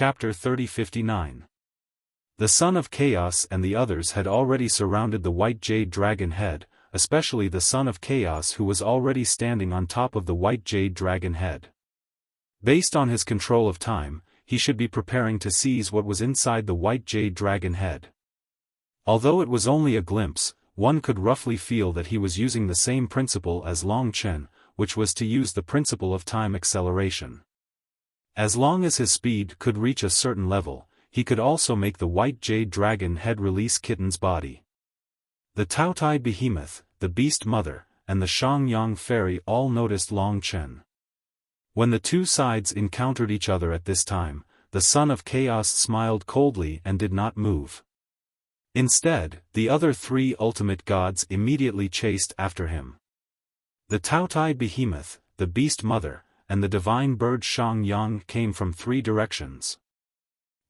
Chapter 3059. The Son of Chaos and the others had already surrounded the white jade dragon head, especially the Son of Chaos, who was already standing on top of the white jade dragon head. Based on his control of time, he should be preparing to seize what was inside the white jade dragon head. Although it was only a glimpse, one could roughly feel that he was using the same principle as Long Chen, which was to use the principle of time acceleration. As long as his speed could reach a certain level, he could also make the white jade dragon head release Kitten's body. The Taotai behemoth, the beast mother, and the Shangyang fairy all noticed Long Chen. When the two sides encountered each other at this time, the Son of Chaos smiled coldly and did not move. Instead, the other three ultimate gods immediately chased after him. The Taotai behemoth, the beast mother, and the divine bird Shangyang came from three directions.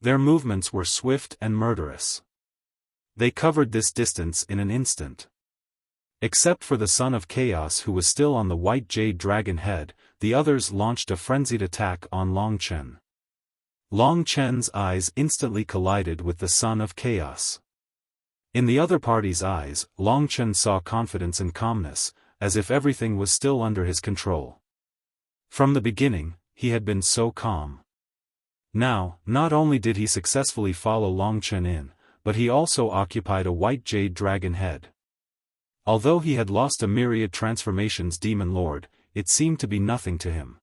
Their movements were swift and murderous. They covered this distance in an instant. Except for the Son of Chaos, who was still on the white jade dragon head, the others launched a frenzied attack on Long Chen. Long Chen's eyes instantly collided with the Son of Chaos. In the other party's eyes, Long Chen saw confidence and calmness, as if everything was still under his control. From the beginning, he had been so calm. Now, not only did he successfully follow Long Chen in, but he also occupied a white jade dragon head. Although he had lost a myriad transformations demon lord, it seemed to be nothing to him.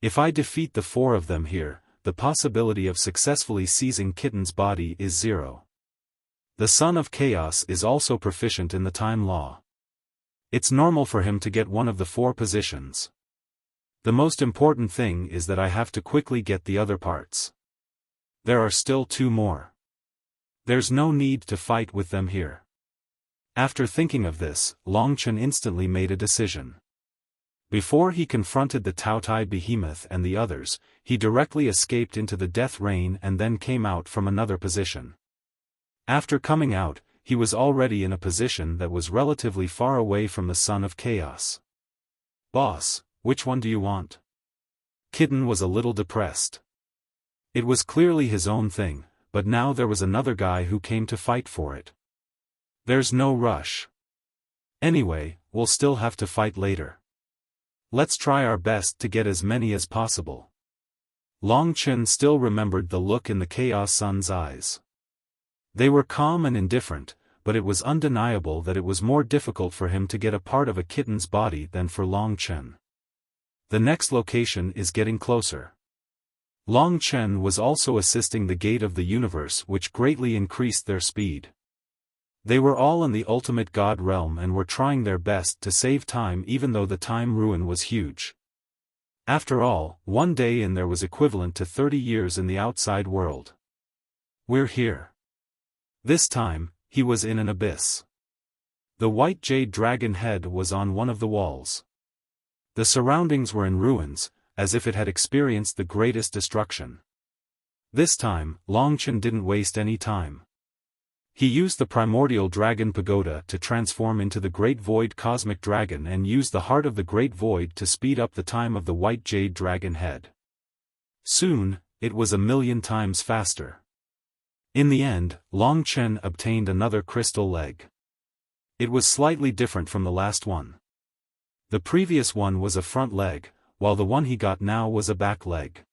If I defeat the four of them here, the possibility of successfully seizing Kitten's body is zero. The Son of Chaos is also proficient in the time law. It's normal for him to get one of the four positions. The most important thing is that I have to quickly get the other parts. There are still two more. There's no need to fight with them here. After thinking of this, Long Chen instantly made a decision. Before he confronted the Taotai behemoth and the others, he directly escaped into the death rain and then came out from another position. After coming out, he was already in a position that was relatively far away from the Son of Chaos. "Boss, which one do you want?" Kitten was a little depressed. It was clearly his own thing, but now there was another guy who came to fight for it. There's no rush. Anyway, we'll still have to fight later. Let's try our best to get as many as possible. Long Chen still remembered the look in the Chaos Sun's eyes. They were calm and indifferent, but it was undeniable that it was more difficult for him to get a part of a kitten's body than for Long Chen. The next location is getting closer. Long Chen was also assisting the gate of the universe, which greatly increased their speed. They were all in the ultimate god realm and were trying their best to save time, even though the time ruin was huge. After all, one day in there was equivalent to 30 years in the outside world. We're here. This time, he was in an abyss. The white jade dragon head was on one of the walls. The surroundings were in ruins, as if it had experienced the greatest destruction. This time, Long Chen didn't waste any time. He used the primordial dragon pagoda to transform into the Great Void cosmic dragon and used the heart of the Great Void to speed up the time of the white jade dragon head. Soon, it was 1,000,000 times faster. In the end, Long Chen obtained another crystal leg. It was slightly different from the last one. The previous one was a front leg, while the one he got now was a back leg.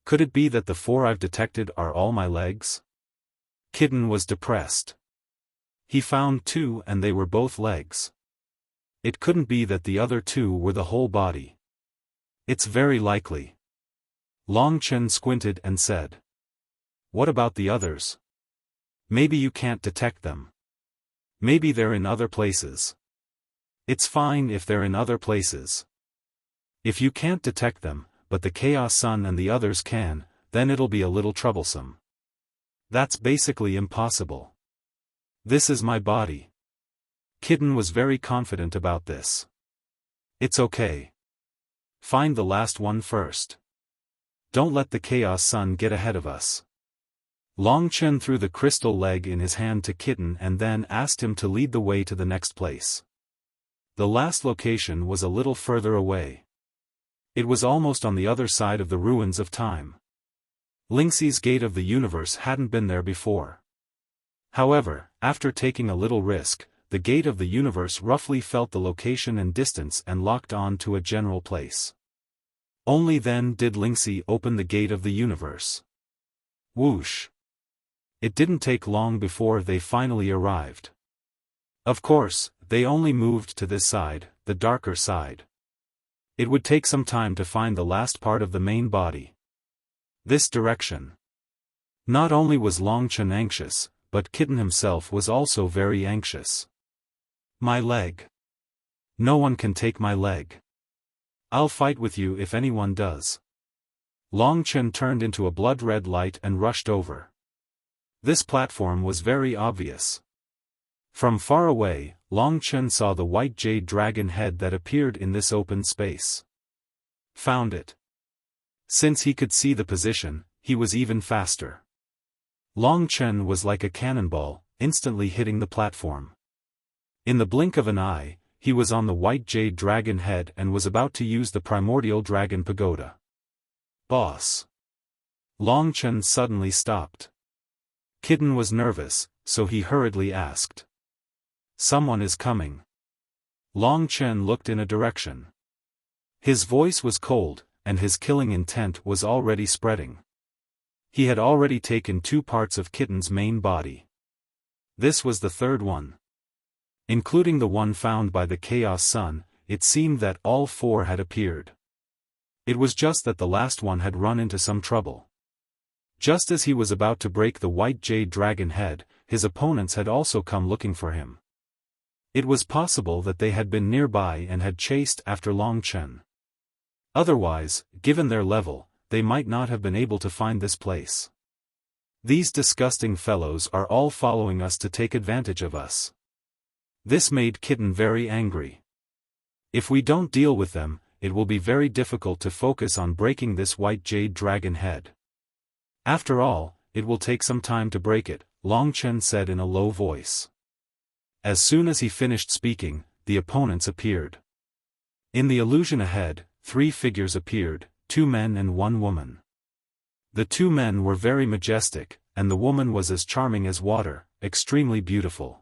Could it be that the four I've detected are all my legs? Kitten was depressed. He found two and they were both legs. It couldn't be that the other two were the whole body. It's very likely. Long Chen squinted and said, "What about the others? Maybe you can't detect them. Maybe they're in other places." "It's fine if they're in other places. If you can't detect them, but the Chaos Sun and the others can, then it'll be a little troublesome. That's basically impossible. This is my body." Kitten was very confident about this. "It's okay. Find the last one first. Don't let the Chaos Sun get ahead of us." Long Chen threw the crystal leg in his hand to Kitten and then asked him to lead the way to the next place. The last location was a little further away. It was almost on the other side of the ruins of time. Lingxi's gate of the universe hadn't been there before. However, after taking a little risk, the gate of the universe roughly felt the location and distance and locked on to a general place. Only then did Lingxi open the gate of the universe. Whoosh! It didn't take long before they finally arrived. Of course, they only moved to this side, the darker side. It would take some time to find the last part of the main body. This direction. Not only was Longchen anxious, but Kitten himself was also very anxious. My leg. No one can take my leg. I'll fight with you if anyone does. Longchen turned into a blood-red light and rushed over. This platform was very obvious. From far away, Longchen saw the white jade dragon head that appeared in this open space. Found it. Since he could see the position, he was even faster. Longchen was like a cannonball, instantly hitting the platform. In the blink of an eye, he was on the white jade dragon head and was about to use the primordial dragon pagoda. Boss! Longchen suddenly stopped. Kitten was nervous, so he hurriedly asked. Someone is coming. Longchen looked in a direction. His voice was cold, and his killing intent was already spreading. He had already taken 2 parts of Kitten's main body. This was the third one. Including the one found by the Chaos Sun, it seemed that all 4 had appeared. It was just that the last one had run into some trouble. Just as he was about to break the white jade dragon head, his opponents had also come looking for him. It was possible that they had been nearby and had chased after Longchen. Otherwise, given their level, they might not have been able to find this place. These disgusting fellows are all following us to take advantage of us. This made Kitten very angry. If we don't deal with them, it will be very difficult to focus on breaking this white jade dragon head. After all, it will take some time to break it, Longchen said in a low voice. As soon as he finished speaking, the opponents appeared. In the illusion ahead, 3 figures appeared, 2 men and 1 woman. The 2 men were very majestic, and the woman was as charming as water, extremely beautiful.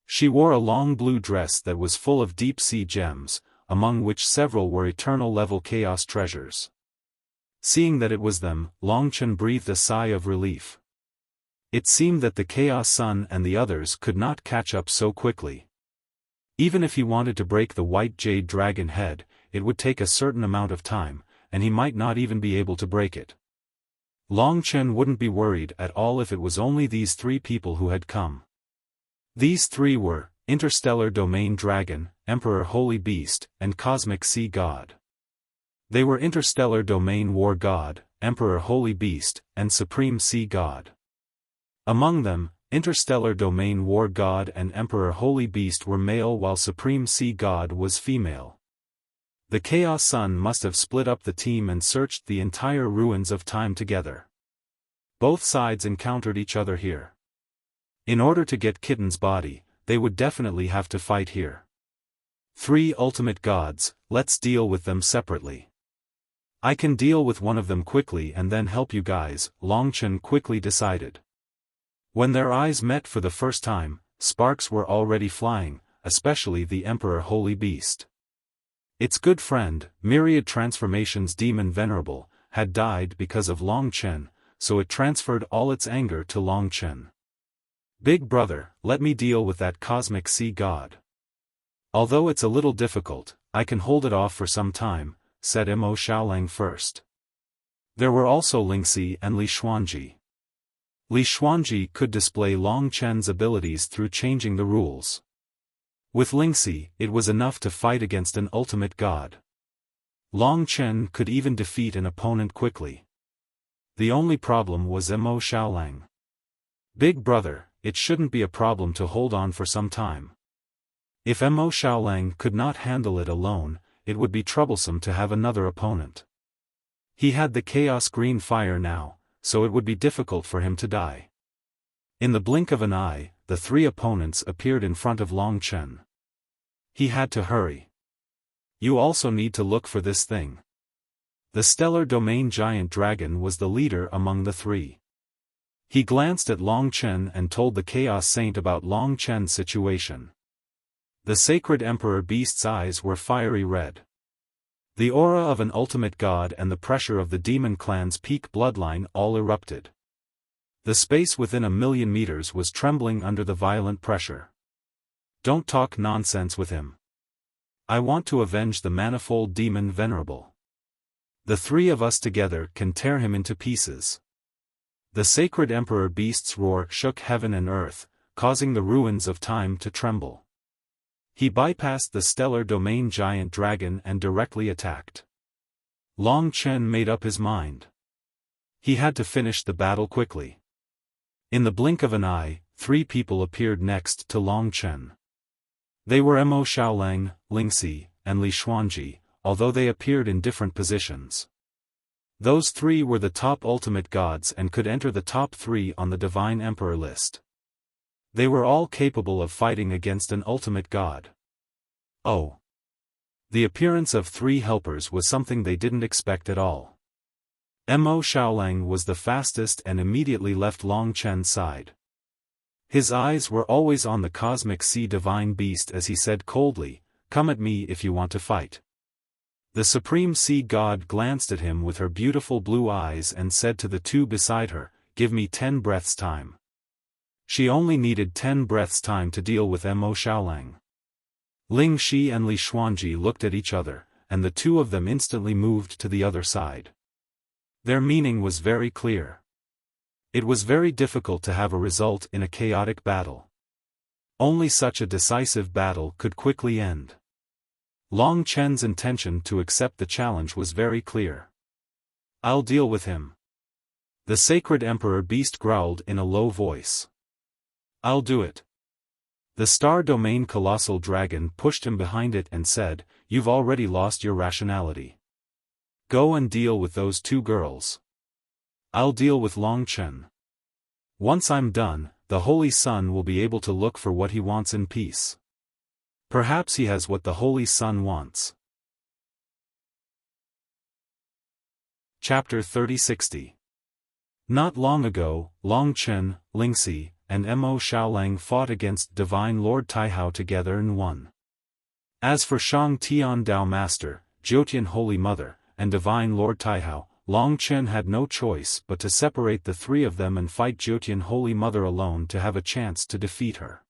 She wore a long blue dress that was full of deep-sea gems, among which several were eternal-level chaos treasures. Seeing that it was them, Longchen breathed a sigh of relief. It seemed that the Chaos Sun and the others could not catch up so quickly. Even if he wanted to break the white jade dragon head, it would take a certain amount of time, and he might not even be able to break it. Longchen wouldn't be worried at all if it was only these 3 people who had come. These 3 were Interstellar Domain Dragon, Emperor Holy Beast, and Cosmic Sea God. They were Interstellar Domain War God, Emperor Holy Beast, and Supreme Sea God. Among them, Interstellar Domain War God and Emperor Holy Beast were male while Supreme Sea God was female. The Chaos Sun must have split up the team and searched the entire ruins of time together. Both sides encountered each other here. In order to get Kitten's body, they would definitely have to fight here. 3 ultimate gods, let's deal with them separately. I can deal with one of them quickly and then help you guys, Longchen quickly decided. When their eyes met for the first time, sparks were already flying, especially the Emperor Holy Beast. Its good friend, Myriad Transformations Demon Venerable, had died because of Longchen, so it transferred all its anger to Longchen. Big brother, let me deal with that Cosmic Sea God. Although it's a little difficult, I can hold it off for some time, said Mo Xiaolang first. There were also Lingxi and Li Xuanji. Li Xuanji could display Longchen's abilities through changing the rules. With Lingxi, it was enough to fight against an ultimate god. Longchen could even defeat an opponent quickly. The only problem was Mo Xiaolang. Big brother, it shouldn't be a problem to hold on for some time. If Mo Xiaolang could not handle it alone, it would be troublesome to have another opponent. He had the Chaos Green Fire now, so it would be difficult for him to die. In the blink of an eye, the 3 opponents appeared in front of Longchen. He had to hurry. You also need to look for this thing. The stellar domain giant dragon was the leader among the three. He glanced at Long Chen and told the Chaos Saint about Long Chen's situation. The sacred Emperor Beast's eyes were fiery red. The aura of an ultimate god and the pressure of the demon clan's peak bloodline all erupted. The space within 1,000,000 meters was trembling under the violent pressure. Don't talk nonsense with him. I want to avenge the manifold demon venerable. The three of us together can tear him into pieces. The sacred Emperor Beast's roar shook heaven and earth, causing the ruins of time to tremble. He bypassed the stellar domain giant dragon and directly attacked. Long Chen made up his mind. He had to finish the battle quickly. In the blink of an eye, three people appeared next to Long Chen. They were Mo Xiaolang, Lingxi, and Li Xuanji, although they appeared in different positions. Those three were the top ultimate gods and could enter the top 3 on the Divine Emperor list. They were all capable of fighting against an ultimate god. Oh! The appearance of 3 helpers was something they didn't expect at all. Mo Xiaolang was the fastest and immediately left Long Chen's side. His eyes were always on the cosmic sea divine beast as he said coldly, "Come at me if you want to fight." The supreme sea god glanced at him with her beautiful blue eyes and said to the two beside her, "Give me 10 breaths time." She only needed 10 breaths time to deal with Mo Xiaolang. Ling Shi and Li Xuanji looked at each other, and the two of them instantly moved to the other side. Their meaning was very clear. It was very difficult to have a result in a chaotic battle. Only such a decisive battle could quickly end. Long Chen's intention to accept the challenge was very clear. "I'll deal with him." The sacred Emperor Beast growled in a low voice. "I'll do it." The Star Domain Colossal Dragon pushed him behind it and said, "You've already lost your rationality. Go and deal with those 2 girls. I'll deal with Long Chen. Once I'm done, the Holy Sun will be able to look for what he wants in peace. Perhaps he has what the Holy Sun wants." Chapter 3060. Not long ago, Long Chen, Lingxi, and Mo Xiaolang fought against Divine Lord Taihao together and won. As for Shang Tian Dao Master, Jiutian Holy Mother, and Divine Lord Taihao, Long Chen had no choice but to separate the 3 of them and fight Jiutian Holy Mother alone to have a chance to defeat her.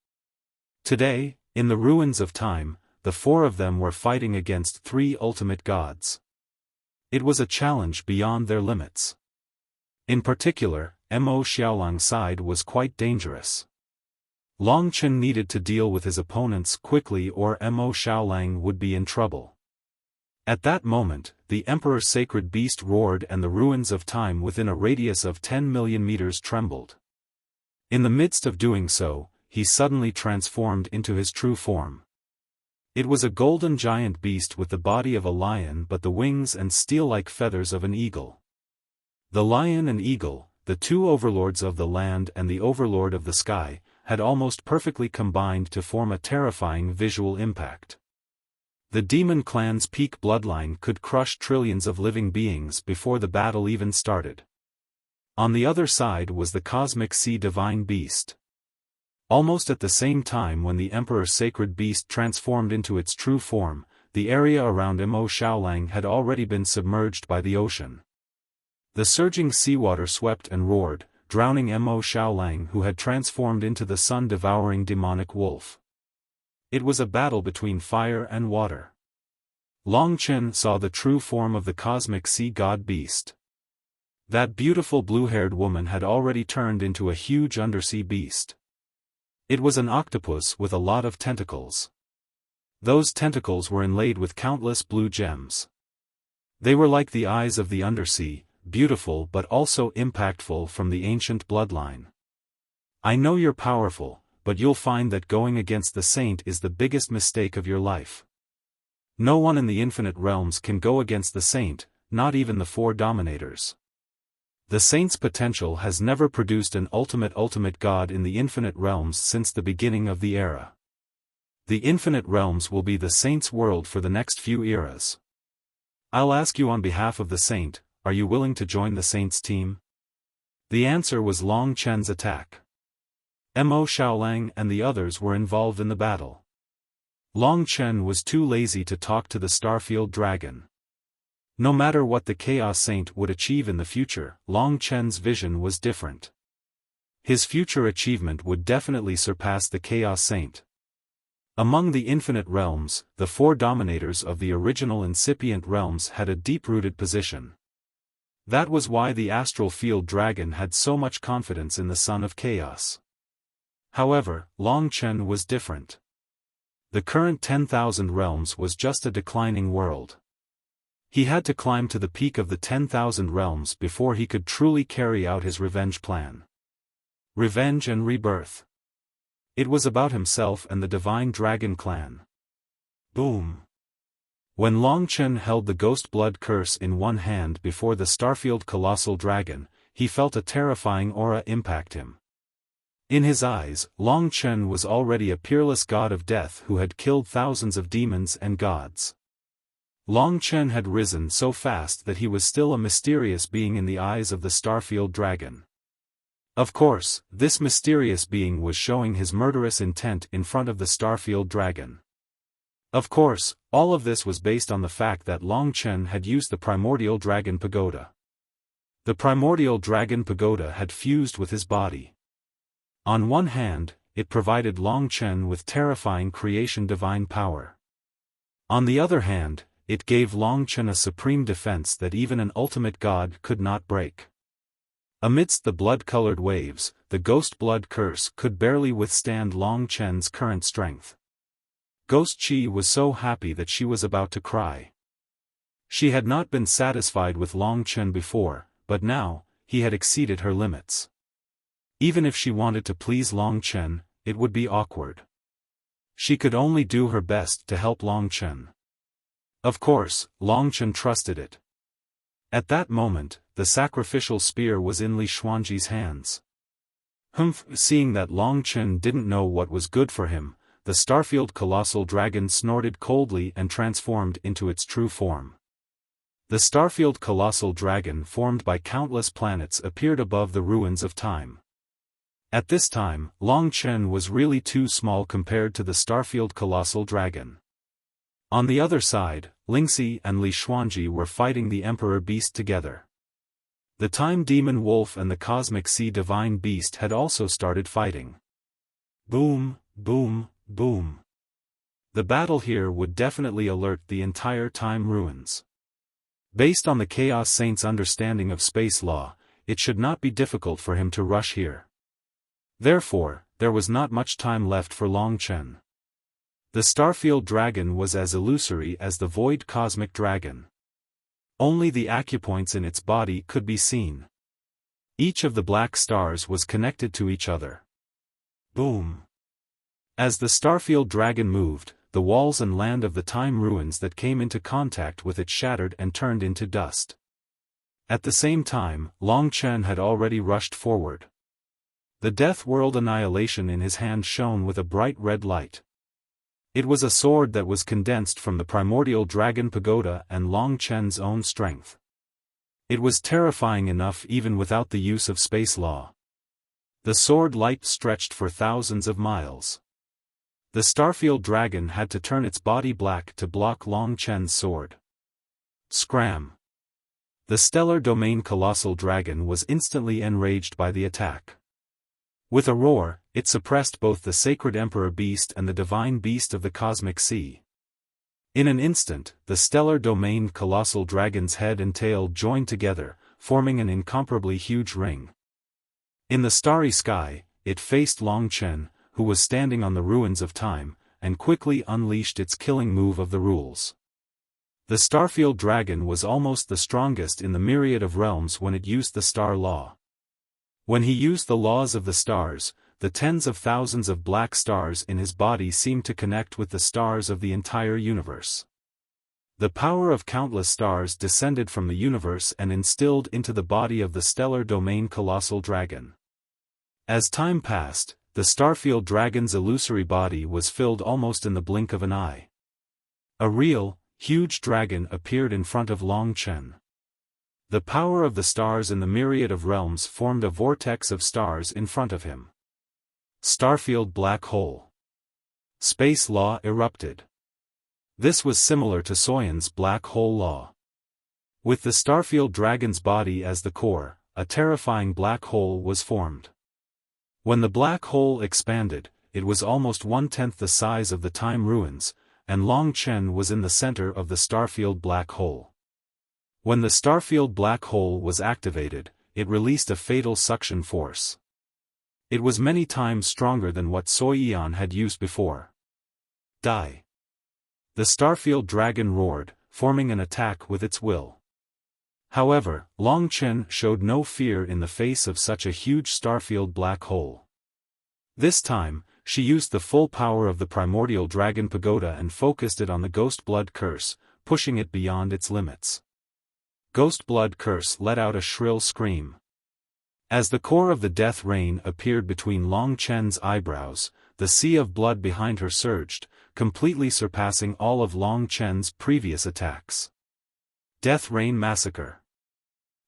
Today, in the ruins of time, the 4 of them were fighting against 3 ultimate gods. It was a challenge beyond their limits. In particular, Mo Xiaolang's side was quite dangerous. Long Chen needed to deal with his opponents quickly or Mo Xiaolang would be in trouble. At that moment, the Emperor's sacred beast roared and the ruins of time within a radius of 10 million meters trembled. In the midst of doing so, he suddenly transformed into his true form. It was a golden giant beast with the body of a lion but the wings and steel-like feathers of an eagle. The lion and eagle, the 2 overlords of the land and the overlord of the sky, had almost perfectly combined to form a terrifying visual impact. The demon clan's peak bloodline could crush trillions of living beings before the battle even started. On the other side was the cosmic sea divine beast. Almost at the same time when the Emperor's sacred beast transformed into its true form, the area around Mo Xiaolang had already been submerged by the ocean. The surging seawater swept and roared, drowning Mo Xiaolang who had transformed into the sun-devouring demonic wolf. It was a battle between fire and water. Long Chen saw the true form of the cosmic sea god beast. That beautiful blue-haired woman had already turned into a huge undersea beast. It was an octopus with a lot of tentacles. Those tentacles were inlaid with countless blue gems. They were like the eyes of the undersea, beautiful but also impactful from the ancient bloodline. "I know you're powerful, but you'll find that going against the saint is the biggest mistake of your life. No one in the infinite realms can go against the saint, not even the 4 dominators. The saint's potential has never produced an ultimate god in the infinite realms since the beginning of the era. The infinite realms will be the saint's world for the next few eras. I'll ask you on behalf of the saint, are you willing to join the saint's team? The answer was Long Chen's attack. Mo Xiaolang and the others were involved in the battle. Long Chen was too lazy to talk to the Starfield Dragon. No matter what the Chaos Saint would achieve in the future, Long Chen's vision was different. His future achievement would definitely surpass the Chaos Saint. Among the infinite realms, the four dominators of the original incipient realms had a deep-rooted position. That was why the Astral Field Dragon had so much confidence in the Son of Chaos. However, Long Chen was different. The current 10,000 realms was just a declining world. He had to climb to the peak of the 10,000 realms before he could truly carry out his revenge plan. Revenge and rebirth. It was about himself and the Divine Dragon clan. Boom. When Long Chen held the Ghost Blood Curse in one hand before the Starfield Colossal Dragon, he felt a terrifying aura impact him. In his eyes, Long Chen was already a peerless god of death who had killed thousands of demons and gods. Long Chen had risen so fast that he was still a mysterious being in the eyes of the Starfield Dragon. Of course, this mysterious being was showing his murderous intent in front of the Starfield Dragon. Of course, all of this was based on the fact that Long Chen had used the Primordial Dragon Pagoda. The Primordial Dragon Pagoda had fused with his body. On one hand, it provided Long Chen with terrifying creation divine power. On the other hand, it gave Long Chen a supreme defense that even an ultimate god could not break. Amidst the blood-colored waves, the Ghost Blood Curse could barely withstand Long Chen's current strength. Ghost Chi was so happy that she was about to cry. She had not been satisfied with Long Chen before, but now, he had exceeded her limits. Even if she wanted to please Long Chen, it would be awkward. She could only do her best to help Long Chen. Of course, Long Chen trusted it. At that moment, the sacrificial spear was in Li Xuanji's hands. Seeing that Long Chen didn't know what was good for him, the Starfield Colossal Dragon snorted coldly and transformed into its true form. The Starfield Colossal Dragon formed by countless planets appeared above the ruins of time. At this time, Long Chen was really too small compared to the Starfield Colossal Dragon. On the other side, Lingxi and Li Xuanji were fighting the Emperor Beast together. The Time Demon Wolf and the Cosmic Sea Divine Beast had also started fighting. Boom, boom, boom. The battle here would definitely alert the entire Time Ruins. Based on the Chaos Saint's understanding of space law, it should not be difficult for him to rush here. Therefore, there was not much time left for Long Chen. The Starfield Dragon was as illusory as the Void Cosmic Dragon. Only the acupoints in its body could be seen. Each of the black stars was connected to each other. Boom. As the Starfield Dragon moved, the walls and land of the Time Ruins that came into contact with it shattered and turned into dust. At the same time, Long Chen had already rushed forward. The Death World Annihilation in his hand shone with a bright red light. It was a sword that was condensed from the Primordial Dragon Pagoda and Long Chen's own strength. It was terrifying enough even without the use of space law. The sword light stretched for thousands of miles. The Starfield Dragon had to turn its body black to block Long Chen's sword. Scram! The Stellar Domain Colossal Dragon was instantly enraged by the attack. With a roar, it suppressed both the Sacred Emperor Beast and the Divine Beast of the Cosmic Sea. In an instant, the Stellar Domain Colossal Dragon's head and tail joined together, forming an incomparably huge ring. In the starry sky, it faced Long Chen, who was standing on the ruins of time, and quickly unleashed its killing move of the rules. The Starfield Dragon was almost the strongest in the myriad of realms when it used the star law. When he used the laws of the stars, the tens of thousands of black stars in his body seemed to connect with the stars of the entire universe. The power of countless stars descended from the universe and instilled into the body of the Stellar Domain Colossal Dragon. As time passed, the Starfield Dragon's illusory body was filled almost in the blink of an eye. A real, huge dragon appeared in front of Long Chen. The power of the stars in the myriad of realms formed a vortex of stars in front of him. Starfield black hole. Space law erupted. This was similar to Soyan's black hole law. With the Starfield dragon's body as the core, a terrifying black hole was formed. When the black hole expanded, it was almost 1/10 the size of the time ruins, and Long Chen was in the center of the Starfield black hole. When the Starfield black hole was activated, it released a fatal suction force. It was many times stronger than what Soyan had used before. Die! The Starfield dragon roared, forming an attack with its will. However, Long Chen showed no fear in the face of such a huge Starfield black hole. This time, she used the full power of the primordial dragon pagoda and focused it on the Ghost Blood Curse, pushing it beyond its limits. Ghost Blood Curse let out a shrill scream. As the core of the death rain appeared between Long Chen's eyebrows, the sea of blood behind her surged, completely surpassing all of Long Chen's previous attacks. Death Rain Massacre.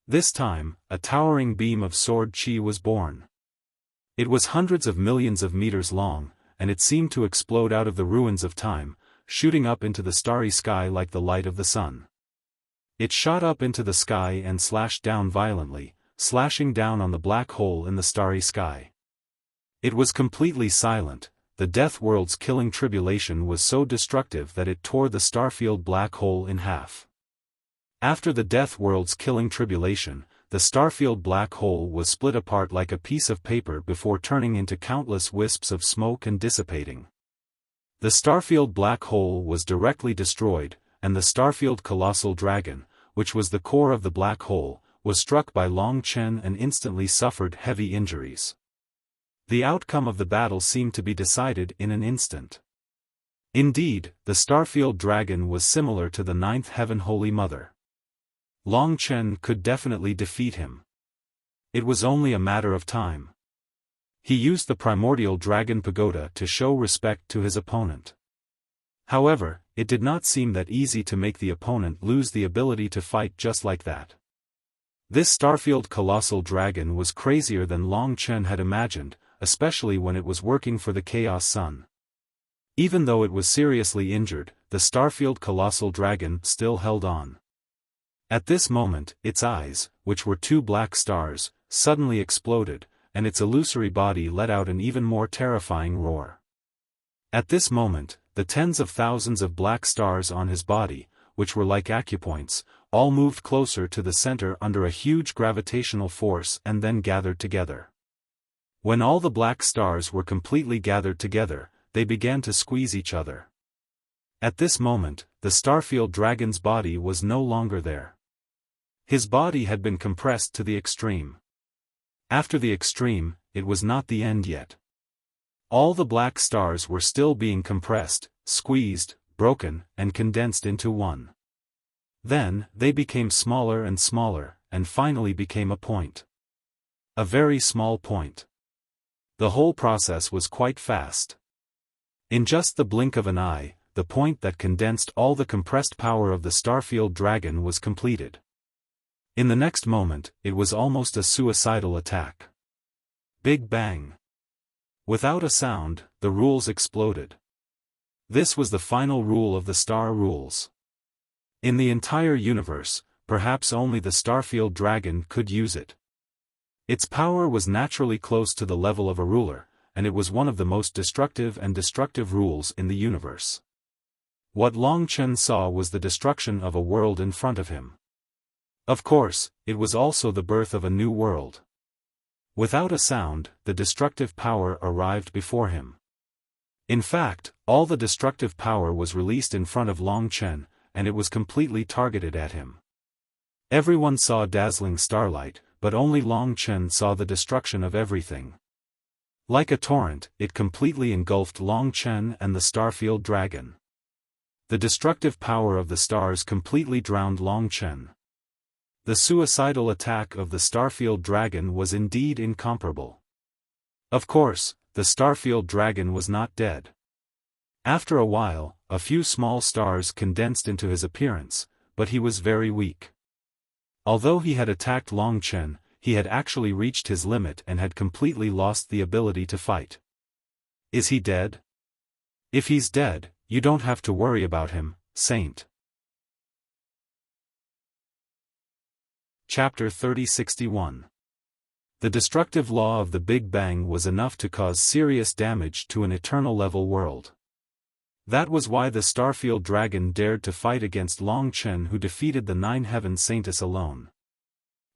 This time, a towering beam of sword chi was born. It was hundreds of millions of meters long, and it seemed to explode out of the ruins of time, shooting up into the starry sky like the light of the sun. It shot up into the sky and slashed down violently, slashing down on the black hole in the starry sky. It was completely silent. The Death World's killing tribulation was so destructive that it tore the Starfield black hole in half. After the Death World's killing tribulation, the Starfield black hole was split apart like a piece of paper before turning into countless wisps of smoke and dissipating. The Starfield black hole was directly destroyed, and the Starfield colossal dragon, which was the core of the black hole, was struck by Long Chen and instantly suffered heavy injuries. The outcome of the battle seemed to be decided in an instant. Indeed, the Starfield dragon was similar to the Ninth Heaven Holy Mother. Long Chen could definitely defeat him. It was only a matter of time. He used the primordial dragon pagoda to show respect to his opponent. However, it did not seem that easy to make the opponent lose the ability to fight just like that. This Starfield colossal dragon was crazier than Long Chen had imagined, especially when it was working for the Chaos Sun. Even though it was seriously injured, the Starfield colossal dragon still held on. At this moment, its eyes, which were two black stars, suddenly exploded, and its illusory body let out an even more terrifying roar. At this moment, the tens of thousands of black stars on his body, which were like acupoints, all moved closer to the center under a huge gravitational force and then gathered together. When all the black stars were completely gathered together, they began to squeeze each other. At this moment, the Starfield dragon's body was no longer there. His body had been compressed to the extreme. After the extreme, it was not the end yet. All the black stars were still being compressed, squeezed, broken, and condensed into one. Then, they became smaller and smaller, and finally became a point. A very small point. The whole process was quite fast. In just the blink of an eye, the point that condensed all the compressed power of the Starfield dragon was completed. In the next moment, it was almost a suicidal attack. Big bang. Without a sound, the rules exploded. This was the final rule of the star rules. In the entire universe, perhaps only the Starfield dragon could use it. Its power was naturally close to the level of a ruler, and it was one of the most destructive rules in the universe. What Long Chen saw was the destruction of a world in front of him. Of course, it was also the birth of a new world. Without a sound, the destructive power arrived before him. In fact, all the destructive power was released in front of Long Chen, and it was completely targeted at him. Everyone saw dazzling starlight, but only Long Chen saw the destruction of everything. Like a torrent, it completely engulfed Long Chen and the Starfield dragon. The destructive power of the stars completely drowned Long Chen. The suicidal attack of the Starfield dragon was indeed incomparable. Of course, the Starfield dragon was not dead. After a while, a few small stars condensed into his appearance, but he was very weak. Although he had attacked Long Chen, he had actually reached his limit and had completely lost the ability to fight. Is he dead? If he's dead, you don't have to worry about him, Saint. Chapter 3061. The destructive law of the Big Bang was enough to cause serious damage to an eternal-level world. That was why the Starfield Dragon dared to fight against Long Chen, who defeated the Nine Heaven Saintess alone.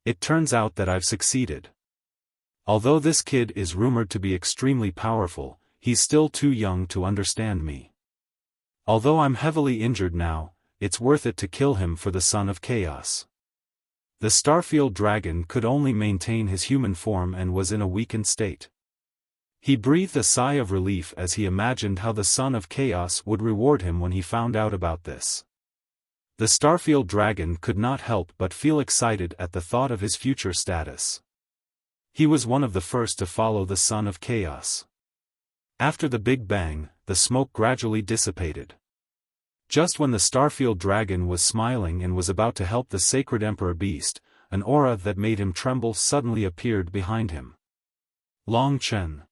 It turns out that I've succeeded. Although this kid is rumored to be extremely powerful, he's still too young to understand me. Although I'm heavily injured now, it's worth it to kill him for the Son of Chaos. The Starfield Dragon could only maintain his human form and was in a weakened state. He breathed a sigh of relief as he imagined how the Son of Chaos would reward him when he found out about this. The Starfield Dragon could not help but feel excited at the thought of his future status. He was one of the first to follow the Son of Chaos. After the Big Bang, the smoke gradually dissipated. Just when the Starfield Dragon was smiling and was about to help the Sacred Emperor Beast, an aura that made him tremble suddenly appeared behind him. Long Chen.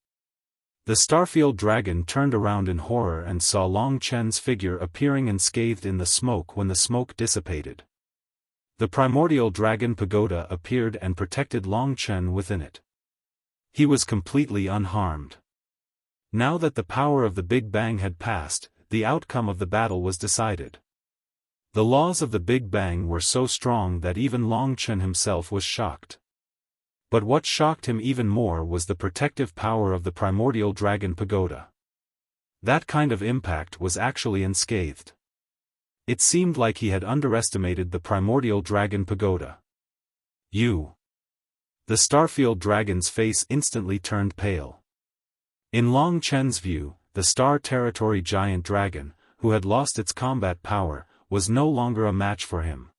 The Starfield Dragon turned around in horror and saw Long Chen's figure appearing unscathed in the smoke when the smoke dissipated. The Primordial Dragon Pagoda appeared and protected Long Chen within it. He was completely unharmed. Now that the power of the Big Bang had passed, the outcome of the battle was decided. The laws of the Big Bang were so strong that even Long Chen himself was shocked. But what shocked him even more was the protective power of the Primordial Dragon Pagoda. That kind of impact was actually unscathed. It seemed like he had underestimated the Primordial Dragon Pagoda. You. The Starfield Dragon's face instantly turned pale. In Long Chen's view, the Star Territory Giant Dragon, who had lost its combat power, was no longer a match for him.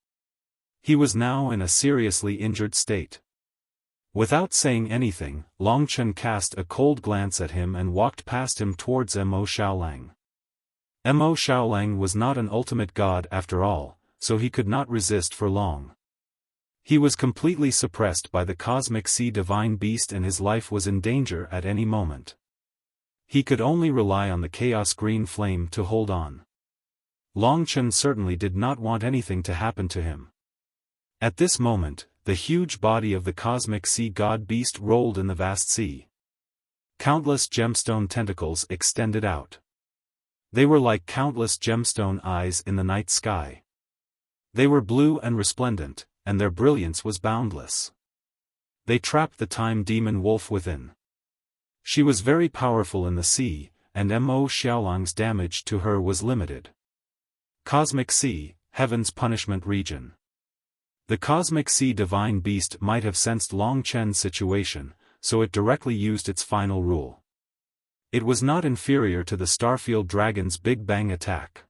He was now in a seriously injured state. Without saying anything, Long Chen cast a cold glance at him and walked past him towards Mo Xiaolang. Mo Xiaolang was not an ultimate god after all, so he could not resist for long. He was completely suppressed by the Cosmic Sea Divine Beast and his life was in danger at any moment. He could only rely on the Chaos Green Flame to hold on. Long Chen certainly did not want anything to happen to him. At this moment, the huge body of the Cosmic Sea God Beast rolled in the vast sea. Countless gemstone tentacles extended out. They were like countless gemstone eyes in the night sky. They were blue and resplendent, and their brilliance was boundless. They trapped the Time Demon Wolf within. She was very powerful in the sea, and Mo Xiaolang's damage to her was limited. Cosmic Sea, Heaven's Punishment Region. The Cosmic Sea Divine Beast might have sensed Long Chen's situation, so it directly used its final rule. It was not inferior to the Starfield Dragon's Big Bang attack.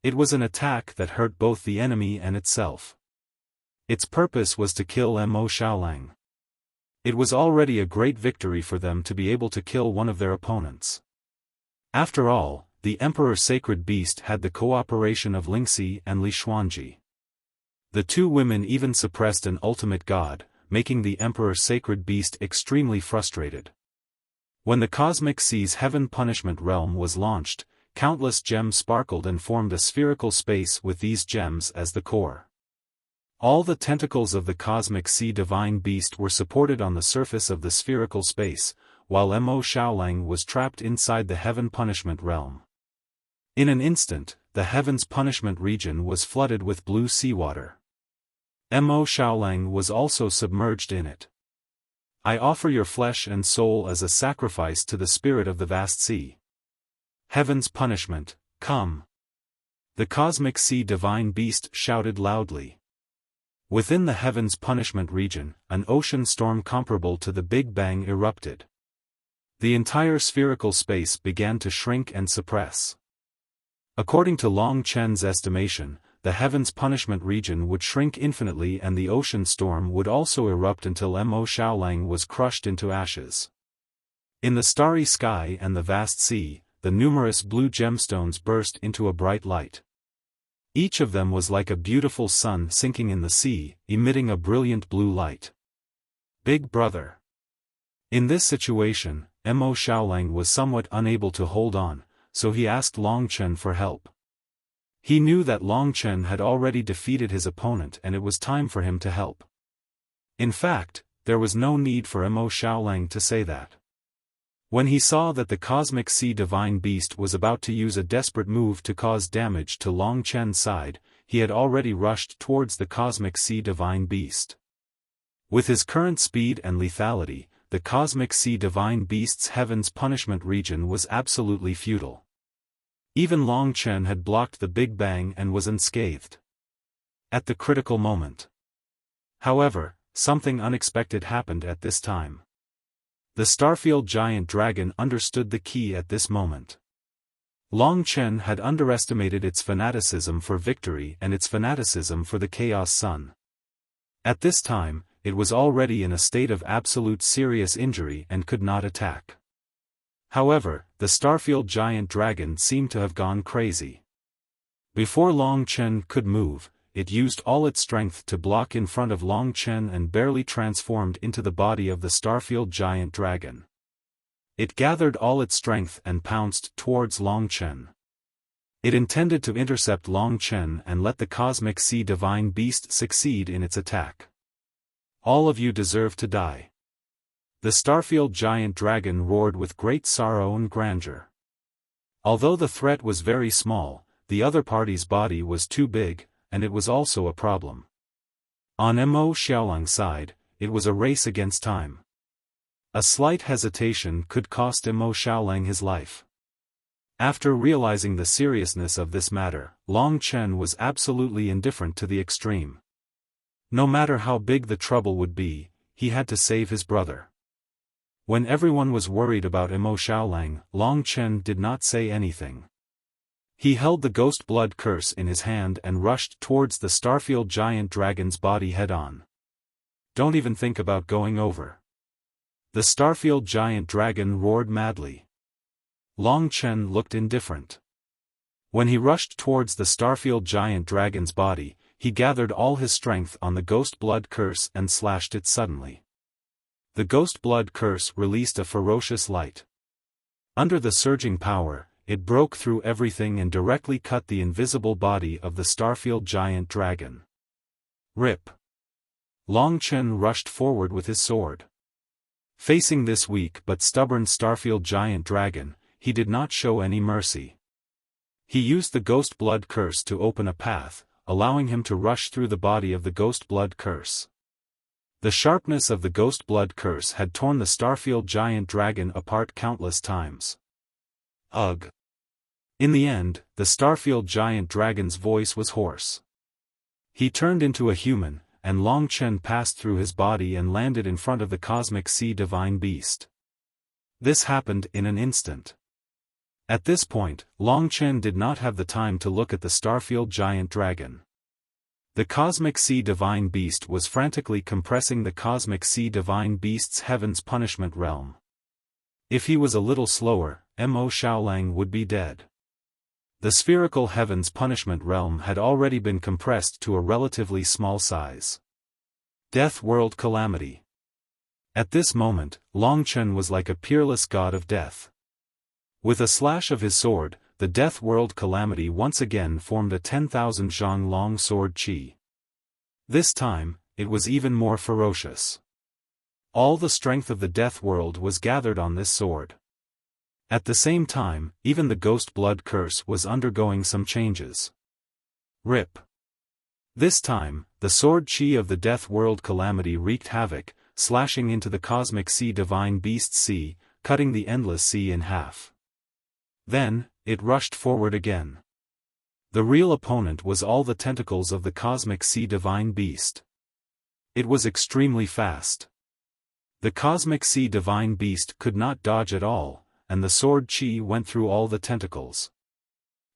It was an attack that hurt both the enemy and itself. Its purpose was to kill Mo Xiaolang. It was already a great victory for them to be able to kill one of their opponents. After all, the Emperor's Sacred Beast had the cooperation of Lingxi and Li Xuanji. The two women even suppressed an ultimate god, making the Emperor's Sacred Beast extremely frustrated. When the Cosmic Sea's Heaven Punishment Realm was launched, countless gems sparkled and formed a spherical space with these gems as the core. All the tentacles of the Cosmic Sea Divine Beast were supported on the surface of the spherical space, while Mo Xiaolang was trapped inside the Heaven Punishment Realm. In an instant, the Heaven's Punishment region was flooded with blue seawater. Mo Xiaolang was also submerged in it. I offer your flesh and soul as a sacrifice to the spirit of the vast sea. Heaven's punishment, come. The Cosmic Sea Divine Beast shouted loudly. Within the Heaven's Punishment region, an ocean storm comparable to the Big Bang erupted. The entire spherical space began to shrink and suppress. According to Long Chen's estimation, the Heaven's Punishment region would shrink infinitely and the ocean storm would also erupt until Mo Xiaolang was crushed into ashes. In the starry sky and the vast sea, the the numerous blue gemstones burst into a bright light. Each of them was like a beautiful sun sinking in the sea, emitting a brilliant blue light. Big Brother. In this situation, Mo Xiaolang was somewhat unable to hold on, so he asked Long Chen for help. He knew that Long Chen had already defeated his opponent and it was time for him to help. In fact, there was no need for Mo Xiaolang to say that. When he saw that the Cosmic Sea Divine Beast was about to use a desperate move to cause damage to Long Chen's side, he had already rushed towards the Cosmic Sea Divine Beast. With his current speed and lethality, the Cosmic Sea Divine Beast's Heaven's Punishment region was absolutely futile. Even Long Chen had blocked the Big Bang and was unscathed. At the critical moment. However, something unexpected happened at this time. The Starfield Giant Dragon understood the key at this moment. Long Chen had underestimated its fanaticism for victory and its fanaticism for the Chaos Sun. At this time, it was already in a state of absolute serious injury and could not attack. However, the Starfield Giant Dragon seemed to have gone crazy. Before Long Chen could move, it used all its strength to block in front of Long Chen and barely transformed into the body of the Starfield Giant Dragon. It gathered all its strength and pounced towards Long Chen. It intended to intercept Long Chen and let the Cosmic Sea Divine Beast succeed in its attack. All of you deserve to die. The Starfield Giant Dragon roared with great sorrow and grandeur. Although the threat was very small, the other party's body was too big, and it was also a problem. On Mo Xiaolang's side, it was a race against time. A slight hesitation could cost Mo Xiaolang his life. After realizing the seriousness of this matter, Long Chen was absolutely indifferent to the extreme. No matter how big the trouble would be, he had to save his brother. When everyone was worried about Mo Xiaolang, Long Chen did not say anything. He held the Ghost Blood Curse in his hand and rushed towards the Starfield Giant Dragon's body head-on. Don't even think about going over. The Starfield Giant Dragon roared madly. Long Chen looked indifferent. When he rushed towards the Starfield Giant Dragon's body, he gathered all his strength on the Ghost Blood Curse and slashed it suddenly. The Ghost Blood Curse released a ferocious light. Under the surging power, it broke through everything and directly cut the invisible body of the Starfield Giant Dragon. Rip. Long Chen rushed forward with his sword. Facing this weak but stubborn Starfield Giant Dragon, he did not show any mercy. He used the Ghost Blood Curse to open a path, allowing him to rush through the body of the Ghost Blood Curse. The sharpness of the Ghost Blood Curse had torn the Starfield Giant Dragon apart countless times. Ugh. In the end, the Starfield Giant Dragon's voice was hoarse. He turned into a human, and Long Chen passed through his body and landed in front of the Cosmic Sea Divine Beast. This happened in an instant. At this point, Long Chen did not have the time to look at the Starfield Giant Dragon. The Cosmic Sea Divine Beast was frantically compressing the Cosmic Sea Divine Beast's Heaven's Punishment realm. If he was a little slower, Mo Xiaolang would be dead. The spherical Heaven's Punishment realm had already been compressed to a relatively small size. Death World Calamity. At this moment, Long Chen was like a peerless god of death. With a slash of his sword, the Death World Calamity once again formed a 10,000 zhang long sword qi. This time, it was even more ferocious. All the strength of the Death World was gathered on this sword. At the same time, even the Ghost Blood Curse was undergoing some changes. Rip. This time, the sword qi of the Death World Calamity wreaked havoc, slashing into the Cosmic Sea Divine Beast Sea, cutting the Endless Sea in half. Then, it rushed forward again. The real opponent was all the tentacles of the Cosmic Sea Divine Beast. It was extremely fast. The Cosmic Sea Divine Beast could not dodge at all, and the sword qi went through all the tentacles.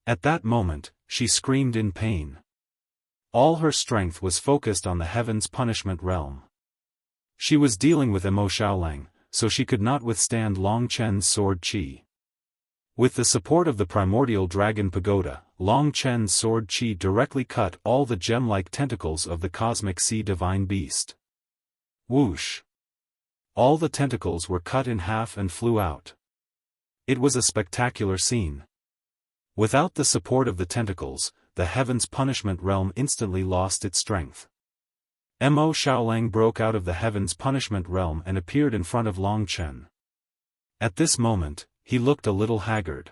At that moment, she screamed in pain. All her strength was focused on the Heaven's Punishment realm. She was dealing with Mo Xiaolang, so she could not withstand Long Chen's sword qi. With the support of the primordial dragon pagoda, Long Chen's sword chi directly cut all the gem-like tentacles of the cosmic sea divine beast. Whoosh! All the tentacles were cut in half and flew out. It was a spectacular scene. Without the support of the tentacles, the Heaven's Punishment Realm instantly lost its strength. Mo Xiaolang broke out of the Heaven's Punishment Realm and appeared in front of Long Chen. At this moment, he looked a little haggard.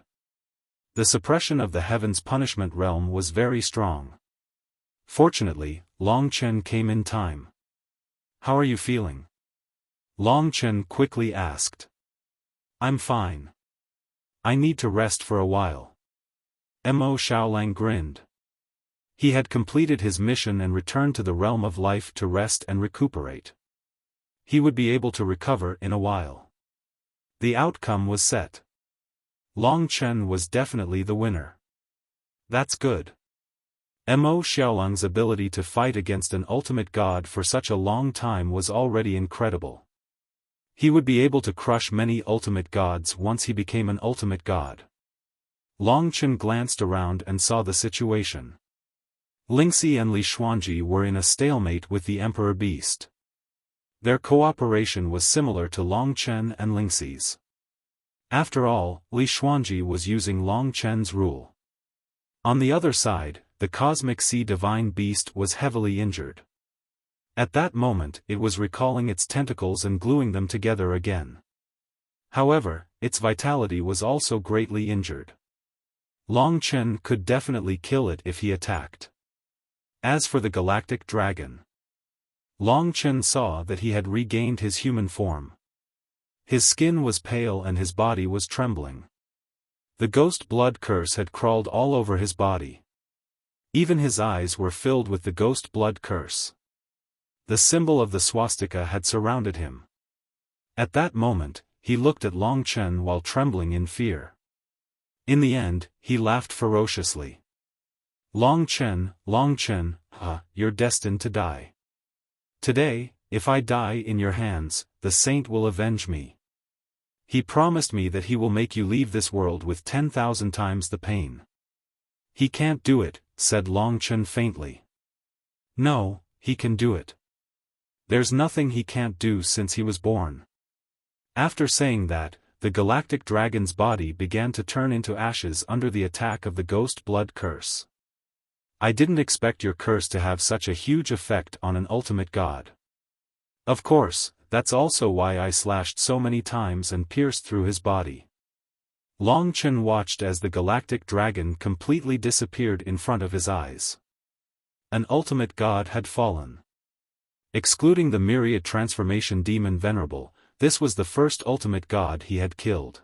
The suppression of the Heaven's Punishment Realm was very strong. Fortunately, Long Chen came in time. "How are you feeling?" Long Chen quickly asked. "I'm fine. I need to rest for a while." Mo Xiaolang grinned. He had completed his mission and returned to the realm of life to rest and recuperate. He would be able to recover in a while. The outcome was set. Long Chen was definitely the winner. That's good. Mo Xiaolang's ability to fight against an ultimate god for such a long time was already incredible. He would be able to crush many ultimate gods once he became an ultimate god. Long Chen glanced around and saw the situation. Lingxi and Li Xuanji were in a stalemate with the Emperor Beast. Their cooperation was similar to Long Chen and Lingxi's. After all, Li Xuanji was using Long Chen's rule. On the other side, the Cosmic Sea Divine Beast was heavily injured. At that moment it was recalling its tentacles and gluing them together again. However, its vitality was also greatly injured. Long Chen could definitely kill it if he attacked. As for the galactic dragon, Long Chen saw that he had regained his human form. His skin was pale and his body was trembling. The ghost blood curse had crawled all over his body. Even his eyes were filled with the ghost blood curse. The symbol of the swastika had surrounded him. At that moment, he looked at Long Chen while trembling in fear. In the end, he laughed ferociously. Long Chen, you're destined to die. Today, if I die in your hands, the saint will avenge me. He promised me that he will make you leave this world with 10,000 times the pain. He can't do it, said Long Chen faintly. No, he can do it. There's nothing he can't do since he was born. After saying that, the galactic dragon's body began to turn into ashes under the attack of the ghost blood curse. I didn't expect your curse to have such a huge effect on an ultimate god. Of course, that's also why I slashed so many times and pierced through his body. Long Chen watched as the galactic dragon completely disappeared in front of his eyes. An ultimate god had fallen. Excluding the myriad transformation demon Venerable, this was the first ultimate god he had killed.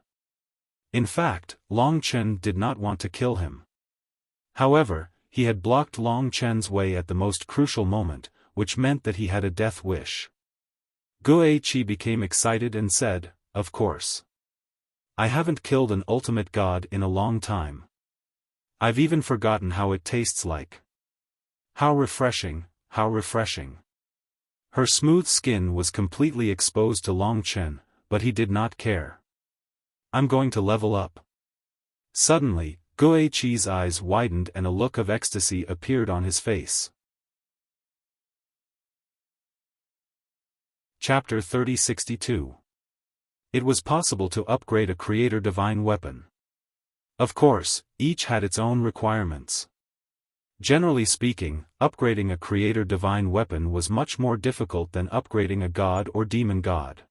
In fact, Long Chen did not want to kill him. However, he had blocked Long Chen's way at the most crucial moment, which meant that he had a death wish. Guiqi became excited and said, "Of course. I haven't killed an ultimate god in a long time. I've even forgotten how it tastes like. How refreshing, how refreshing." Her smooth skin was completely exposed to Long Chen, but he did not care. "I'm going to level up." Suddenly, Guiqi's eyes widened and a look of ecstasy appeared on his face. Chapter 3062. It was possible to upgrade a Creator Divine weapon. Of course, each had its own requirements. Generally speaking, upgrading a Creator Divine weapon was much more difficult than upgrading a god or demon god.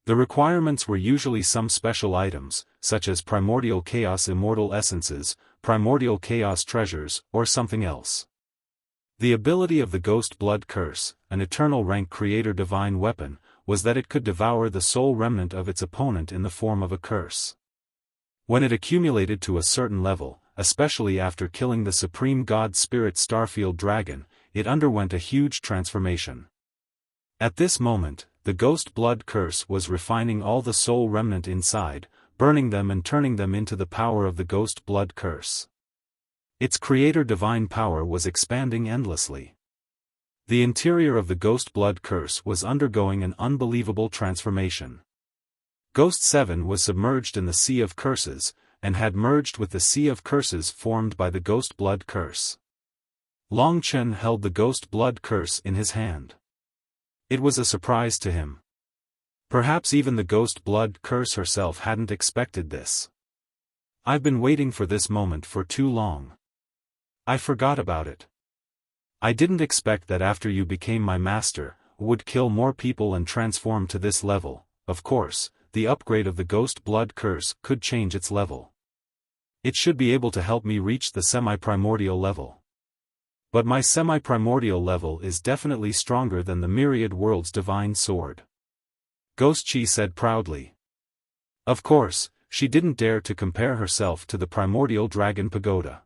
The requirements were usually some special items, such as Primordial Chaos Immortal Essences, Primordial Chaos Treasures, or something else. The ability of the Ghost Blood Curse, an eternal rank Creator Divine weapon, was that it could devour the soul remnant of its opponent in the form of a curse. When it accumulated to a certain level, especially after killing the Supreme God Spirit Starfield Dragon, it underwent a huge transformation. At this moment, the Ghost Blood Curse was refining all the soul remnant inside, burning them and turning them into the power of the Ghost Blood Curse. Its Creator Divine power was expanding endlessly. The interior of the Ghost Blood Curse was undergoing an unbelievable transformation. Ghost 7 was submerged in the sea of curses, and had merged with the sea of curses formed by the ghost blood curse. Long Chen held the ghost blood curse in his hand. It was a surprise to him. Perhaps even the ghost blood curse herself hadn't expected this. "I've been waiting for this moment for too long. I forgot about it. I didn't expect that after you became my master, would kill more people and transform to this level. Of course, the upgrade of the ghost blood curse could change its level. It should be able to help me reach the semi-primordial level. But my semi-primordial level is definitely stronger than the myriad world's divine sword," Ghost Chi said proudly. Of course, she didn't dare to compare herself to the primordial dragon pagoda.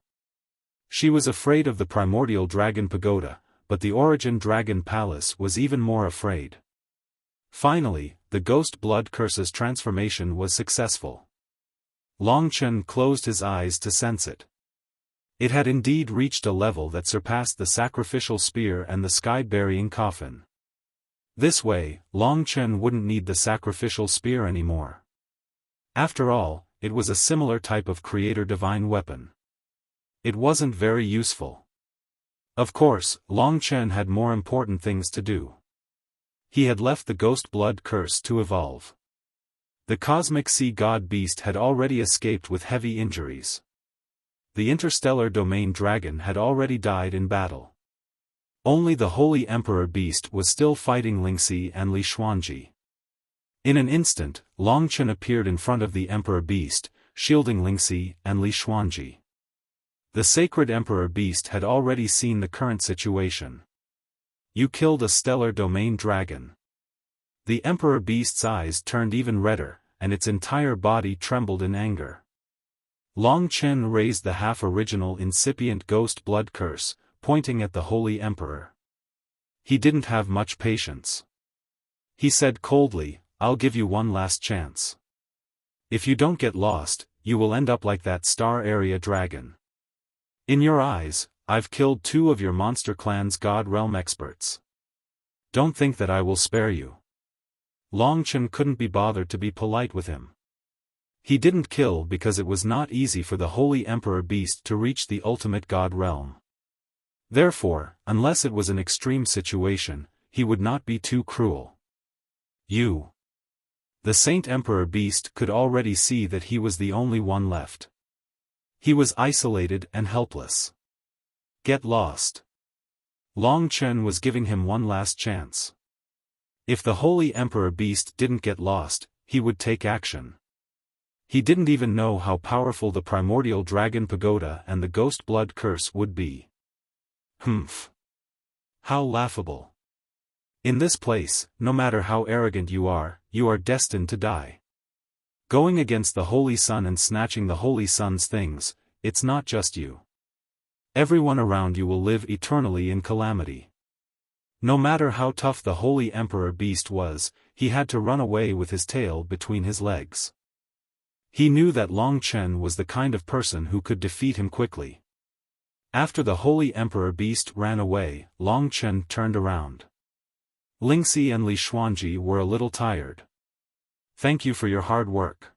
She was afraid of the primordial dragon pagoda, but the origin dragon palace was even more afraid. Finally, the ghost blood curse's transformation was successful. Long Chen closed his eyes to sense it. It had indeed reached a level that surpassed the sacrificial spear and the sky-burying coffin. This way, Long Chen wouldn't need the sacrificial spear anymore. After all, it was a similar type of creator-divine weapon. It wasn't very useful. Of course, Long Chen had more important things to do. He had left the ghost blood curse to evolve. The cosmic sea god beast had already escaped with heavy injuries. The interstellar domain dragon had already died in battle. Only the holy emperor beast was still fighting Lingxi and Li Xuanji. In an instant, Long Chen appeared in front of the emperor beast, shielding Lingxi and Li Xuanji. The sacred emperor beast had already seen the current situation. "You killed a stellar domain dragon." The emperor beast's eyes turned even redder, and its entire body trembled in anger. Long Chen raised the half-original incipient ghost blood curse, pointing at the holy emperor. He didn't have much patience. He said coldly, "I'll give you one last chance. If you don't get lost, you will end up like that star area dragon. In your eyes, I've killed 2 of your monster clan's god realm experts. Don't think that I will spare you." Long Chen couldn't be bothered to be polite with him. He didn't kill because it was not easy for the holy emperor beast to reach the ultimate god realm. Therefore, unless it was an extreme situation, he would not be too cruel. "You." The Saint Emperor beast could already see that he was the only one left. He was isolated and helpless. "Get lost." Long Chen was giving him one last chance. If the holy emperor beast didn't get lost, he would take action. He didn't even know how powerful the primordial dragon pagoda and the ghost blood curse would be. Humph. How laughable. In this place, no matter how arrogant you are destined to die. Going against the Holy Sun and snatching the Holy Sun's things, it's not just you. Everyone around you will live eternally in calamity. No matter how tough the Holy Emperor Beast was, he had to run away with his tail between his legs. He knew that Long Chen was the kind of person who could defeat him quickly. After the Holy Emperor Beast ran away, Long Chen turned around. Lingxi and Li Xuanji were a little tired. "Thank you for your hard work."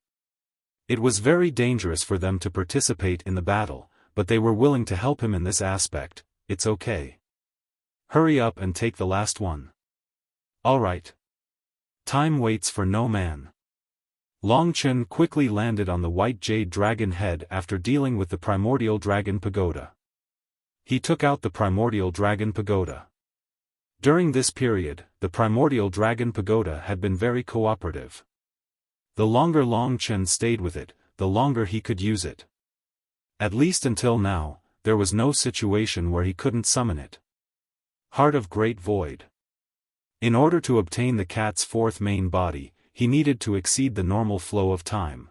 It was very dangerous for them to participate in the battle, but they were willing to help him in this aspect. "It's okay. Hurry up and take the last one." "All right. Time waits for no man." Long Chen quickly landed on the white jade dragon head after dealing with the primordial dragon pagoda. He took out the primordial dragon pagoda. During this period, the primordial dragon pagoda had been very cooperative. The longer Long Chen stayed with it, the longer he could use it. At least until now, there was no situation where he couldn't summon it. Heart of Great Void. In order to obtain the cat's fourth main body, he needed to exceed the normal flow of time.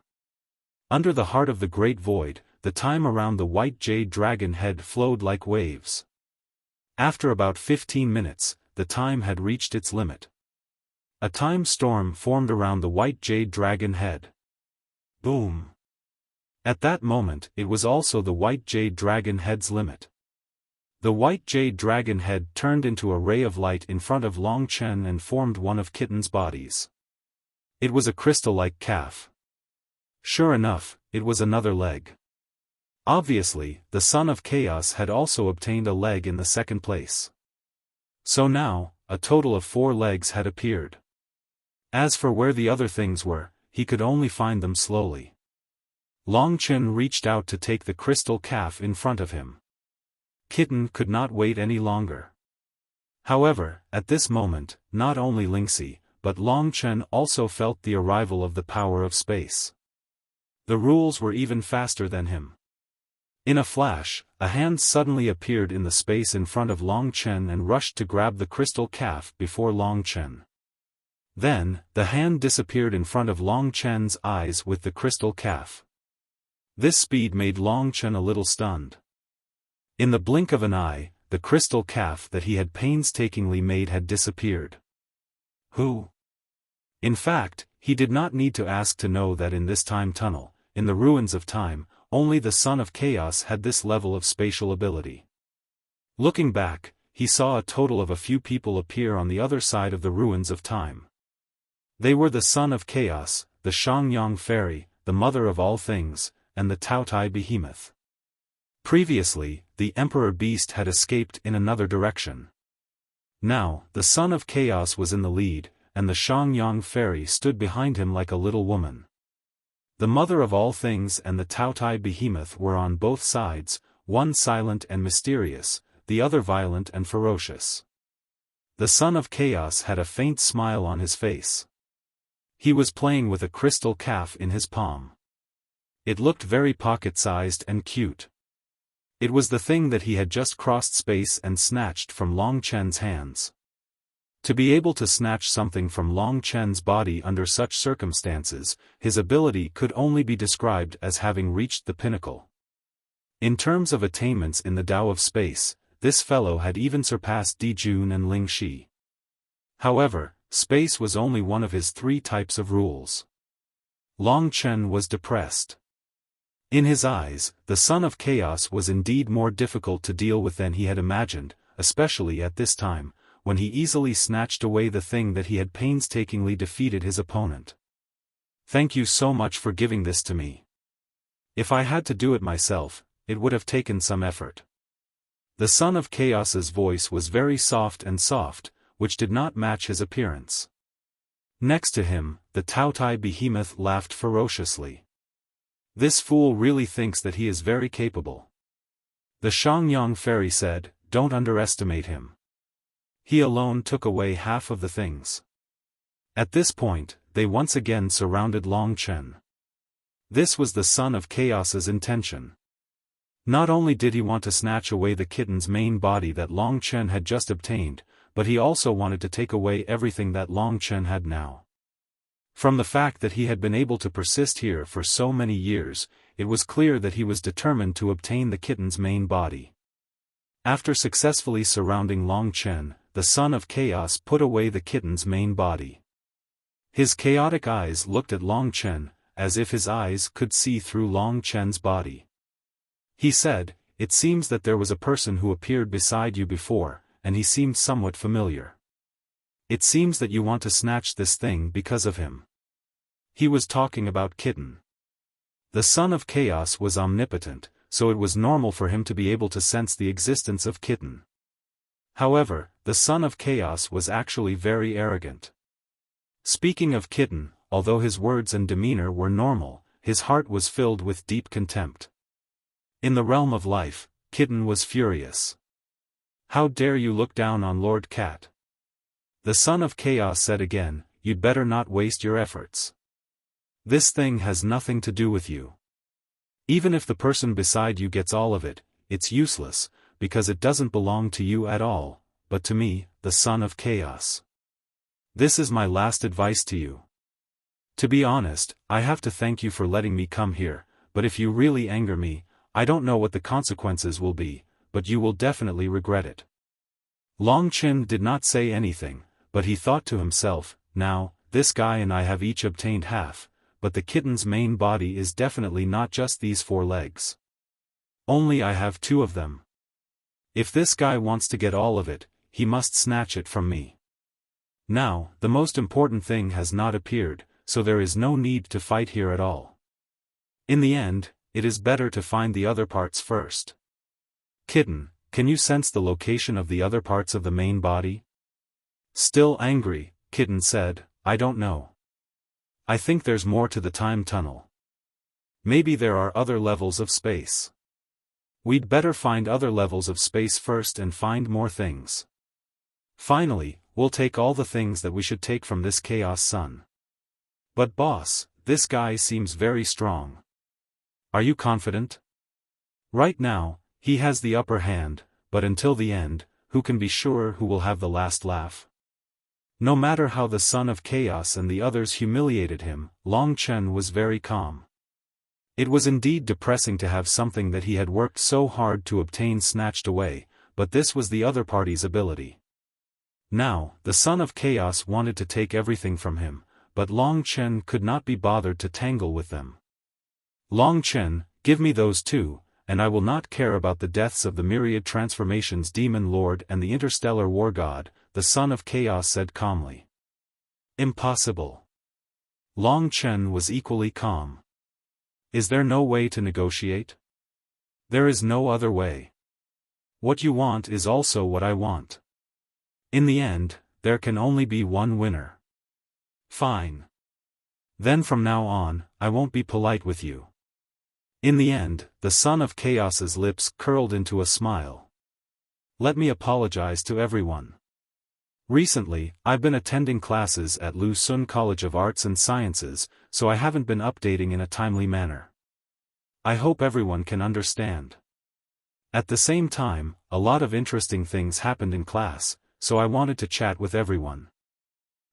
Under the Heart of the Great Void, the time around the white jade dragon head flowed like waves. After about 15 minutes, the time had reached its limit. A time storm formed around the white jade dragon head. Boom! At that moment, it was also the white jade dragon head's limit. The white jade dragon head turned into a ray of light in front of Long Chen and formed one of Kitten's bodies. It was a crystal-like calf. Sure enough, it was another leg. Obviously, the Son of Chaos had also obtained a leg in the second place. So now, a total of 4 legs had appeared. As for where the other things were, he could only find them slowly. Long Chen reached out to take the crystal calf in front of him. Kitten could not wait any longer. However, at this moment, not only Lingxi, but Long Chen also felt the arrival of the power of space. The rules were even faster than him. In a flash, a hand suddenly appeared in the space in front of Long Chen and rushed to grab the crystal calf before Long Chen. Then, the hand disappeared in front of Long Chen's eyes with the crystal calf. This speed made Long Chen a little stunned. In the blink of an eye, the crystal calf that he had painstakingly made had disappeared. Who? In fact, he did not need to ask to know that in this time tunnel, in the ruins of time, only the Son of Chaos had this level of spatial ability. Looking back, he saw a total of a few people appear on the other side of the ruins of time. They were the Son of Chaos, the Shangyang Fairy, the Mother of all things, and the Taotai Behemoth. Previously, the Emperor Beast had escaped in another direction. Now, the Son of Chaos was in the lead, and the Shangyang Fairy stood behind him like a little woman. The Mother of all things and the Taotai Behemoth were on both sides, one silent and mysterious, the other violent and ferocious. The Son of Chaos had a faint smile on his face. He was playing with a crystal calf in his palm. It looked very pocket-sized and cute. It was the thing that he had just crossed space and snatched from Long Chen's hands. To be able to snatch something from Long Chen's body under such circumstances, his ability could only be described as having reached the pinnacle. In terms of attainments in the Tao of space, this fellow had even surpassed Di Jun and Ling Shi. However, space was only one of his 3 types of rules. Long Chen was depressed. In his eyes, the Son of Chaos was indeed more difficult to deal with than he had imagined, especially at this time, when he easily snatched away the thing that he had painstakingly defeated his opponent. Thank you so much for giving this to me. If I had to do it myself, it would have taken some effort. The Son of Chaos's voice was very soft, which did not match his appearance. Next to him, the Taotai Behemoth laughed ferociously. This fool really thinks that he is very capable. The Shangyang Fairy said, don't underestimate him. He alone took away half of the things. At this point, they once again surrounded Long Chen. This was the Son of Chaos's intention. Not only did he want to snatch away the kitten's main body that Long Chen had just obtained, but he also wanted to take away everything that Long Chen had now. From the fact that he had been able to persist here for so many years, it was clear that he was determined to obtain the kitten's main body. After successfully surrounding Long Chen, the Son of Chaos put away the kitten's main body. His chaotic eyes looked at Long Chen, as if his eyes could see through Long Chen's body. He said, it seems that there was a person who appeared beside you before, and he seemed somewhat familiar. It seems that you want to snatch this thing because of him. He was talking about Kitten. The Son of Chaos was omnipotent, so it was normal for him to be able to sense the existence of Kitten. However, the Son of Chaos was actually very arrogant. Speaking of Kitten, although his words and demeanor were normal, his heart was filled with deep contempt. In the realm of life, Kitten was furious. How dare you look down on Lord Cat? The Son of Chaos said again, you'd better not waste your efforts. This thing has nothing to do with you. Even if the person beside you gets all of it, it's useless, because it doesn't belong to you at all, but to me, the Son of Chaos. This is my last advice to you. To be honest, I have to thank you for letting me come here, but if you really anger me, I don't know what the consequences will be, but you will definitely regret it. Long Chen did not say anything, but he thought to himself, now, this guy and I have each obtained half, but the kitten's main body is definitely not just these 4 legs. Only I have 2 of them. If this guy wants to get all of it, he must snatch it from me. Now, the most important thing has not appeared, so there is no need to fight here at all. In the end, it is better to find the other parts first. Kitten, can you sense the location of the other parts of the main body? Still angry, Kitten said, I don't know. I think there's more to the time tunnel. Maybe there are other levels of space. We'd better find other levels of space first and find more things. Finally, we'll take all the things that we should take from this Chaos Sun. But boss, this guy seems very strong. Are you confident? Right now, he has the upper hand, but until the end, who can be sure who will have the last laugh? No matter how the Son of Chaos and the others humiliated him, Long Chen was very calm. It was indeed depressing to have something that he had worked so hard to obtain snatched away, but this was the other party's ability. Now, the Son of Chaos wanted to take everything from him, but Long Chen could not be bothered to tangle with them. Long Chen, give me those two, and I will not care about the deaths of the myriad transformations Demon Lord and the interstellar war god, the Son of Chaos said calmly. Impossible. Long Chen was equally calm. Is there no way to negotiate? There is no other way. What you want is also what I want. In the end, there can only be one winner. Fine. Then from now on, I won't be polite with you. In the end, the Son of Chaos's lips curled into a smile. Let me apologize to everyone. Recently, I've been attending classes at Lu Sun College of Arts and Sciences, so I haven't been updating in a timely manner. I hope everyone can understand. At the same time, a lot of interesting things happened in class, so I wanted to chat with everyone.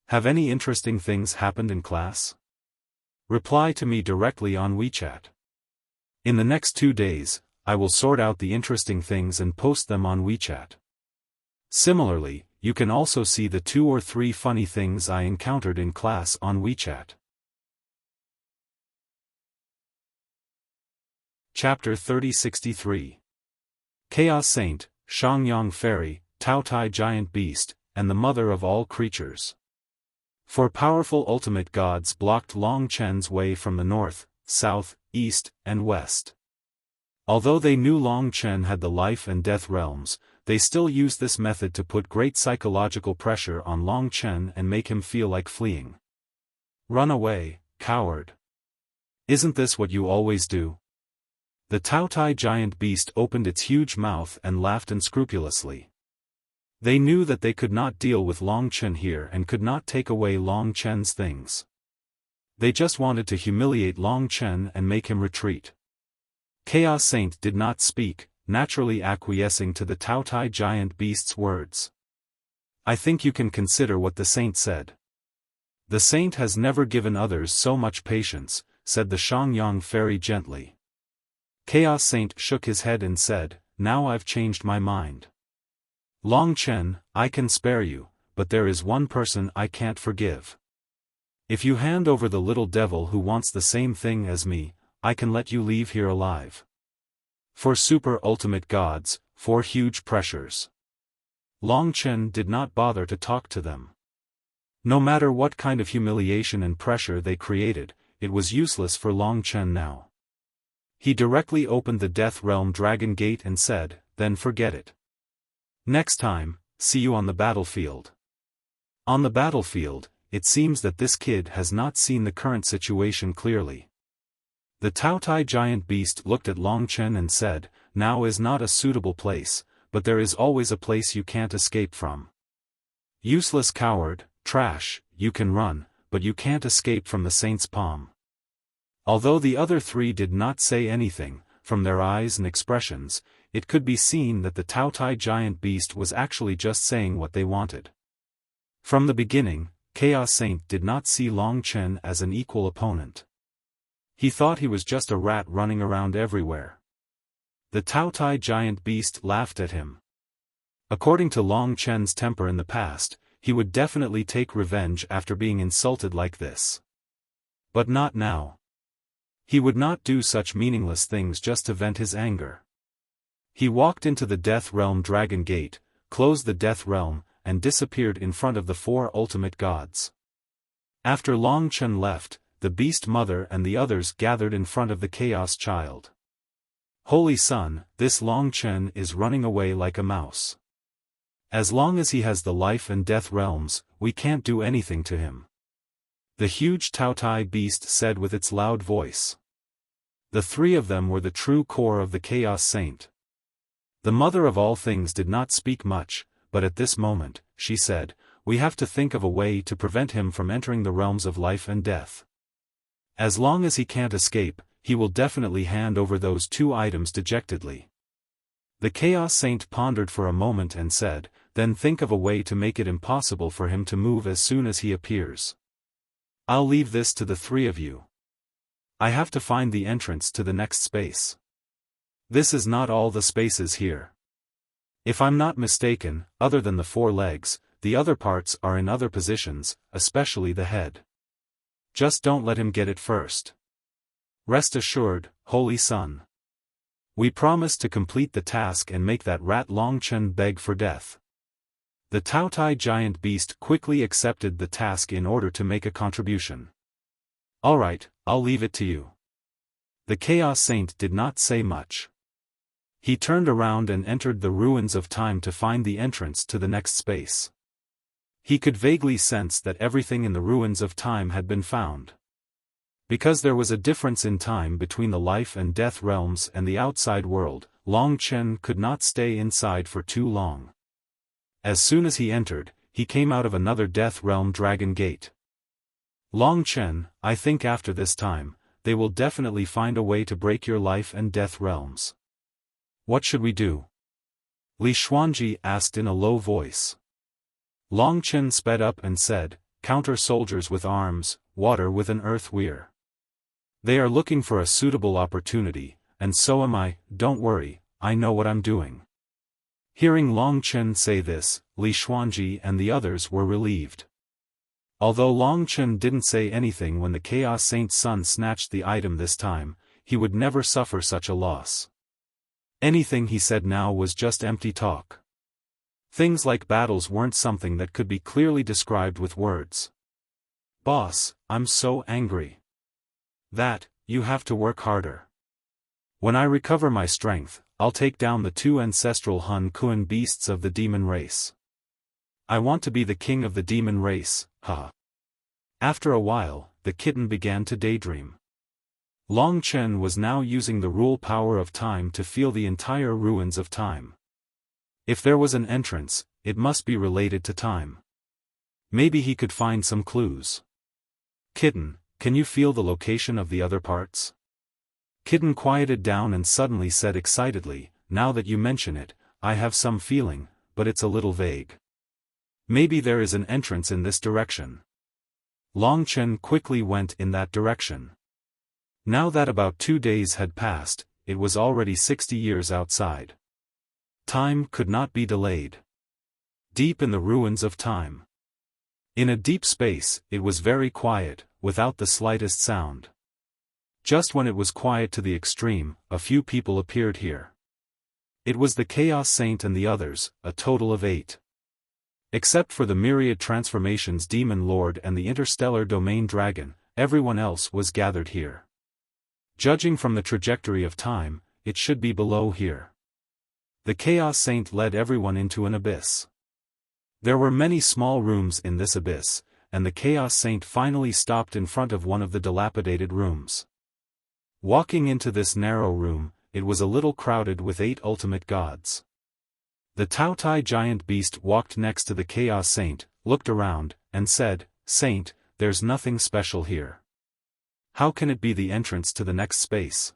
Have any interesting things happened in class? Reply to me directly on WeChat. In the next 2 days, I will sort out the interesting things and post them on WeChat. Similarly, you can also see the 2 or 3 funny things I encountered in class on WeChat. Chapter 3063. Chaos Saint, Shangyang Fairy, Taotai Giant Beast, and the Mother of all Creatures. Four powerful ultimate gods blocked Long Chen's way from the north, south, east, and west. Although they knew Long Chen had the life and death realms, they still used this method to put great psychological pressure on Long Chen and make him feel like fleeing. Run away, coward. Isn't this what you always do? The Taotai giant beast opened its huge mouth and laughed unscrupulously. They knew that they could not deal with Long Chen here and could not take away Long Chen's things. They just wanted to humiliate Long Chen and make him retreat. Chaos Saint did not speak, naturally acquiescing to the Taotai giant beast's words. I think you can consider what the saint said. The saint has never given others so much patience, said the Shangyang fairy gently. Chaos Saint shook his head and said, now I've changed my mind. Long Chen, I can spare you, but there is one person I can't forgive. If you hand over the little devil who wants the same thing as me, I can let you leave here alive. For super ultimate gods, 4 huge pressures. Long Chen did not bother to talk to them. No matter what kind of humiliation and pressure they created, it was useless for Long Chen now. He directly opened the Death Realm Dragon Gate and said, then forget it. Next time, see you on the battlefield. On the battlefield, it seems that this kid has not seen the current situation clearly. The Taotai giant beast looked at Long Chen and said, now is not a suitable place, but there is always a place you can't escape from. Useless coward, trash, you can run, but you can't escape from the saint's palm. Although the other 3 did not say anything, from their eyes and expressions, it could be seen that the Taotai giant beast was actually just saying what they wanted. From the beginning, Chaos Saint did not see Long Chen as an equal opponent. He thought he was just a rat running around everywhere. The Taotai giant beast laughed at him. According to Long Chen's temper in the past, he would definitely take revenge after being insulted like this. But not now. He would not do such meaningless things just to vent his anger. He walked into the Death Realm Dragon Gate, closed the Death Realm, and disappeared in front of the 4 ultimate gods. After Long Chen left, the beast mother and the others gathered in front of the chaos child. Holy Son, this Long Chen is running away like a mouse. As long as he has the life and death realms, we can't do anything to him. The huge Taotai beast said with its loud voice. The three of them were the true core of the Chaos Saint. The mother of all things did not speak much, but at this moment, she said, we have to think of a way to prevent him from entering the realms of life and death. As long as he can't escape, he will definitely hand over those two items dejectedly. The Chaos Saint pondered for a moment and said, then think of a way to make it impossible for him to move as soon as he appears. I'll leave this to the three of you. I have to find the entrance to the next space. This is not all the spaces here. If I'm not mistaken, other than the 4 legs, the other parts are in other positions, especially the head. Just don't let him get it first. Rest assured, Holy Son. We promise to complete the task and make that rat Long Chen beg for death. The Taotai giant beast quickly accepted the task in order to make a contribution. Alright, I'll leave it to you. The Chaos Saint did not say much. He turned around and entered the ruins of time to find the entrance to the next space. He could vaguely sense that everything in the ruins of time had been found. Because there was a difference in time between the life and death realms and the outside world, Long Chen could not stay inside for too long. As soon as he entered, he came out of another death realm dragon gate. Long Chen, I think after this time, they will definitely find a way to break your life and death realms. What should we do? Li Xuanji asked in a low voice. Long Chen sped up and said, counter soldiers with arms, water with an earth weir. They are looking for a suitable opportunity, and so am I, don't worry, I know what I'm doing. Hearing Long Chen say this, Li Xuanji and the others were relieved. Although Long Chen didn't say anything when the Chaos Saint's son snatched the item this time, he would never suffer such a loss. Anything he said now was just empty talk. Things like battles weren't something that could be clearly described with words. Boss, I'm so angry. That, you have to work harder. When I recover my strength, I'll take down the 2 ancestral Hun Kun beasts of the demon race. I want to be the king of the demon race, huh? After a while, the kitten began to daydream. Long Chen was now using the rule power of time to feel the entire ruins of time. If there was an entrance, it must be related to time. Maybe he could find some clues. Kitten, can you feel the location of the other parts? Kitten quieted down and suddenly said excitedly, now that you mention it, I have some feeling, but it's a little vague. Maybe there is an entrance in this direction. Long Chen quickly went in that direction. Now that about 2 days had passed, it was already 60 years outside. Time could not be delayed. Deep in the ruins of time. In a deep space, it was very quiet, without the slightest sound. Just when it was quiet to the extreme, a few people appeared here. It was the Chaos Saint and the others, a total of 8. Except for the myriad transformations Demon Lord and the interstellar domain dragon, everyone else was gathered here. Judging from the trajectory of time, it should be below here. The Chaos Saint led everyone into an abyss. There were many small rooms in this abyss, and the Chaos Saint finally stopped in front of one of the dilapidated rooms. Walking into this narrow room, it was a little crowded with 8 ultimate gods. The Taotai giant beast walked next to the Chaos Saint, looked around, and said, Saint, there's nothing special here. How can it be the entrance to the next space?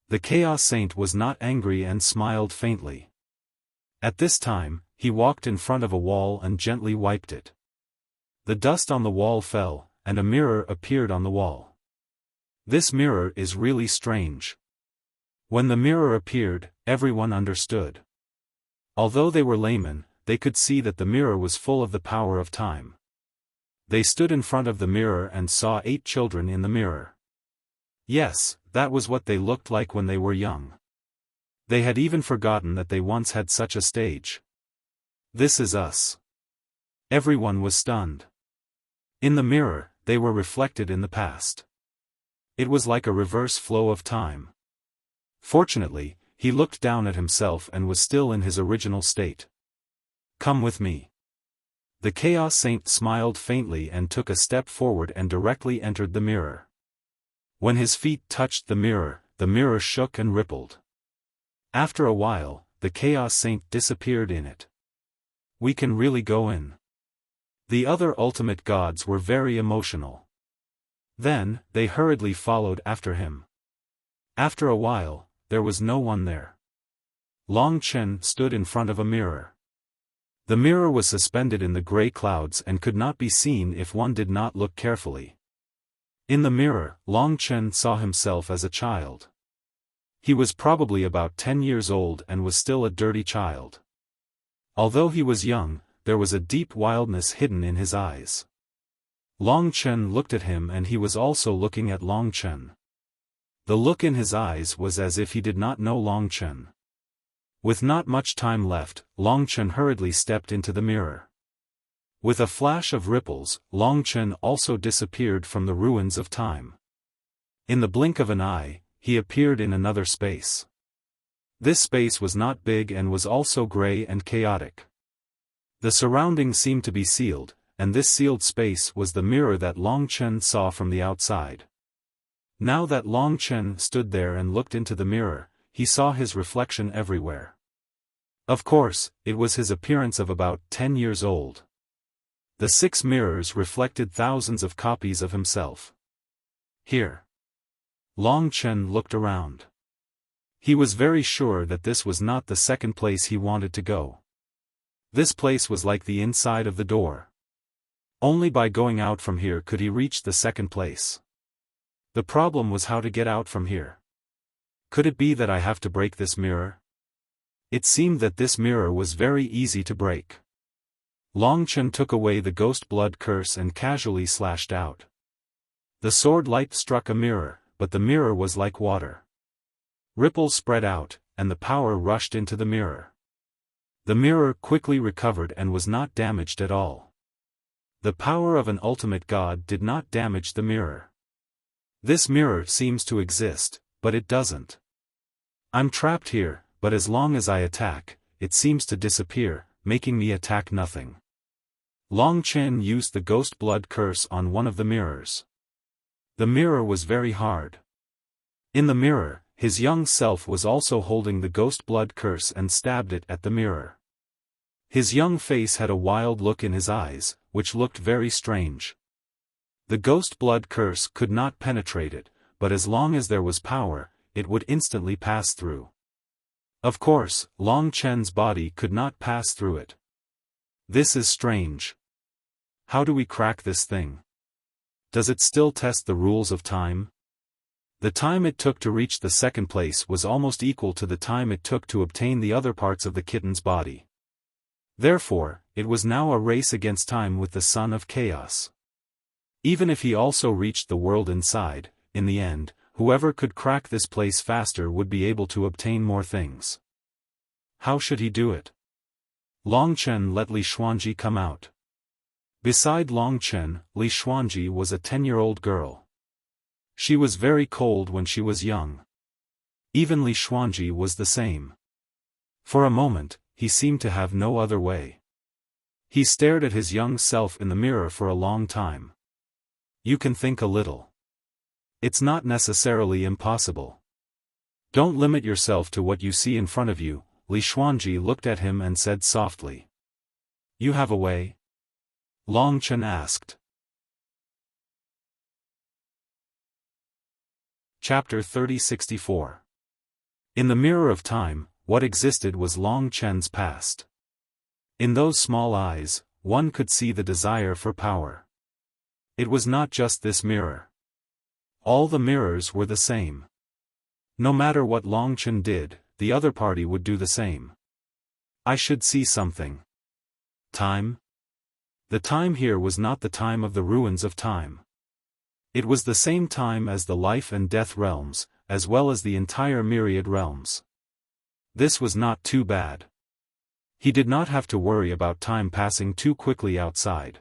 The Chaos Saint was not angry and smiled faintly. At this time, he walked in front of a wall and gently wiped it. The dust on the wall fell, and a mirror appeared on the wall. This mirror is really strange. When the mirror appeared, everyone understood. Although they were laymen, they could see that the mirror was full of the power of time. They stood in front of the mirror and saw 8 children in the mirror. Yes, that was what they looked like when they were young. They had even forgotten that they once had such a stage. This is us. Everyone was stunned. In the mirror, they were reflected in the past. It was like a reverse flow of time. Fortunately, he looked down at himself and was still in his original state. Come with me. The Chaos Saint smiled faintly and took a step forward and directly entered the mirror. When his feet touched the mirror shook and rippled. After a while, the Chaos Saint disappeared in it. We can really go in. The other ultimate gods were very emotional. Then, they hurriedly followed after him. After a while, there was no one there. Long Chen stood in front of a mirror. The mirror was suspended in the gray clouds and could not be seen if one did not look carefully. In the mirror, Long Chen saw himself as a child. He was probably about 10 years old and was still a dirty child. Although he was young, there was a deep wildness hidden in his eyes. Long Chen looked at him and he was also looking at Long Chen. The look in his eyes was as if he did not know Long Chen. With not much time left, Long Chen hurriedly stepped into the mirror. With a flash of ripples, Long Chen also disappeared from the ruins of time. In the blink of an eye, he appeared in another space. This space was not big and was also gray and chaotic. The surroundings seemed to be sealed, and this sealed space was the mirror that Long Chen saw from the outside. Now that Long Chen stood there and looked into the mirror, he saw his reflection everywhere. Of course, it was his appearance of about 10 years old. The 6 mirrors reflected thousands of copies of himself. Here. Long Chen looked around. He was very sure that this was not the second place he wanted to go. This place was like the inside of the door. Only by going out from here could he reach the second place. The problem was how to get out from here. Could it be that I have to break this mirror? It seemed that this mirror was very easy to break. Long Chen took away the ghost blood curse and casually slashed out. The sword light struck a mirror, but the mirror was like water. Ripples spread out, and the power rushed into the mirror. The mirror quickly recovered and was not damaged at all. The power of an ultimate god did not damage the mirror. This mirror seems to exist, but it doesn't. I'm trapped here, but as long as I attack, it seems to disappear, making me attack nothing. Long Chen used the ghost blood curse on one of the mirrors. The mirror was very hard. In the mirror, his young self was also holding the ghost blood curse and stabbed it at the mirror. His young face had a wild look in his eyes, which looked very strange. The ghost blood curse could not penetrate it, but as long as there was power, it would instantly pass through. Of course, Long Chen's body could not pass through it. This is strange. How do we crack this thing? Does it still test the rules of time? The time it took to reach the second place was almost equal to the time it took to obtain the other parts of the kitten's body. Therefore, it was now a race against time with the Son of Chaos. Even if he also reached the world inside, in the end, whoever could crack this place faster would be able to obtain more things. How should he do it? Long Chen let Li Xuanji come out. Beside Long Chen, Li Xuanji was a 10-year-old girl. She was very cold when she was young. Even Li Xuanji was the same. For a moment, he seemed to have no other way. He stared at his young self in the mirror for a long time. You can think a little. It's not necessarily impossible. Don't limit yourself to what you see in front of you, Li Xuanji looked at him and said softly. You have a way? Long Chen asked. Chapter 3064. In the mirror of time, what existed was Long Chen's past. In those small eyes, one could see the desire for power. It was not just this mirror. All the mirrors were the same. No matter what Long Chen did, the other party would do the same. I should see something. Time? The time here was not the time of the ruins of time. It was the same time as the life and death realms, as well as the entire myriad realms. This was not too bad. He did not have to worry about time passing too quickly outside.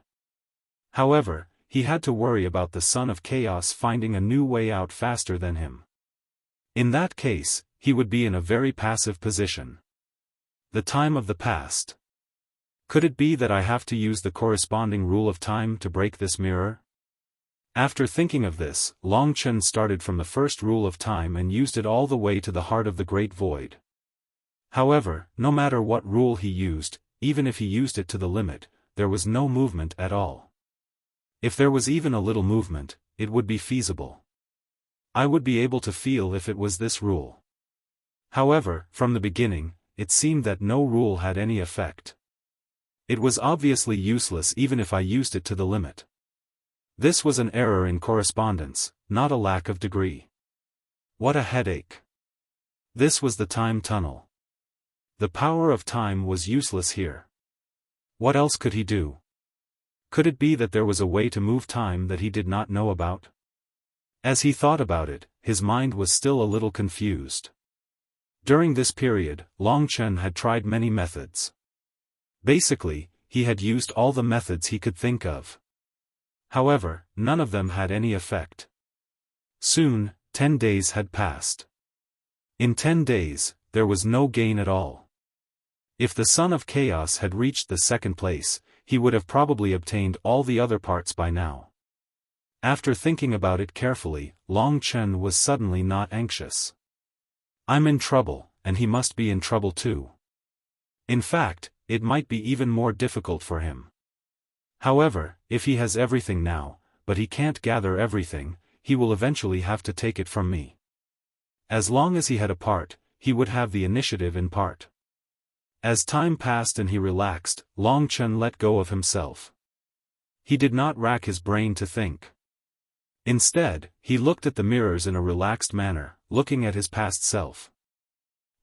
However, he had to worry about the Son of Chaos finding a new way out faster than him. In that case, he would be in a very passive position. The time of the past. Could it be that I have to use the corresponding rule of time to break this mirror? After thinking of this, Long Chen started from the first rule of time and used it all the way to the heart of the Great Void. However, no matter what rule he used, even if he used it to the limit, there was no movement at all. If there was even a little movement, it would be feasible. I would be able to feel if it was this rule. However, from the beginning, it seemed that no rule had any effect. It was obviously useless even if I used it to the limit. This was an error in correspondence, not a lack of degree. What a headache. This was the time tunnel. The power of time was useless here. What else could he do? Could it be that there was a way to move time that he did not know about? As he thought about it, his mind was still a little confused. During this period, Long Chen had tried many methods. Basically, he had used all the methods he could think of. However, none of them had any effect. Soon, 10 days had passed. In 10 days, there was no gain at all. If the Son of Chaos had reached the second place, he would have probably obtained all the other parts by now. After thinking about it carefully, Long Chen was suddenly not anxious. I'm in trouble, and he must be in trouble too. In fact, it might be even more difficult for him. However, if he has everything now, but he can't gather everything, he will eventually have to take it from me. As long as he had a part, he would have the initiative in part. As time passed and he relaxed, Long Chen let go of himself. He did not rack his brain to think. Instead, he looked at the mirrors in a relaxed manner, looking at his past self.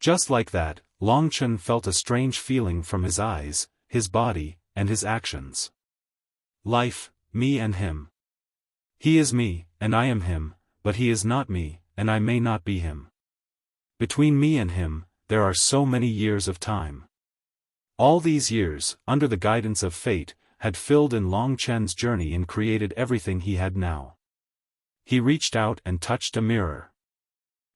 Just like that, Long Chen felt a strange feeling from his eyes, his body, and his actions. Life, me and him. He is me, and I am him, but he is not me, and I may not be him. Between me and him, there are so many years of time. All these years, under the guidance of fate, had filled in Long Chen's journey and created everything he had now. He reached out and touched a mirror.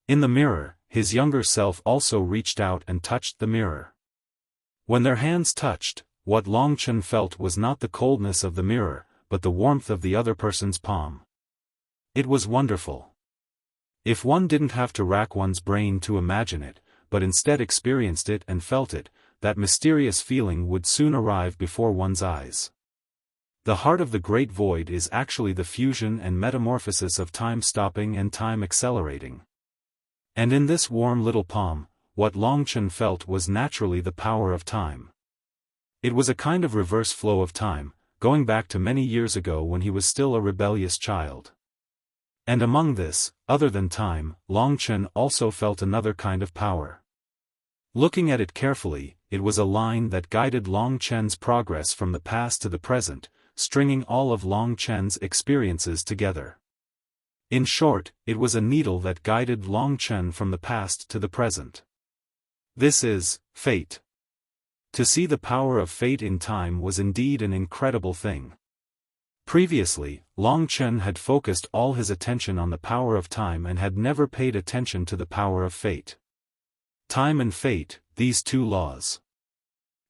In the mirror, his younger self also reached out and touched the mirror. When their hands touched, what Long Chen felt was not the coldness of the mirror, but the warmth of the other person's palm. It was wonderful. If one didn't have to rack one's brain to imagine it, but instead experienced it and felt it, that mysterious feeling would soon arrive before one's eyes. The heart of the Great Void is actually the fusion and metamorphosis of time stopping and time accelerating. And in this warm little palm, what Long Chen felt was naturally the power of time. It was a kind of reverse flow of time, going back to many years ago when he was still a rebellious child. And among this, other than time, Long Chen also felt another kind of power. Looking at it carefully, it was a line that guided Long Chen's progress from the past to the present, stringing all of Long Chen's experiences together. In short, it was a needle that guided Long Chen from the past to the present. This is fate. To see the power of fate in time was indeed an incredible thing. Previously, Long Chen had focused all his attention on the power of time and had never paid attention to the power of fate. Time and fate, these two laws.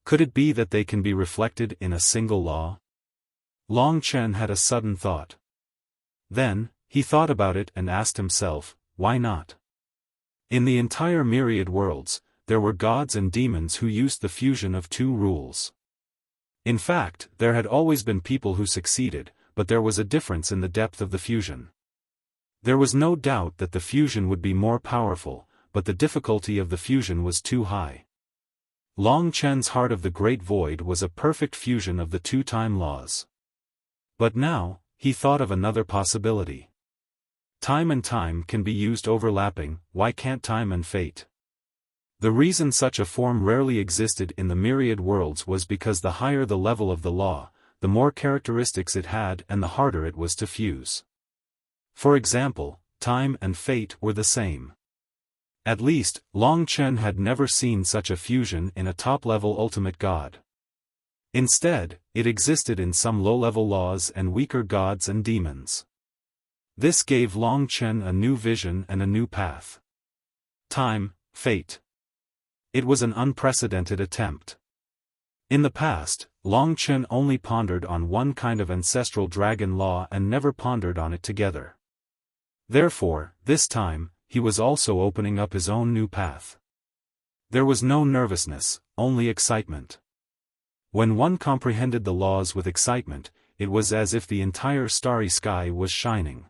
Could it be that they can be reflected in a single law? Long Chen had a sudden thought. Then, he thought about it and asked himself, why not? In the entire myriad worlds, there were gods and demons who used the fusion of two rules. In fact, there had always been people who succeeded, but there was a difference in the depth of the fusion. There was no doubt that the fusion would be more powerful, but the difficulty of the fusion was too high. Long Chen's heart of the Great Void was a perfect fusion of the two time laws. But now, he thought of another possibility. Time and time can be used overlapping, why can't time and fate? The reason such a form rarely existed in the myriad worlds was because the higher the level of the law, the more characteristics it had and the harder it was to fuse. For example, time and fate were the same. At least, Long Chen had never seen such a fusion in a top-level ultimate god. Instead, it existed in some low-level laws and weaker gods and demons. This gave Long Chen a new vision and a new path. Time, fate. It was an unprecedented attempt. In the past, Long Chen only pondered on one kind of ancestral dragon law and never pondered on it together. Therefore, this time, he was also opening up his own new path. There was no nervousness, only excitement. When one comprehended the laws with excitement, it was as if the entire starry sky was shining.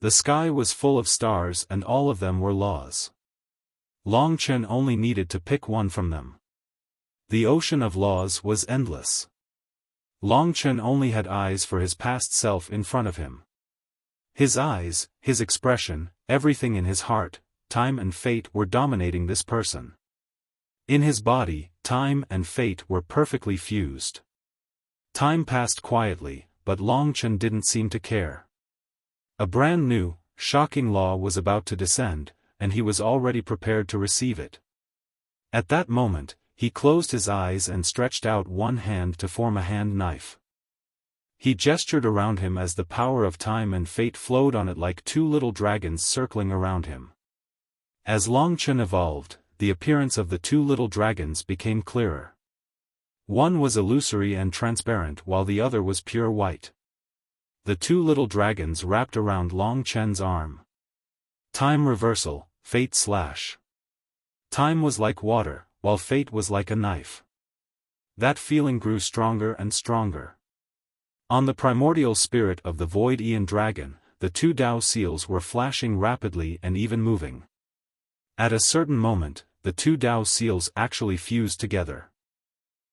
The sky was full of stars and all of them were laws. Long Chen only needed to pick one from them. The ocean of laws was endless. Long Chen only had eyes for his past self in front of him. His eyes, his expression, everything in his heart, time and fate were dominating this person. In his body, time and fate were perfectly fused. Time passed quietly, but Long Chen didn't seem to care. A brand new, shocking law was about to descend, and he was already prepared to receive it. At that moment, he closed his eyes and stretched out one hand to form a hand knife. He gestured around him as the power of time and fate flowed on it like two little dragons circling around him. As Long Chen evolved, the appearance of the two little dragons became clearer. One was illusory and transparent while the other was pure white. The two little dragons wrapped around Long Chen's arm. Time reversal, fate slash. Time was like water, while fate was like a knife. That feeling grew stronger and stronger. On the primordial spirit of the Void Aeon Dragon, the two Tao seals were flashing rapidly and even moving. At a certain moment, the two Tao seals actually fused together.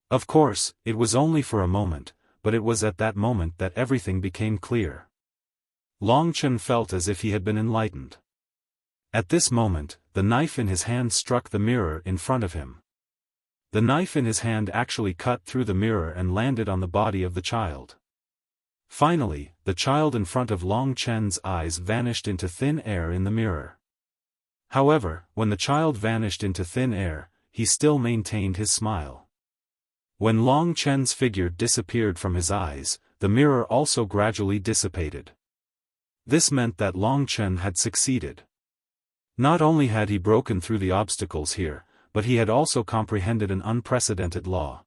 Of course, it was only for a moment, but it was at that moment that everything became clear. Long Chen felt as if he had been enlightened. At this moment, the knife in his hand struck the mirror in front of him. The knife in his hand actually cut through the mirror and landed on the body of the child. Finally, the child in front of Long Chen's eyes vanished into thin air in the mirror. However, when the child vanished into thin air, he still maintained his smile. When Long Chen's figure disappeared from his eyes, the mirror also gradually dissipated. This meant that Long Chen had succeeded. Not only had he broken through the obstacles here, but he had also comprehended an unprecedented law.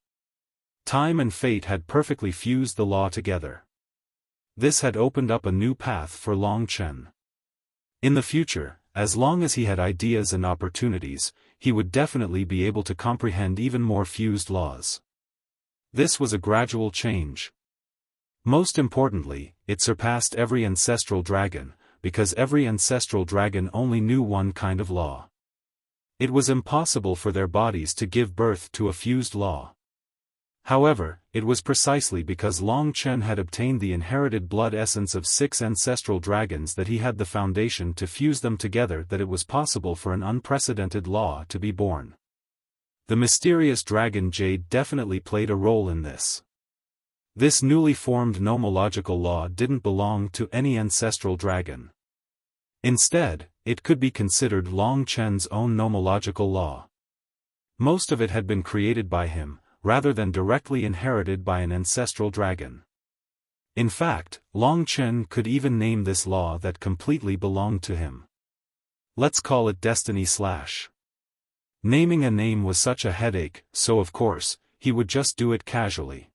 Time and fate had perfectly fused the law together. This had opened up a new path for Long Chen. In the future, as long as he had ideas and opportunities, he would definitely be able to comprehend even more fused laws. This was a gradual change. Most importantly, it surpassed every ancestral dragon, because every ancestral dragon only knew one kind of law. It was impossible for their bodies to give birth to a fused law. However, it was precisely because Long Chen had obtained the inherited blood essence of 6 ancestral dragons that he had the foundation to fuse them together that it was possible for an unprecedented law to be born. The mysterious dragon Jade definitely played a role in this. This newly formed nomological law didn't belong to any ancestral dragon. Instead, it could be considered Long Chen's own nomological law. Most of it had been created by him, rather than directly inherited by an ancestral dragon. In fact, Long Chen could even name this law that completely belonged to him. Let's call it Destiny slash. Naming a name was such a headache, so of course, he would just do it casually.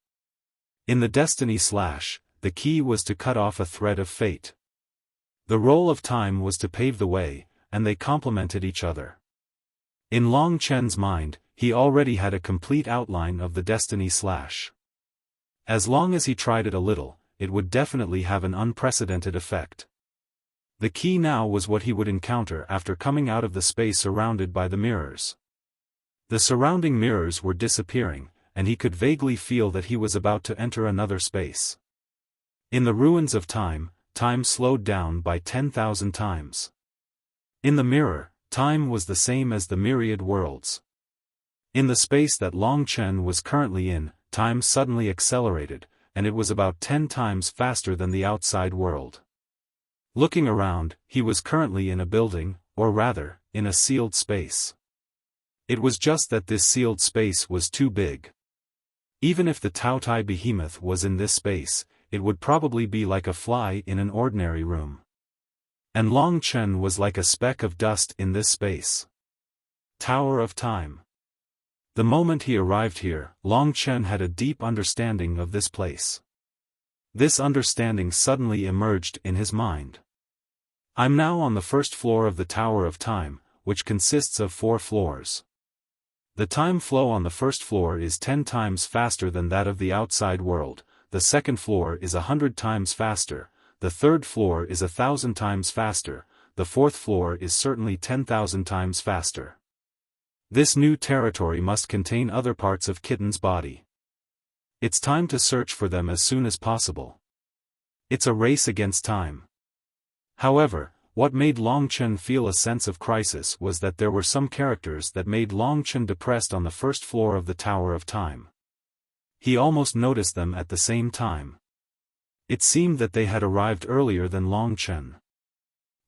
In the Destiny slash, the key was to cut off a thread of fate. The role of time was to pave the way, and they complemented each other. In Long Chen's mind, he already had a complete outline of the Destiny slash. As long as he tried it a little, it would definitely have an unprecedented effect. The key now was what he would encounter after coming out of the space surrounded by the mirrors. The surrounding mirrors were disappearing, and he could vaguely feel that he was about to enter another space. In the ruins of time, time slowed down by 10,000 times. In the mirror, time was the same as the myriad worlds. In the space that Long Chen was currently in, time suddenly accelerated, and it was about 10 times faster than the outside world. Looking around, he was currently in a building, or rather, in a sealed space. It was just that this sealed space was too big. Even if the Taotai behemoth was in this space, it would probably be like a fly in an ordinary room. And Long Chen was like a speck of dust in this space. Tower of Time. The moment he arrived here, Long Chen had a deep understanding of this place. This understanding suddenly emerged in his mind. I'm now on the first floor of the Tower of Time, which consists of 4 floors. The time flow on the first floor is 10 times faster than that of the outside world, the second floor is 100 times faster, the third floor is 1,000 times faster, the fourth floor is certainly 10,000 times faster. This new territory must contain other parts of Kitten's body. It's time to search for them as soon as possible. It's a race against time. However, what made Long Chen feel a sense of crisis was that there were some characters that made Long Chen depressed on the first floor of the Tower of Time. He almost noticed them at the same time. It seemed that they had arrived earlier than Long Chen.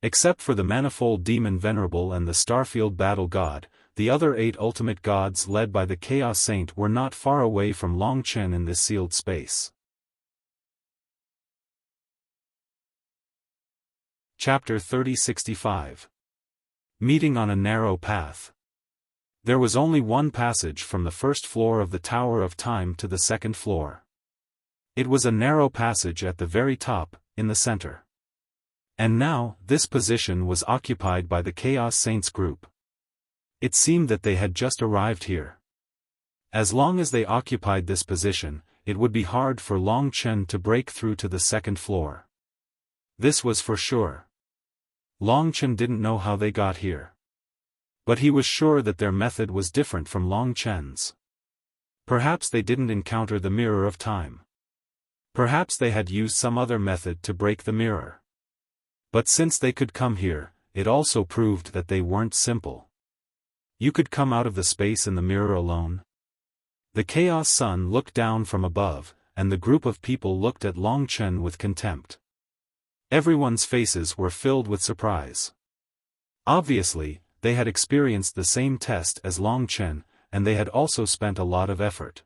Except for the manifold demon venerable and the Starfield battle god, the other 8 ultimate gods led by the Chaos Saint were not far away from Long Chen in this sealed space. Chapter 3065. Meeting on a narrow path. There was only one passage from the first floor of the Tower of Time to the second floor. It was a narrow passage at the very top, in the center. And now, this position was occupied by the Chaos Saints group. It seemed that they had just arrived here. As long as they occupied this position, it would be hard for Long Chen to break through to the second floor. This was for sure. Long Chen didn't know how they got here. But he was sure that their method was different from Long Chen's. Perhaps they didn't encounter the mirror of time. Perhaps they had used some other method to break the mirror. But since they could come here, it also proved that they weren't simple. You could come out of the space in the mirror alone? The Chaos Sun looked down from above, and the group of people looked at Long Chen with contempt. Everyone's faces were filled with surprise. Obviously, they had experienced the same test as Long Chen, and they had also spent a lot of effort.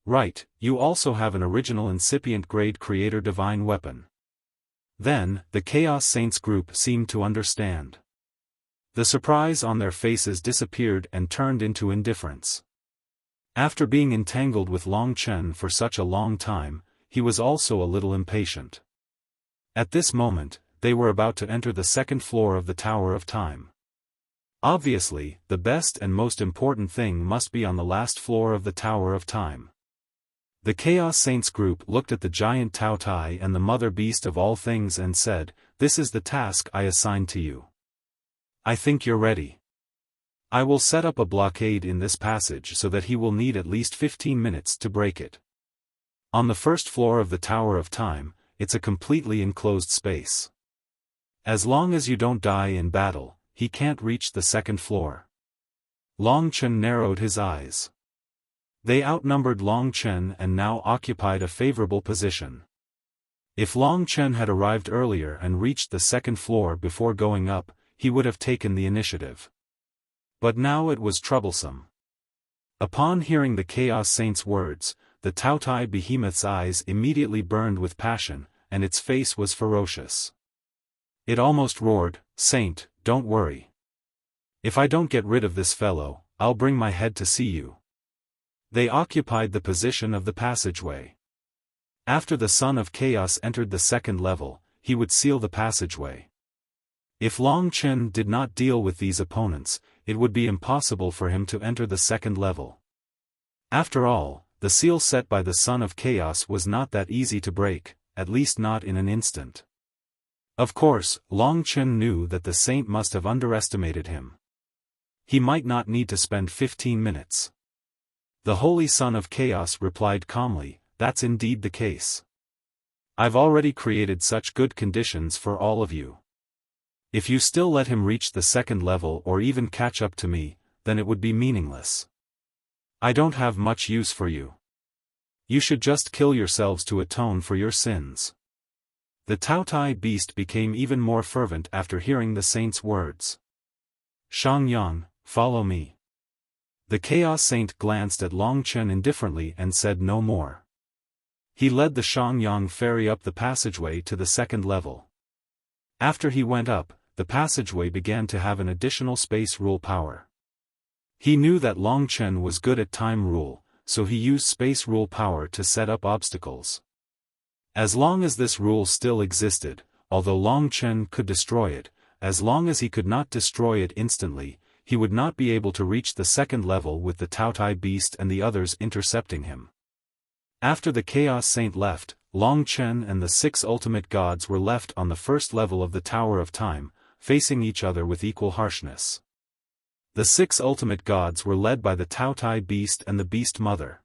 Right, you also have an original incipient grade creator divine weapon. Then, the Chaos Saints group seemed to understand. The surprise on their faces disappeared and turned into indifference. After being entangled with Long Chen for such a long time, he was also a little impatient. At this moment, they were about to enter the second floor of the Tower of Time. Obviously, the best and most important thing must be on the last floor of the Tower of Time. The Chaos Saints group looked at the giant Taotai and the mother beast of all things and said, "This is the task I assigned to you. I think you're ready. I will set up a blockade in this passage so that he will need at least 15 minutes to break it. On the first floor of the Tower of Time, it's a completely enclosed space. As long as you don't die in battle, he can't reach the second floor." Long Chen narrowed his eyes. They outnumbered Long Chen and now occupied a favorable position. If Long Chen had arrived earlier and reached the second floor before going up, he would have taken the initiative. But now it was troublesome. Upon hearing the Chaos Saint's words, the Taotai behemoth's eyes immediately burned with passion, and its face was ferocious. It almost roared, "Saint, don't worry. If I don't get rid of this fellow, I'll bring my head to see you." They occupied the position of the passageway. After the Son of Chaos entered the second level, he would seal the passageway. If Long Chen did not deal with these opponents, it would be impossible for him to enter the second level. After all, the seal set by the Son of Chaos was not that easy to break, at least not in an instant. Of course, Long Chen knew that the saint must have underestimated him. He might not need to spend 15 minutes. The Holy Son of Chaos replied calmly, "That's indeed the case. I've already created such good conditions for all of you. If you still let him reach the second level or even catch up to me, then it would be meaningless. I don't have much use for you. You should just kill yourselves to atone for your sins." The Taotai beast became even more fervent after hearing the saint's words. "Shangyang, follow me." The Chaos Saint glanced at Long Chen indifferently and said no more. He led the Shangyang ferry up the passageway to the second level. After he went up, the passageway began to have an additional space rule power. He knew that Long Chen was good at time rule, so he used space rule power to set up obstacles. As long as this rule still existed, although Long Chen could destroy it, as long as he could not destroy it instantly, he would not be able to reach the second level with the Taotai beast and the others intercepting him. After the Chaos Saint left, Long Chen and the 6 ultimate gods were left on the first level of the Tower of Time, facing each other with equal harshness. The 6 ultimate gods were led by the Taotai beast and the Beast Mother.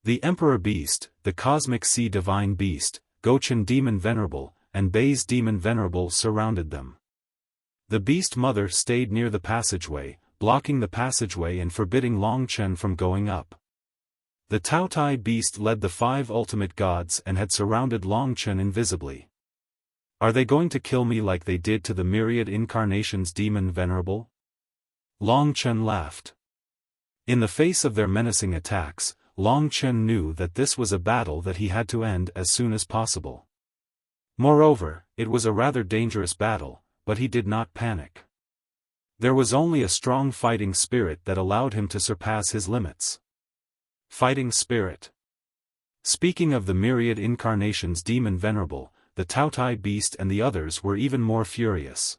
The Emperor Beast, the Cosmic Sea Divine Beast, Gochen Demon Venerable, and Bei's Demon Venerable surrounded them. The Beast Mother stayed near the passageway, blocking the passageway and forbidding Long Chen from going up. The Taotai beast led the 5 ultimate gods and had surrounded Long Chen invisibly. Are they going to kill me like they did to the myriad incarnations Demon Venerable? Long Chen laughed. In the face of their menacing attacks, Long Chen knew that this was a battle that he had to end as soon as possible. Moreover, it was a rather dangerous battle, but he did not panic. There was only a strong fighting spirit that allowed him to surpass his limits. Fighting spirit. Speaking of the myriad incarnations Demon Venerable, the Taotai beast and the others were even more furious.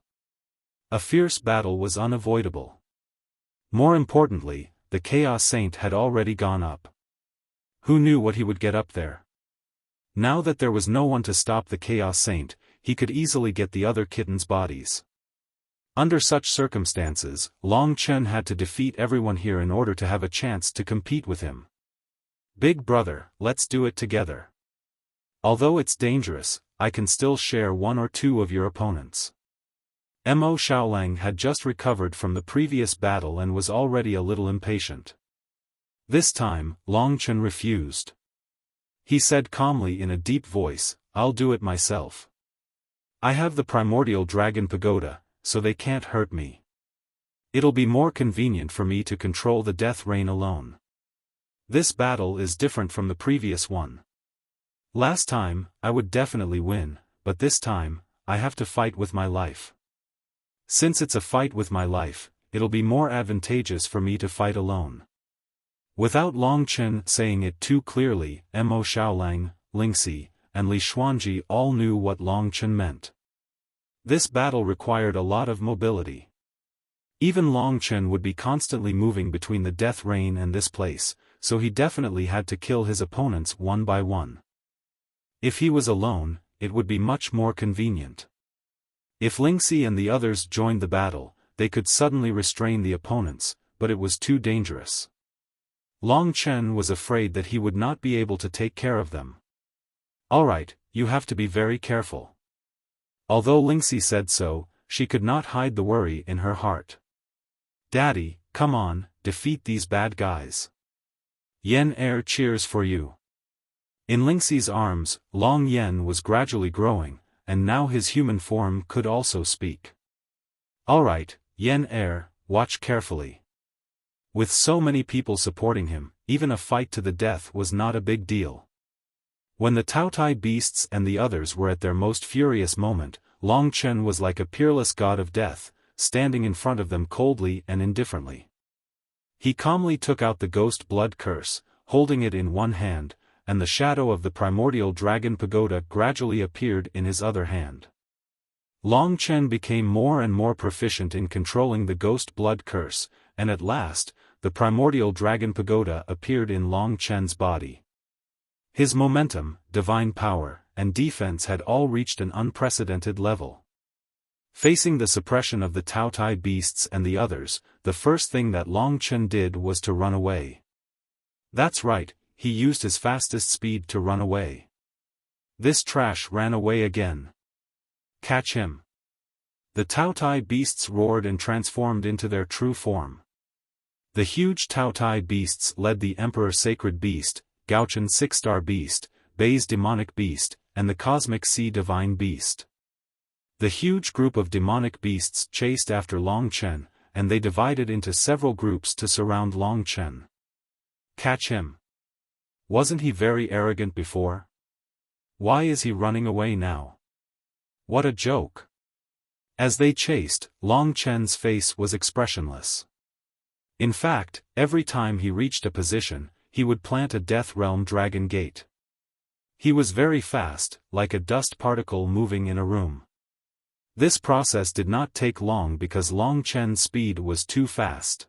A fierce battle was unavoidable. More importantly, the Chaos Saint had already gone up. Who knew what he would get up there? Now that there was no one to stop the Chaos Saint, he could easily get the other kittens' bodies. Under such circumstances, Long Chen had to defeat everyone here in order to have a chance to compete with him. Big brother, let's do it together. Although it's dangerous, I can still share 1 or 2 of your opponents. Mo Xiaolang had just recovered from the previous battle and was already a little impatient. This time, Long Chen refused. He said calmly in a deep voice, I'll do it myself. I have the primordial dragon pagoda, so they can't hurt me. It'll be more convenient for me to control the death rain alone. This battle is different from the previous one. Last time, I would definitely win, but this time, I have to fight with my life. Since it's a fight with my life, it'll be more advantageous for me to fight alone. Without Long Chen saying it too clearly, Mo Xiaolang, Lingxi, and Li Xuanji all knew what Long Chen meant. This battle required a lot of mobility. Even Long Chen would be constantly moving between the death rain and this place, so he definitely had to kill his opponents one by one. If he was alone, it would be much more convenient. If Lingxi and the others joined the battle, they could suddenly restrain the opponents, but it was too dangerous. Long Chen was afraid that he would not be able to take care of them. Alright, you have to be very careful. Although Lingxi said so, she could not hide the worry in her heart. Daddy, come on, defeat these bad guys. Yen Er cheers for you. In Lingxi's arms, Long Yen was gradually growing, and now his human form could also speak. Alright, Yen Er, watch carefully. With so many people supporting him, even a fight to the death was not a big deal. When the Taotai beasts and the others were at their most furious moment, Long Chen was like a peerless god of death, standing in front of them coldly and indifferently. He calmly took out the ghost blood curse, holding it in one hand, and the shadow of the primordial dragon pagoda gradually appeared in his other hand. Long Chen became more and more proficient in controlling the ghost blood curse, and at last, the primordial dragon pagoda appeared in Long Chen's body. His momentum, divine power, and defense had all reached an unprecedented level. Facing the suppression of the Taotai beasts and the others, the first thing that Long Chen did was to run away. That's right, he used his fastest speed to run away. This trash ran away again. Catch him. The Taotai beasts roared and transformed into their true form. The huge Taotai beasts led the Emperor Sacred Beast, Gaochen Six-Star Beast, Bei's Demonic Beast, and the Cosmic Sea Divine Beast. The huge group of demonic beasts chased after Long Chen, and they divided into several groups to surround Long Chen. Catch him. Wasn't he very arrogant before? Why is he running away now? What a joke. As they chased, Long Chen's face was expressionless. In fact, every time he reached a position, he would plant a Death Realm Dragon Gate. He was very fast, like a dust particle moving in a room. This process did not take long because Long Chen's speed was too fast.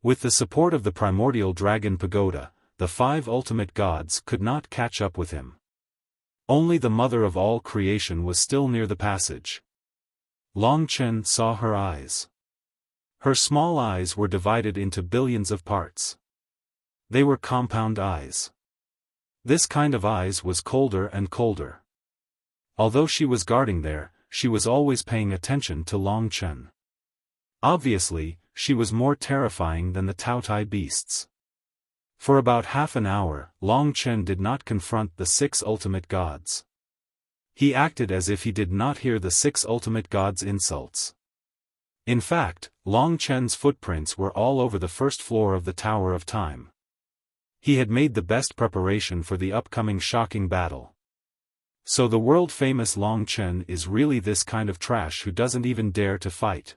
With the support of the primordial dragon pagoda, the 5 ultimate gods could not catch up with him. Only the mother of all creation was still near the passage. Long Chen saw her eyes. Her small eyes were divided into billions of parts. They were compound eyes. This kind of eyes was colder and colder. Although she was guarding there, she was always paying attention to Long Chen. Obviously, she was more terrifying than the Taotai beasts. For about half an hour, Long Chen did not confront the 6 ultimate gods. He acted as if he did not hear the 6 ultimate gods' insults. In fact, Long Chen's footprints were all over the first floor of the Tower of Time. He had made the best preparation for the upcoming shocking battle. So the world-famous Long Chen is really this kind of trash who doesn't even dare to fight.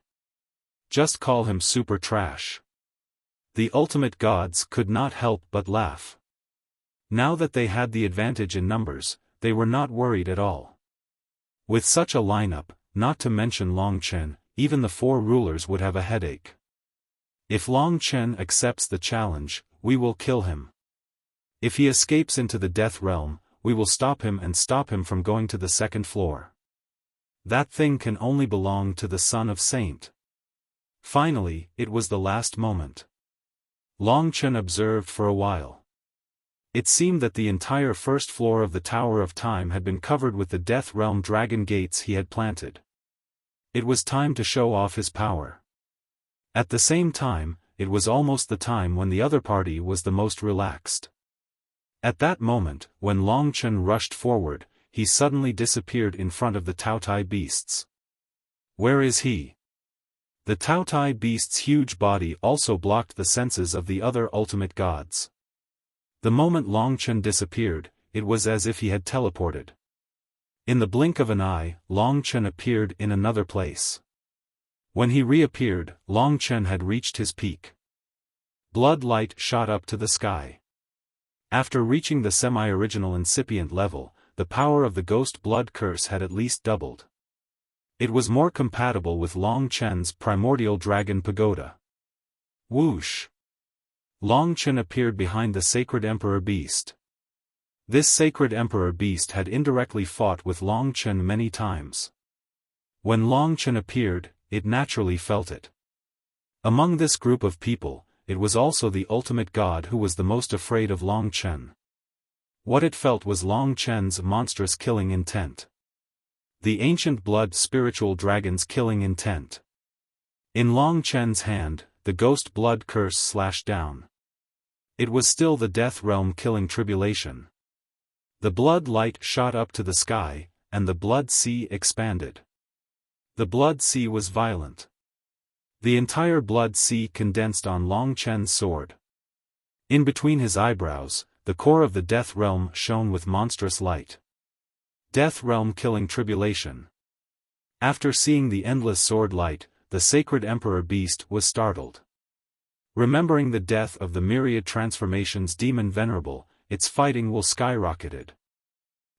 Just call him super trash. The ultimate gods could not help but laugh. Now that they had the advantage in numbers, they were not worried at all. With such a lineup, not to mention Long Chen, even the 4 rulers would have a headache. If Long Chen accepts the challenge, we will kill him. If he escapes into the Death Realm, we will stop him and stop him from going to the 2nd floor. That thing can only belong to the son of Saint. Finally, it was the last moment. Long Chen observed for a while. It seemed that the entire first floor of the Tower of Time had been covered with the Death Realm Dragon Gates he had planted. It was time to show off his power. At the same time, it was almost the time when the other party was the most relaxed. At that moment, when Long Chen rushed forward, he suddenly disappeared in front of the Taotai beasts. Where is he? The Taotai beast's huge body also blocked the senses of the other ultimate gods. The moment Long Chen disappeared, it was as if he had teleported. In the blink of an eye, Long Chen appeared in another place. When he reappeared, Long Chen had reached his peak. Blood light shot up to the sky. After reaching the semi-original incipient level, the power of the ghost blood curse had at least doubled. It was more compatible with Long Chen's primordial dragon pagoda. Whoosh! Long Chen appeared behind the sacred emperor beast. This sacred emperor beast had indirectly fought with Long Chen many times. When Long Chen appeared, it naturally felt it. Among this group of people, it was also the ultimate god who was the most afraid of Long Chen. What it felt was Long Chen's monstrous killing intent. The ancient blood spiritual dragon's killing intent. In Long Chen's hand, the ghost blood curse slashed down. It was still the Death Realm killing tribulation. The blood light shot up to the sky, and the blood sea expanded. The blood sea was violent. The entire blood sea condensed on Long Chen's sword. In between his eyebrows, the core of the Death Realm shone with monstrous light. Death Realm killing tribulation. After seeing the endless sword light, the sacred emperor beast was startled. Remembering the death of the myriad transformations demon venerable, its fighting will skyrocketed.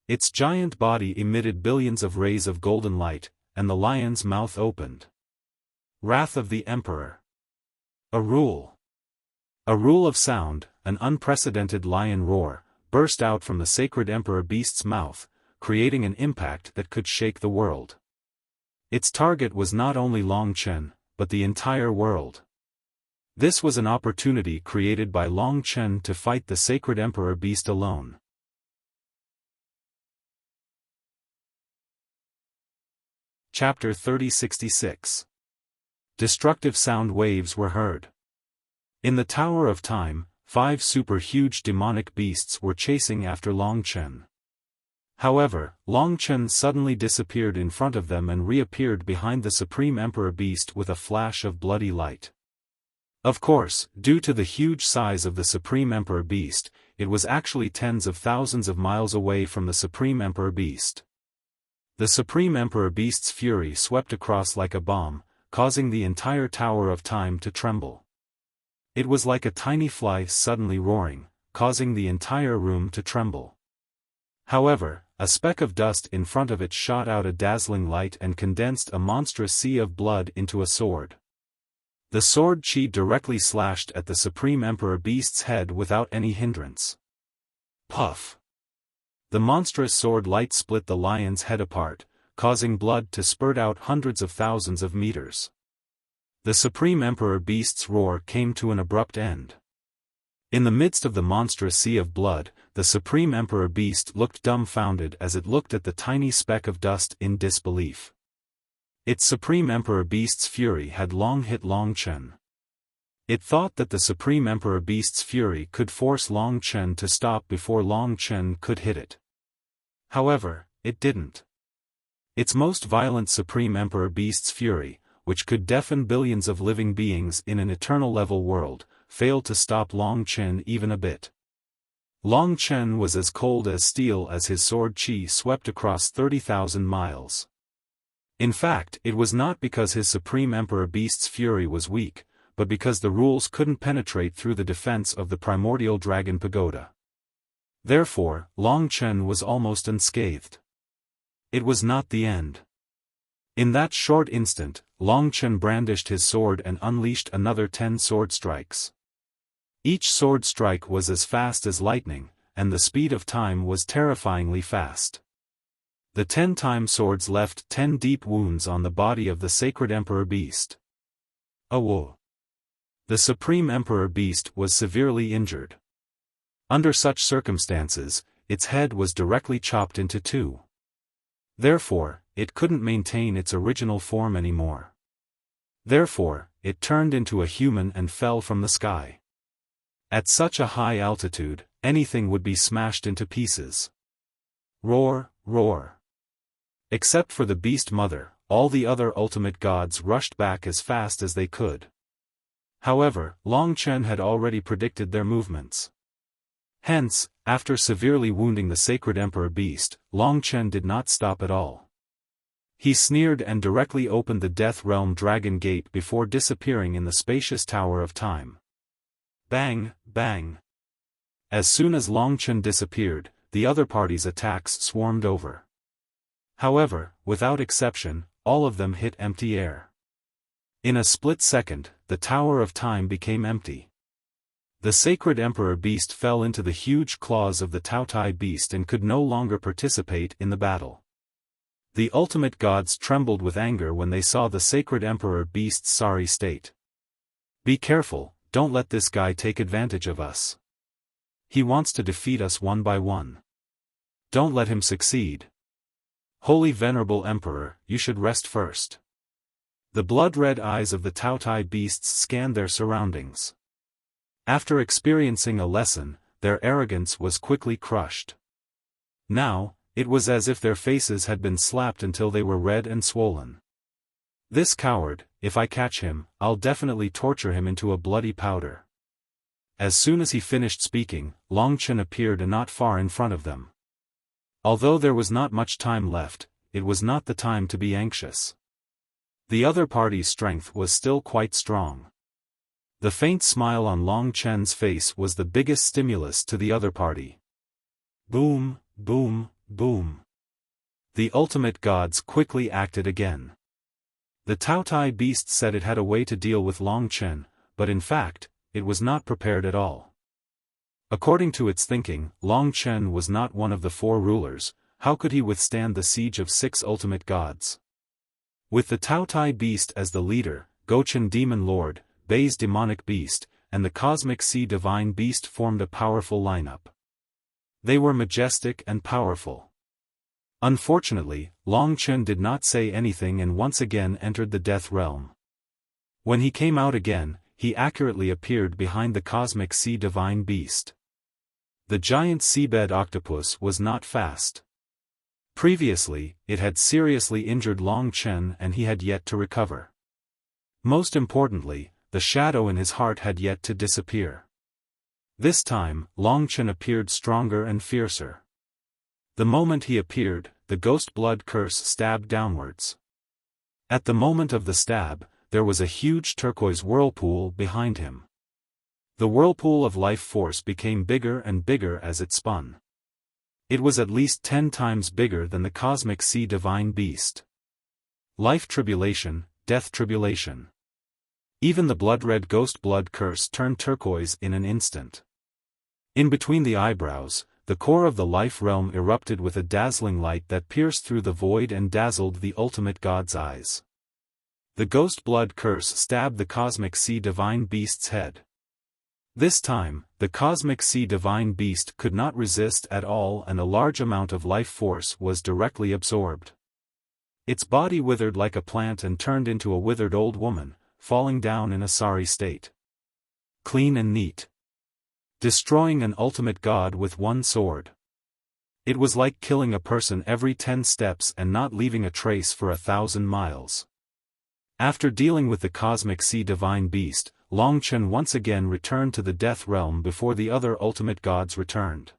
Its giant body emitted billions of rays of golden light, and the lion's mouth opened. Wrath of the Emperor. A rule. A rule of sound, an unprecedented lion roar, burst out from the sacred emperor beast's mouth, creating an impact that could shake the world. Its target was not only Long Chen, but the entire world. This was an opportunity created by Long Chen to fight the sacred emperor beast alone. Chapter 3066. Destructive sound waves were heard. In the Tower of Time, 5 super-huge demonic beasts were chasing after Long Chen. However, Long Chen suddenly disappeared in front of them and reappeared behind the Supreme Emperor Beast with a flash of bloody light. Of course, due to the huge size of the Supreme Emperor Beast, it was actually tens of thousands of miles away from the Supreme Emperor Beast. The Supreme Emperor Beast's fury swept across like a bomb, causing the entire Tower of Time to tremble. It was like a tiny fly suddenly roaring, causing the entire room to tremble. However, a speck of dust in front of it shot out a dazzling light and condensed a monstrous sea of blood into a sword. The sword chi directly slashed at the Supreme Emperor Beast's head without any hindrance. Puff! The monstrous sword light split the lion's head apart, causing blood to spurt out hundreds of thousands of meters. The Supreme Emperor Beast's roar came to an abrupt end. In the midst of the monstrous sea of blood, the Supreme Emperor Beast looked dumbfounded as it looked at the tiny speck of dust in disbelief. Its Supreme Emperor Beast's fury had long hit Long Chen. It thought that the Supreme Emperor Beast's fury could force Long Chen to stop before Long Chen could hit it. However, it didn't. Its most violent Supreme Emperor Beast's fury, which could deafen billions of living beings in an eternal level world, failed to stop Long Chen even a bit. Long Chen was as cold as steel as his sword chi swept across 30,000 miles. In fact, it was not because his Supreme Emperor Beast's fury was weak, but because the rules couldn't penetrate through the defense of the primordial dragon pagoda. Therefore, Long Chen was almost unscathed. It was not the end. In that short instant, Long Chen brandished his sword and unleashed another 10 sword strikes. Each sword strike was as fast as lightning, and the speed of time was terrifyingly fast. The 10-time swords left 10 deep wounds on the body of the Sacred Emperor Beast. Whoa! The Supreme Emperor Beast was severely injured. Under such circumstances, its head was directly chopped into two. Therefore, it couldn't maintain its original form anymore. Therefore, it turned into a human and fell from the sky. At such a high altitude, anything would be smashed into pieces. Roar, roar. Except for the Beast Mother, all the other ultimate gods rushed back as fast as they could. However, Long Chen had already predicted their movements. Hence, after severely wounding the Sacred Emperor Beast, Long Chen did not stop at all. He sneered and directly opened the Death Realm Dragon Gate before disappearing in the spacious Tower of Time. Bang, bang. As soon as Long Chen disappeared, the other party's attacks swarmed over. However, without exception, all of them hit empty air. In a split second, the Tower of Time became empty. The Sacred Emperor Beast fell into the huge claws of the Taotai Beast and could no longer participate in the battle. The ultimate gods trembled with anger when they saw the Sacred Emperor Beast's sorry state. Be careful, don't let this guy take advantage of us. He wants to defeat us one by one. Don't let him succeed. Holy Venerable Emperor, you should rest first. The blood-red eyes of the Taotai beasts scanned their surroundings. After experiencing a lesson, their arrogance was quickly crushed. Now, it was as if their faces had been slapped until they were red and swollen. This coward, if I catch him, I'll definitely torture him into a bloody powder. As soon as he finished speaking, Long Chen appeared not far in front of them. Although there was not much time left, it was not the time to be anxious. The other party's strength was still quite strong. The faint smile on Long Chen's face was the biggest stimulus to the other party. Boom, boom, boom. The ultimate gods quickly acted again. The Taotai beast said it had a way to deal with Long Chen, but in fact, it was not prepared at all. According to its thinking, Long Chen was not one of the four rulers. How could he withstand the siege of 6 ultimate gods? With the Taotai beast as the leader, Gochen Demon Lord, Bei's demonic beast, and the Cosmic Sea Divine Beast formed a powerful lineup. They were majestic and powerful. Unfortunately, Long Chen did not say anything and once again entered the Death Realm. When he came out again, he accurately appeared behind the Cosmic Sea Divine Beast. The giant seabed octopus was not fast. Previously, it had seriously injured Long Chen and he had yet to recover. Most importantly, the shadow in his heart had yet to disappear. This time, Long Chen appeared stronger and fiercer. The moment he appeared, the ghost blood curse stabbed downwards. At the moment of the stab, there was a huge turquoise whirlpool behind him. The whirlpool of life force became bigger and bigger as it spun. It was at least 10 times bigger than the cosmic sea divine beast. Life tribulation, death tribulation. Even the blood-red ghost blood curse turned turquoise in an instant. In between the eyebrows, the core of the life realm erupted with a dazzling light that pierced through the void and dazzled the ultimate god's eyes. The ghost blood curse stabbed the cosmic sea divine beast's head. This time, the cosmic sea divine beast could not resist at all and a large amount of life force was directly absorbed. Its body withered like a plant and turned into a withered old woman, falling down in a sorry state. Clean and neat. Destroying an ultimate god with one sword. It was like killing a person every 10 steps and not leaving a trace for 1,000 miles. After dealing with the cosmic sea divine beast, Long Chen once again returned to the death realm before the other ultimate gods returned.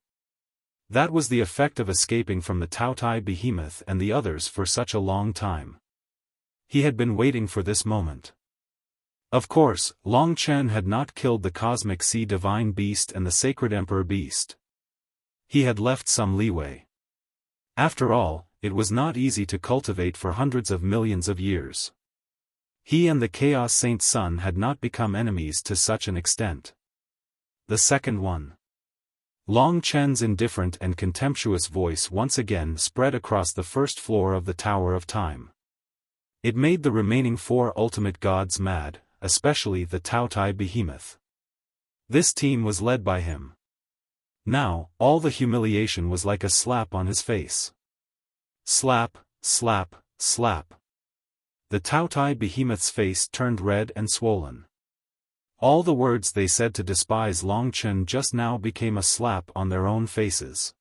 That was the effect of escaping from the Taotai behemoth and the others for such a long time. He had been waiting for this moment. Of course, Long Chen had not killed the cosmic sea divine beast and the sacred emperor beast. He had left some leeway. After all, it was not easy to cultivate for hundreds of millions of years. He and the Chaos Saint Sun had not become enemies to such an extent. The second one. Long Chen's indifferent and contemptuous voice once again spread across the first floor of the Tower of Time. It made the remaining 4 ultimate gods mad, especially the Taotai behemoth. This team was led by him. Now, all the humiliation was like a slap on his face. Slap, slap, slap. The Taotai behemoth's face turned red and swollen. All the words they said to despise Long Chen just now became a slap on their own faces.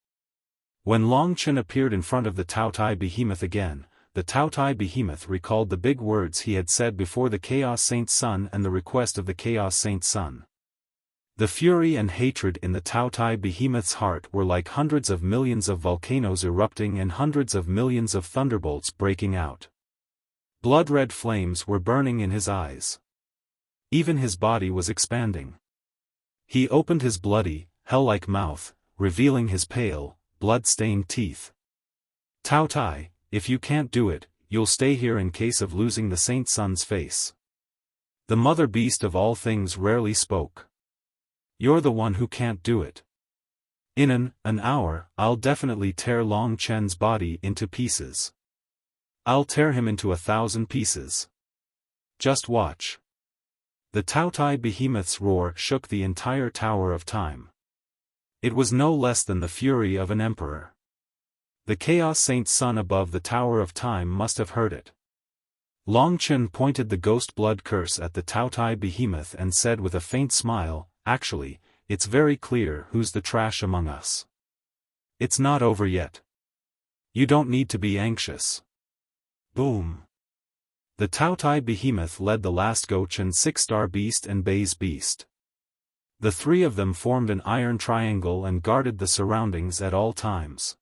When Long Chen appeared in front of the Taotai behemoth again, the Taotai behemoth recalled the big words he had said before the Chaos Saint Sun and the request of the Chaos Saint Sun. The fury and hatred in the Taotai behemoth's heart were like hundreds of millions of volcanoes erupting and hundreds of millions of thunderbolts breaking out. Blood-red flames were burning in his eyes. Even his body was expanding. He opened his bloody, hell-like mouth, revealing his pale, blood-stained teeth. Taotai, if you can't do it, you'll stay here in case of losing the Saint Sun's face. The mother beast of all things rarely spoke. You're the one who can't do it. In an hour, I'll definitely tear Long Chen's body into pieces. I'll tear him into 1,000 pieces. Just watch. The Taotai behemoth's roar shook the entire Tower of Time. It was no less than the fury of an emperor. The Chaos Saint Sun above the Tower of Time must have heard it. Long Chen pointed the ghost blood curse at the Taotai behemoth and said with a faint smile, "Actually, it's very clear who's the trash among us. It's not over yet. You don't need to be anxious." Boom. The Taotai behemoth led the last Gochen 6-star beast and Bai's beast. The 3 of them formed an iron triangle and guarded the surroundings at all times.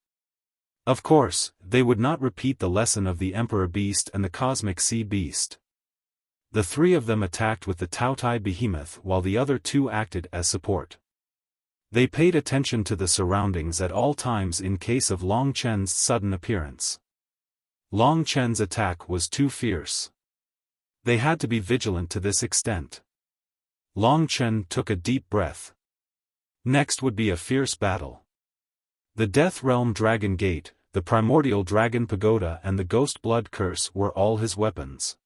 Of course, they would not repeat the lesson of the Emperor Beast and the Cosmic Sea Beast. The 3 of them attacked with the Taotai behemoth while the other 2 acted as support. They paid attention to the surroundings at all times in case of Long Chen's sudden appearance. Long Chen's attack was too fierce. They had to be vigilant to this extent. Long Chen took a deep breath. Next would be a fierce battle. The Death Realm Dragon Gate, the Primordial Dragon Pagoda and the Ghost Blood Curse were all his weapons.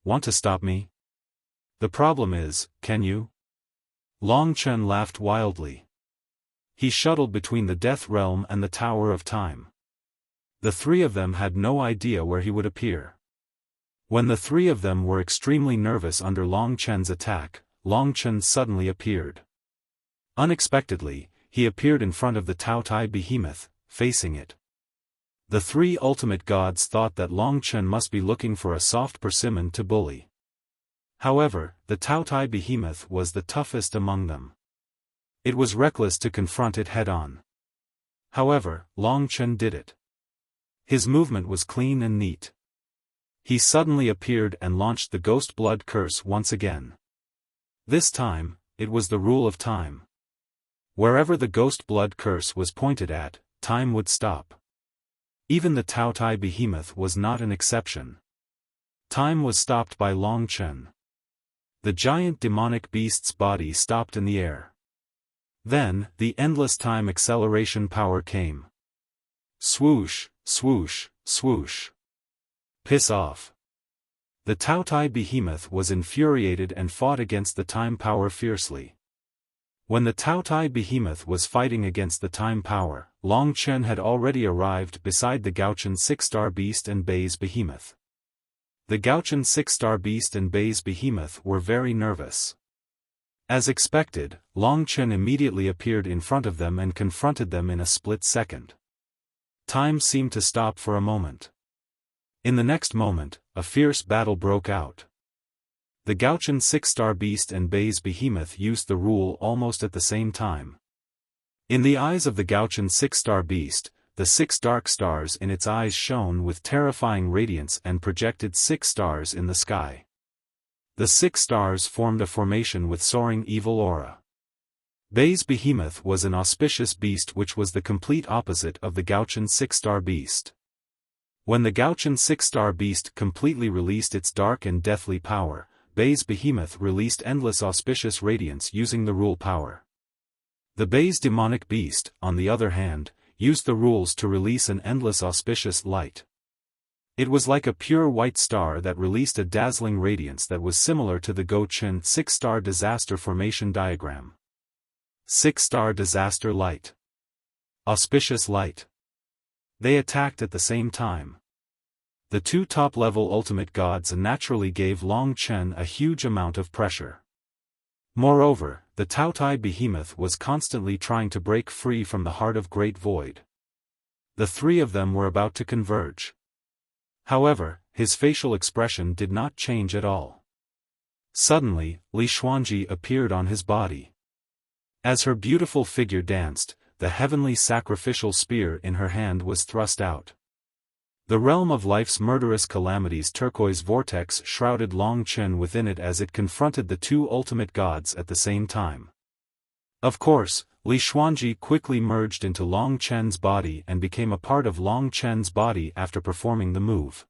Want to stop me? The problem is, can you? Long Chen laughed wildly. He shuttled between the Death Realm and the Tower of Time. The 3 of them had no idea where he would appear. When the 3 of them were extremely nervous under Long Chen's attack, Long Chen suddenly appeared. Unexpectedly, he appeared in front of the Taotai behemoth, facing it. The three ultimate gods thought that Long Chen must be looking for a soft persimmon to bully. However, the Taotai behemoth was the toughest among them. It was reckless to confront it head-on. However, Long Chen did it. His movement was clean and neat. He suddenly appeared and launched the ghost blood curse once again. This time, it was the rule of time. Wherever the ghost blood curse was pointed at, time would stop. Even the Taotai behemoth was not an exception. Time was stopped by Long Chen. The giant demonic beast's body stopped in the air. Then, the endless time acceleration power came. Swoosh, swoosh, swoosh. Piss off. The Taotai behemoth was infuriated and fought against the time power fiercely. When the Taotai behemoth was fighting against the time power, Long Chen had already arrived beside the Gaochen 6-star beast and Bai's behemoth. The Gaochen 6-star beast and Bai's behemoth were very nervous. As expected, Long Chen immediately appeared in front of them and confronted them in a split second. Time seemed to stop for a moment. In the next moment, a fierce battle broke out. The Gaochen 6-star beast and Bai's behemoth used the rule almost at the same time. In the eyes of the Gaochen 6-star beast, the 6 dark stars in its eyes shone with terrifying radiance and projected 6 stars in the sky. The 6 stars formed a formation with soaring evil aura. Bai's behemoth was an auspicious beast which was the complete opposite of the Gaochen 6-star beast. When the Gaochen 6-star beast completely released its dark and deathly power, Bai's behemoth released endless auspicious radiance using the rule power. The Bai's demonic beast, on the other hand, used the rules to release an endless auspicious light. It was like a pure white star that released a dazzling radiance that was similar to the Gaochen 6-star disaster formation diagram. 6-star disaster light. Auspicious light. They attacked at the same time. The two top-level ultimate gods naturally gave Long Chen a huge amount of pressure. Moreover, the Taotai behemoth was constantly trying to break free from the heart of Great Void. The three of them were about to converge. However, his facial expression did not change at all. Suddenly, Li Xuanji appeared on his body. As her beautiful figure danced, the heavenly sacrificial spear in her hand was thrust out. The realm of life's murderous calamities turquoise vortex shrouded Long Chen within it as it confronted the two ultimate gods at the same time. Of course, Li Xuanji quickly merged into Long Chen's body and became a part of Long Chen's body after performing the move.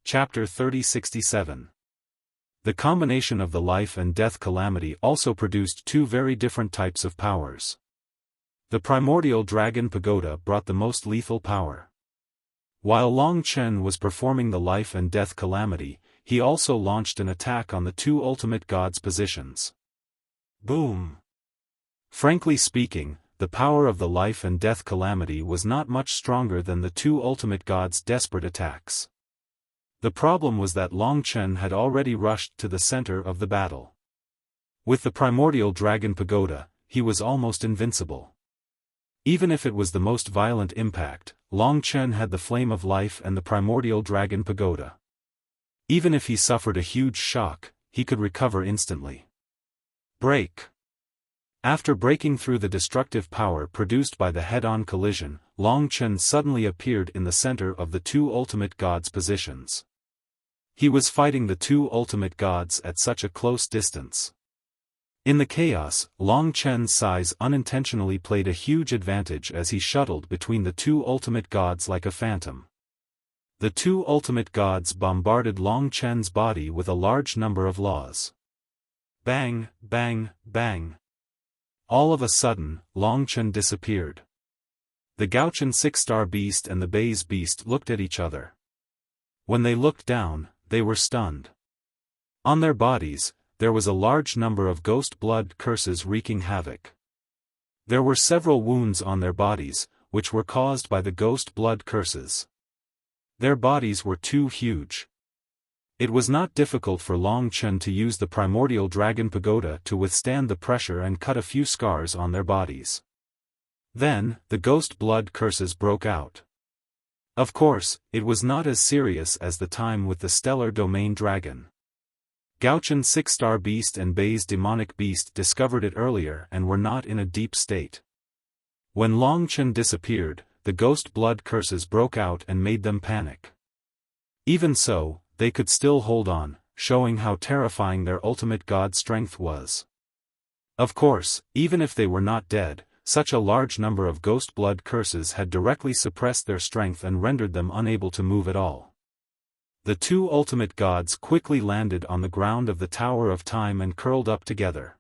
Chapter 3067. The combination of the life and death calamity also produced two very different types of powers. The primordial dragon pagoda brought the most lethal power. While Long Chen was performing the life and death calamity, he also launched an attack on the two ultimate gods' positions. Boom! Frankly speaking, the power of the life and death calamity was not much stronger than the two ultimate gods' desperate attacks. The problem was that Long Chen had already rushed to the center of the battle. With the primordial dragon pagoda, he was almost invincible. Even if it was the most violent impact, Long Chen had the flame of life and the primordial dragon pagoda. Even if he suffered a huge shock, he could recover instantly. Break. After breaking through the destructive power produced by the head-on collision, Long Chen suddenly appeared in the center of the two ultimate gods' positions. He was fighting the two ultimate gods at such a close distance. In the chaos, Long Chen's size unintentionally played a huge advantage as he shuttled between the two ultimate gods like a phantom. The two ultimate gods bombarded Long Chen's body with a large number of laws. Bang, bang, bang. All of a sudden, Long Chen disappeared. The Gaochen 6-star beast and the Bai's beast looked at each other. When they looked down, they were stunned. On their bodies, there was a large number of ghost blood curses wreaking havoc. There were several wounds on their bodies, which were caused by the ghost blood curses. Their bodies were too huge. It was not difficult for Long Chen to use the primordial dragon pagoda to withstand the pressure and cut a few scars on their bodies. Then, the ghost blood curses broke out. Of course, it was not as serious as the time with the stellar domain dragon. Gaochen's 6-star beast and Bei's demonic beast discovered it earlier and were not in a deep state. When Long Chen disappeared, the ghost blood curses broke out and made them panic. Even so, they could still hold on, showing how terrifying their ultimate god strength was. Of course, even if they were not dead, such a large number of ghost blood curses had directly suppressed their strength and rendered them unable to move at all. The two ultimate gods quickly landed on the ground of the Tower of Time and curled up together.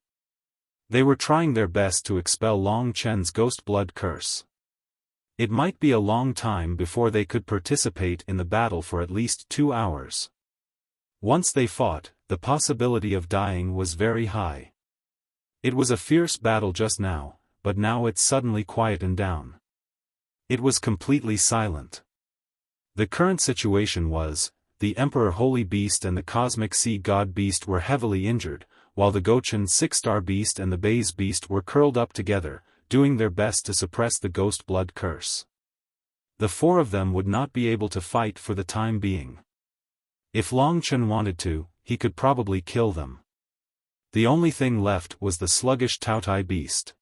They were trying their best to expel Long Chen's ghost blood curse. It might be a long time before they could participate in the battle for at least 2 hours. Once they fought, the possibility of dying was very high. It was a fierce battle just now, but now it suddenly quietened down. It was completely silent. The current situation was, the Emperor Holy Beast and the Cosmic Sea God Beast were heavily injured, while the Gaochen 6-star Beast and the Bei's Beast were curled up together, doing their best to suppress the ghost blood curse. The 4 of them would not be able to fight for the time being. If Long Chen wanted to, he could probably kill them. The only thing left was the sluggish Taotai Beast.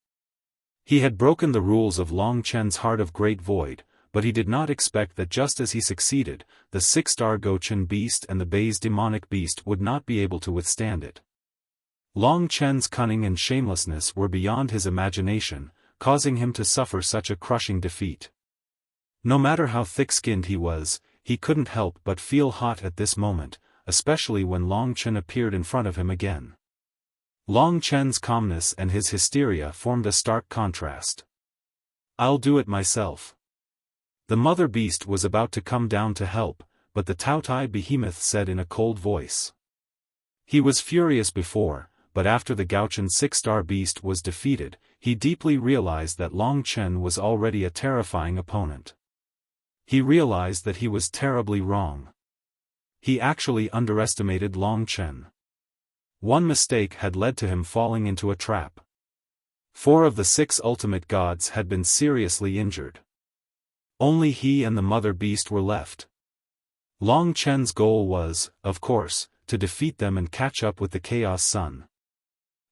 He had broken the rules of Long Chen's Heart of Great Void, but he did not expect that just as he succeeded, the 6-star Gaochen Beast and the Bei's demonic beast would not be able to withstand it. Long Chen's cunning and shamelessness were beyond his imagination, causing him to suffer such a crushing defeat. No matter how thick-skinned he was, he couldn't help but feel hot at this moment, especially when Long Chen appeared in front of him again. Long Chen's calmness and his hysteria formed a stark contrast. "I'll do it myself." The mother beast was about to come down to help, but the Taotai behemoth said in a cold voice. He was furious before, but after the Gaochen 6-star beast was defeated, he deeply realized that Long Chen was already a terrifying opponent. He realized that he was terribly wrong. He actually underestimated Long Chen. One mistake had led to him falling into a trap. 4 of the 6 ultimate gods had been seriously injured. Only he and the mother beast were left. Long Chen's goal was, of course, to defeat them and catch up with the Chaos Sun.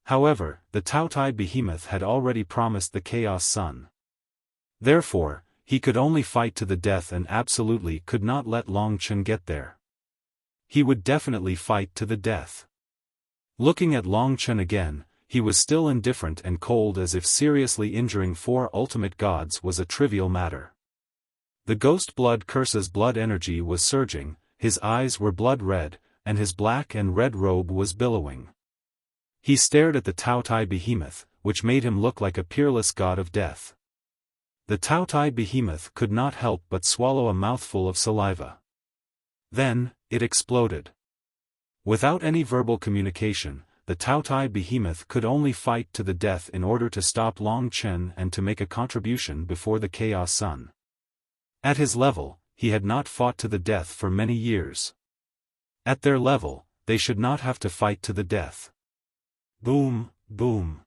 However, the Taotai behemoth had already promised the Chaos Sun. Therefore, he could only fight to the death and absolutely could not let Long Chen get there. He would definitely fight to the death. Looking at Long Chen again, he was still indifferent and cold, as if seriously injuring 4 ultimate gods was a trivial matter. The ghost blood curse's blood energy was surging, his eyes were blood red, and his black and red robe was billowing. He stared at the Taotai behemoth, which made him look like a peerless god of death. The Taotai behemoth could not help but swallow a mouthful of saliva. Then, it exploded. Without any verbal communication, the Taotai behemoth could only fight to the death in order to stop Long Chen and to make a contribution before the Chaos Sun. At his level, he had not fought to the death for many years. At their level, they should not have to fight to the death. Boom, boom.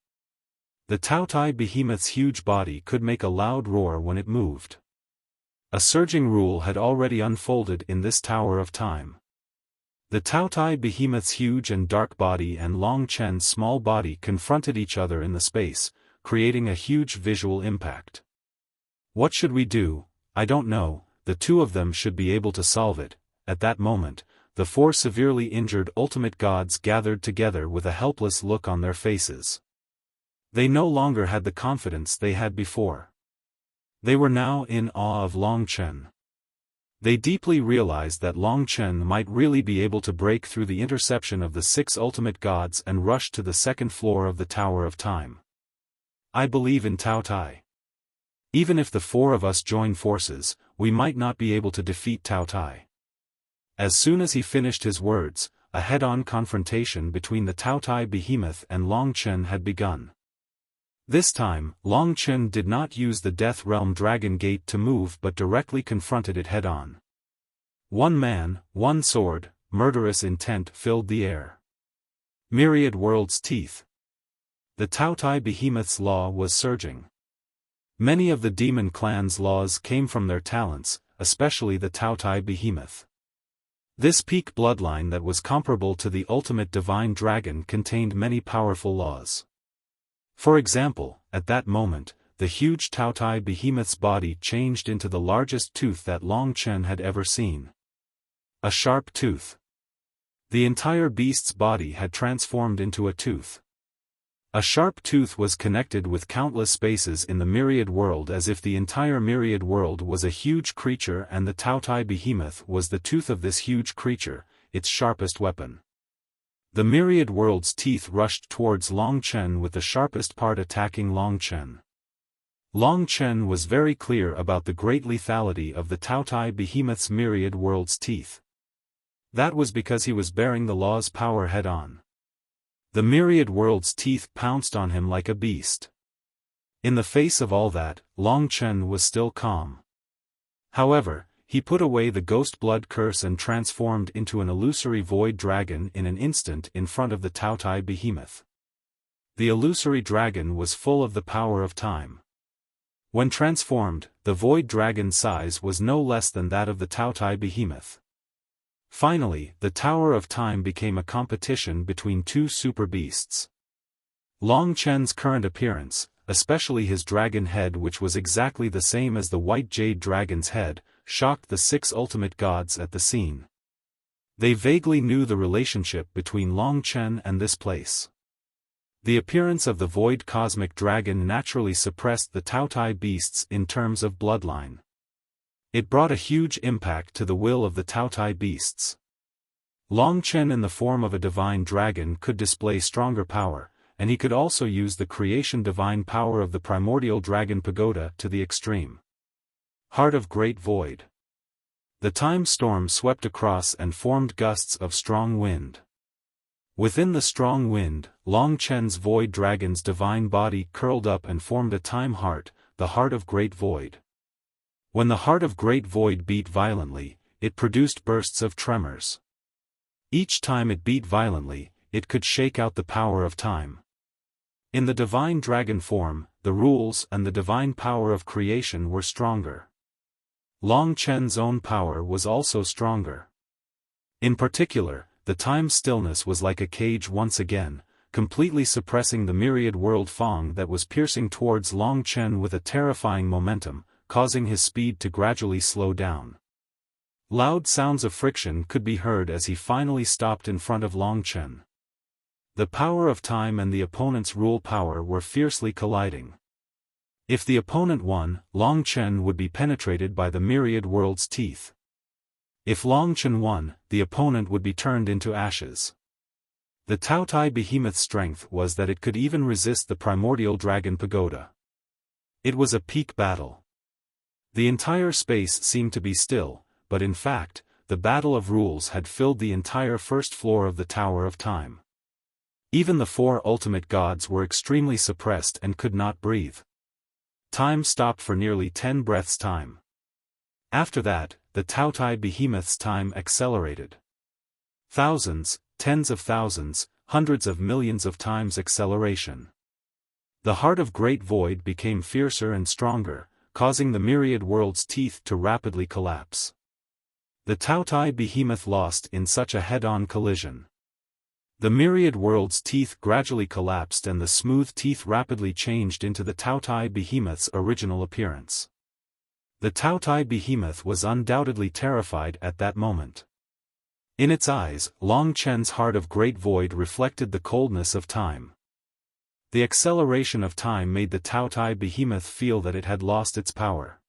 The Taotai behemoth's huge body could make a loud roar when it moved. A surging rule had already unfolded in this Tower of Time. The Taotai behemoth's huge and dark body and Long Chen's small body confronted each other in the space, creating a huge visual impact. What should we do? I don't know, the 2 of them should be able to solve it. At that moment, the 4 severely injured ultimate gods gathered together with a helpless look on their faces. They no longer had the confidence they had before. They were now in awe of Long Chen. They deeply realized that Long Chen might really be able to break through the interception of the 6 ultimate gods and rush to the 2nd floor of the Tower of Time. I believe in Taotai. Even if the 4 of us join forces, we might not be able to defeat Taotai. As soon as he finished his words, a head-on confrontation between the Taotai behemoth and Long Chen had begun. This time, Long Chen did not use the Death Realm Dragon Gate to move but directly confronted it head-on. One man, one sword, murderous intent filled the air. Myriad world's teeth. The Taotai behemoth's law was surging. Many of the demon clan's laws came from their talents, especially the Taotai behemoth. This peak bloodline that was comparable to the ultimate divine dragon contained many powerful laws. For example, at that moment, the huge Taotai behemoth's body changed into the largest tooth that Long Chen had ever seen. A sharp tooth. The entire beast's body had transformed into a tooth. A sharp tooth was connected with countless spaces in the myriad world as if the entire myriad world was a huge creature and the Taotai behemoth was the tooth of this huge creature, its sharpest weapon. The myriad world's teeth rushed towards Long Chen with the sharpest part attacking Long Chen. Long Chen was very clear about the great lethality of the Taotai behemoth's myriad world's teeth. That was because he was bearing the law's power head-on. The myriad world's teeth pounced on him like a beast. In the face of all that, Long Chen was still calm. However, he put away the ghost blood curse and transformed into an illusory void dragon in an instant in front of the Taotai behemoth. The illusory dragon was full of the power of time. When transformed, the void dragon's size was no less than that of the Taotai behemoth. Finally, the Tower of Time became a competition between two super beasts. Long Chen's current appearance, especially his dragon head which was exactly the same as the white jade dragon's head, shocked the 6 ultimate gods at the scene. They vaguely knew the relationship between Long Chen and this place. The appearance of the void cosmic dragon naturally suppressed the Taotai beasts in terms of bloodline. It brought a huge impact to the will of the Taotai beasts. Long Chen in the form of a divine dragon could display stronger power, and he could also use the creation divine power of the primordial dragon pagoda to the extreme. Heart of Great Void. The time storm swept across and formed gusts of strong wind. Within the strong wind, Long Chen's void dragon's divine body curled up and formed a time heart, the Heart of Great Void. When the Heart of Great Void beat violently, it produced bursts of tremors. Each time it beat violently, it could shake out the power of time. In the divine dragon form, the rules and the divine power of creation were stronger. Long Chen's own power was also stronger. In particular, the time stillness was like a cage once again, completely suppressing the myriad world Fong that was piercing towards Long Chen with a terrifying momentum, causing his speed to gradually slow down. Loud sounds of friction could be heard as he finally stopped in front of Long Chen. The power of time and the opponent's rule power were fiercely colliding. If the opponent won, Long Chen would be penetrated by the myriad world's teeth. If Long Chen won, the opponent would be turned into ashes. The Taotai behemoth's strength was that it could even resist the primordial dragon pagoda. It was a peak battle. The entire space seemed to be still, but in fact, the battle of rules had filled the entire first floor of the Tower of Time. Even the 4 ultimate gods were extremely suppressed and could not breathe. Time stopped for nearly 10 breaths' time. After that, the Taotai behemoth's time accelerated. Thousands, tens of thousands, hundreds of millions of times acceleration. The Heart of Great Void became fiercer and stronger, causing the myriad world's teeth to rapidly collapse. The Taotai behemoth lost in such a head-on collision. The myriad world's teeth gradually collapsed and the smooth teeth rapidly changed into the Taotai behemoth's original appearance. The Taotai behemoth was undoubtedly terrified at that moment. In its eyes, Long Chen's Heart of Great Void reflected the coldness of time. The acceleration of time made the Taotai behemoth feel that it had lost its power.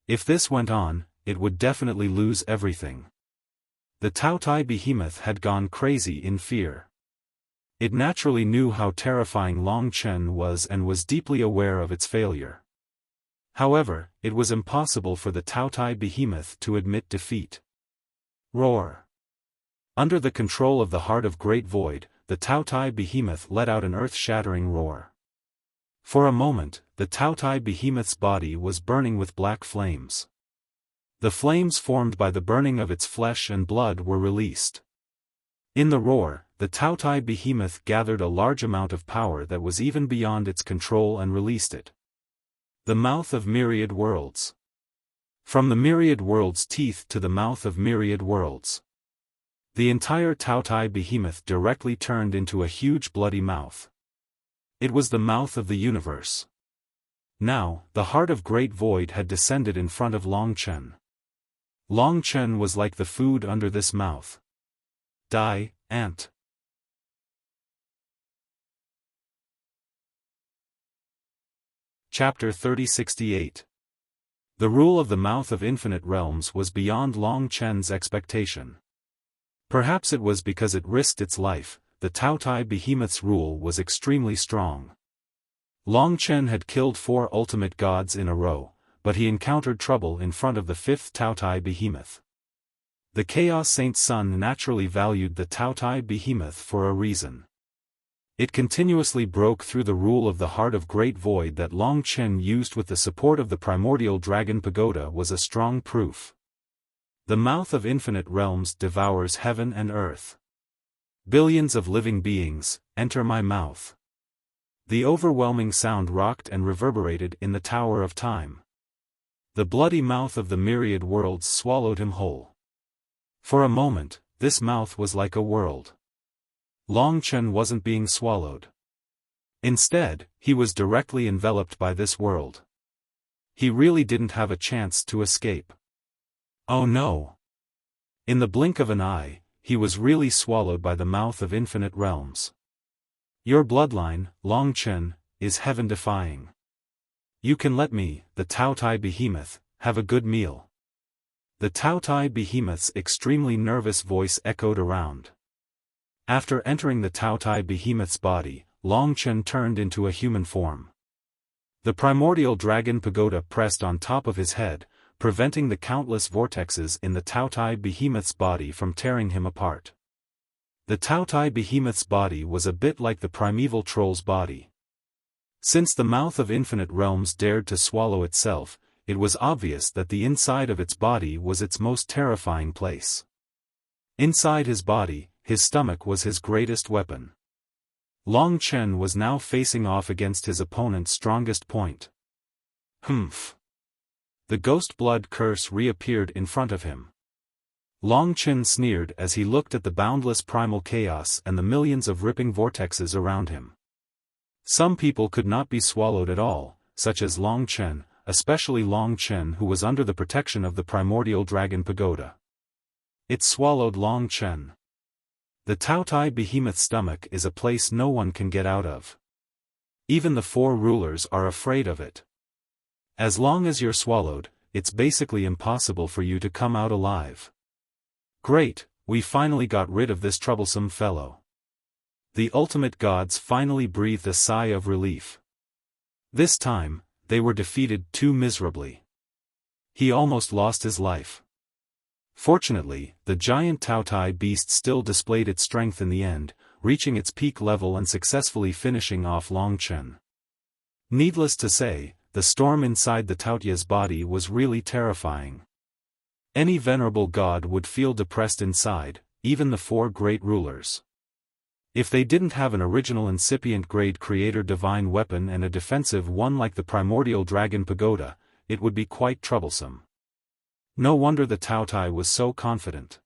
If this went on, it would definitely lose everything. The Taotai behemoth had gone crazy in fear. It naturally knew how terrifying Long Chen was and was deeply aware of its failure. However, it was impossible for the Taotai behemoth to admit defeat. Roar. Under the control of the Heart of Great Void, the Taotai behemoth let out an earth-shattering roar. For a moment, the Taotai behemoth's body was burning with black flames. The flames formed by the burning of its flesh and blood were released. In the roar, the Taotai behemoth gathered a large amount of power that was even beyond its control and released it. The mouth of myriad worlds. From the myriad worlds' teeth to the mouth of myriad worlds. The entire Taotai behemoth directly turned into a huge bloody mouth. It was the mouth of the universe. Now, the heart of Great Void had descended in front of Long Chen. Long Chen was like the food under this mouth. Die, ant. Chapter 3068. The rule of the mouth of infinite realms was beyond Long Chen's expectation. Perhaps it was because it risked its life. The Taotai behemoth's rule was extremely strong. Long Chen had killed 4 ultimate gods in a row, but he encountered trouble in front of the 5th Taotai behemoth. The Chaos Saint Sun naturally valued the Taotai behemoth for a reason. It continuously broke through the rule of the heart of Great Void that Long Chen used with the support of the primordial dragon pagoda was a strong proof. The mouth of infinite realms devours heaven and earth. Billions of living beings, enter my mouth. The overwhelming sound rocked and reverberated in the Tower of Time. The bloody mouth of the myriad worlds swallowed him whole. For a moment, this mouth was like a world. Long Chen wasn't being swallowed. Instead, he was directly enveloped by this world. He really didn't have a chance to escape. Oh no! In the blink of an eye, he was really swallowed by the mouth of infinite realms. Your bloodline, Long Chen, is heaven-defying. You can let me, the Taotai behemoth, have a good meal. The Taotai behemoth's extremely nervous voice echoed around. After entering the Taotai behemoth's body, Long Chen turned into a human form. The primordial dragon pagoda pressed on top of his head, preventing the countless vortexes in the Taotai behemoth's body from tearing him apart. The Taotai behemoth's body was a bit like the primeval troll's body. Since the mouth of infinite realms dared to swallow itself, it was obvious that the inside of its body was its most terrifying place. Inside his body, his stomach was his greatest weapon. Long Chen was now facing off against his opponent's strongest point. Humph! The ghost blood curse reappeared in front of him. Long Chen sneered as he looked at the boundless primal chaos and the millions of ripping vortexes around him. Some people could not be swallowed at all, such as Long Chen, especially Long Chen who was under the protection of the primordial dragon pagoda. It swallowed Long Chen. The Taotai behemoth's stomach is a place no one can get out of. Even the 4 rulers are afraid of it. As long as you're swallowed, it's basically impossible for you to come out alive. Great, we finally got rid of this troublesome fellow. The ultimate gods finally breathed a sigh of relief. This time, they were defeated too miserably. He almost lost his life. Fortunately, the giant Taotai beast still displayed its strength in the end, reaching its peak level and successfully finishing off Long Chen. Needless to say, the storm inside the Taotia's body was really terrifying. Any venerable god would feel depressed inside, even the 4 great rulers. If they didn't have an original incipient grade creator divine weapon and a defensive one like the primordial dragon pagoda, it would be quite troublesome. No wonder the Taotai was so confident.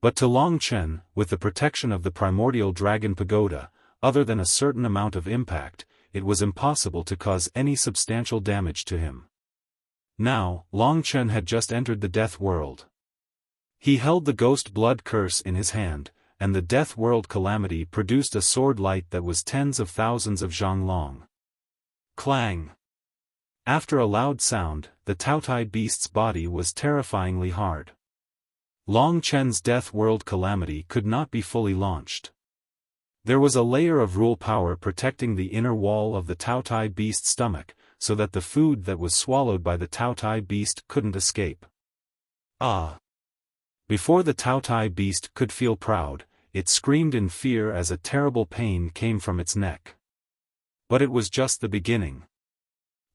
But to Long Chen, with the protection of the primordial dragon pagoda, other than a certain amount of impact, it was impossible to cause any substantial damage to him. Now, Long Chen had just entered the death world. He held the ghost blood curse in his hand, and the death world calamity produced a sword light that was tens of thousands of zhang long. Clang! After a loud sound, the Taotai beast's body was terrifyingly hard. Long Chen's death world calamity could not be fully launched. There was a layer of rule power protecting the inner wall of the Taotai beast's stomach, so that the food that was swallowed by the Taotai beast couldn't escape. Ah! Before the Taotai beast could feel proud, it screamed in fear as a terrible pain came from its neck. But it was just the beginning.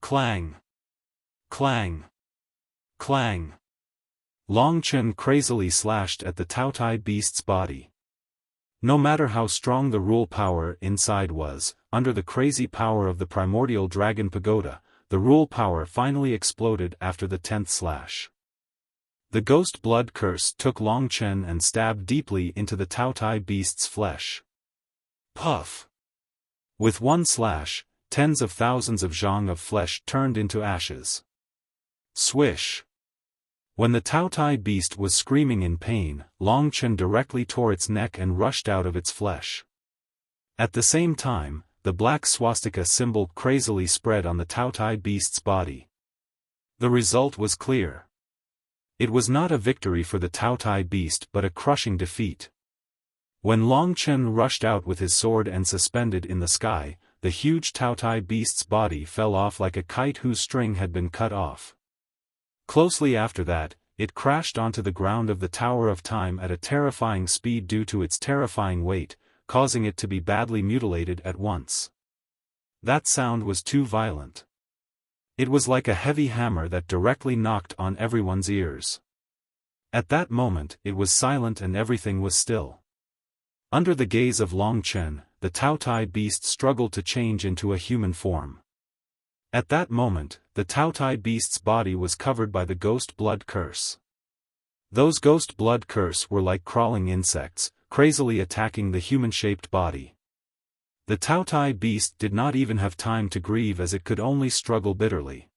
Clang! Clang! Clang! Long Chen crazily slashed at the Taotai beast's body. No matter how strong the rule power inside was, under the crazy power of the primordial dragon pagoda, the rule power finally exploded after the 10th slash. The ghost blood curse took Long Chen and stabbed deeply into the Taotai beast's flesh. Puff! With one slash, tens of thousands of zhang of flesh turned into ashes. Swish! When the Taotai beast was screaming in pain, Long Chen directly tore its neck and rushed out of its flesh. At the same time, the black swastika symbol crazily spread on the Taotai beast's body. The result was clear. It was not a victory for the Taotai beast but a crushing defeat. When Long Chen rushed out with his sword and suspended in the sky, the huge Taotai beast's body fell off like a kite whose string had been cut off. Closely after that, it crashed onto the ground of the Tower of Time at a terrifying speed due to its terrifying weight, causing it to be badly mutilated at once. That sound was too violent. It was like a heavy hammer that directly knocked on everyone's ears. At that moment it was silent and everything was still. Under the gaze of Long Chen, the Taotai beast struggled to change into a human form. At that moment, the Taotai beast's body was covered by the ghost blood curse. Those ghost blood curse were like crawling insects, crazily attacking the human-shaped body. The Taotai beast did not even have time to grieve as it could only struggle bitterly.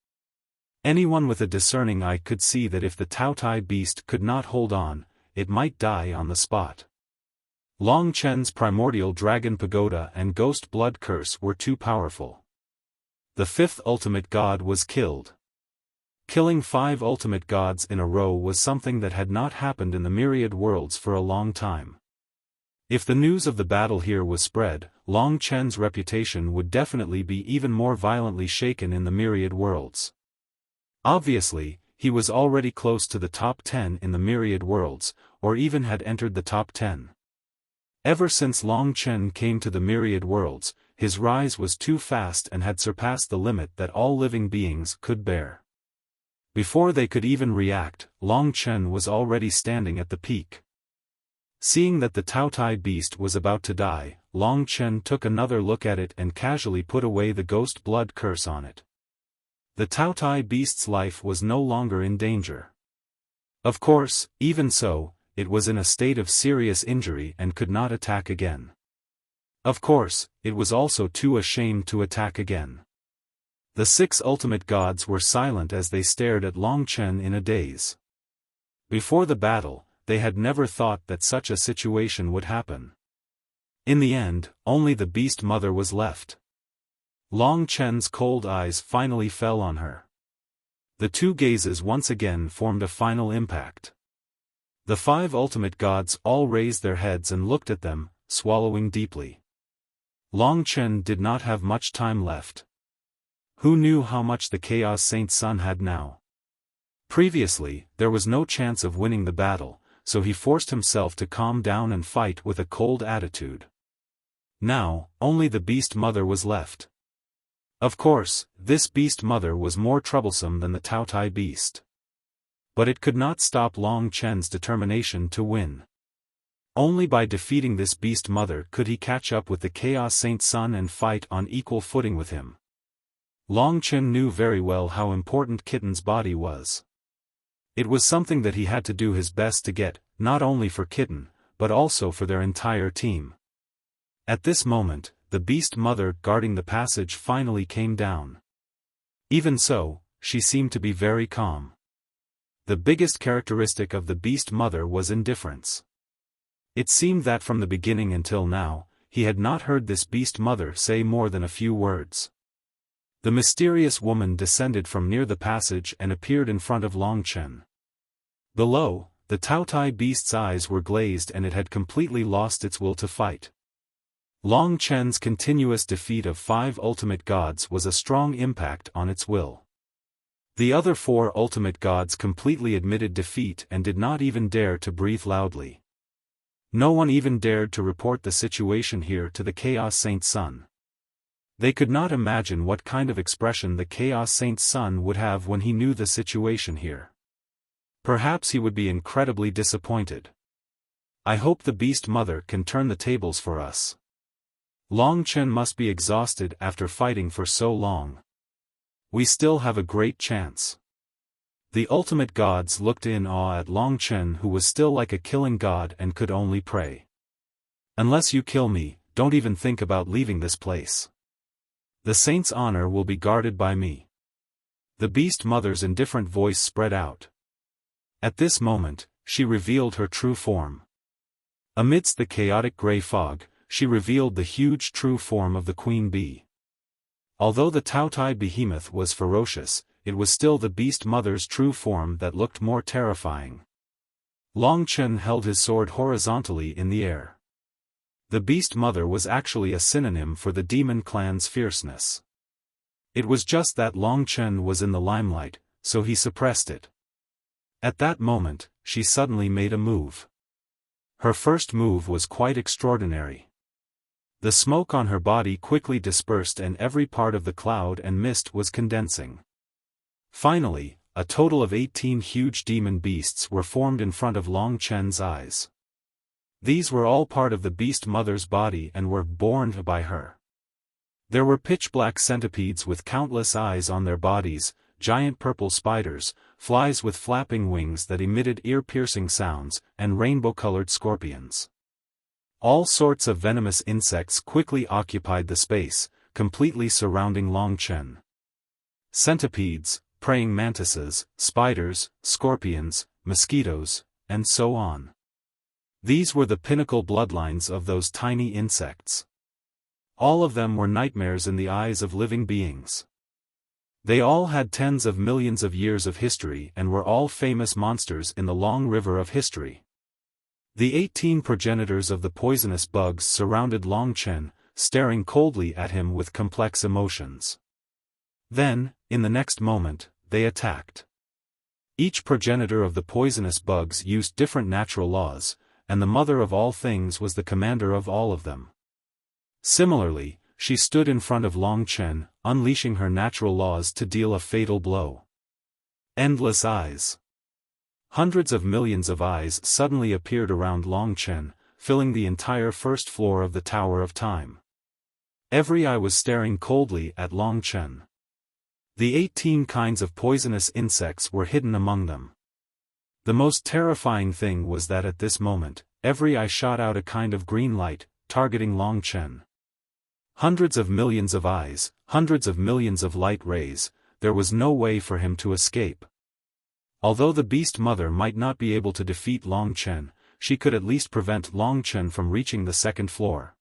Anyone with a discerning eye could see that if the Taotai beast could not hold on, it might die on the spot. Long Chen's primordial dragon pagoda and ghost blood curse were too powerful. The 5th ultimate god was killed. Killing 5 ultimate gods in a row was something that had not happened in the myriad worlds for a long time. If the news of the battle here was spread, Long Chen's reputation would definitely be even more violently shaken in the myriad worlds. Obviously, he was already close to the top 10 in the myriad worlds, or even had entered the top 10. Ever since Long Chen came to the myriad worlds, his rise was too fast and had surpassed the limit that all living beings could bear. Before they could even react, Long Chen was already standing at the peak. Seeing that the Taotai beast was about to die, Long Chen took another look at it and casually put away the ghost blood curse on it. The Taotai beast's life was no longer in danger. Of course, even so, it was in a state of serious injury and could not attack again. Of course, it was also too ashamed to attack again. The 6 ultimate gods were silent as they stared at Long Chen in a daze. Before the battle, they had never thought that such a situation would happen. In the end, only the beast mother was left. Long Chen's cold eyes finally fell on her. The two gazes once again formed a final impact. The 5 ultimate gods all raised their heads and looked at them, swallowing deeply. Long Chen did not have much time left. Who knew how much the Chaos Saint Sun had now? Previously, there was no chance of winning the battle, so he forced himself to calm down and fight with a cold attitude. Now, only the beast mother was left. Of course, this beast mother was more troublesome than the Taotai beast. But it could not stop Long Chen's determination to win. Only by defeating this beast mother could he catch up with the Chaos Saint Sun and fight on equal footing with him. Long Chen knew very well how important Kitten's body was. It was something that he had to do his best to get, not only for Kitten, but also for their entire team. At this moment, the beast mother guarding the passage finally came down. Even so, she seemed to be very calm. The biggest characteristic of the beast mother was indifference. It seemed that from the beginning until now, he had not heard this beast mother say more than a few words. The mysterious woman descended from near the passage and appeared in front of Long Chen. Below, the Taotai beast's eyes were glazed and it had completely lost its will to fight. Long Chen's continuous defeat of 5 ultimate gods was a strong impact on its will. The other 4 ultimate gods completely admitted defeat and did not even dare to breathe loudly. No one even dared to report the situation here to the Chaos Saint Sun. They could not imagine what kind of expression the Chaos Saint Sun would have when he knew the situation here. Perhaps he would be incredibly disappointed. I hope the Beast Mother can turn the tables for us. Long Chen must be exhausted after fighting for so long. We still have a great chance. The ultimate gods looked in awe at Long Chen, who was still like a killing god and could only pray. Unless you kill me, don't even think about leaving this place. The saint's honor will be guarded by me. The Beast Mother's indifferent voice spread out. At this moment, she revealed her true form. Amidst the chaotic gray fog, she revealed the huge true form of the queen bee. Although the Taotai behemoth was ferocious, it was still the Beast Mother's true form that looked more terrifying. Long Chen held his sword horizontally in the air. The Beast Mother was actually a synonym for the demon clan's fierceness. It was just that Long Chen was in the limelight, so he suppressed it. At that moment, she suddenly made a move. Her first move was quite extraordinary. The smoke on her body quickly dispersed and every part of the cloud and mist was condensing. Finally, a total of 18 huge demon beasts were formed in front of Long Chen's eyes. These were all part of the Beast Mother's body and were born by her. There were pitch-black centipedes with countless eyes on their bodies, giant purple spiders, flies with flapping wings that emitted ear-piercing sounds, and rainbow-colored scorpions. All sorts of venomous insects quickly occupied the space, completely surrounding Long Chen. Centipedes, praying mantises, spiders, scorpions, mosquitoes, and so on. These were the pinnacle bloodlines of those tiny insects. All of them were nightmares in the eyes of living beings. They all had tens of millions of years of history and were all famous monsters in the long river of history. The 18 progenitors of the poisonous bugs surrounded Long Chen, staring coldly at him with complex emotions. Then, in the next moment, they attacked. Each progenitor of the poisonous bugs used different natural laws, and the mother of all things was the commander of all of them. Similarly, she stood in front of Long Chen, unleashing her natural laws to deal a fatal blow. Endless eyes. Hundreds of millions of eyes suddenly appeared around Long Chen, filling the entire first floor of the Tower of Time. Every eye was staring coldly at Long Chen. The 18 kinds of poisonous insects were hidden among them. The most terrifying thing was that at this moment, every eye shot out a kind of green light, targeting Long Chen. Hundreds of millions of eyes, hundreds of millions of light rays, there was no way for him to escape. Although the Beast Mother might not be able to defeat Long Chen, she could at least prevent Long Chen from reaching the second floor.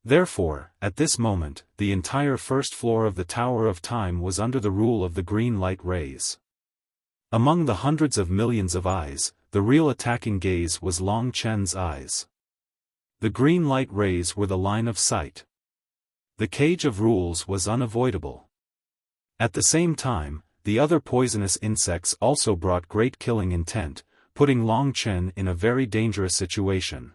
Therefore, at this moment, the entire first floor of the Tower of Time was under the rule of the green light rays. Among the hundreds of millions of eyes, the real attacking gaze was Long Chen's eyes. The green light rays were the line of sight. The cage of rules was unavoidable. At the same time, the other poisonous insects also brought great killing intent, putting Long Chen in a very dangerous situation.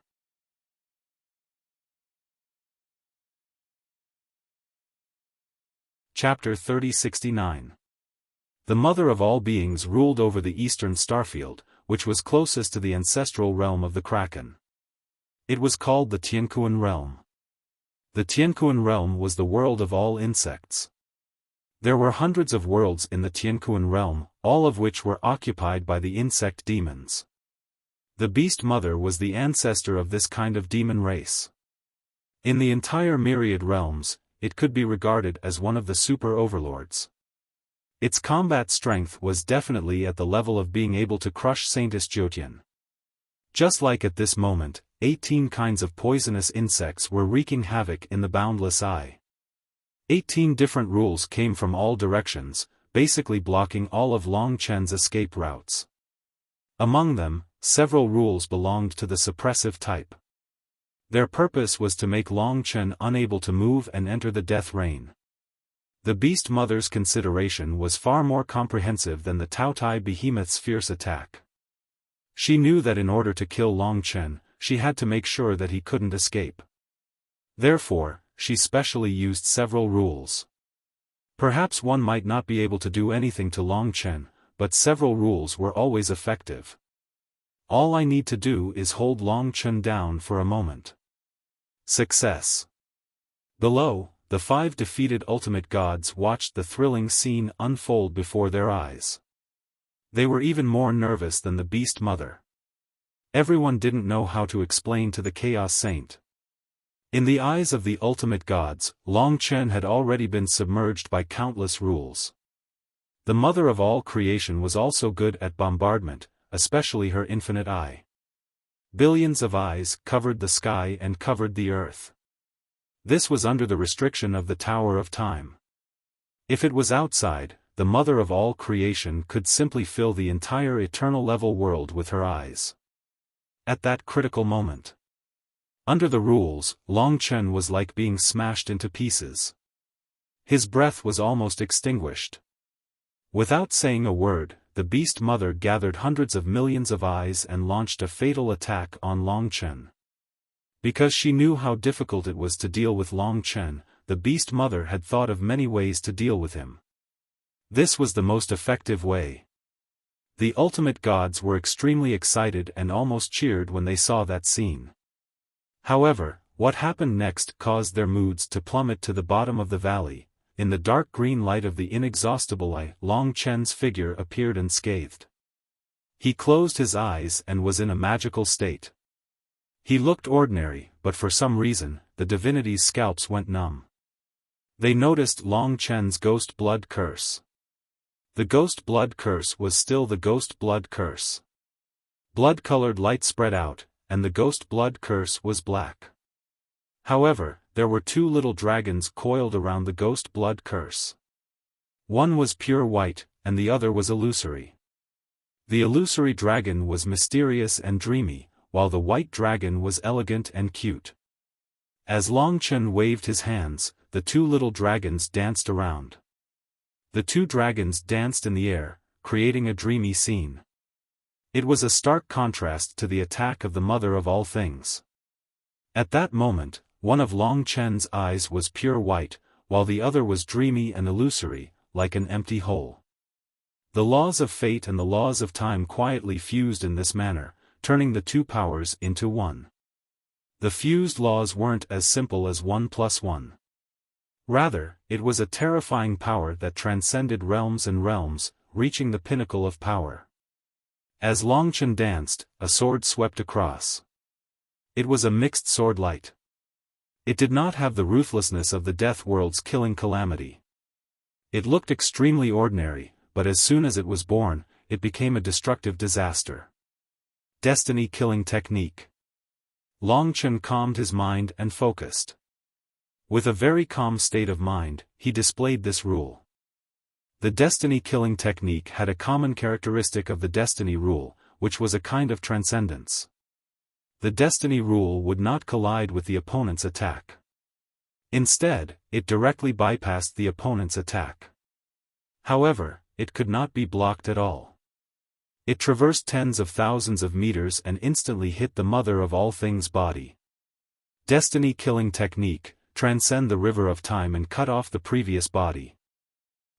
Chapter 3069. The Mother of all beings ruled over the eastern starfield, which was closest to the ancestral realm of the Kraken. It was called the Tianquan realm. The Tianquan realm was the world of all insects. There were hundreds of worlds in the Tianquan realm, all of which were occupied by the insect demons. The Beast Mother was the ancestor of this kind of demon race. In the entire myriad realms, it could be regarded as one of the super overlords. Its combat strength was definitely at the level of being able to crush Saintess Jyotian. Just like at this moment, 18 kinds of poisonous insects were wreaking havoc in the boundless eye. 18 different rules came from all directions, basically blocking all of Long Chen's escape routes. Among them, several rules belonged to the suppressive type. Their purpose was to make Long Chen unable to move and enter the death rain. The Beast Mother's consideration was far more comprehensive than the Taotai behemoth's fierce attack. She knew that in order to kill Long Chen, she had to make sure that he couldn't escape. Therefore, she specially used several rules. Perhaps one might not be able to do anything to Long Chen, but several rules were always effective. All I need to do is hold Long Chen down for a moment. Success. Below, the 5 defeated ultimate gods watched the thrilling scene unfold before their eyes. They were even more nervous than the Beast Mother. Everyone didn't know how to explain to the Chaos Saint. In the eyes of the ultimate gods, Long Chen had already been submerged by countless rules. The mother of all creation was also good at bombardment, especially her infinite eye. Billions of eyes covered the sky and covered the earth. This was under the restriction of the Tower of Time. If it was outside, the mother of all creation could simply fill the entire eternal level world with her eyes. At that critical moment. Under the rules, Long Chen was like being smashed into pieces. His breath was almost extinguished. Without saying a word, the Beast Mother gathered hundreds of millions of eyes and launched a fatal attack on Long Chen. Because she knew how difficult it was to deal with Long Chen, the Beast Mother had thought of many ways to deal with him. This was the most effective way. The ultimate gods were extremely excited and almost cheered when they saw that scene. However, what happened next caused their moods to plummet to the bottom of the valley. In the dark green light of the inexhaustible eye, Long Chen's figure appeared unscathed. He closed his eyes and was in a magical state. He looked ordinary, but for some reason, the divinities' scalps went numb. They noticed Long Chen's ghost blood curse. The ghost blood curse was still the ghost blood curse. Blood-colored light spread out, and the ghost blood curse was black. However, there were 2 little dragons coiled around the ghost blood curse. One was pure white, and the other was illusory. The illusory dragon was mysterious and dreamy, while the white dragon was elegant and cute. As Long Chen waved his hands, the 2 little dragons danced around. The 2 dragons danced in the air, creating a dreamy scene. It was a stark contrast to the attack of the mother of all things. At that moment, one of Long Chen's eyes was pure white, while the other was dreamy and illusory, like an empty hole. The laws of fate and the laws of time quietly fused in this manner, turning the 2 powers into one. The fused laws weren't as simple as 1 + 1. Rather, it was a terrifying power that transcended realms and realms, reaching the pinnacle of power. As Long Chen danced, a sword swept across. It was a mixed sword light. It did not have the ruthlessness of the Death World's killing calamity. It looked extremely ordinary, but as soon as it was born, it became a destructive disaster. Destiny-killing technique. Long Chen calmed his mind and focused. With a very calm state of mind, he displayed this rule. The destiny-killing technique had a common characteristic of the destiny rule, which was a kind of transcendence. The destiny rule would not collide with the opponent's attack. Instead, it directly bypassed the opponent's attack. However, it could not be blocked at all. It traversed tens of thousands of meters and instantly hit the mother of all things' body. Destiny-killing technique, transcend the river of time and cut off the previous body.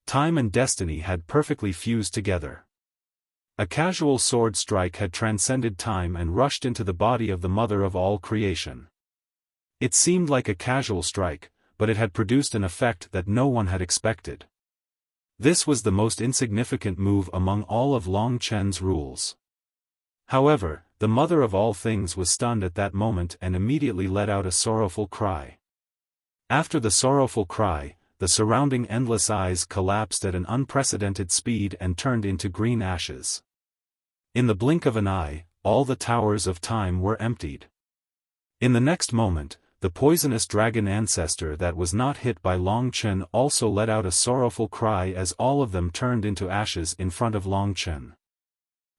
Time and destiny had perfectly fused together. A casual sword strike had transcended time and rushed into the body of the mother of all creation. It seemed like a casual strike, but it had produced an effect that no one had expected. This was the most insignificant move among all of Long Chen's rules. However, the mother of all things was stunned at that moment and immediately let out a sorrowful cry. After the sorrowful cry, the surrounding endless eyes collapsed at an unprecedented speed and turned into green ashes. In the blink of an eye, all the towers of time were emptied. In the next moment, the poisonous dragon ancestor that was not hit by Long Chen also let out a sorrowful cry as all of them turned into ashes in front of Long Chen.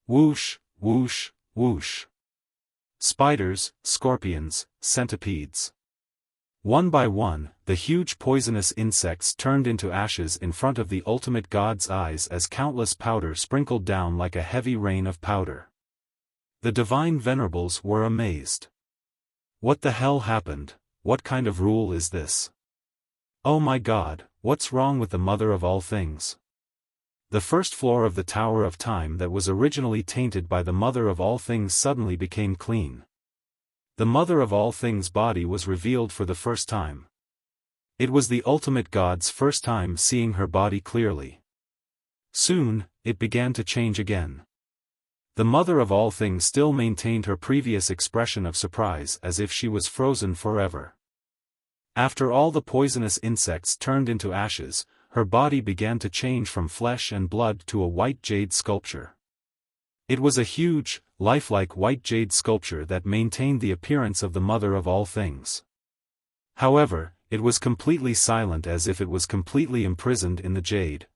Whoosh, whoosh, whoosh. Spiders, scorpions, centipedes. One by one, the huge poisonous insects turned into ashes in front of the ultimate god's eyes as countless powder sprinkled down like a heavy rain of powder. The divine venerables were amazed. What the hell happened? What kind of rule is this? Oh my god, what's wrong with the mother of all things? The first floor of the Tower of Time that was originally tainted by the Mother of all things suddenly became clean. The Mother of all things' body was revealed for the first time. It was the ultimate God's first time seeing her body clearly. Soon, it began to change again. The Mother of all things still maintained her previous expression of surprise as if she was frozen forever. After all the poisonous insects turned into ashes, her body began to change from flesh and blood to a white jade sculpture. It was a huge, lifelike white jade sculpture that maintained the appearance of the Mother of all things. However, it was completely silent, as if it was completely imprisoned in the jade.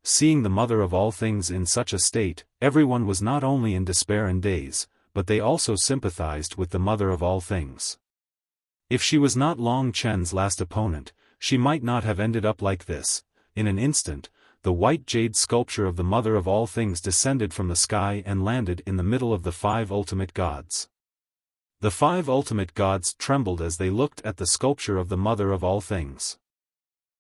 Seeing the Mother of all things in such a state, everyone was not only in despair and daze, but they also sympathized with the Mother of all things. If she was not Long Chen's last opponent, she might not have ended up like this. In an instant, the white jade sculpture of the Mother of all things descended from the sky and landed in the middle of the 5 ultimate gods. The 5 ultimate gods trembled as they looked at the sculpture of the Mother of all things.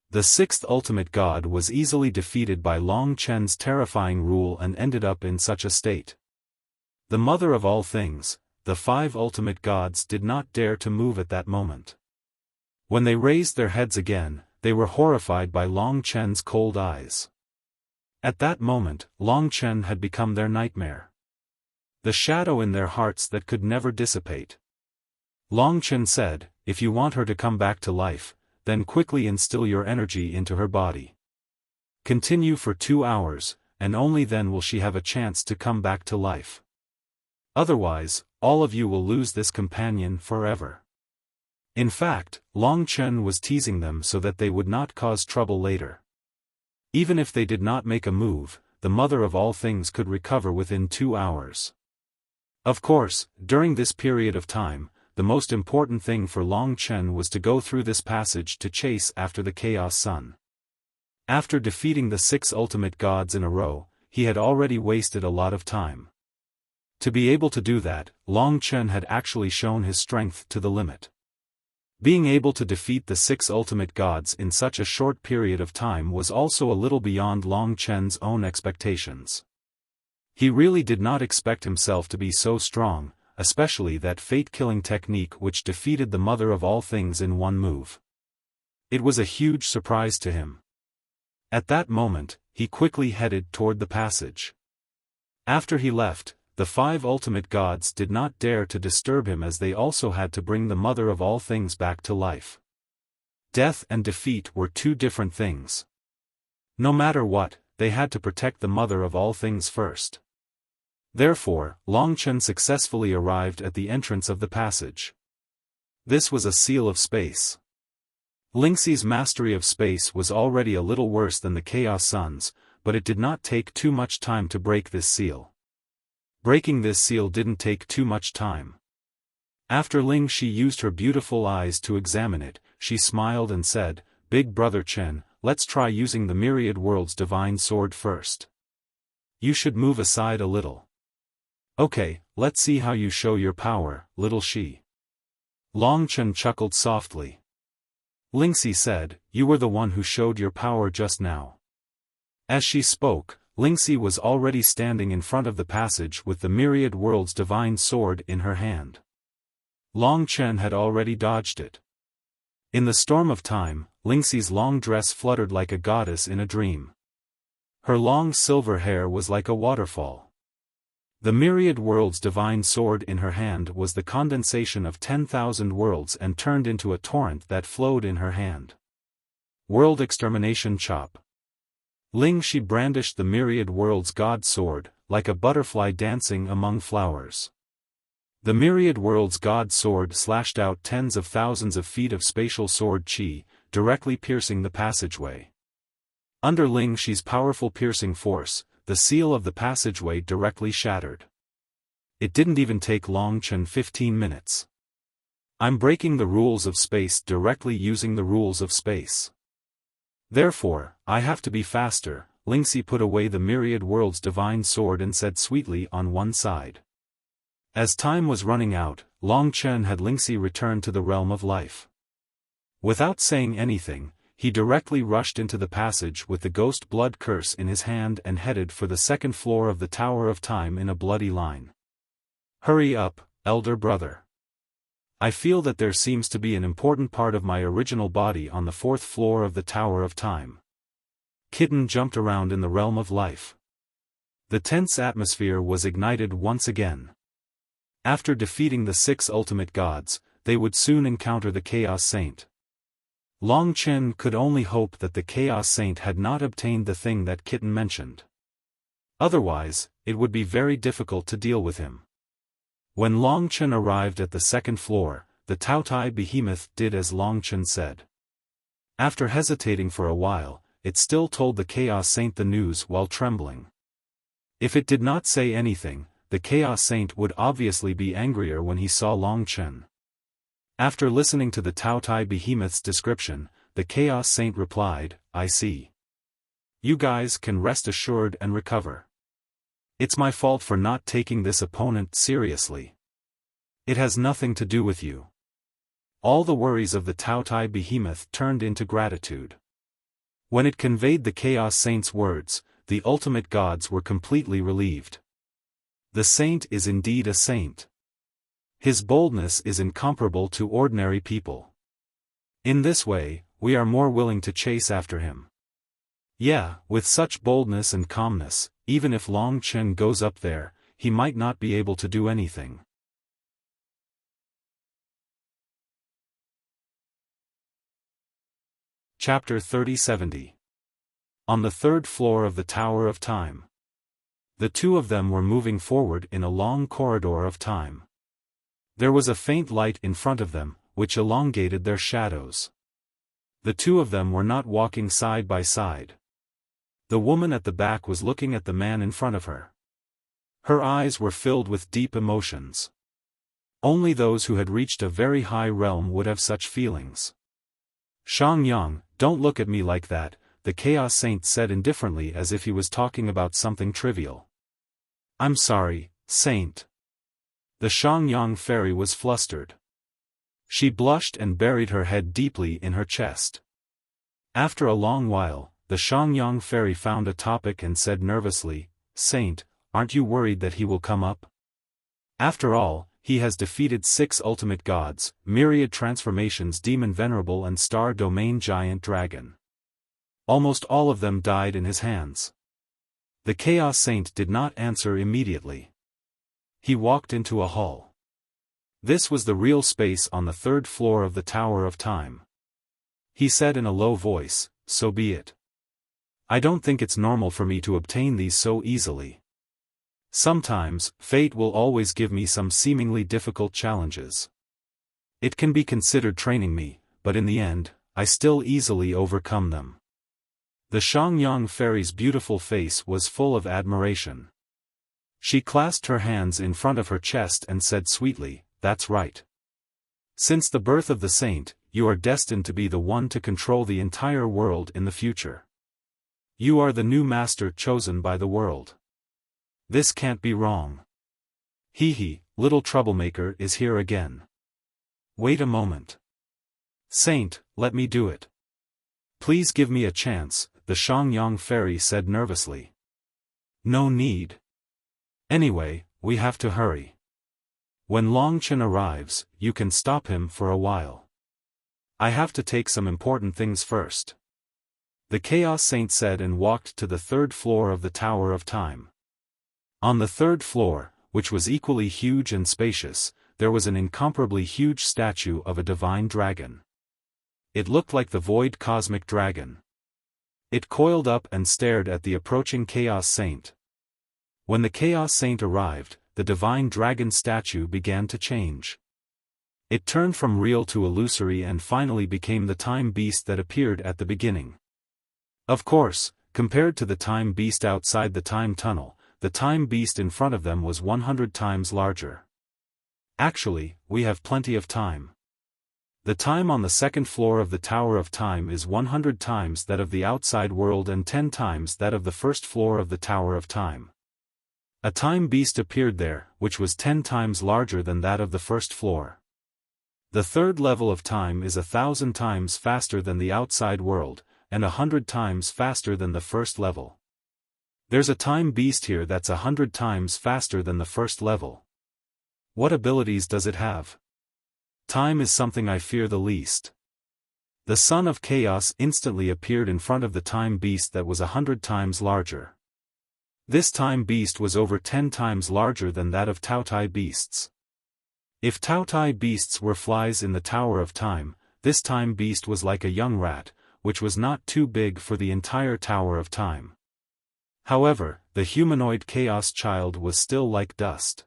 The 6th ultimate god was easily defeated by Long Chen's terrifying rule and ended up in such a state. The Mother of all things, the 5 ultimate gods, did not dare to move at that moment. When they raised their heads again, they were horrified by Long Chen's cold eyes. At that moment, Long Chen had become their nightmare. The shadow in their hearts that could never dissipate. Long Chen said, "If you want her to come back to life, then quickly instill your energy into her body. Continue for 2 hours, and only then will she have a chance to come back to life. Otherwise, all of you will lose this companion forever." In fact, Long Chen was teasing them so that they would not cause trouble later. Even if they did not make a move, the Mother of all things could recover within 2 hours. Of course, during this period of time, the most important thing for Long Chen was to go through this passage to chase after the Chaos Sun. After defeating the 6 ultimate gods in a row, he had already wasted a lot of time. To be able to do that, Long Chen had actually shown his strength to the limit. Being able to defeat the 6 ultimate gods in such a short period of time was also a little beyond Long Chen's own expectations. He really did not expect himself to be so strong, especially that fate-killing technique which defeated the Mother of all things in one move. It was a huge surprise to him. At that moment, he quickly headed toward the passage. After he left, the 5 ultimate gods did not dare to disturb him, as they also had to bring the Mother of all things back to life. Death and defeat were 2 different things. No matter what, they had to protect the Mother of all things first. Therefore, Long Chen successfully arrived at the entrance of the passage. This was a seal of space. Lingxi's mastery of space was already a little worse than the Chaos Sun's, but it did not take too much time to break this seal. Breaking this seal didn't take too much time. After Lingxi used her beautiful eyes to examine it, she smiled and said, "Big brother Chen, let's try using the Myriad World's divine sword first. You should move aside a little." "Okay, let's see how you show your power, little Shi." Long Chen chuckled softly. Lingxi said, "You were the one who showed your power just now." As she spoke, Lingxi was already standing in front of the passage with the Myriad World's divine sword in her hand. Long Chen had already dodged it. In the storm of time, Lingxi's long dress fluttered like a goddess in a dream. Her long silver hair was like a waterfall. The Myriad World's divine sword in her hand was the condensation of 10,000 worlds and turned into a torrent that flowed in her hand. World Extermination Chop. Lingxi brandished the Myriad World's god sword, like a butterfly dancing among flowers. The Myriad World's god sword slashed out tens of thousands of feet of spatial sword qi, directly piercing the passageway. Under Lingxi's powerful piercing force, the seal of the passageway directly shattered. It didn't even take Long Chen 15 minutes. "I'm breaking the rules of space directly using the rules of space. Therefore, I have to be faster." Lingxi put away the Myriad World's divine sword and said sweetly on one side. As time was running out, Long Chen had Lingxi return to the realm of life. Without saying anything, he directly rushed into the passage with the ghost blood curse in his hand and headed for the second floor of the Tower of Time in a bloody line. Hurry up, elder brother. I feel that there seems to be an important part of my original body on the fourth floor of the Tower of Time. Kitten jumped around in the realm of life. The tense atmosphere was ignited once again. After defeating the 6 ultimate gods, they would soon encounter the Chaos Saint. Long Chen could only hope that the Chaos Saint had not obtained the thing that Kitten mentioned. Otherwise, it would be very difficult to deal with him. When Long Chen arrived at the second floor, the Taotai behemoth did as Long Chen said. After hesitating for a while, it still told the Chaos Saint the news while trembling. If it did not say anything, the Chaos Saint would obviously be angrier when he saw Long Chen. After listening to the Taotai behemoth's description, the Chaos Saint replied, "I see. You guys can rest assured and recover. It's my fault for not taking this opponent seriously. It has nothing to do with you." All the worries of the Taotai behemoth turned into gratitude. When it conveyed the Chaos Saint's words, the ultimate gods were completely relieved. The saint is indeed a saint. His boldness is incomparable to ordinary people. In this way, we are more willing to chase after him. Yeah, with such boldness and calmness, even if Long Chen goes up there, he might not be able to do anything. Chapter 30-70. On the third floor of the Tower of Time. The two of them were moving forward in a long corridor of time. There was a faint light in front of them, which elongated their shadows. The two of them were not walking side by side. The woman at the back was looking at the man in front of her. Her eyes were filled with deep emotions. Only those who had reached a very high realm would have such feelings. "Shang Yang, don't look at me like that," the Chaos Saint said indifferently as if he was talking about something trivial. "I'm sorry, Saint." The Shangyang fairy was flustered. She blushed and buried her head deeply in her chest. After a long while, the Shangyang fairy found a topic and said nervously, "Saint, aren't you worried that he will come up? After all, he has defeated 6 ultimate gods, myriad transformations demon venerable and star domain giant dragon. Almost all of them died in his hands." The Chaos Saint did not answer immediately. He walked into a hall. This was the real space on the third floor of the Tower of Time. He said in a low voice, "So be it. I don't think it's normal for me to obtain these so easily. Sometimes, fate will always give me some seemingly difficult challenges. It can be considered training me, but in the end, I still easily overcome them." The Shangyang fairy's beautiful face was full of admiration. She clasped her hands in front of her chest and said sweetly, "That's right. Since the birth of the saint, you are destined to be the one to control the entire world in the future. You are the new master chosen by the world. This can't be wrong. Hee, little troublemaker is here again. Wait a moment. Saint, let me do it. Please give me a chance," the Shangyang fairy said nervously. "No need. Anyway, we have to hurry. When Long Chen arrives, you can stop him for a while. I have to take some important things first." The Chaos Saint said and walked to the third floor of the Tower of Time. On the third floor, which was equally huge and spacious, there was an incomparably huge statue of a divine dragon. It looked like the void cosmic dragon. It coiled up and stared at the approaching Chaos Saint. When the Chaos Saint arrived, the divine dragon statue began to change. It turned from real to illusory and finally became the time beast that appeared at the beginning. Of course, compared to the time beast outside the time tunnel, the time beast in front of them was 100 times larger. Actually, we have plenty of time. The time on the second floor of the Tower of Time is 100 times that of the outside world and 10 times that of the first floor of the Tower of Time. A time beast appeared there, which was 10 times larger than that of the first floor. The third level of time is 1,000 times faster than the outside world, and 100 times faster than the first level. There's a time beast here that's 100 times faster than the first level. What abilities does it have? Time is something I fear the least. The Son of Chaos instantly appeared in front of the time beast that was 100 times larger. This time beast was over 10 times larger than that of Taotai beasts. If Taotai beasts were flies in the Tower of Time, this time beast was like a young rat, which was not too big for the entire Tower of Time. However, the humanoid Chaos Child was still like dust.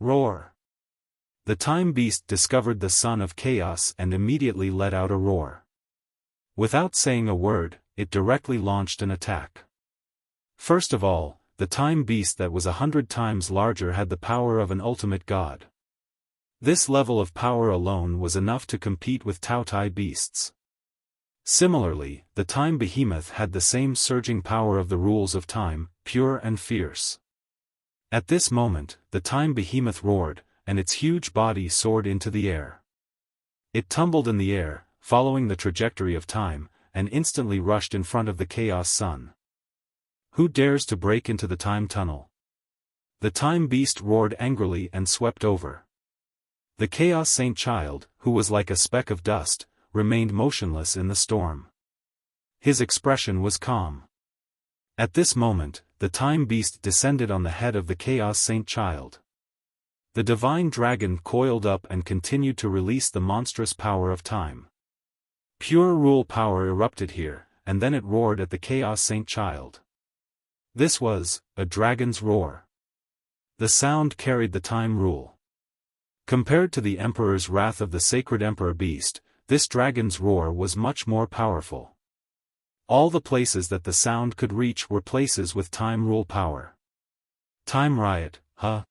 Roar! The time beast discovered the Son of Chaos and immediately let out a roar. Without saying a word, it directly launched an attack. First of all, the time beast that was 100 times larger had the power of an ultimate god. This level of power alone was enough to compete with Taotai beasts. Similarly, the time behemoth had the same surging power of the rules of time, pure and fierce. At this moment, the time behemoth roared, and its huge body soared into the air. It tumbled in the air, following the trajectory of time, and instantly rushed in front of the Chaos Sun. Who dares to break into the time tunnel? The time beast roared angrily and swept over. The Chaos Saint Child, who was like a speck of dust, remained motionless in the storm. His expression was calm. At this moment, the time beast descended on the head of the Chaos Saint Child. The divine dragon coiled up and continued to release the monstrous power of time. Pure rule power erupted here, and then it roared at the Chaos Saint Child. This was a dragon's roar. The sound carried the time rule. Compared to the Emperor's wrath of the sacred Emperor Beast, this dragon's roar was much more powerful. All the places that the sound could reach were places with time rule power. Time riot, huh?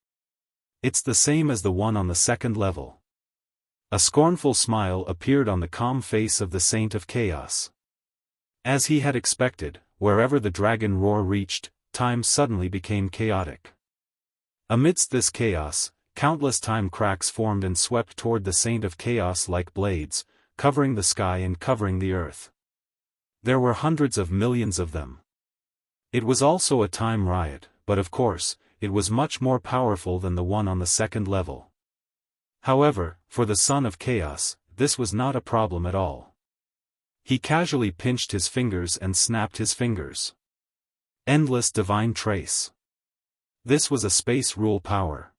It's the same as the one on the second level. A scornful smile appeared on the calm face of the Saint of Chaos. As he had expected, wherever the dragon roar reached, time suddenly became chaotic. Amidst this chaos, countless time cracks formed and swept toward the Saint of Chaos like blades, covering the sky and covering the earth. There were hundreds of millions of them. It was also a time riot, but of course, it was much more powerful than the one on the second level. However, for the Son of Chaos, this was not a problem at all. He casually pinched his fingers and snapped his fingers. Endless divine trace. This was a space rule power.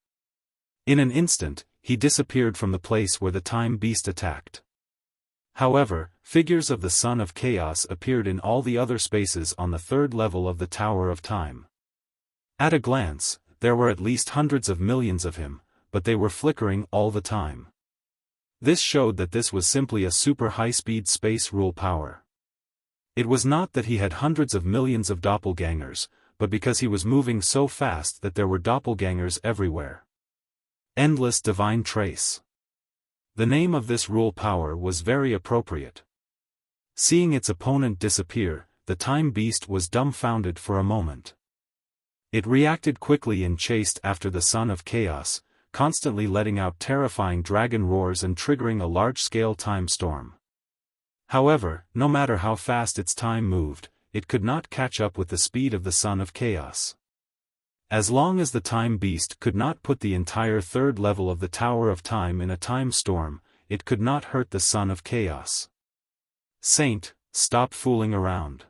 In an instant, he disappeared from the place where the time beast attacked. However, figures of the Son of Chaos appeared in all the other spaces on the third level of the Tower of Time. At a glance, there were at least hundreds of millions of him, but they were flickering all the time. This showed that this was simply a super high-speed space rule power. It was not that he had hundreds of millions of doppelgangers, but because he was moving so fast that there were doppelgangers everywhere. Endless divine trace. The name of this rule power was very appropriate. Seeing its opponent disappear, the time beast was dumbfounded for a moment. It reacted quickly and chased after the Son of Chaos, constantly letting out terrifying dragon roars and triggering a large-scale time storm. However, no matter how fast its time moved, it could not catch up with the speed of the Son of Chaos. As long as the time beast could not put the entire third level of the Tower of Time in a time storm, it could not hurt the Son of Chaos. Saint, stop fooling around.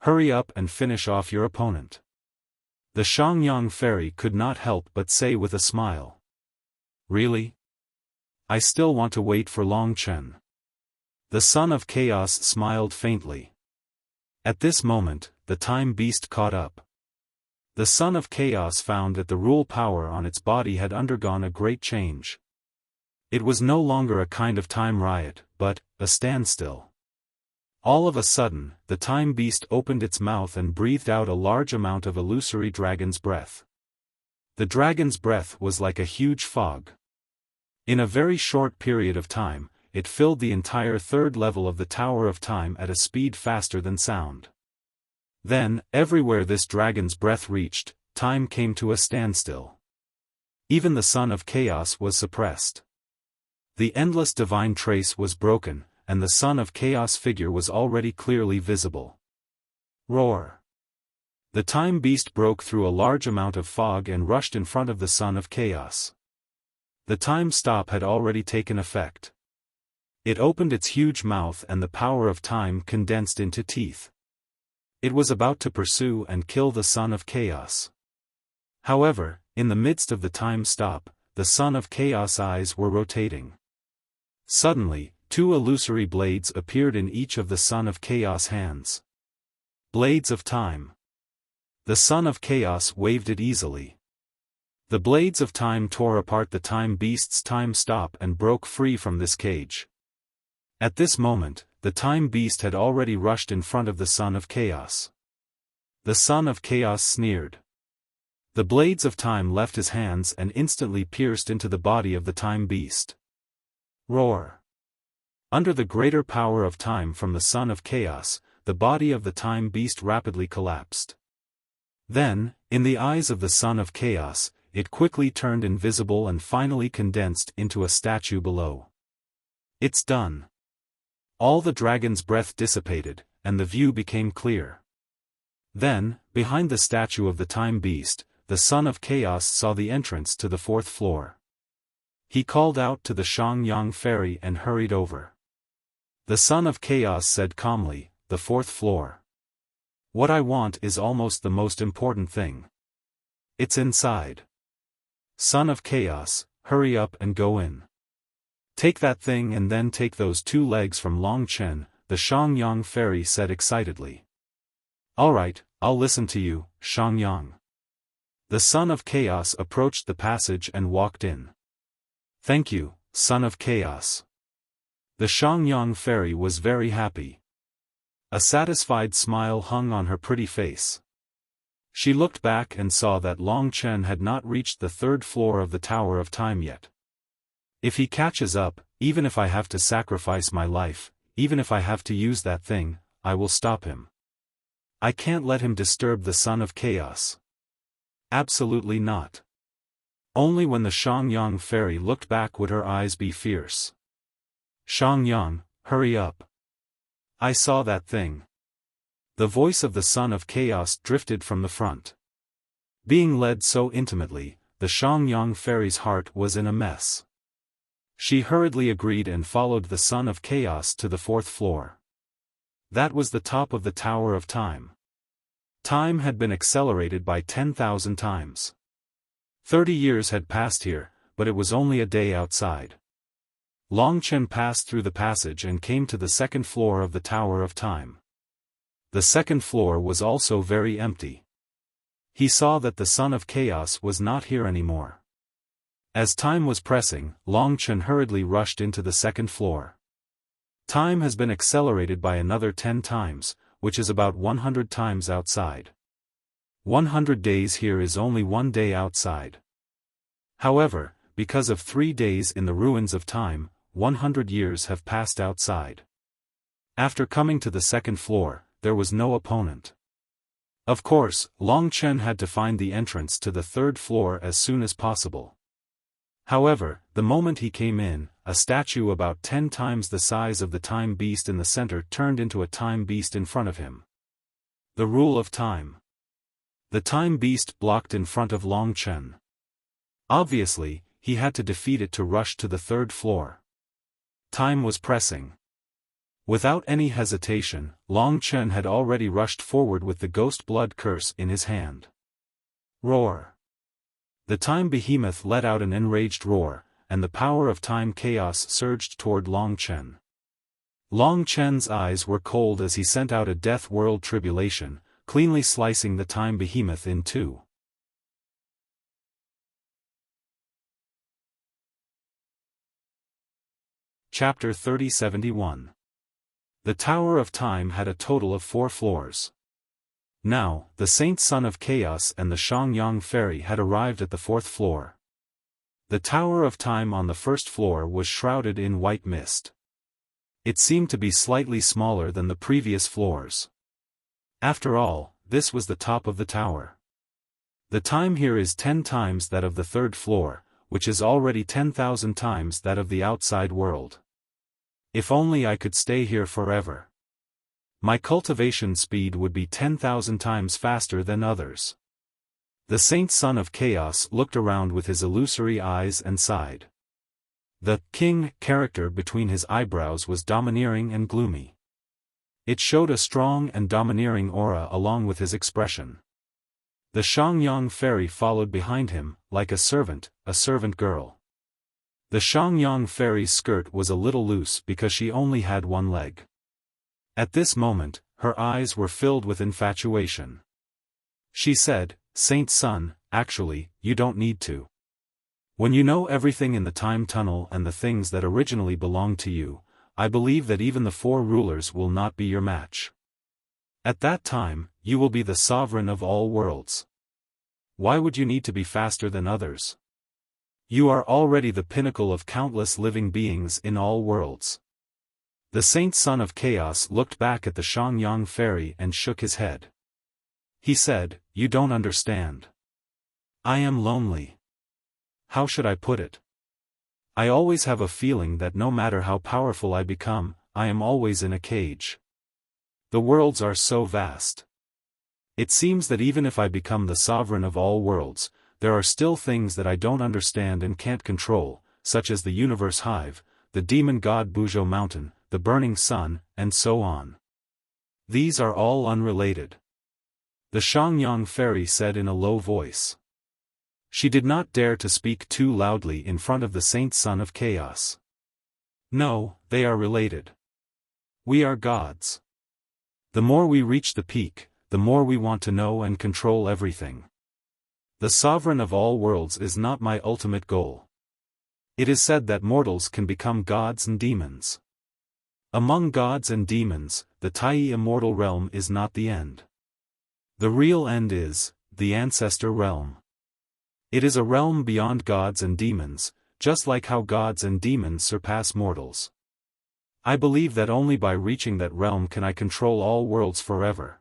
Hurry up and finish off your opponent. The Shangyang fairy could not help but say with a smile. Really? I still want to wait for Long Chen. The Son of Chaos smiled faintly. At this moment, the time beast caught up. The Son of Chaos found that the rule power on its body had undergone a great change. It was no longer a kind of time riot, but a standstill. All of a sudden, the time beast opened its mouth and breathed out a large amount of illusory dragon's breath. The dragon's breath was like a huge fog. In a very short period of time, it filled the entire third level of the Tower of Time at a speed faster than sound. Then, everywhere this dragon's breath reached, time came to a standstill. Even the Son of Chaos was suppressed. The endless divine trace was broken, and the Son of Chaos figure was already clearly visible. Roar! The time beast broke through a large amount of fog and rushed in front of the Son of Chaos. The time stop had already taken effect. It opened its huge mouth and the power of time condensed into teeth. It was about to pursue and kill the Son of Chaos. However, in the midst of the time stop, the Son of Chaos' eyes were rotating. Suddenly, two illusory blades appeared in each of the Son of Chaos' hands. Blades of time. The Son of Chaos waved it easily. The blades of time tore apart the time beast's time stop and broke free from this cage. At this moment, the time beast had already rushed in front of the Son of Chaos. The Son of Chaos sneered. The blades of time left his hands and instantly pierced into the body of the time beast. Roar! Under the greater power of time from the Son of Chaos, the body of the time beast rapidly collapsed. Then, in the eyes of the Son of Chaos, it quickly turned invisible and finally condensed into a statue below. It's done. All the dragon's breath dissipated, and the view became clear. Then, behind the statue of the time beast, the Son of Chaos saw the entrance to the 4th floor. He called out to the Xiaofan fairy and hurried over. The Son of Chaos said calmly, "The 4th floor. What I want is almost the most important thing. It's inside. Son of Chaos, hurry up and go in. Take that thing and then take those 2 legs from Long Chen," the Xiaofan fairy said excitedly. "All right, I'll listen to you, Xiaofan." The Son of Chaos approached the passage and walked in. "Thank you, Son of Chaos." The Xiaofan fairy was very happy. A satisfied smile hung on her pretty face. She looked back and saw that Long Chen had not reached the 3rd floor of the Tower of Time yet. If he catches up, even if I have to sacrifice my life, even if I have to use that thing, I will stop him. I can't let him disturb the Son of Chaos. Absolutely not. Only when the Xiaofan fairy looked back would her eyes be fierce. "Xiaofan, hurry up. I saw that thing." The voice of the Son of Chaos drifted from the front. Being led so intimately, the Xiaofan fairy's heart was in a mess. She hurriedly agreed and followed the Son of Chaos to the 4th floor. That was the top of the Tower of Time. Time had been accelerated by 10,000 times. 30 years had passed here, but it was only a day outside. Long Chen passed through the passage and came to the 2nd floor of the Tower of Time. The 2nd floor was also very empty. He saw that the Son of Chaos was not here anymore. As time was pressing, Long Chen hurriedly rushed into the 2nd floor. Time has been accelerated by another 10 times, which is about 100 times outside. 100 days here is only 1 day outside. However, because of 3 days in the ruins of time, 100 years have passed outside. After coming to the 2nd floor, there was no opponent. Of course, Long Chen had to find the entrance to the 3rd floor as soon as possible. However, the moment he came in, a statue about 10 times the size of the time beast in the center turned into a time beast in front of him. The rule of time. The time beast blocked in front of Long Chen. Obviously, he had to defeat it to rush to the 3rd floor. Time was pressing. Without any hesitation, Long Chen had already rushed forward with the ghost blood curse in his hand. Roar! The time behemoth let out an enraged roar, and the power of time chaos surged toward Long Chen. Long Chen's eyes were cold as he sent out a death world tribulation, cleanly slicing the time behemoth in 2. Chapter 3071. The Tower of Time had a total of 4 floors. Now, the Saint Son of Chaos and the Xiaofan Fairy had arrived at the 4th floor. The Tower of Time on the 1st floor was shrouded in white mist. It seemed to be slightly smaller than the previous floors. After all, this was the top of the tower. The time here is 10 times that of the 3rd floor, which is already 10,000 times that of the outside world. If only I could stay here forever. My cultivation speed would be 10,000 times faster than others. The Saint Son of Chaos looked around with his illusory eyes and sighed. The king character between his eyebrows was domineering and gloomy. It showed a strong and domineering aura along with his expression. The Shangyang fairy followed behind him, like a servant girl. The Shangyang fairy's skirt was a little loose because she only had one leg. At this moment, her eyes were filled with infatuation. She said, "Saint Son, actually, you don't need to. When you know everything in the time tunnel and the things that originally belonged to you, I believe that even the four rulers will not be your match. At that time, you will be the sovereign of all worlds. Why would you need to be faster than others? You are already the pinnacle of countless living beings in all worlds." The Saint Son of Chaos looked back at the Shangyang fairy and shook his head. He said, "You don't understand. I am lonely. How should I put it? I always have a feeling that no matter how powerful I become, I am always in a cage. The worlds are so vast. It seems that even if I become the sovereign of all worlds, there are still things that I don't understand and can't control, such as the universe hive, the demon god Buzhou mountain, the burning sun, and so on. These are all unrelated." The Shangyang fairy said in a low voice. She did not dare to speak too loudly in front of the Saint Son of Chaos. "No, they are related. We are gods. The more we reach the peak, the more we want to know and control everything. The sovereign of all worlds is not my ultimate goal. It is said that mortals can become gods and demons. Among gods and demons, the Tai immortal realm is not the end. The real end is the ancestor realm. It is a realm beyond gods and demons, just like how gods and demons surpass mortals. I believe that only by reaching that realm can I control all worlds forever."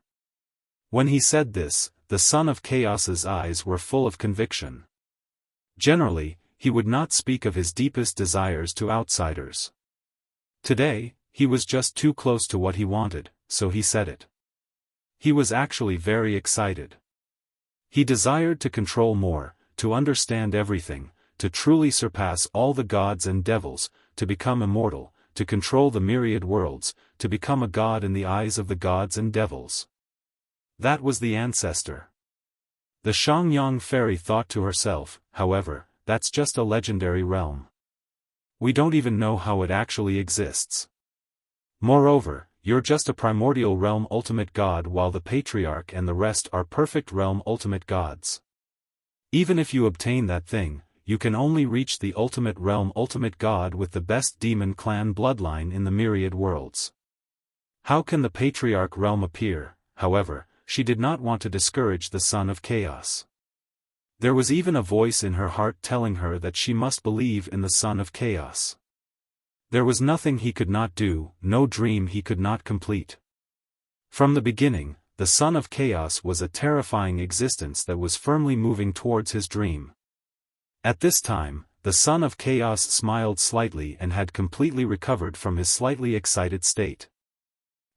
When he said this, the Son of Chaos's eyes were full of conviction. Generally, he would not speak of his deepest desires to outsiders. Today, he was just too close to what he wanted, so he said it. He was actually very excited. He desired to control more, to understand everything, to truly surpass all the gods and devils, to become immortal, to control the myriad worlds, to become a god in the eyes of the gods and devils. That was the ancestor. The Shangyang fairy thought to herself, however, that's just a legendary realm. We don't even know how it actually exists. Moreover, you're just a primordial realm ultimate god while the patriarch and the rest are perfect realm ultimate gods. Even if you obtain that thing, you can only reach the ultimate realm ultimate god with the best demon clan bloodline in the myriad worlds. How can the patriarch realm appear? However, she did not want to discourage the Son of Chaos. There was even a voice in her heart telling her that she must believe in the Son of Chaos. There was nothing he could not do, no dream he could not complete. From the beginning, the Son of Chaos was a terrifying existence that was firmly moving towards his dream. At this time, the Son of Chaos smiled slightly and had completely recovered from his slightly excited state.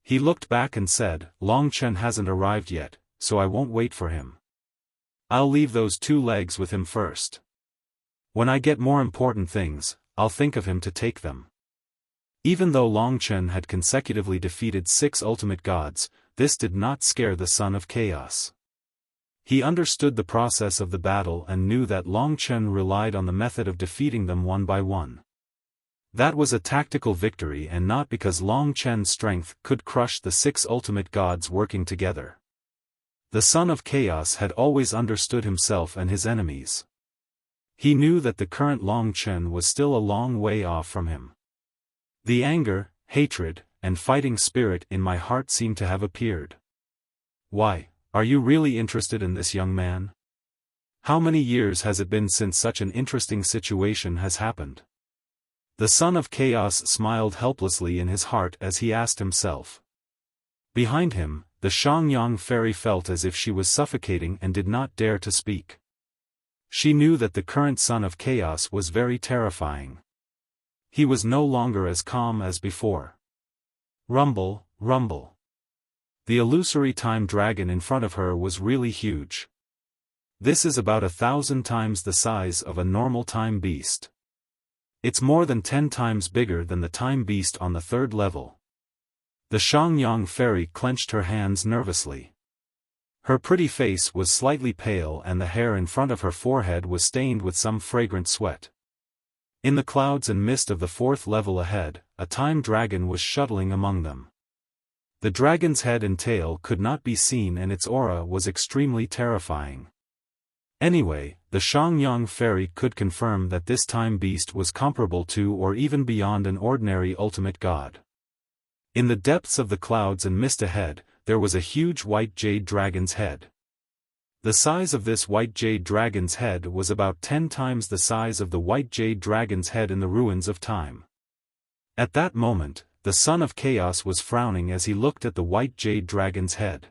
He looked back and said, "Long Chen hasn't arrived yet, so I won't wait for him. I'll leave those 2 legs with him first. When I get more important things, I'll think of him to take them." Even though Long Chen had consecutively defeated 6 ultimate gods, this did not scare the Son of Chaos. He understood the process of the battle and knew that Long Chen relied on the method of defeating them one by one. That was a tactical victory and not because Long Chen's strength could crush the 6 ultimate gods working together. The Son of Chaos had always understood himself and his enemies. He knew that the current Long Chen was still a long way off from him. The anger, hatred, and fighting spirit in my heart seem to have appeared. Why, are you really interested in this young man? How many years has it been since such an interesting situation has happened? The Son of Chaos smiled helplessly in his heart as he asked himself. Behind him, the Shangyang fairy felt as if she was suffocating and did not dare to speak. She knew that the current son of chaos was very terrifying. He was no longer as calm as before. Rumble, rumble. The illusory time dragon in front of her was really huge. This is about 1,000 times the size of a normal time beast. It's more than 10 times bigger than the time beast on the 3rd level. The Xiaofan fairy clenched her hands nervously. Her pretty face was slightly pale and the hair in front of her forehead was stained with some fragrant sweat. In the clouds and mist of the 4th level ahead, a time dragon was shuttling among them. The dragon's head and tail could not be seen and its aura was extremely terrifying. Anyway, the Xiaofan fairy could confirm that this time beast was comparable to or even beyond an ordinary ultimate god. In the depths of the clouds and mist ahead, there was a huge white jade dragon's head. The size of this white jade dragon's head was about 10 times the size of the white jade dragon's head in the ruins of time. At that moment, the son of chaos was frowning as he looked at the white jade dragon's head.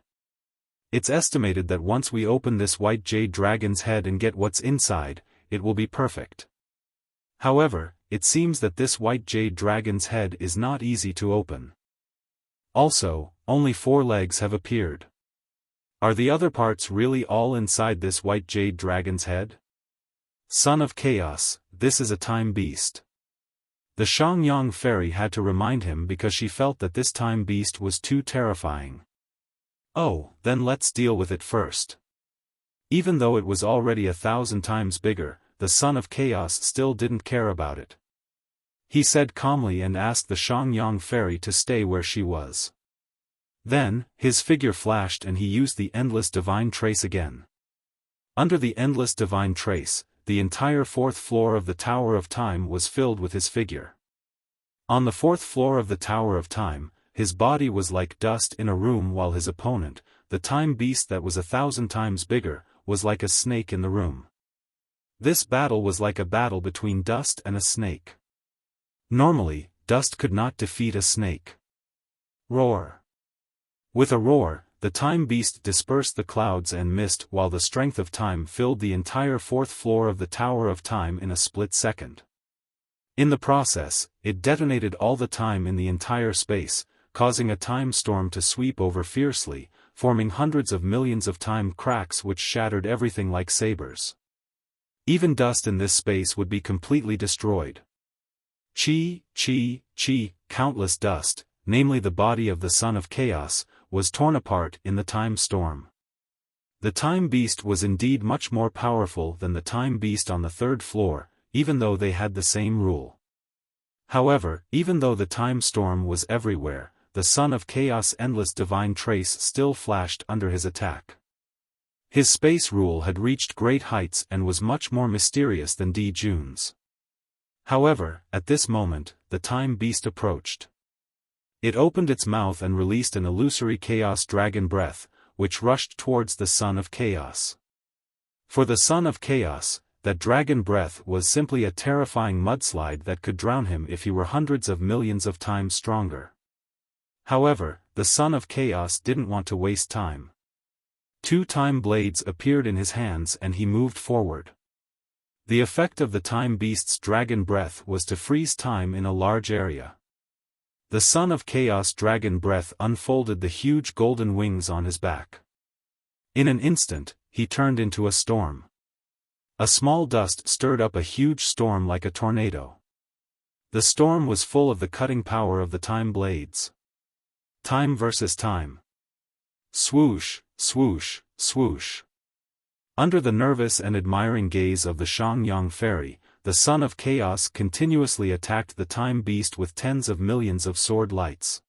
It's estimated that once we open this white jade dragon's head and get what's inside, it will be perfect. However, it seems that this white jade dragon's head is not easy to open. Also, only 4 legs have appeared. Are the other parts really all inside this white jade dragon's head? Son of chaos, this is a time beast. The Xiaofan fairy had to remind him because she felt that this time beast was too terrifying. Oh, then let's deal with it first. Even though it was already 1,000 times bigger, the son of chaos still didn't care about it. He said calmly and asked the Xiaofan fairy to stay where she was. Then, his figure flashed and he used the endless divine trace again. Under the endless divine trace, the entire 4th floor of the Tower of Time was filled with his figure. On the 4th floor of the Tower of Time, his body was like dust in a room while his opponent, the time beast that was 1,000 times bigger, was like a snake in the room. This battle was like a battle between dust and a snake. Normally, dust could not defeat a snake. Roar. With a roar, the time beast dispersed the clouds and mist while the strength of time filled the entire 4th floor of the Tower of Time in a split second. In the process, it detonated all the time in the entire space, causing a time storm to sweep over fiercely, forming hundreds of millions of time cracks which shattered everything like sabers. Even dust in this space would be completely destroyed. Chi, countless dust, namely the body of the son of chaos, was torn apart in the time storm. The time beast was indeed much more powerful than the time beast on the 3rd floor, even though they had the same rule. However, even though the time storm was everywhere, the son of chaos' endless divine trace still flashed under his attack. His space rule had reached great heights and was much more mysterious than Di Jun's. However, at this moment, the time beast approached. It opened its mouth and released an illusory chaos dragon breath, which rushed towards the son of chaos. For the son of chaos, that dragon breath was simply a terrifying mudslide that could drown him if he were hundreds of millions of times stronger. However, the son of chaos didn't want to waste time. 2 time blades appeared in his hands and he moved forward. The effect of the time beast's dragon breath was to freeze time in a large area. The son of chaos dragon breath unfolded the huge golden wings on his back. In an instant, he turned into a storm. A small dust stirred up a huge storm like a tornado. The storm was full of the cutting power of the time blades. Time versus time. Swoosh, swoosh, swoosh. Under the nervous and admiring gaze of the Xiaofan fairy, the son of chaos continuously attacked the time beast with tens of millions of sword lights.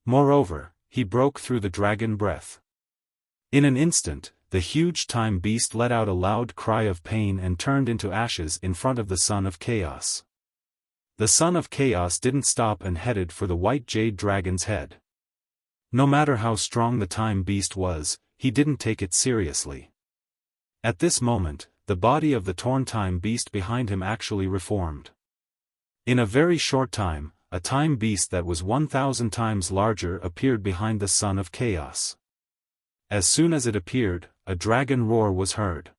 Moreover, he broke through the dragon breath. In an instant, the huge time beast let out a loud cry of pain and turned into ashes in front of the son of chaos. The son of chaos didn't stop and headed for the white jade dragon's head. No matter how strong the time beast was, he didn't take it seriously. At this moment, the body of the torn time beast behind him actually reformed. In a very short time, a time beast that was 1,000 times larger appeared behind the son of chaos. As soon as it appeared, a dragon roar was heard.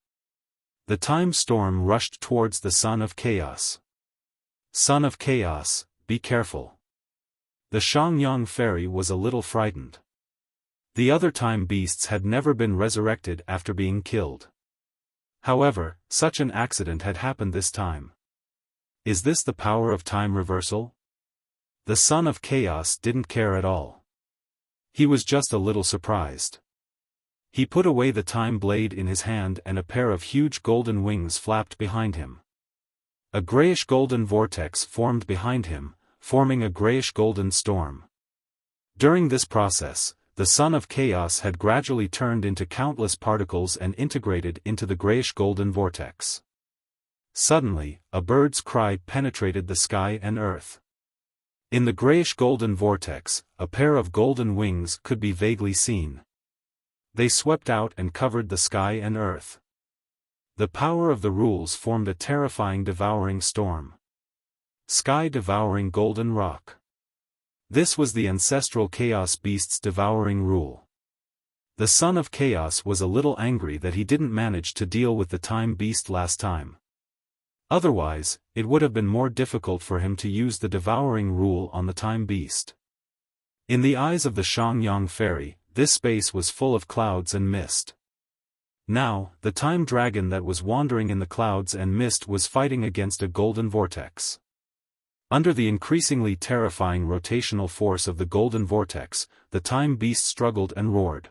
The time storm rushed towards the Son of Chaos. Son of Chaos, be careful. The Xiaofan fairy was a little frightened. The other time beasts had never been resurrected after being killed. However, such an accident had happened this time. Is this the power of time reversal? The Son of Chaos didn't care at all. He was just a little surprised. He put away the time blade in his hand and a pair of huge golden wings flapped behind him. A grayish-golden vortex formed behind him, forming a grayish-golden storm. During this process, the Son of Chaos had gradually turned into countless particles and integrated into the grayish-golden vortex. Suddenly, a bird's cry penetrated the sky and earth. In the grayish-golden vortex, a pair of golden wings could be vaguely seen. They swept out and covered the sky and earth. The power of the rules formed a terrifying devouring storm. Sky-devouring golden rock. This was the ancestral Chaos Beast's devouring rule. The Son of Chaos was a little angry that he didn't manage to deal with the Time Beast last time. Otherwise, it would have been more difficult for him to use the devouring rule on the Time Beast. In the eyes of the Xiaofan fairy, this space was full of clouds and mist. Now, the Time Dragon that was wandering in the clouds and mist was fighting against a golden vortex. Under the increasingly terrifying rotational force of the golden vortex, the Time Beast struggled and roared.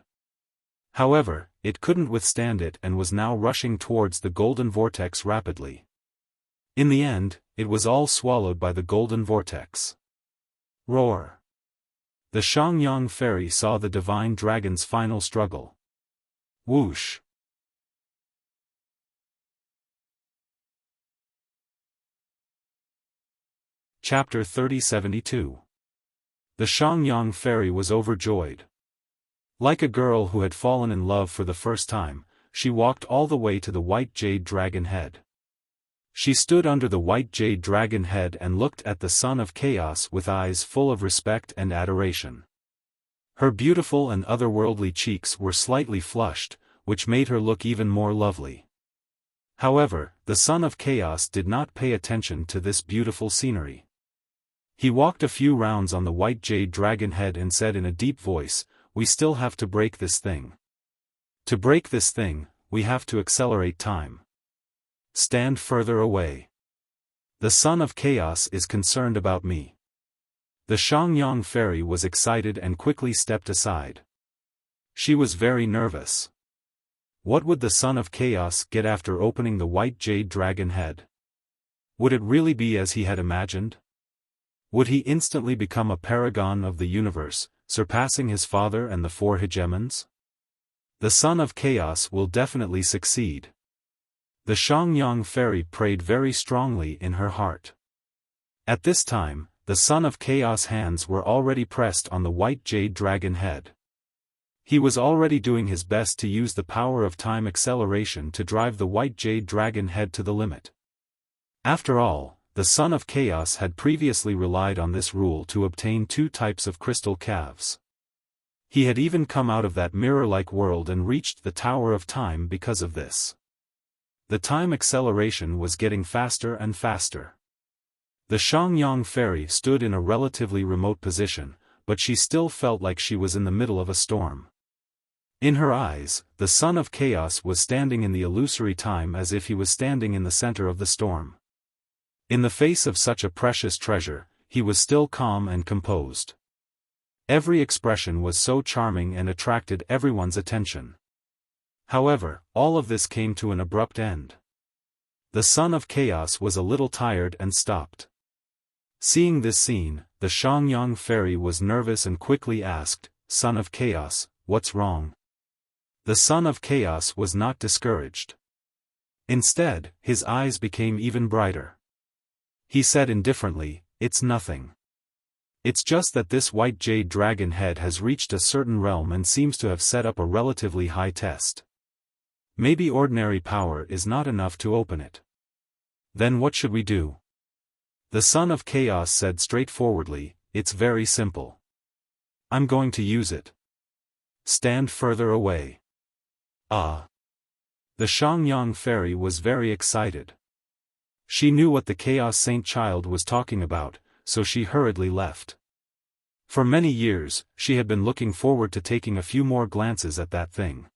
However, it couldn't withstand it and was now rushing towards the golden vortex rapidly. In the end, it was all swallowed by the golden vortex. Roar! The Xiaofan fairy saw the divine dragon's final struggle. Whoosh! Chapter 3072. The Xiaofan fairy was overjoyed. Like a girl who had fallen in love for the first time, she walked all the way to the white jade dragon head. She stood under the white jade dragon head and looked at the Son of Chaos with eyes full of respect and adoration. Her beautiful and otherworldly cheeks were slightly flushed, which made her look even more lovely. However, the Son of Chaos did not pay attention to this beautiful scenery. He walked a few rounds on the white jade dragon head and said in a deep voice, "We still have to break this thing. To break this thing, we have to accelerate time. Stand further away. The Son of Chaos is concerned about me." The Xiaofan fairy was excited and quickly stepped aside. She was very nervous. What would the Son of Chaos get after opening the white jade dragon head? Would it really be as he had imagined? Would he instantly become a paragon of the universe, surpassing his father and the four hegemons? The Son of Chaos will definitely succeed. The Xiaofan fairy prayed very strongly in her heart. At this time, the Son of Chaos' hands were already pressed on the white jade dragon head. He was already doing his best to use the power of time acceleration to drive the white jade dragon head to the limit. After all, the Son of Chaos had previously relied on this rule to obtain two types of crystal calves. He had even come out of that mirror-like world and reached the Tower of Time because of this. The time acceleration was getting faster and faster. The Xiaofan fairy stood in a relatively remote position, but she still felt like she was in the middle of a storm. In her eyes, the Son of Chaos was standing in the illusory time as if he was standing in the center of the storm. In the face of such a precious treasure, he was still calm and composed. Every expression was so charming and attracted everyone's attention. However, all of this came to an abrupt end. The Son of Chaos was a little tired and stopped. Seeing this scene, the Xiaofan fairy was nervous and quickly asked, "Son of Chaos, what's wrong?" The Son of Chaos was not discouraged. Instead, his eyes became even brighter. He said indifferently, "It's nothing. It's just that this white jade dragon head has reached a certain realm and seems to have set up a relatively high test. Maybe ordinary power is not enough to open it. Then what should we do?" The Son of Chaos said straightforwardly, "It's very simple. I'm going to use it. Stand further away." Ah! The The Shangyang fairy was very excited. She knew what the Chaos Saint child was talking about, so she hurriedly left. For many years, she had been looking forward to taking a few more glances at that thing.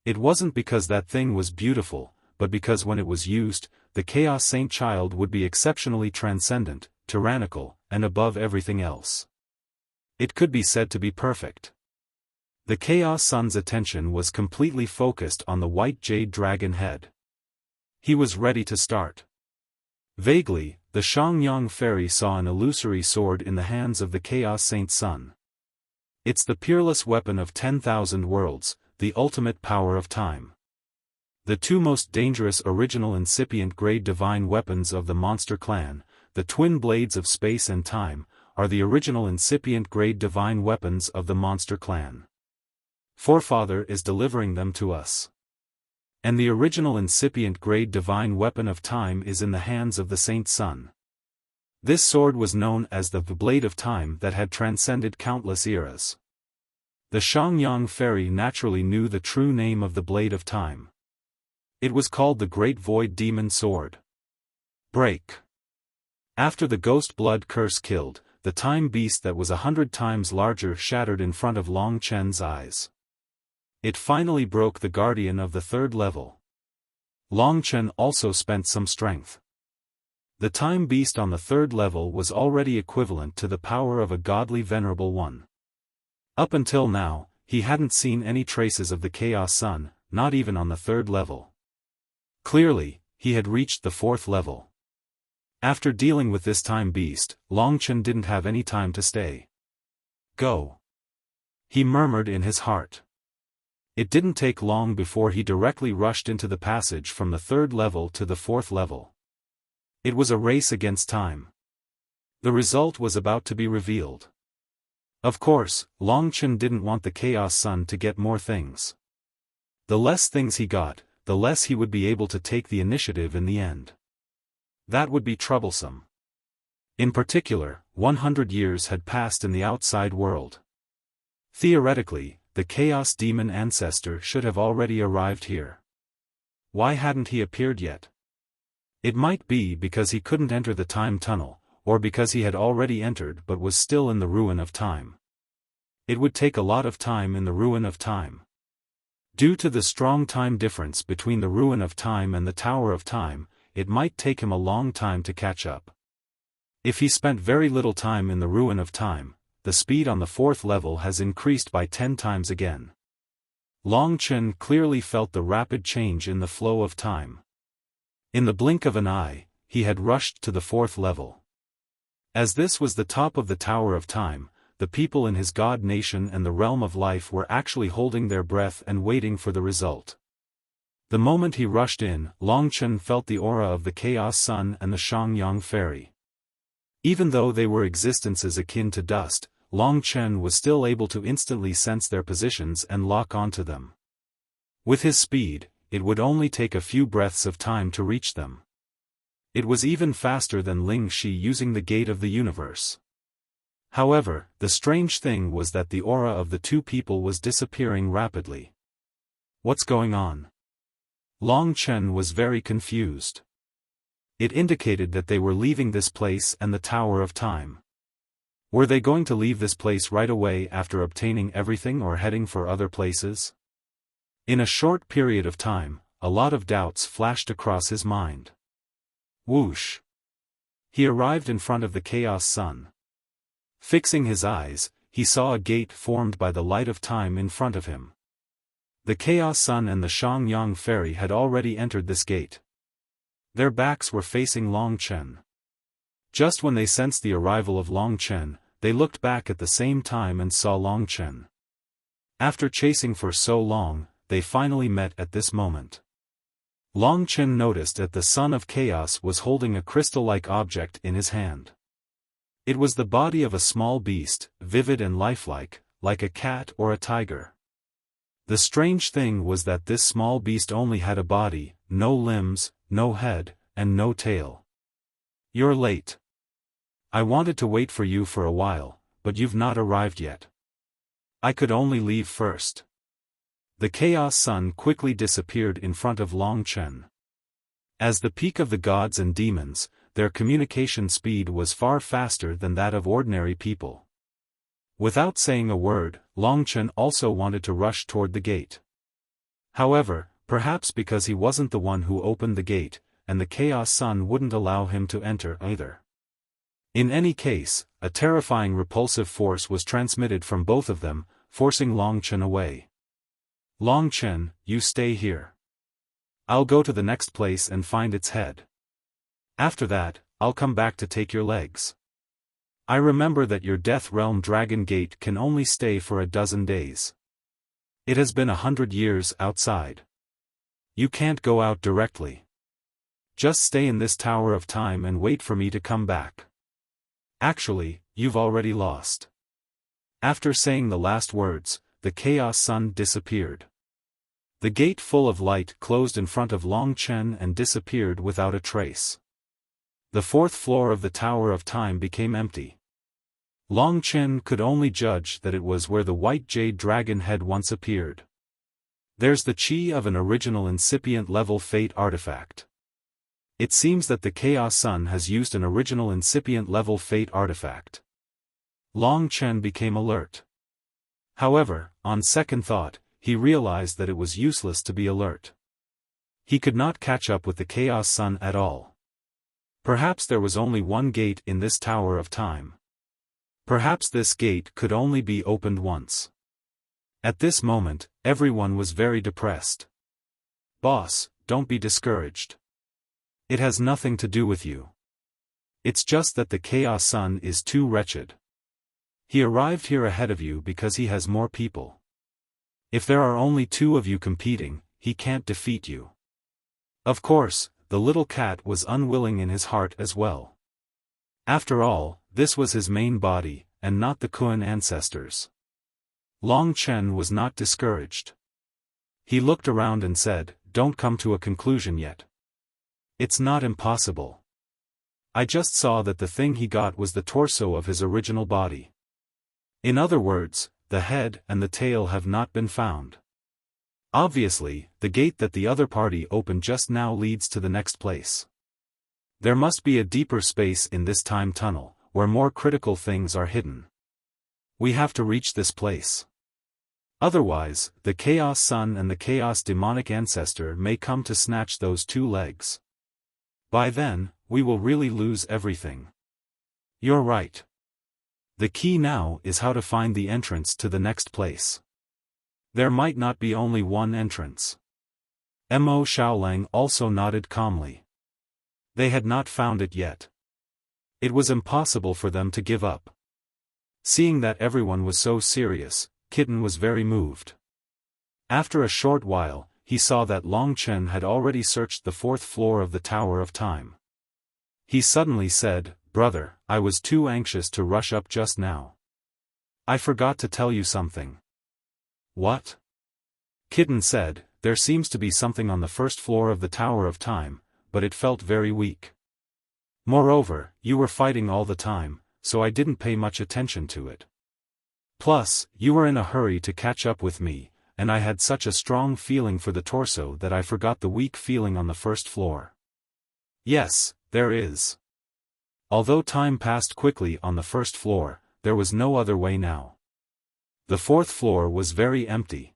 It wasn't because that thing was beautiful, but because when it was used, the Chaos Saint child would be exceptionally transcendent, tyrannical, and above everything else. It could be said to be perfect. The Chaos Sun's attention was completely focused on the white jade dragon head. He was ready to start. Vaguely, the Shangyang fairy saw an illusory sword in the hands of the Chaos Saint Sun. It's the peerless weapon of 10,000 worlds, the ultimate power of time. The two most dangerous original incipient grade divine weapons of the monster clan, the twin blades of space and time, are the original incipient grade divine weapons of the monster clan. Forefather is delivering them to us. And the original incipient grade divine weapon of time is in the hands of the Saint Sun. This sword was known as the Blade of Time that had transcended countless eras. The Shangyang fairy naturally knew the true name of the Blade of Time. It was called the Great Void Demon Sword. Break. After the ghost blood curse killed, the time beast that was 100 times larger shattered in front of Long Chen's eyes. It finally broke the guardian of the third level. Long Chen also spent some strength. The time beast on the third level was already equivalent to the power of a godly venerable one. Up until now, he hadn't seen any traces of the Chaos Sun, not even on the third level. Clearly, he had reached the fourth level. After dealing with this time beast, Long Chen didn't have any time to stay. Go. He murmured in his heart. It didn't take long before he directly rushed into the passage from the third level to the fourth level. It was a race against time. The result was about to be revealed. Of course, Long Chen didn't want the Chaos Sun to get more things. The less things he got, the less he would be able to take the initiative in the end. That would be troublesome. In particular, 100 years had passed in the outside world. Theoretically, the Chaos Demon ancestor should have already arrived here. Why hadn't he appeared yet? It might be because he couldn't enter the time tunnel, or because he had already entered but was still in the ruin of time. It would take a lot of time in the ruin of time. Due to the strong time difference between the ruin of time and the Tower of Time, it might take him a long time to catch up. If he spent very little time in the ruin of time, the speed on the fourth level has increased by 10 times again. Long Chen clearly felt the rapid change in the flow of time. In the blink of an eye, he had rushed to the fourth level. As this was the top of the Tower of Time, the people in his god nation and the realm of life were actually holding their breath and waiting for the result. The moment he rushed in, Long Chen felt the aura of the Chaos Sun and the Shangyang fairy. Even though they were existences akin to dust, Long Chen was still able to instantly sense their positions and lock onto them. With his speed, it would only take a few breaths of time to reach them. It was even faster than Ling Shi using the gate of the universe. However, the strange thing was that the aura of the two people was disappearing rapidly. What's going on? Long Chen was very confused. It indicated that they were leaving this place and the Tower of Time. Were they going to leave this place right away after obtaining everything or heading for other places? In a short period of time, a lot of doubts flashed across his mind. Whoosh! He arrived in front of the Chaos Sun. Fixing his eyes, he saw a gate formed by the light of time in front of him. The Chaos Sun and the Shangyang fairy had already entered this gate. Their backs were facing Long Chen. Just when they sensed the arrival of Long Chen, they looked back at the same time and saw Long Chen. After chasing for so long, they finally met at this moment. Long Chen noticed that the Son of Chaos was holding a crystal-like object in his hand. It was the body of a small beast, vivid and lifelike, like a cat or a tiger. The strange thing was that this small beast only had a body, no limbs, no head, and no tail. You're late. I wanted to wait for you for a while, but you've not arrived yet. I could only leave first. The Chaos Sun quickly disappeared in front of Long Chen. As the peak of the gods and demons, their communication speed was far faster than that of ordinary people. Without saying a word, Long Chen also wanted to rush toward the gate. However, perhaps because he wasn't the one who opened the gate, and the Chaos Sun wouldn't allow him to enter either. In any case, a terrifying repulsive force was transmitted from both of them, forcing Long Chen away. Long Chen, you stay here. I'll go to the next place and find its head. After that, I'll come back to take your legs. I remember that your Death Realm Dragon Gate can only stay for 12 days. It has been 100 years outside. You can't go out directly. Just stay in this Tower of Time and wait for me to come back. Actually, you've already lost. After saying the last words, the Chaos Sun disappeared. The gate full of light closed in front of Long Chen and disappeared without a trace. The 4th floor of the Tower of Time became empty. Long Chen could only judge that it was where the white jade dragon had once appeared. There's the chi of an original incipient level fate artifact. It seems that the Chaos Sun has used an original incipient level fate artifact. Long Chen became alert. However, on second thought, he realized that it was useless to be alert. He could not catch up with the Chaos Sun at all. Perhaps there was only one gate in this Tower of Time. Perhaps this gate could only be opened once. At this moment, everyone was very depressed. Boss, don't be discouraged. It has nothing to do with you. It's just that the Chaos Sun is too wretched. He arrived here ahead of you because he has more people. If there are only 2 of you competing, he can't defeat you. Of course, the little cat was unwilling in his heart as well. After all, this was his main body, and not the Kun ancestors. Long Chen was not discouraged. He looked around and said, "Don't come to a conclusion yet. It's not impossible. I just saw that the thing he got was the torso of his original body. In other words, the head and the tail have not been found. Obviously, the gate that the other party opened just now leads to the next place. There must be a deeper space in this time tunnel, where more critical things are hidden. We have to reach this place. Otherwise, the Chaos Sun and the Chaos Demonic Ancestor may come to snatch those 2 legs. By then, we will really lose everything." "You're right. The key now is how to find the entrance to the next place. There might not be only one entrance." Mo Shaolang also nodded calmly. They had not found it yet. It was impossible for them to give up. Seeing that everyone was so serious, Kitten was very moved. After a short while, he saw that Long Chen had already searched the 4th floor of the Tower of Time. He suddenly said, "Brother, I was too anxious to rush up just now. I forgot to tell you something." "What?" Kitten said, "There seems to be something on the 1st floor of the Tower of Time, but it felt very weak. Moreover, you were fighting all the time, so I didn't pay much attention to it. Plus, you were in a hurry to catch up with me, and I had such a strong feeling for the torso that I forgot the weak feeling on the 1st floor. Yes, there is. Although time passed quickly on the 1st floor, there was no other way now. The 4th floor was very empty.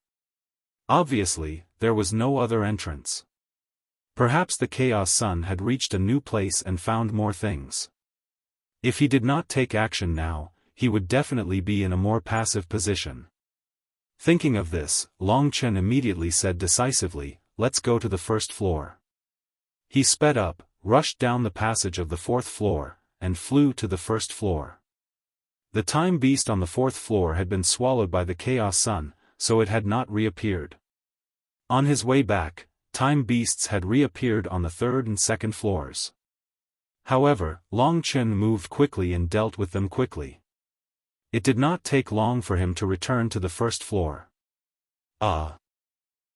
Obviously, there was no other entrance. Perhaps the Chaos Sun had reached a new place and found more things. If he did not take action now, he would definitely be in a more passive position." Thinking of this, Long Chen immediately said decisively, "Let's go to the 1st floor." He sped up, rushed down the passage of the 4th floor, and flew to the 1st floor. The time beast on the 4th floor had been swallowed by the Chaos Sun, so it had not reappeared. On his way back, time beasts had reappeared on the 3rd and 2nd floors. However, Long Chen moved quickly and dealt with them quickly. It did not take long for him to return to the 1st floor.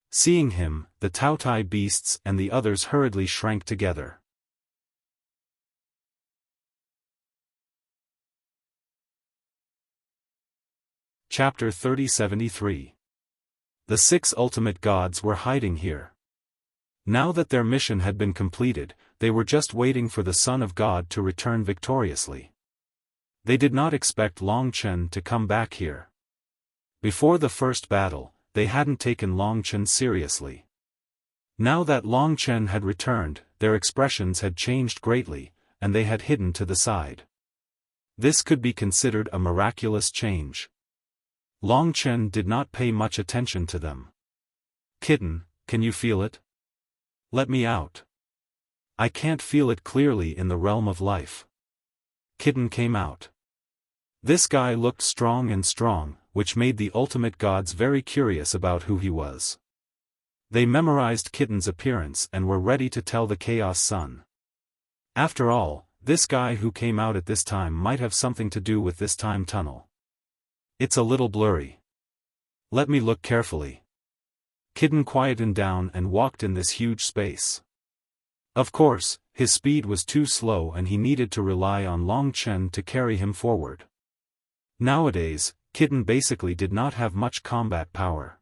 Seeing him, the Taotai beasts and the others hurriedly shrank together. Chapter 3073. The 6 ultimate gods were hiding here. Now that their mission had been completed, they were just waiting for the Son of God to return victoriously. They did not expect Long Chen to come back here. Before the first battle, they hadn't taken Long Chen seriously. Now that Long Chen had returned, their expressions had changed greatly, and they had hidden to the side. This could be considered a miraculous change. Long Chen did not pay much attention to them. "Kitten, can you feel it? Let me out. I can't feel it clearly in the realm of life." Kitten came out. This guy looked strong, which made the ultimate gods very curious about who he was. They memorized Kitten's appearance and were ready to tell the Chaos Sun. After all, this guy who came out at this time might have something to do with this time tunnel. "It's a little blurry. Let me look carefully." Kitten quietened down and walked in this huge space. Of course, his speed was too slow and he needed to rely on Long Chen to carry him forward. Nowadays, Kitten basically did not have much combat power.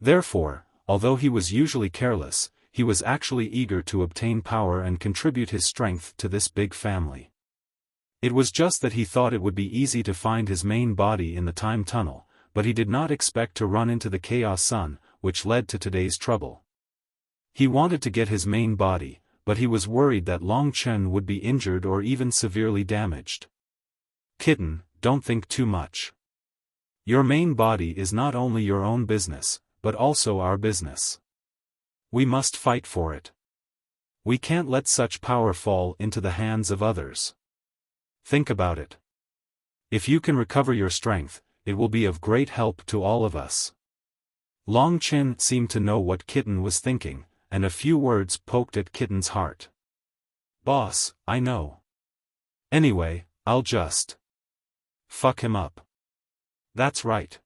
Therefore, although he was usually careless, he was actually eager to obtain power and contribute his strength to this big family. It was just that he thought it would be easy to find his main body in the time tunnel, but he did not expect to run into the Chaos Sun, which led to today's trouble. He wanted to get his main body, but he was worried that Long Chen would be injured or even severely damaged. "Kitten, don't think too much. Your main body is not only your own business, but also our business. We must fight for it. We can't let such power fall into the hands of others. Think about it. If you can recover your strength, it will be of great help to all of us." Long Chen seemed to know what Kitten was thinking, and a few words poked at Kitten's heart. "Boss, I know. Anyway, I'll just fuck him up." That's right.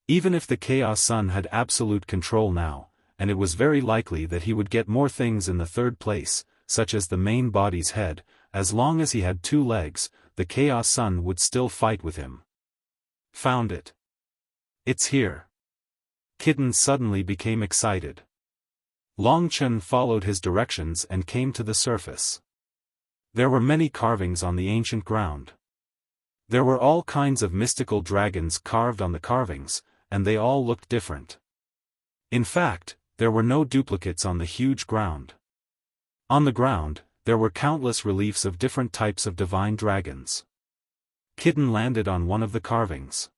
Even if the Chaos Sun had absolute control now, and it was very likely that he would get more things in the third place, such as the main body's head, as long as he had 2 legs, the Chaos Sun would still fight with him. "Found it. It's here." Kitten suddenly became excited. Long Chen followed his directions and came to the surface. There were many carvings on the ancient ground. There were all kinds of mystical dragons carved on the carvings, and they all looked different. In fact, there were no duplicates on the huge ground. On the ground, there were countless reliefs of different types of divine dragons. Kitten landed on one of the carvings.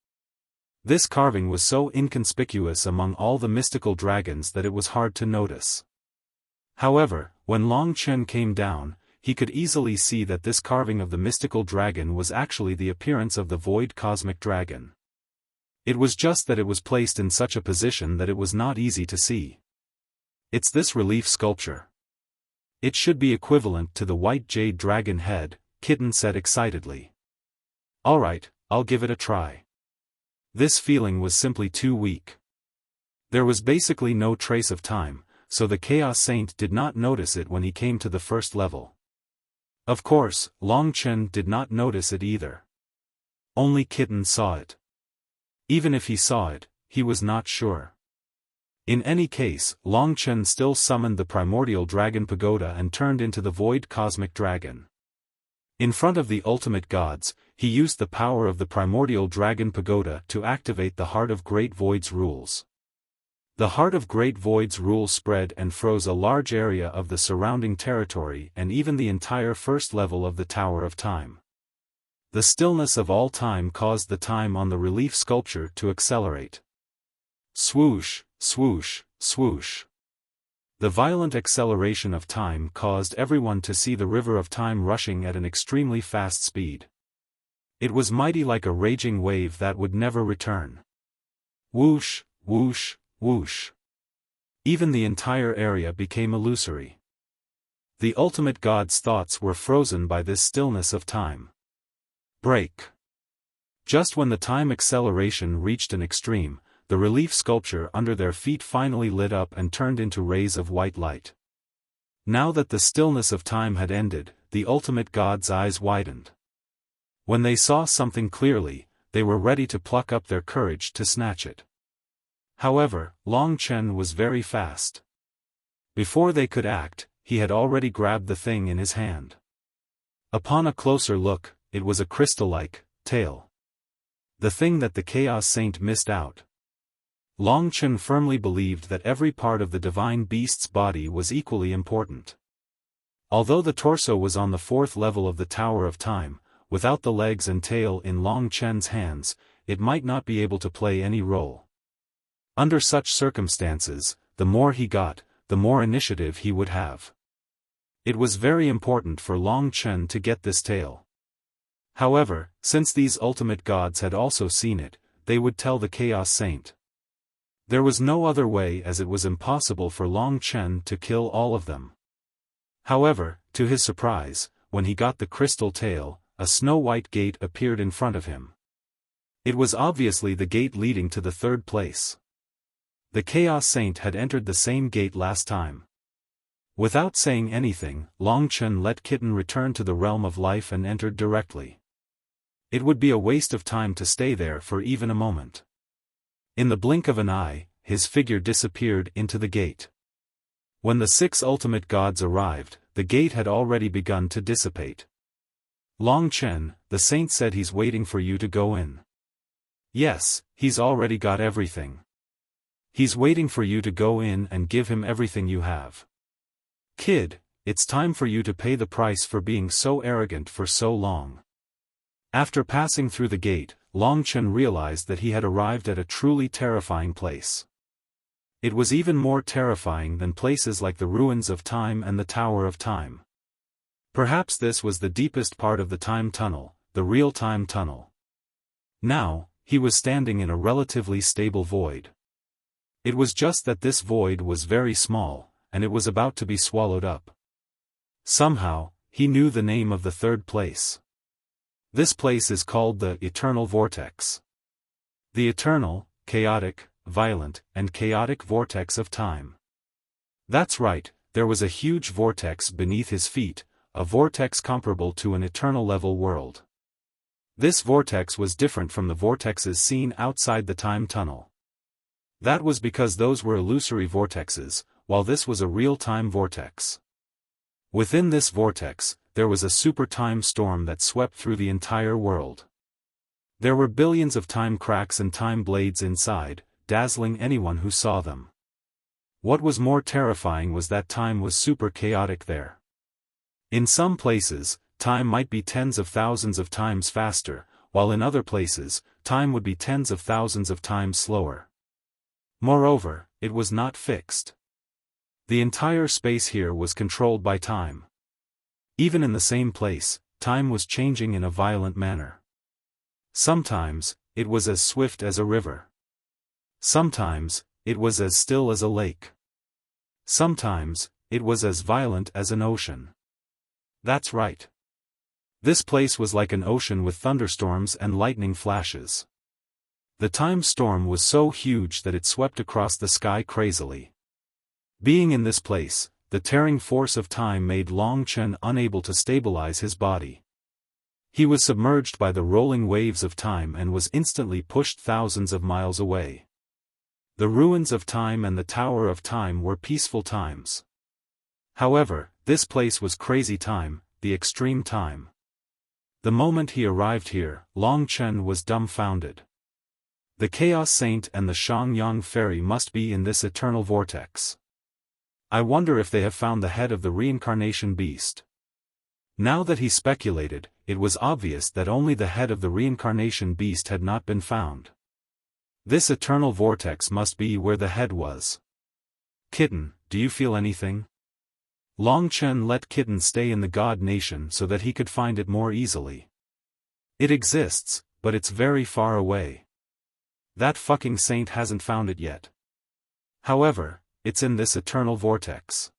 This carving was so inconspicuous among all the mystical dragons that it was hard to notice. However, when Long Chen came down, he could easily see that this carving of the mystical dragon was actually the appearance of the void cosmic dragon. It was just that it was placed in such a position that it was not easy to see. "It's this relief sculpture. It should be equivalent to the white jade dragon head," Kitten said excitedly. "Alright, I'll give it a try." This feeling was simply too weak. There was basically no trace of time, so the Chaos Saint did not notice it when he came to the first level. Of course, Long Chen did not notice it either. Only Kitten saw it. Even if he saw it, he was not sure. In any case, Long Chen still summoned the primordial dragon pagoda and turned into the void cosmic dragon. In front of the ultimate gods, he used the power of the primordial dragon pagoda to activate the Heart of Great Void's rules. The Heart of Great Void's rules spread and froze a large area of the surrounding territory and even the entire first level of the Tower of Time. The stillness of all time caused the time on the relief sculpture to accelerate. Swoosh, swoosh, swoosh. The violent acceleration of time caused everyone to see the river of time rushing at an extremely fast speed. It was mighty like a raging wave that would never return. Whoosh, whoosh, whoosh. Even the entire area became illusory. The ultimate god's thoughts were frozen by this stillness of time. Break. Just when the time acceleration reached an extreme, the relief sculpture under their feet finally lit up and turned into rays of white light. Now that the stillness of time had ended, the ultimate god's eyes widened. When they saw something clearly, they were ready to pluck up their courage to snatch it. However, Long Chen was very fast. Before they could act, he had already grabbed the thing in his hand. Upon a closer look, it was a crystal-like tail. The thing that the Chaos Saint missed out. Long Chen firmly believed that every part of the divine beast's body was equally important. Although the torso was on the 4th level of the Tower of Time, without the legs and tail in Long Chen's hands, it might not be able to play any role. Under such circumstances, the more he got, the more initiative he would have. It was very important for Long Chen to get this tail. However, since these ultimate gods had also seen it, they would tell the Chaos Saint. There was no other way, as it was impossible for Long Chen to kill all of them. However, to his surprise, when he got the crystal tail, a snow-white gate appeared in front of him. It was obviously the gate leading to the 3rd place. The Chaos Saint had entered the same gate last time. Without saying anything, Long Chen let Kitten return to the realm of life and entered directly. It would be a waste of time to stay there for even a moment. In the blink of an eye, his figure disappeared into the gate. When the 6 ultimate gods arrived, the gate had already begun to dissipate. Long Chen, the saint said he's waiting for you to go in. Yes, he's already got everything. He's waiting for you to go in and give him everything you have. Kid, it's time for you to pay the price for being so arrogant for so long. After passing through the gate, Long Chen realized that he had arrived at a truly terrifying place. It was even more terrifying than places like the ruins of time and the Tower of Time. Perhaps this was the deepest part of the time tunnel, the real time tunnel. Now, he was standing in a relatively stable void. It was just that this void was very small, and it was about to be swallowed up. Somehow, he knew the name of the 3rd place. This place is called the Eternal Vortex. The eternal, chaotic, violent, and chaotic vortex of time. That's right, there was a huge vortex beneath his feet, a vortex comparable to an eternal level world. This vortex was different from the vortexes seen outside the time tunnel. That was because those were illusory vortexes, while this was a real-time vortex. Within this vortex, there was a super time storm that swept through the entire world. There were billions of time cracks and time blades inside, dazzling anyone who saw them. What was more terrifying was that time was super chaotic there. In some places, time might be tens of thousands of times faster, while in other places, time would be tens of thousands of times slower. Moreover, it was not fixed. The entire space here was controlled by time. Even in the same place, time was changing in a violent manner. Sometimes, it was as swift as a river. Sometimes, it was as still as a lake. Sometimes, it was as violent as an ocean. That's right. This place was like an ocean with thunderstorms and lightning flashes. The time storm was so huge that it swept across the sky crazily. Being in this place, the tearing force of time made Long Chen unable to stabilize his body. He was submerged by the rolling waves of time and was instantly pushed thousands of miles away. The ruins of time and the Tower of Time were peaceful times. However, this place was crazy time, the extreme time. The moment he arrived here, Long Chen was dumbfounded. The Chaos Saint and the Shangyang Fairy must be in this eternal vortex. I wonder if they have found the head of the reincarnation beast. Now that he speculated, it was obvious that only the head of the reincarnation beast had not been found. This eternal vortex must be where the head was. Kitten, do you feel anything? Long Chen let Kitten stay in the God Nation so that he could find it more easily. It exists, but it's very far away. That fucking saint hasn't found it yet. However, it's in this eternal vortex.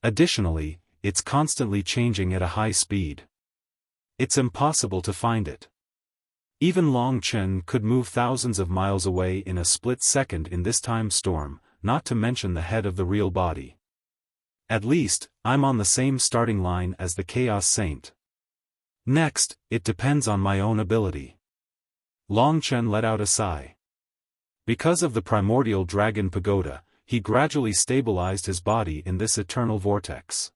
Additionally, it's constantly changing at a high speed. It's impossible to find it. Even Long Chen could move thousands of miles away in a split second in this time storm, not to mention the head of the real body. At least, I'm on the same starting line as the Chaos Saint. Next, it depends on my own ability. Long Chen let out a sigh. Because of the primordial dragon pagoda, he gradually stabilized his body in this eternal vortex.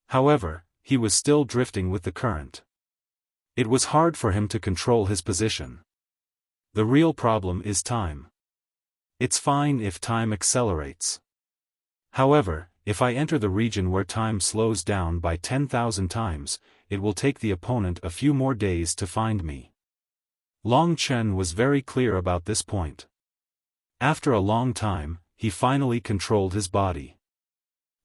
However, he was still drifting with the current. It was hard for him to control his position. The real problem is time. It's fine if time accelerates. However, if I enter the region where time slows down by 10,000 times, it will take the opponent a few more days to find me. Long Chen was very clear about this point. After a long time, he finally controlled his body.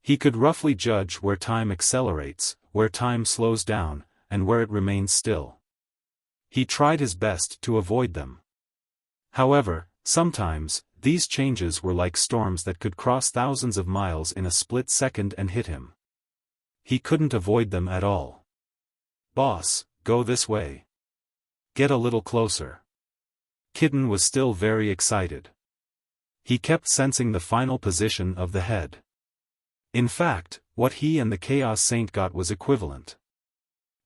He could roughly judge where time accelerates, where time slows down, and where it remains still. He tried his best to avoid them. However, sometimes, these changes were like storms that could cross thousands of miles in a split second and hit him. He couldn't avoid them at all. "Boss, go this way. Get a little closer." Kitten was still very excited. He kept sensing the final position of the head. In fact, what he and the Chaos Saint got was equivalent.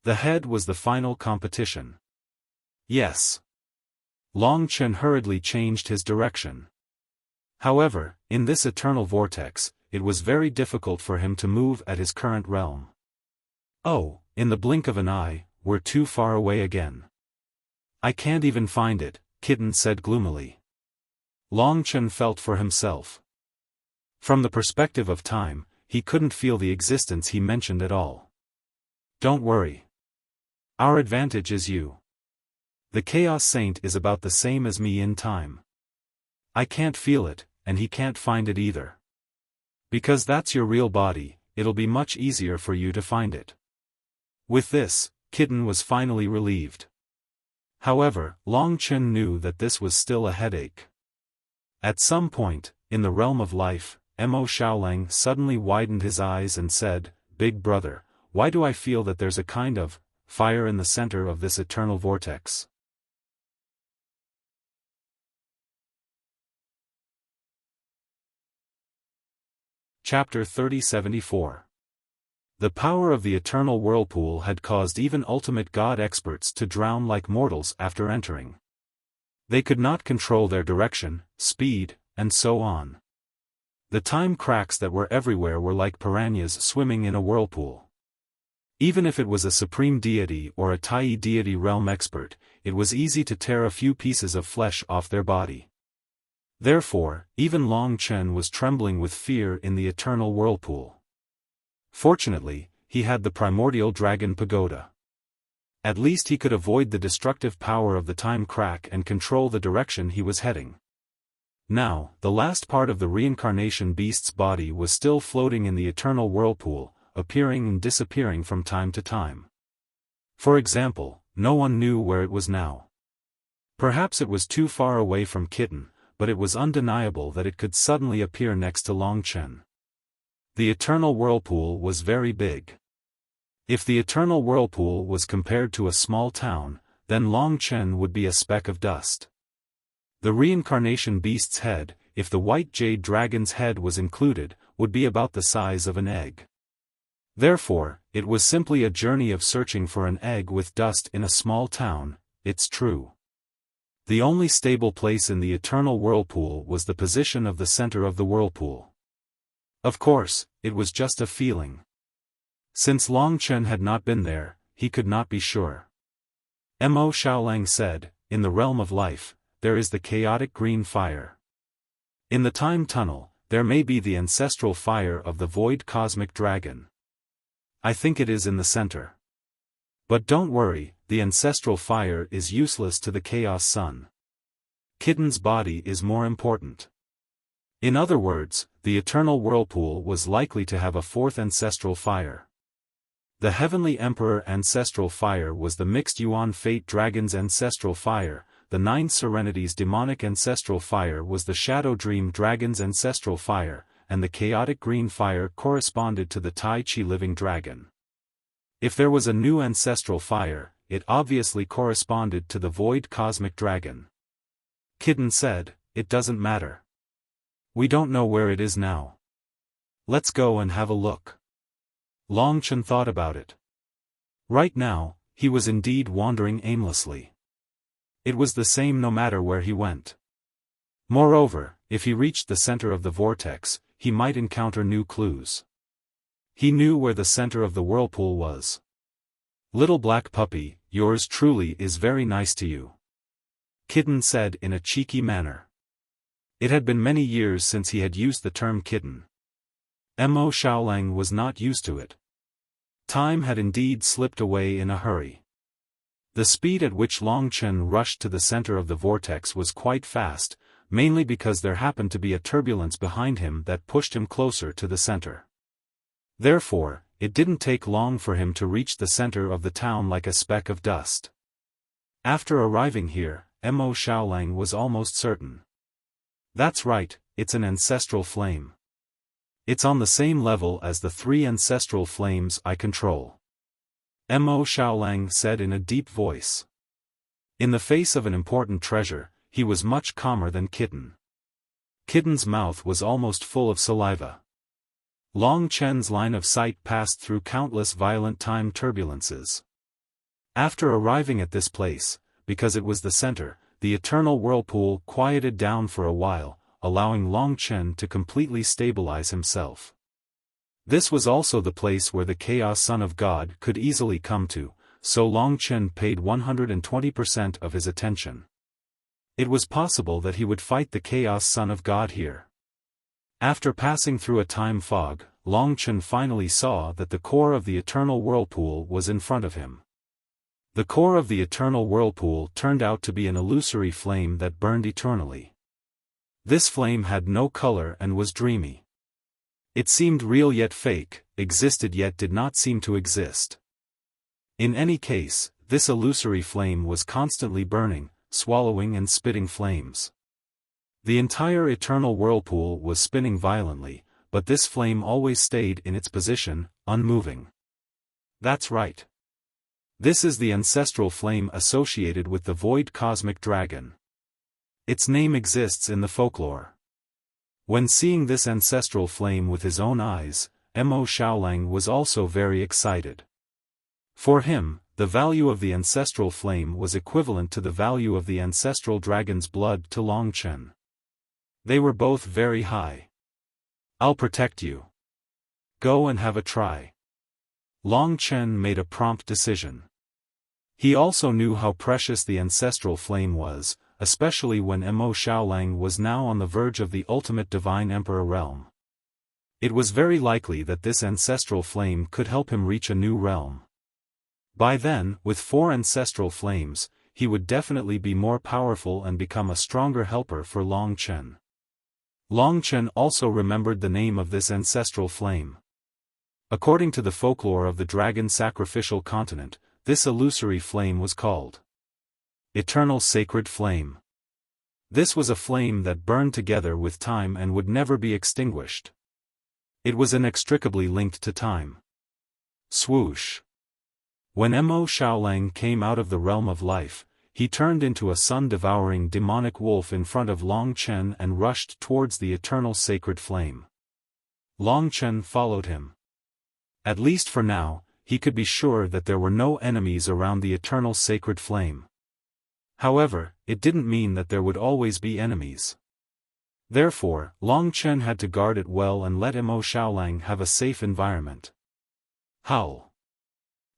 The head was the final competition. Yes. Long Chen hurriedly changed his direction. However, in this eternal vortex, it was very difficult for him to move at his current realm. Oh, in the blink of an eye, we're too far away again. I can't even find it, Kitten said gloomily. Long Chen felt for himself. From the perspective of time, he couldn't feel the existence he mentioned at all. Don't worry. Our advantage is you. The Chaos Saint is about the same as me in time. I can't feel it, and he can't find it either. Because that's your real body, it'll be much easier for you to find it. With this, Kitten was finally relieved. However, Long Chen knew that this was still a headache. At some point, in the realm of life, Mo Xiaolang suddenly widened his eyes and said, "Big brother, why do I feel that there's a kind of fire in the center of this eternal vortex?" Chapter 3074. The power of the eternal whirlpool had caused even ultimate god experts to drown like mortals after entering. They could not control their direction, speed, and so on. The time cracks that were everywhere were like piranhas swimming in a whirlpool. Even if it was a supreme deity or a Tai deity realm expert, it was easy to tear a few pieces of flesh off their body. Therefore, even Long Chen was trembling with fear in the eternal whirlpool. Fortunately, he had the primordial dragon pagoda. At least he could avoid the destructive power of the time crack and control the direction he was heading. Now, the last part of the reincarnation beast's body was still floating in the eternal whirlpool, appearing and disappearing from time to time. For example, no one knew where it was now. Perhaps it was too far away from Kitten, but it was undeniable that it could suddenly appear next to Long Chen. The eternal whirlpool was very big. If the eternal whirlpool was compared to a small town, then Long Chen would be a speck of dust. The reincarnation beast's head, if the white jade dragon's head was included, would be about the size of an egg. Therefore, it was simply a journey of searching for an egg with dust in a small town, it's true. The only stable place in the eternal whirlpool was the position of the center of the whirlpool. Of course, it was just a feeling. Since Long Chen had not been there, he could not be sure. Mo Xiaolang said, "In the realm of life, there is the chaotic green fire. In the time tunnel, there may be the ancestral fire of the void cosmic dragon. I think it is in the center. But don't worry, the ancestral fire is useless to the chaos sun. Kitten's body is more important." In other words, the eternal whirlpool was likely to have a fourth ancestral fire. The Heavenly Emperor ancestral fire was the mixed Yuan Fate Dragon's ancestral fire, the Nine Serenities demonic ancestral fire was the Shadow Dream Dragon's ancestral fire, and the chaotic green fire corresponded to the Tai Chi living dragon. If there was a new ancestral fire, it obviously corresponded to the void cosmic dragon. Kitten said, "It doesn't matter. We don't know where it is now. Let's go and have a look." Long Chen thought about it. Right now, he was indeed wandering aimlessly. It was the same no matter where he went. Moreover, if he reached the center of the vortex, he might encounter new clues. He knew where the center of the whirlpool was. "Little black puppy, yours truly is very nice to you," Kitten said in a cheeky manner. It had been many years since he had used the term kitten. Mo Xiaolang was not used to it. Time had indeed slipped away in a hurry. The speed at which Long Chen rushed to the center of the vortex was quite fast, mainly because there happened to be a turbulence behind him that pushed him closer to the center. Therefore, it didn't take long for him to reach the center of the town like a speck of dust. After arriving here, Mo Xiaolang was almost certain. That's right, it's an ancestral flame. It's on the same level as the 3 ancestral flames I control. Mo Xiaolang said in a deep voice. In the face of an important treasure, he was much calmer than Kitten. Kitten's mouth was almost full of saliva. Long Chen's line of sight passed through countless violent time turbulences. After arriving at this place, because it was the center, the eternal whirlpool quieted down for a while, allowing Long Chen to completely stabilize himself. This was also the place where the Chaos Son of God could easily come to, so Long Chen paid 120% of his attention. It was possible that he would fight the Chaos Son of God here. After passing through a time fog, Long Chen finally saw that the core of the eternal whirlpool was in front of him. The core of the eternal whirlpool turned out to be an illusory flame that burned eternally. This flame had no color and was dreamy. It seemed real yet fake, existed yet did not seem to exist. In any case, this illusory flame was constantly burning, swallowing and spitting flames. The entire eternal whirlpool was spinning violently, but this flame always stayed in its position, unmoving. That's right. This is the ancestral flame associated with the void cosmic dragon. Its name exists in the folklore. When seeing this ancestral flame with his own eyes, Mo Xiaolang was also very excited. For him, the value of the ancestral flame was equivalent to the value of the ancestral dragon's blood to Long Chen. They were both very high. I'll protect you. Go and have a try. Long Chen made a prompt decision. He also knew how precious the ancestral flame was, especially when Mo Xiaolang was now on the verge of the ultimate divine emperor realm. It was very likely that this ancestral flame could help him reach a new realm. By then, with 4 ancestral flames, he would definitely be more powerful and become a stronger helper for Long Chen. Long Chen also remembered the name of this ancestral flame. According to the folklore of the dragon sacrificial continent, this illusory flame was called Eternal Sacred Flame. This was a flame that burned together with time and would never be extinguished. It was inextricably linked to time. Swoosh. When Mo Xiaolang came out of the realm of life, he turned into a sun-devouring demonic wolf in front of Long Chen and rushed towards the eternal sacred flame. Long Chen followed him. At least for now, he could be sure that there were no enemies around the eternal sacred flame. However, it didn't mean that there would always be enemies. Therefore, Long Chen had to guard it well and let Mo Xiaolang have a safe environment. Howl.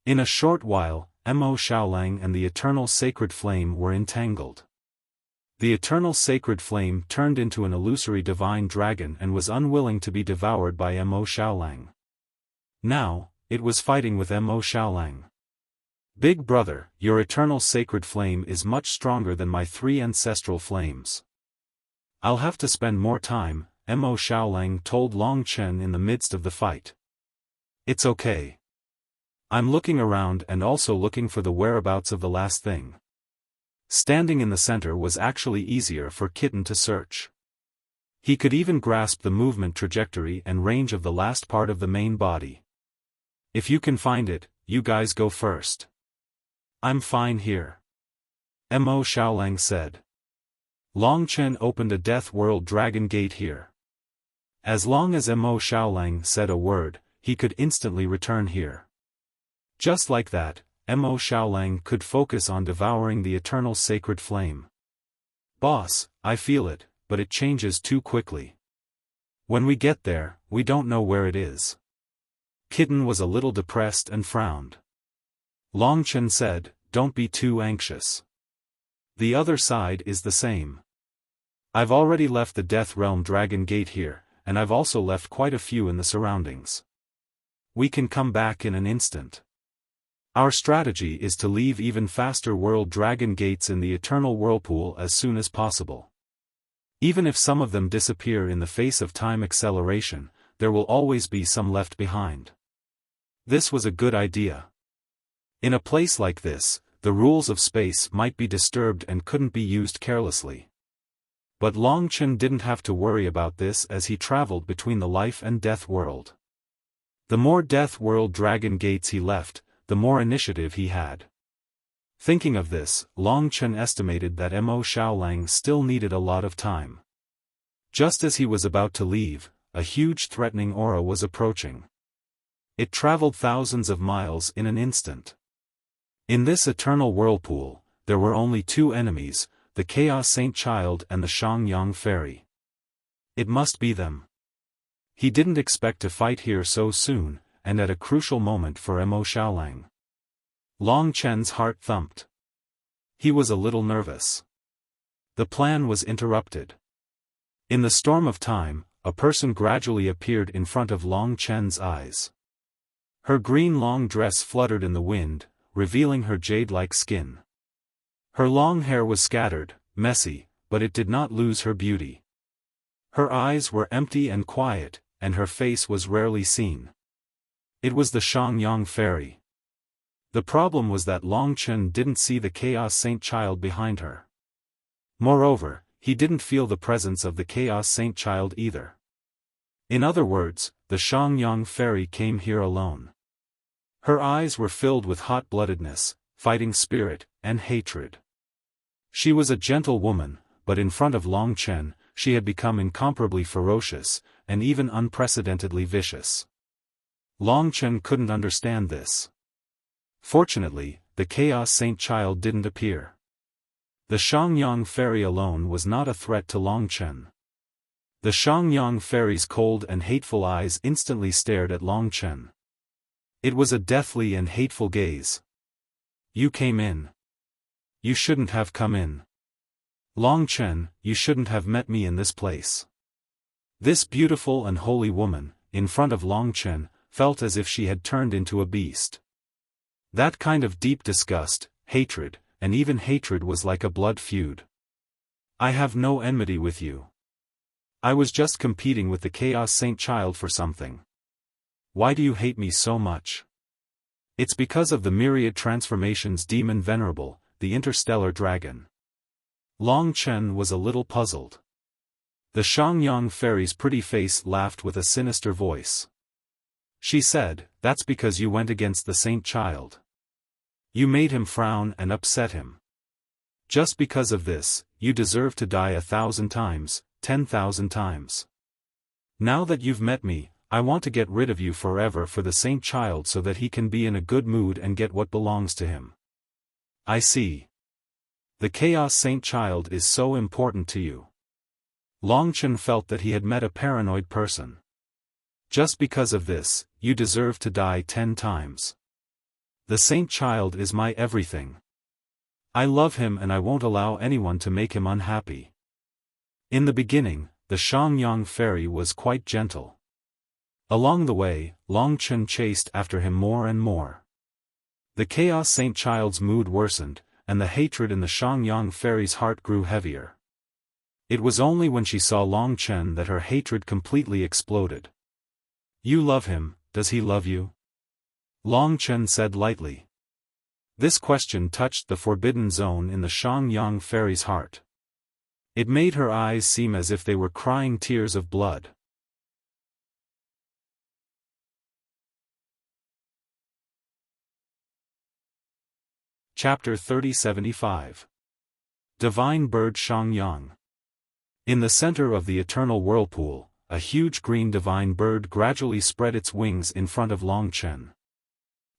In a short while, Mo Xiaolang and the eternal sacred flame were entangled. The eternal sacred flame turned into an illusory divine dragon and was unwilling to be devoured by Mo Xiaolang. Now, it was fighting with Mo Xiaolang. Big brother, your eternal sacred flame is much stronger than my 3 ancestral flames. I'll have to spend more time, Mo Xiaolang told Long Chen in the midst of the fight. It's okay. I'm looking around and also looking for the whereabouts of the last thing. Standing in the center was actually easier for Kitten to search. He could even grasp the movement trajectory and range of the last part of the main body. If you can find it, you guys go first. I'm fine here. Mo Xiaolang said. Long Chen opened a Death World Dragon Gate here. As long as Mo Xiaolang said a word, he could instantly return here. Just like that, Mo Xiaolang could focus on devouring the eternal sacred flame. Boss, I feel it, but it changes too quickly. When we get there, we don't know where it is. Kitten was a little depressed and frowned. Longchen said, "Don't be too anxious. The other side is the same. I've already left the Death Realm Dragon Gate here, and I've also left quite a few in the surroundings. We can come back in an instant. Our strategy is to leave even faster World Dragon Gates in the Eternal Whirlpool as soon as possible. Even if some of them disappear in the face of time acceleration, there will always be some left behind." This was a good idea. In a place like this, the rules of space might be disturbed and couldn't be used carelessly. But Longchen didn't have to worry about this as he traveled between the life and death world. The more Death World Dragon Gates he left, the more initiative he had. Thinking of this, Longchen estimated that Mo Xiaolang still needed a lot of time. Just as he was about to leave, a huge threatening aura was approaching. It traveled thousands of miles in an instant. In this eternal whirlpool, there were only two enemies, the Chaos Saint Child and the Shangyang Fairy. It must be them. He didn't expect to fight here so soon, and at a crucial moment for Mo Xiaolang. Long Chen's heart thumped. He was a little nervous. The plan was interrupted. In the storm of time, a person gradually appeared in front of Long Chen's eyes. Her green long dress fluttered in the wind, revealing her jade-like skin. Her long hair was scattered, messy, but it did not lose her beauty. Her eyes were empty and quiet, and her face was rarely seen. It was the Shangyang Fairy. The problem was that Longchen didn't see the Chaos Saint Child behind her. Moreover, he didn't feel the presence of the Chaos Saint Child either. In other words, the Shangyang Fairy came here alone. Her eyes were filled with hot-bloodedness, fighting spirit, and hatred. She was a gentle woman, but in front of Longchen, she had become incomparably ferocious, and even unprecedentedly vicious. Longchen couldn't understand this. Fortunately, the Chaos Saint Child didn't appear. The Shangyang Fairy alone was not a threat to Longchen. The Shangyang Fairy's cold and hateful eyes instantly stared at Longchen. It was a deathly and hateful gaze. "You came in. You shouldn't have come in. Longchen, you shouldn't have met me in this place." This beautiful and holy woman, in front of Longchen, felt as if she had turned into a beast. That kind of deep disgust, hatred, and even hatred was like a blood feud. "I have no enmity with you. I was just competing with the Chaos Saint Child for something. Why do you hate me so much?" "It's because of the myriad transformations Demon Venerable, the interstellar dragon." Longchen was a little puzzled. The Shangyang Fairy's pretty face laughed with a sinister voice. She said, "That's because you went against the Saint Child. You made him frown and upset him. Just because of this, you deserve to die 1,000 times, 10,000 times. Now that you've met me, I want to get rid of you forever for the Saint Child so that he can be in a good mood and get what belongs to him." "I see. The Chaos Saint Child is so important to you." Longchen felt that he had met a paranoid person. "Just because of this, you deserve to die 10 times. The Saint Child is my everything. I love him and I won't allow anyone to make him unhappy." In the beginning, the Shangyang Fairy was quite gentle. Along the way, Longchen chased after him more and more. The Chaos Saint Child's mood worsened, and the hatred in the Shangyang Fairy's heart grew heavier. It was only when she saw Longchen that her hatred completely exploded. "You love him, does he love you?" Longchen said lightly. This question touched the forbidden zone in the Shangyang Fairy's heart. It made her eyes seem as if they were crying tears of blood. Chapter 3075. Divine Bird Shangyang. In the center of the eternal whirlpool, a huge green divine bird gradually spread its wings in front of Longchen.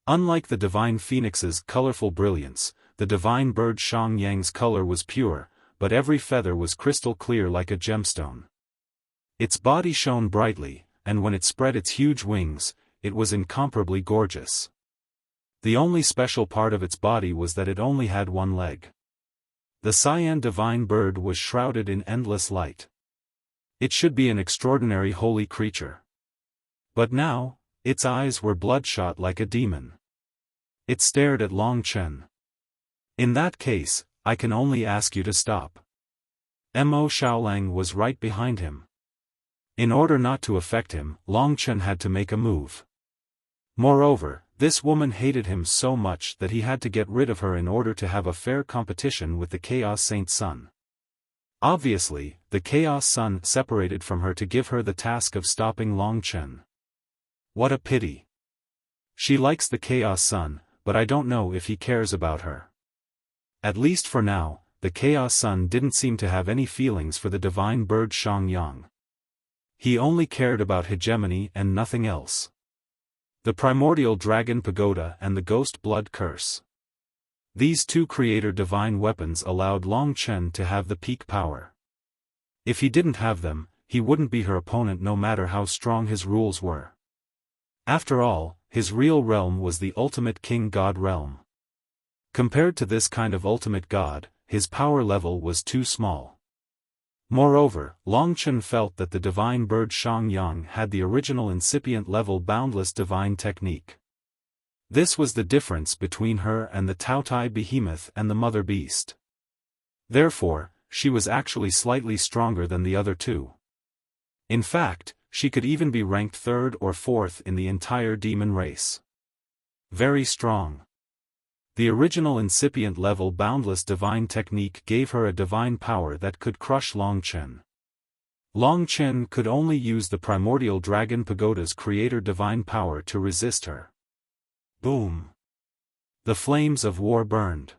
Unlike the divine phoenix's colorful brilliance, the divine bird Shangyang's color was pure, but every feather was crystal clear like a gemstone. Its body shone brightly, and when it spread its huge wings, it was incomparably gorgeous. The only special part of its body was that it only had one leg. The cyan divine bird was shrouded in endless light. It should be an extraordinary holy creature. But now, its eyes were bloodshot like a demon. It stared at Long Chen. In that case, I can only ask you to stop. Mo Xiaolang was right behind him. In order not to affect him, Long Chen had to make a move. Moreover, this woman hated him so much that he had to get rid of her in order to have a fair competition with the Chaos Saint Sun. Obviously, the Chaos Sun separated from her to give her the task of stopping Long Chen. What a pity. She likes the Chaos Sun, but I don't know if he cares about her. At least for now, the Chaos Sun didn't seem to have any feelings for the divine bird Shangyang. He only cared about hegemony and nothing else. The primordial dragon pagoda and the ghost blood curse. These two creator divine weapons allowed Long Chen to have the peak power. If he didn't have them, he wouldn't be her opponent no matter how strong his rules were. After all, his real realm was the ultimate king god realm. Compared to this kind of ultimate god, his power level was too small. Moreover, Long Chen felt that the divine bird Shangyang had the original incipient level boundless divine technique. This was the difference between her and the Taotai behemoth and the mother beast. Therefore, she was actually slightly stronger than the other two. In fact, she could even be ranked third or fourth in the entire demon race. Very strong. The original incipient level boundless divine technique gave her a divine power that could crush Long Chen. Long Chen could only use the primordial dragon pagoda's creator divine power to resist her. Boom! The flames of war burned.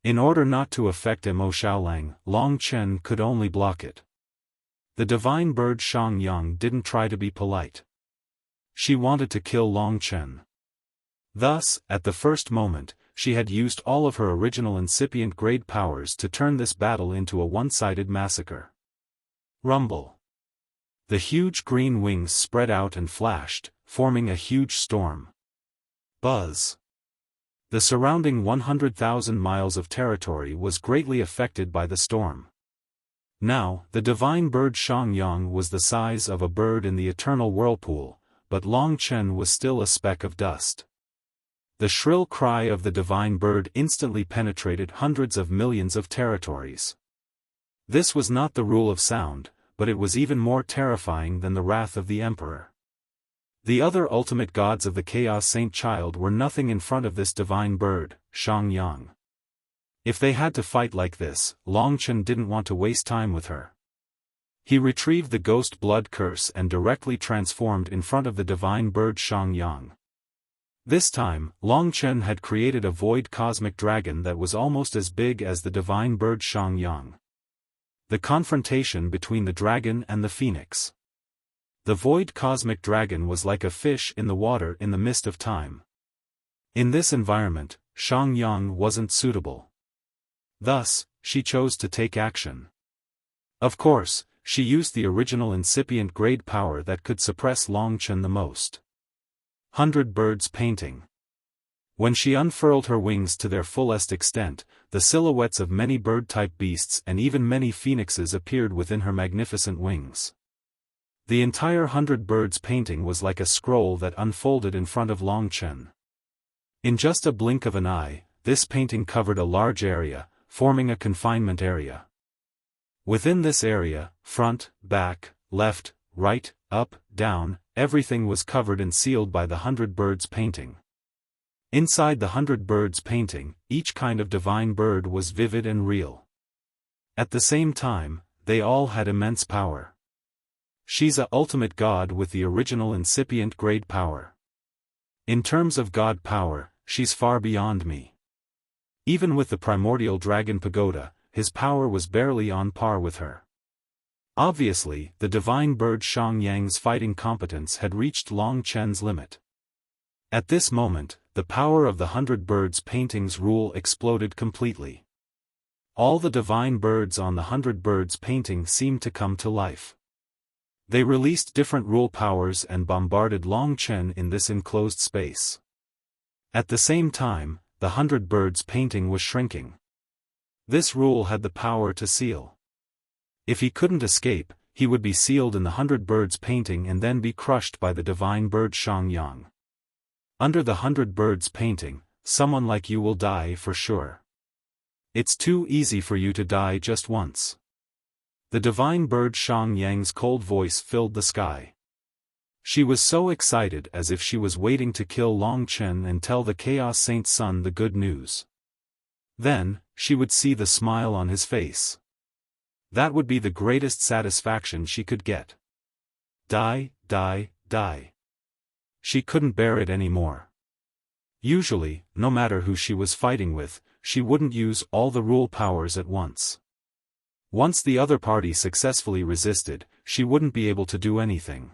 In order not to affect Mo Xiaolang, Long Chen could only block it. The divine bird Shangyang didn't try to be polite. She wanted to kill Long Chen. Thus, at the first moment, she had used all of her original incipient grade powers to turn this battle into a one-sided massacre. Rumble. The huge green wings spread out and flashed, forming a huge storm. Buzz. The surrounding 100,000 miles of territory was greatly affected by the storm. Now, the divine bird Shangyang was the size of a bird in the eternal whirlpool, but Long Chen was still a speck of dust. The shrill cry of the divine bird instantly penetrated hundreds of millions of territories. This was not the rule of sound, but it was even more terrifying than the wrath of the emperor. The other ultimate gods of the Chaos Saint Child were nothing in front of this divine bird, Shangyang. If they had to fight like this, Long Chen didn't want to waste time with her. He retrieved the ghost blood curse and directly transformed in front of the divine bird Shangyang. This time, Long Chen had created a void cosmic dragon that was almost as big as the divine bird Shangyang. The confrontation between the dragon and the phoenix. The void cosmic dragon was like a fish in the water in the mist of time. In this environment, Shangyang wasn't suitable. Thus, she chose to take action. Of course, she used the original incipient grade power that could suppress Long Chen the most. 100 Birds Painting. When she unfurled her wings to their fullest extent, the silhouettes of many bird-type beasts and even many phoenixes appeared within her magnificent wings. The entire 100 Birds painting was like a scroll that unfolded in front of Long Chen. In just a blink of an eye, this painting covered a large area, forming a confinement area. Within this area, front, back, left, right, up, down, everything was covered and sealed by the 100 Birds painting. Inside the 100 Birds painting, each kind of divine bird was vivid and real. At the same time, they all had immense power. She's a ultimate god with the original incipient grade power. In terms of god power, she's far beyond me. Even with the primordial dragon pagoda, his power was barely on par with her. Obviously, the divine bird Shangyang's fighting competence had reached Long Chen's limit. At this moment, the power of the 100 Birds painting's rule exploded completely. all the divine birds on the 100 Birds painting seemed to come to life. They released different rule powers and bombarded Long Chen in this enclosed space. At the same time, the 100 Birds painting was shrinking. This rule had the power to seal. If he couldn't escape, he would be sealed in the 100 Birds painting and then be crushed by the divine bird Xiaofan. Under the 100 Birds painting, someone like you will die for sure. It's too easy for you to die just once. The divine bird Xiaofan's cold voice filled the sky. She was so excited as if she was waiting to kill Long Chen and tell the Chaos Saint's son the good news. Then, she would see the smile on his face. That would be the greatest satisfaction she could get. Die, die, die. She couldn't bear it anymore. Usually, no matter who she was fighting with, she wouldn't use all the rule powers at once. Once the other party successfully resisted, she wouldn't be able to do anything.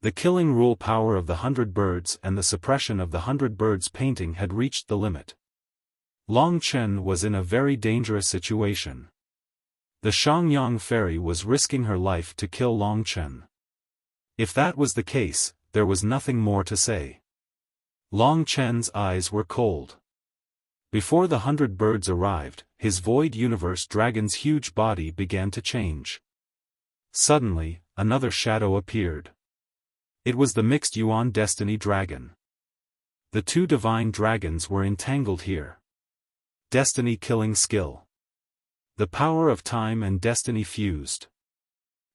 The killing rule power of the 100 Birds and the suppression of the 100 Birds painting had reached the limit. Long Chen was in a very dangerous situation. The Xiaofan fairy was risking her life to kill Long Chen. If that was the case, there was nothing more to say. Long Chen's eyes were cold. Before the 100 Birds arrived, his Void Universe Dragon's huge body began to change. Suddenly, another shadow appeared. It was the Mixed Yuan Destiny Dragon. The two divine dragons were entangled here. Destiny killing skill. The power of time and destiny fused.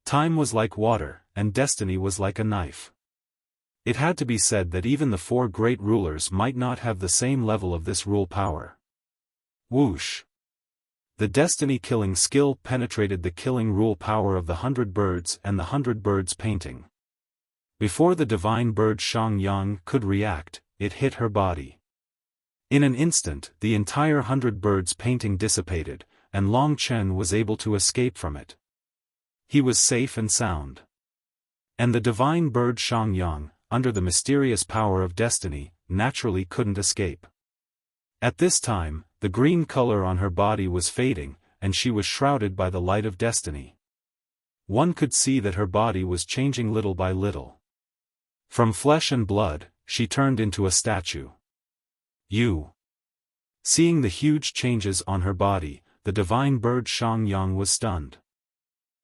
Time was like water, and destiny was like a knife. It had to be said that even the four great rulers might not have the same level of this rule power. Whoosh! The destiny-killing skill penetrated the killing rule power of the 100 Birds and the 100 Birds painting. Before the divine bird Xiaofan could react, it hit her body. In an instant, the entire 100 Birds painting dissipated, and Long Chen was able to escape from it. He was safe and sound. And the divine bird Xiaofan, under the mysterious power of destiny, naturally couldn't escape. At this time, the green color on her body was fading, and she was shrouded by the light of destiny. One could see that her body was changing little by little. From flesh and blood, she turned into a statue. Seeing the huge changes on her body, the divine bird Xiaofan was stunned.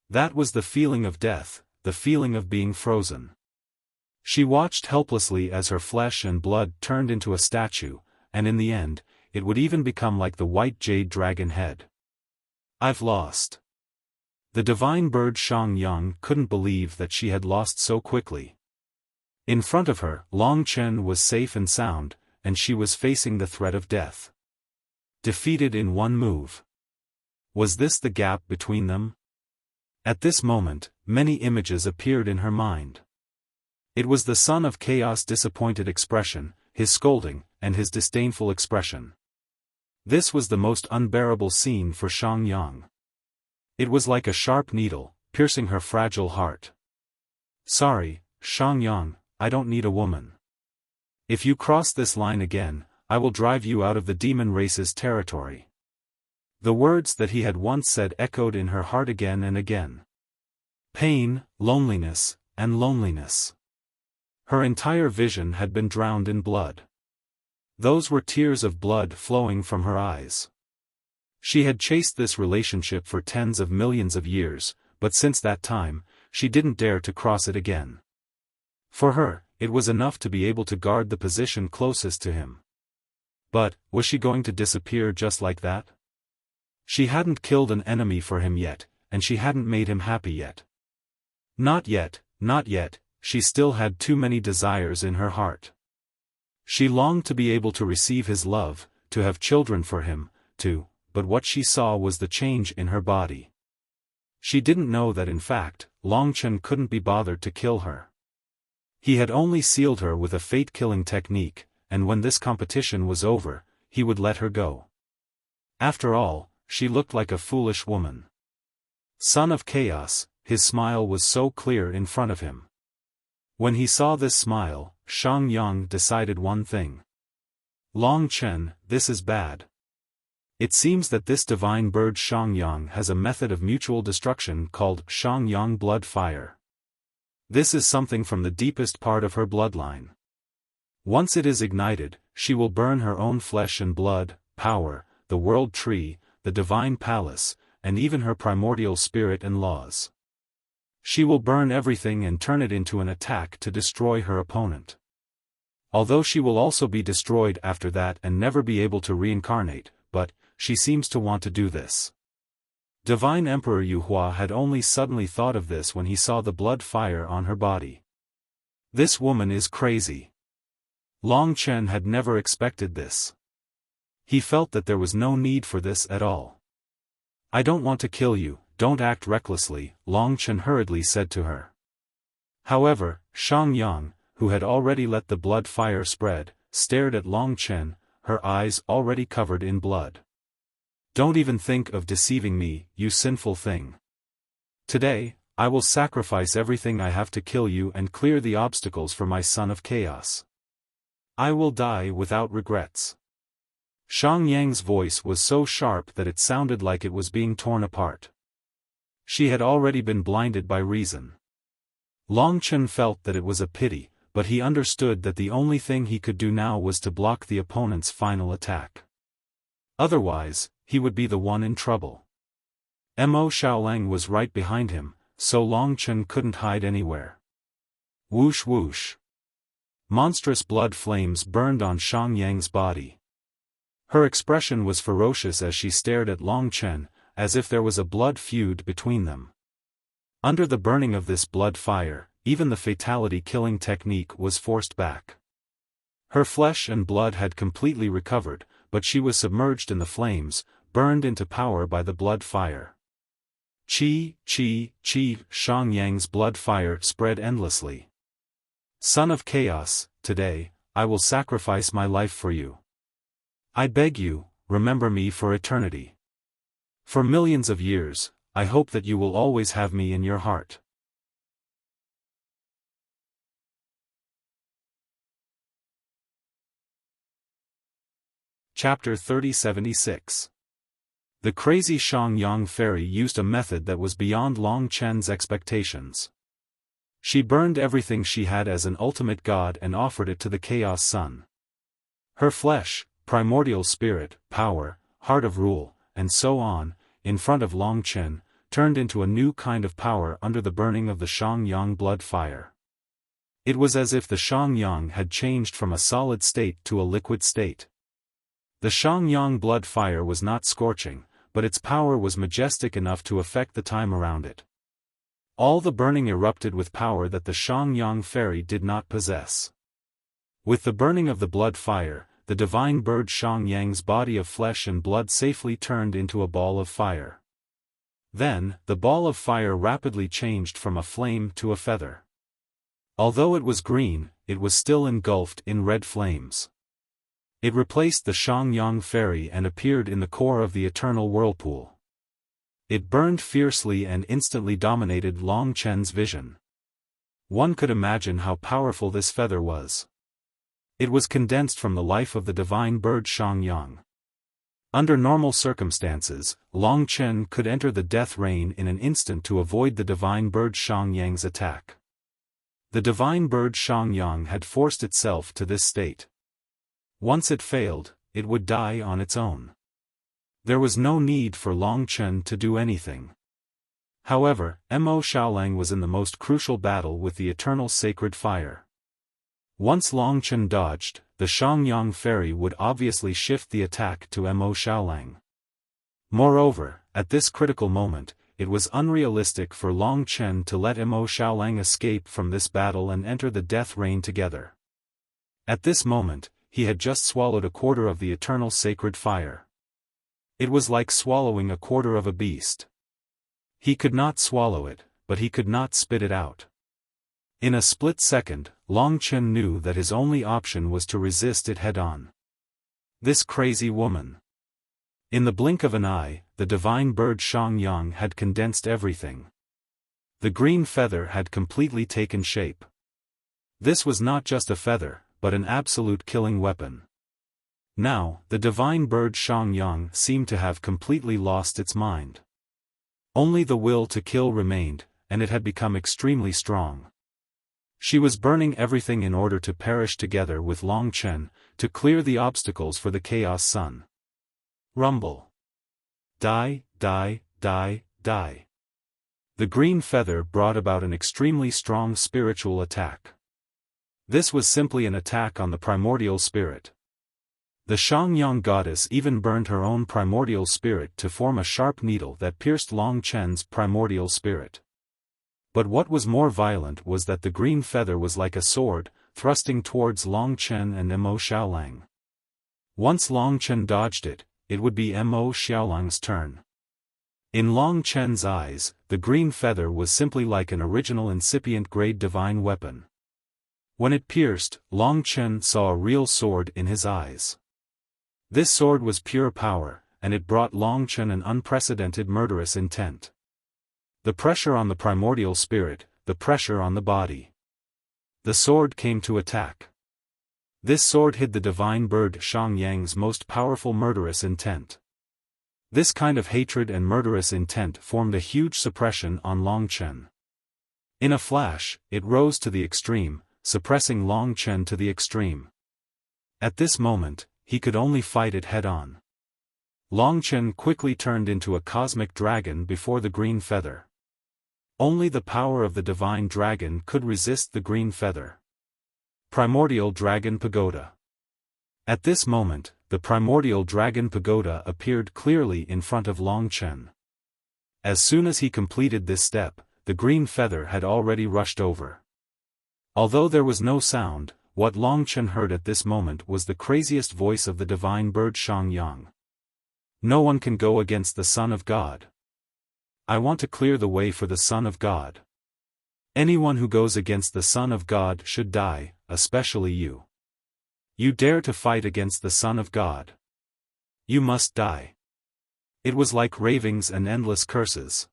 That was the feeling of death, the feeling of being frozen. She watched helplessly as her flesh and blood turned into a statue, and in the end, it would even become like the white jade dragon head. I've lost. The divine bird Xiaofan couldn't believe that she had lost so quickly. In front of her, Long Chen was safe and sound, and she was facing the threat of death. Defeated in one move. Was this the gap between them? At this moment, many images appeared in her mind. It was the son of chaos' disappointed expression, his scolding, and his disdainful expression. This was the most unbearable scene for Xiaofan. It was like a sharp needle, piercing her fragile heart. Sorry, Xiaofan, I don't need a woman. If you cross this line again, I will drive you out of the demon race's territory. The words that he had once said echoed in her heart again and again. Pain, loneliness, and loneliness. Her entire vision had been drowned in blood. Those were tears of blood flowing from her eyes. She had chased this relationship for tens of millions of years, but since that time, she didn't dare to cross it again. For her, it was enough to be able to guard the position closest to him. But, was she going to disappear just like that? She hadn't killed an enemy for him yet, and she hadn't made him happy yet. Not yet, not yet. She still had too many desires in her heart. She longed to be able to receive his love, to have children for him, but what she saw was the change in her body. She didn't know that in fact, Long Chen couldn't be bothered to kill her. He had only sealed her with a fate-killing technique, and when this competition was over, he would let her go. After all, she looked like a foolish woman. Son of Chaos, his smile was so clear in front of him. When he saw this smile, Xiaofan decided one thing. Long Chen, this is bad. It seems that this divine bird Shangyang has a method of mutual destruction called Shangyang blood fire. This is something from the deepest part of her bloodline. Once it is ignited, she will burn her own flesh and blood, power, the world tree, the divine palace, and even her primordial spirit and laws. She will burn everything and turn it into an attack to destroy her opponent. Although she will also be destroyed after that and never be able to reincarnate, but she seems to want to do this. Divine Emperor Yuhua had only suddenly thought of this when he saw the blood fire on her body. This woman is crazy. Long Chen had never expected this. He felt that there was no need for this at all. I don't want to kill you, don't act recklessly, Long Chen hurriedly said to her. However, Shangyang, who had already let the blood fire spread, stared at Long Chen, her eyes already covered in blood. Don't even think of deceiving me, you sinful thing. Today, I will sacrifice everything I have to kill you and clear the obstacles for my son of chaos. I will die without regrets. Shangyang's voice was so sharp that it sounded like it was being torn apart. She had already been blinded by reason. Long Chen felt that it was a pity, but he understood that the only thing he could do now was to block the opponent's final attack. Otherwise, he would be the one in trouble. Mo Xiaolang was right behind him, so Long Chen couldn't hide anywhere. Whoosh whoosh. Monstrous blood flames burned on Shangyang's body. Her expression was ferocious as she stared at Long Chen, as if there was a blood feud between them. Under the burning of this blood fire, even the fatality-killing technique was forced back. Her flesh and blood had completely recovered, but she was submerged in the flames, burned into power by the blood fire. Chi, chi, chi, Shangyang's blood fire spread endlessly. Son of chaos, today, I will sacrifice my life for you. I beg you, remember me for eternity. For millions of years, I hope that you will always have me in your heart. Chapter 3076. The crazy Shangyang fairy used a method that was beyond Long Chen's expectations. She burned everything she had as an ultimate god and offered it to the Chaos Sun. Her flesh, primordial spirit, power, heart of rule, and so on, in front of Long Chen, turned into a new kind of power under the burning of the Shangyang blood fire. It was as if the Shangyang had changed from a solid state to a liquid state. The Shangyang blood fire was not scorching, but its power was majestic enough to affect the time around it. All the burning erupted with power that the Shangyang fairy did not possess. With the burning of the blood fire, the divine bird Shangyang's body of flesh and blood safely turned into a ball of fire. Then, the ball of fire rapidly changed from a flame to a feather. Although it was green, it was still engulfed in red flames. It replaced the Shangyang fairy and appeared in the core of the eternal whirlpool. It burned fiercely and instantly dominated Long Chen's vision. One could imagine how powerful this feather was. It was condensed from the life of the divine bird Shangyang. Under normal circumstances, Long Chen could enter the death rain in an instant to avoid the divine bird Shangyang's attack. The divine bird Shangyang had forced itself to this state. Once it failed, it would die on its own. There was no need for Long Chen to do anything. However, Mo Xiaolang was in the most crucial battle with the eternal sacred fire. Once Long Chen dodged, the Shangyang fairy would obviously shift the attack to Mo Xiaolang. Moreover, at this critical moment, it was unrealistic for Long Chen to let Mo Xiaolang escape from this battle and enter the death rain together. At this moment, he had just swallowed a quarter of the eternal sacred fire. It was like swallowing a quarter of a beast. He could not swallow it, but he could not spit it out. In a split second, Long Chen knew that his only option was to resist it head-on. This crazy woman. In the blink of an eye, the divine bird Shangyang had condensed everything. The green feather had completely taken shape. This was not just a feather, but an absolute killing weapon. Now, the divine bird Xiaofan seemed to have completely lost its mind. Only the will to kill remained, and it had become extremely strong. She was burning everything in order to perish together with Long Chen, to clear the obstacles for the Chaos Sun. Rumble. Die, die, die, die. The green feather brought about an extremely strong spiritual attack. This was simply an attack on the primordial spirit. The Xiaofan goddess even burned her own primordial spirit to form a sharp needle that pierced Long Chen's primordial spirit. But what was more violent was that the green feather was like a sword, thrusting towards Long Chen and Mo Xiaolang. Once Long Chen dodged it, it would be Mo Xiaolang's turn. In Long Chen's eyes, the green feather was simply like an original incipient grade divine weapon. When it pierced, Long Chen saw a real sword in his eyes. This sword was pure power, and it brought Long Chen an unprecedented murderous intent. The pressure on the primordial spirit, the pressure on the body. The sword came to attack. This sword hid the divine bird Xiaofan's most powerful murderous intent. This kind of hatred and murderous intent formed a huge suppression on Long Chen. In a flash, it rose to the extreme, suppressing Long Chen to the extreme. At this moment, he could only fight it head-on. Long Chen quickly turned into a cosmic dragon before the green feather. Only the power of the divine dragon could resist the green feather. Primordial Dragon Pagoda. At this moment, the primordial dragon pagoda appeared clearly in front of Long Chen. As soon as he completed this step, the green feather had already rushed over. Although there was no sound, what Long Chen heard at this moment was the craziest voice of the divine bird Xiaofan. No one can go against the Son of God. I want to clear the way for the Son of God. Anyone who goes against the Son of God should die, especially you. You dare to fight against the Son of God. You must die. It was like ravings and endless curses.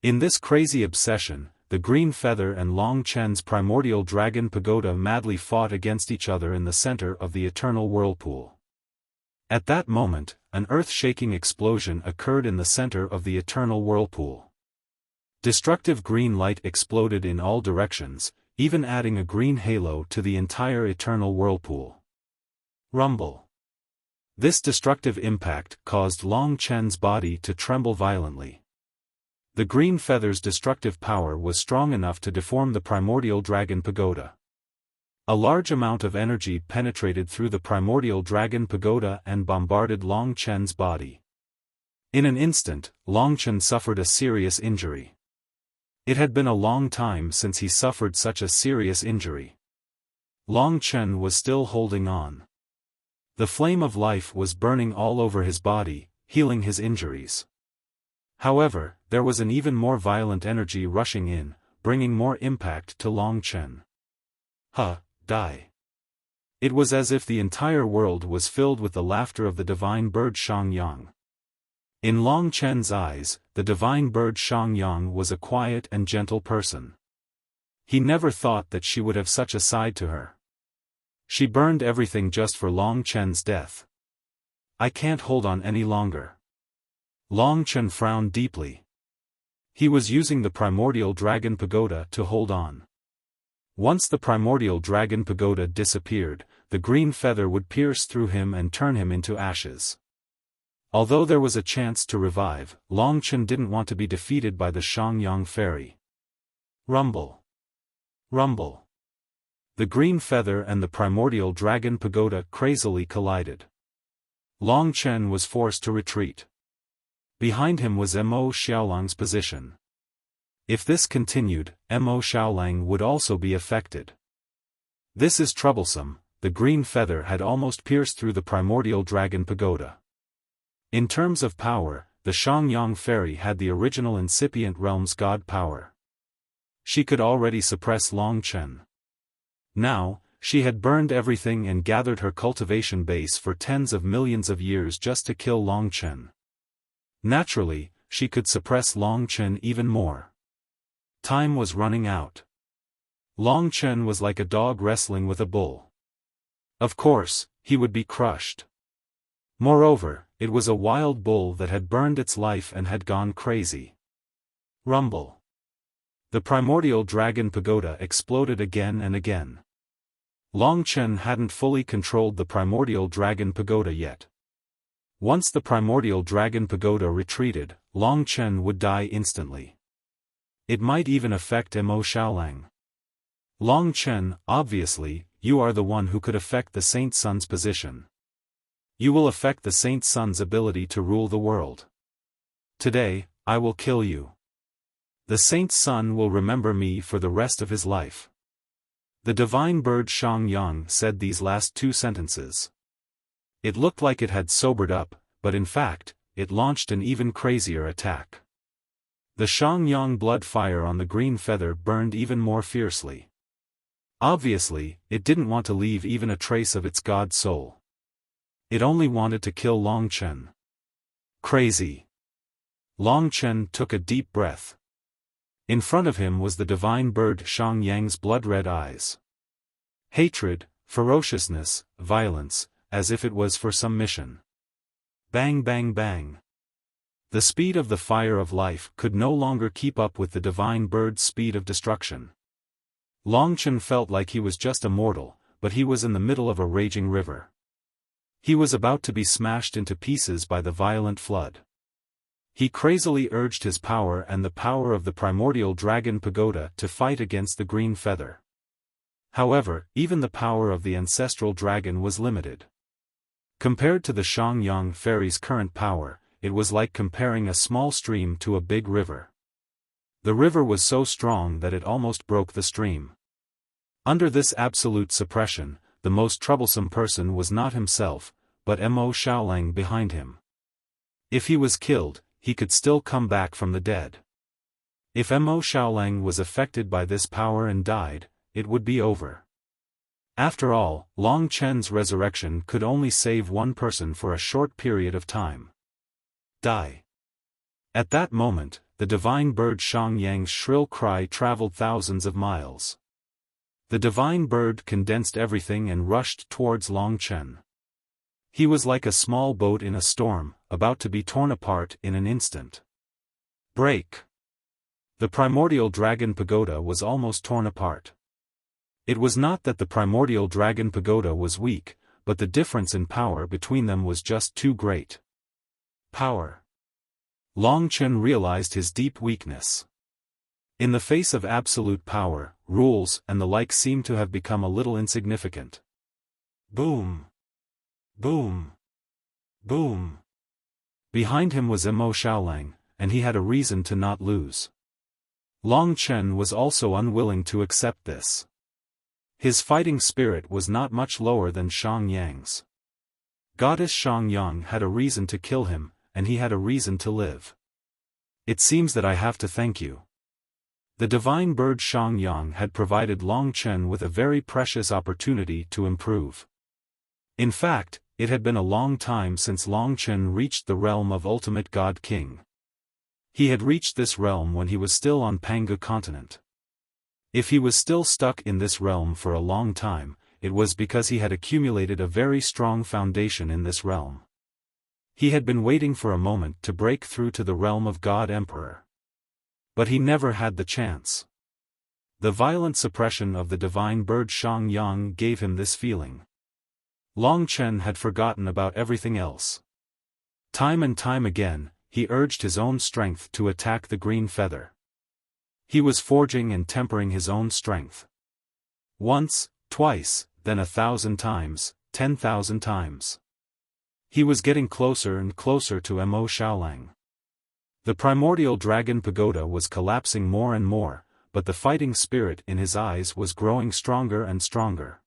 In this crazy obsession, the green feather and Long Chen's primordial dragon pagoda madly fought against each other in the center of the eternal whirlpool. At that moment, an earth-shaking explosion occurred in the center of the eternal whirlpool. Destructive green light exploded in all directions, even adding a green halo to the entire eternal whirlpool. Rumble. This destructive impact caused Long Chen's body to tremble violently. The green feather's destructive power was strong enough to deform the primordial dragon pagoda. A large amount of energy penetrated through the primordial dragon pagoda and bombarded Long Chen's body. In an instant, Long Chen suffered a serious injury. It had been a long time since he suffered such a serious injury. Long Chen was still holding on. The flame of life was burning all over his body, healing his injuries. However, there was an even more violent energy rushing in, bringing more impact to Long Chen. Die. It was as if the entire world was filled with the laughter of the divine bird Xiaofan. In Long Chen's eyes, the divine bird Xiaofan was a quiet and gentle person. He never thought that she would have such a side to her. She burned everything just for Long Chen's death. I can't hold on any longer. Long Chen frowned deeply. He was using the primordial dragon pagoda to hold on. Once the primordial dragon pagoda disappeared, the green feather would pierce through him and turn him into ashes. Although there was a chance to revive, Long Chen didn't want to be defeated by the Xiaofan fairy. Rumble. Rumble. The green feather and the primordial dragon pagoda crazily collided. Long Chen was forced to retreat. Behind him was Mo Xiaolang's position. If this continued, Mo Xiaolang would also be affected. This is troublesome. The green feather had almost pierced through the primordial dragon pagoda. In terms of power, the Xiaofan fairy had the original incipient realm's god power. She could already suppress Long Chen. Now, she had burned everything and gathered her cultivation base for tens of millions of years just to kill Long Chen. Naturally, she could suppress Long Chen even more. Time was running out. Long Chen was like a dog wrestling with a bull. Of course, he would be crushed. Moreover, it was a wild bull that had burned its life and had gone crazy. Rumble. The primordial dragon pagoda exploded again and again. Long Chen hadn't fully controlled the primordial dragon pagoda yet. Once the primordial dragon pagoda retreated, Long Chen would die instantly. It might even affect Mo Xiaolang. Long Chen, obviously, you are the one who could affect the Saint Sun's position. You will affect the Saint Sun's ability to rule the world. Today, I will kill you. The Saint Sun will remember me for the rest of his life. The divine bird Shang Yang said these last two sentences. It looked like it had sobered up, but in fact, it launched an even crazier attack. The Shang Yang blood fire on the green feather burned even more fiercely. Obviously, it didn't want to leave even a trace of its god soul. It only wanted to kill Long Chen. Crazy. Long Chen took a deep breath. In front of him was the divine bird Shang Yang's blood-red eyes. Hatred, ferociousness, violence, as if it was for some mission. Bang bang bang. The speed of the fire of life could no longer keep up with the divine bird's speed of destruction. Long Chen felt like he was just a mortal, but he was in the middle of a raging river. He was about to be smashed into pieces by the violent flood. He crazily urged his power and the power of the primordial dragon pagoda to fight against the green feather. However, even the power of the ancestral dragon was limited. Compared to the Shang Yang fairy's current power, it was like comparing a small stream to a big river. The river was so strong that it almost broke the stream. Under this absolute suppression, the most troublesome person was not himself, but Mo Xiaolang behind him. If he was killed, he could still come back from the dead. If Mo Xiaolang was affected by this power and died, it would be over. After all, Long Chen's resurrection could only save one person for a short period of time. Die. At that moment, the divine bird Shang Yang's shrill cry traveled thousands of miles. The divine bird condensed everything and rushed towards Long Chen. He was like a small boat in a storm, about to be torn apart in an instant. Break. The primordial dragon pagoda was almost torn apart. It was not that the primordial dragon pagoda was weak, but the difference in power between them was just too great. Power. Long Chen realized his deep weakness. In the face of absolute power, rules and the like seemed to have become a little insignificant. Boom. Boom. Boom. Behind him was Mo Xiaolang, and he had a reason to not lose. Long Chen was also unwilling to accept this. His fighting spirit was not much lower than Shang Yang's. Goddess Shang Yang had a reason to kill him, and he had a reason to live. It seems that I have to thank you. The divine bird Shang Yang had provided Long Chen with a very precious opportunity to improve. In fact, it had been a long time since Long Chen reached the realm of Ultimate God King. He had reached this realm when he was still on Pangu continent. If he was still stuck in this realm for a long time, it was because he had accumulated a very strong foundation in this realm. He had been waiting for a moment to break through to the realm of God Emperor. But he never had the chance. The violent suppression of the divine bird Shang Yang gave him this feeling. Long Chen had forgotten about everything else. Time and time again, he urged his own strength to attack the green feather. He was forging and tempering his own strength. Once, twice, then 1,000 times, 10,000 times. He was getting closer and closer to Mo Xiaolang. The primordial dragon pagoda was collapsing more and more, but the fighting spirit in his eyes was growing stronger and stronger.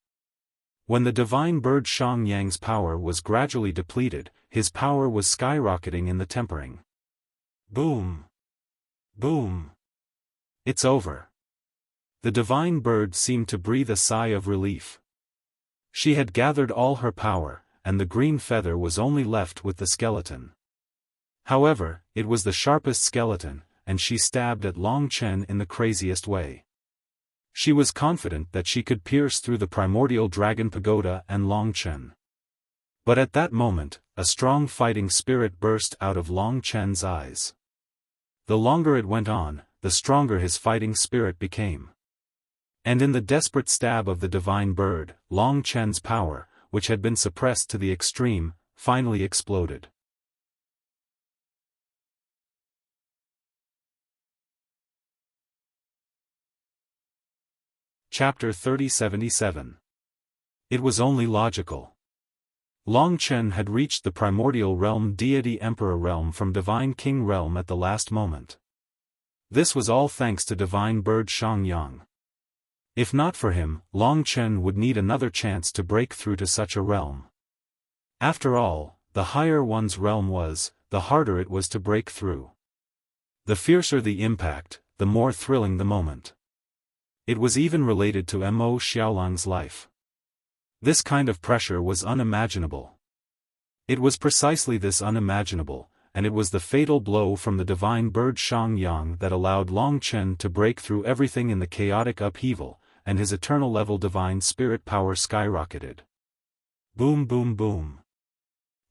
When the divine bird Shang Yang's power was gradually depleted, his power was skyrocketing in the tempering. Boom! Boom! It's over. The divine bird seemed to breathe a sigh of relief. She had gathered all her power, and the green feather was only left with the skeleton. However, it was the sharpest skeleton, and she stabbed at Long Chen in the craziest way. She was confident that she could pierce through the primordial dragon pagoda and Long Chen. But at that moment, a strong fighting spirit burst out of Long Chen's eyes. The longer it went on, the stronger his fighting spirit became. And in the desperate stab of the divine bird, Long Chen's power, which had been suppressed to the extreme, finally exploded. Chapter 3077. It was only logical. Long Chen had reached the primordial realm, Deity Emperor realm from Divine King realm at the last moment. This was all thanks to Divine Bird Xiangyang. If not for him, Long Chen would need another chance to break through to such a realm. After all, the higher one's realm was, the harder it was to break through. The fiercer the impact, the more thrilling the moment. It was even related to Mo Xiaolang's life. This kind of pressure was unimaginable. It was precisely this unimaginable, and it was the fatal blow from the divine bird Xiangyang that allowed Long Chen to break through everything in the chaotic upheaval, and his eternal level divine spirit power skyrocketed. Boom boom boom.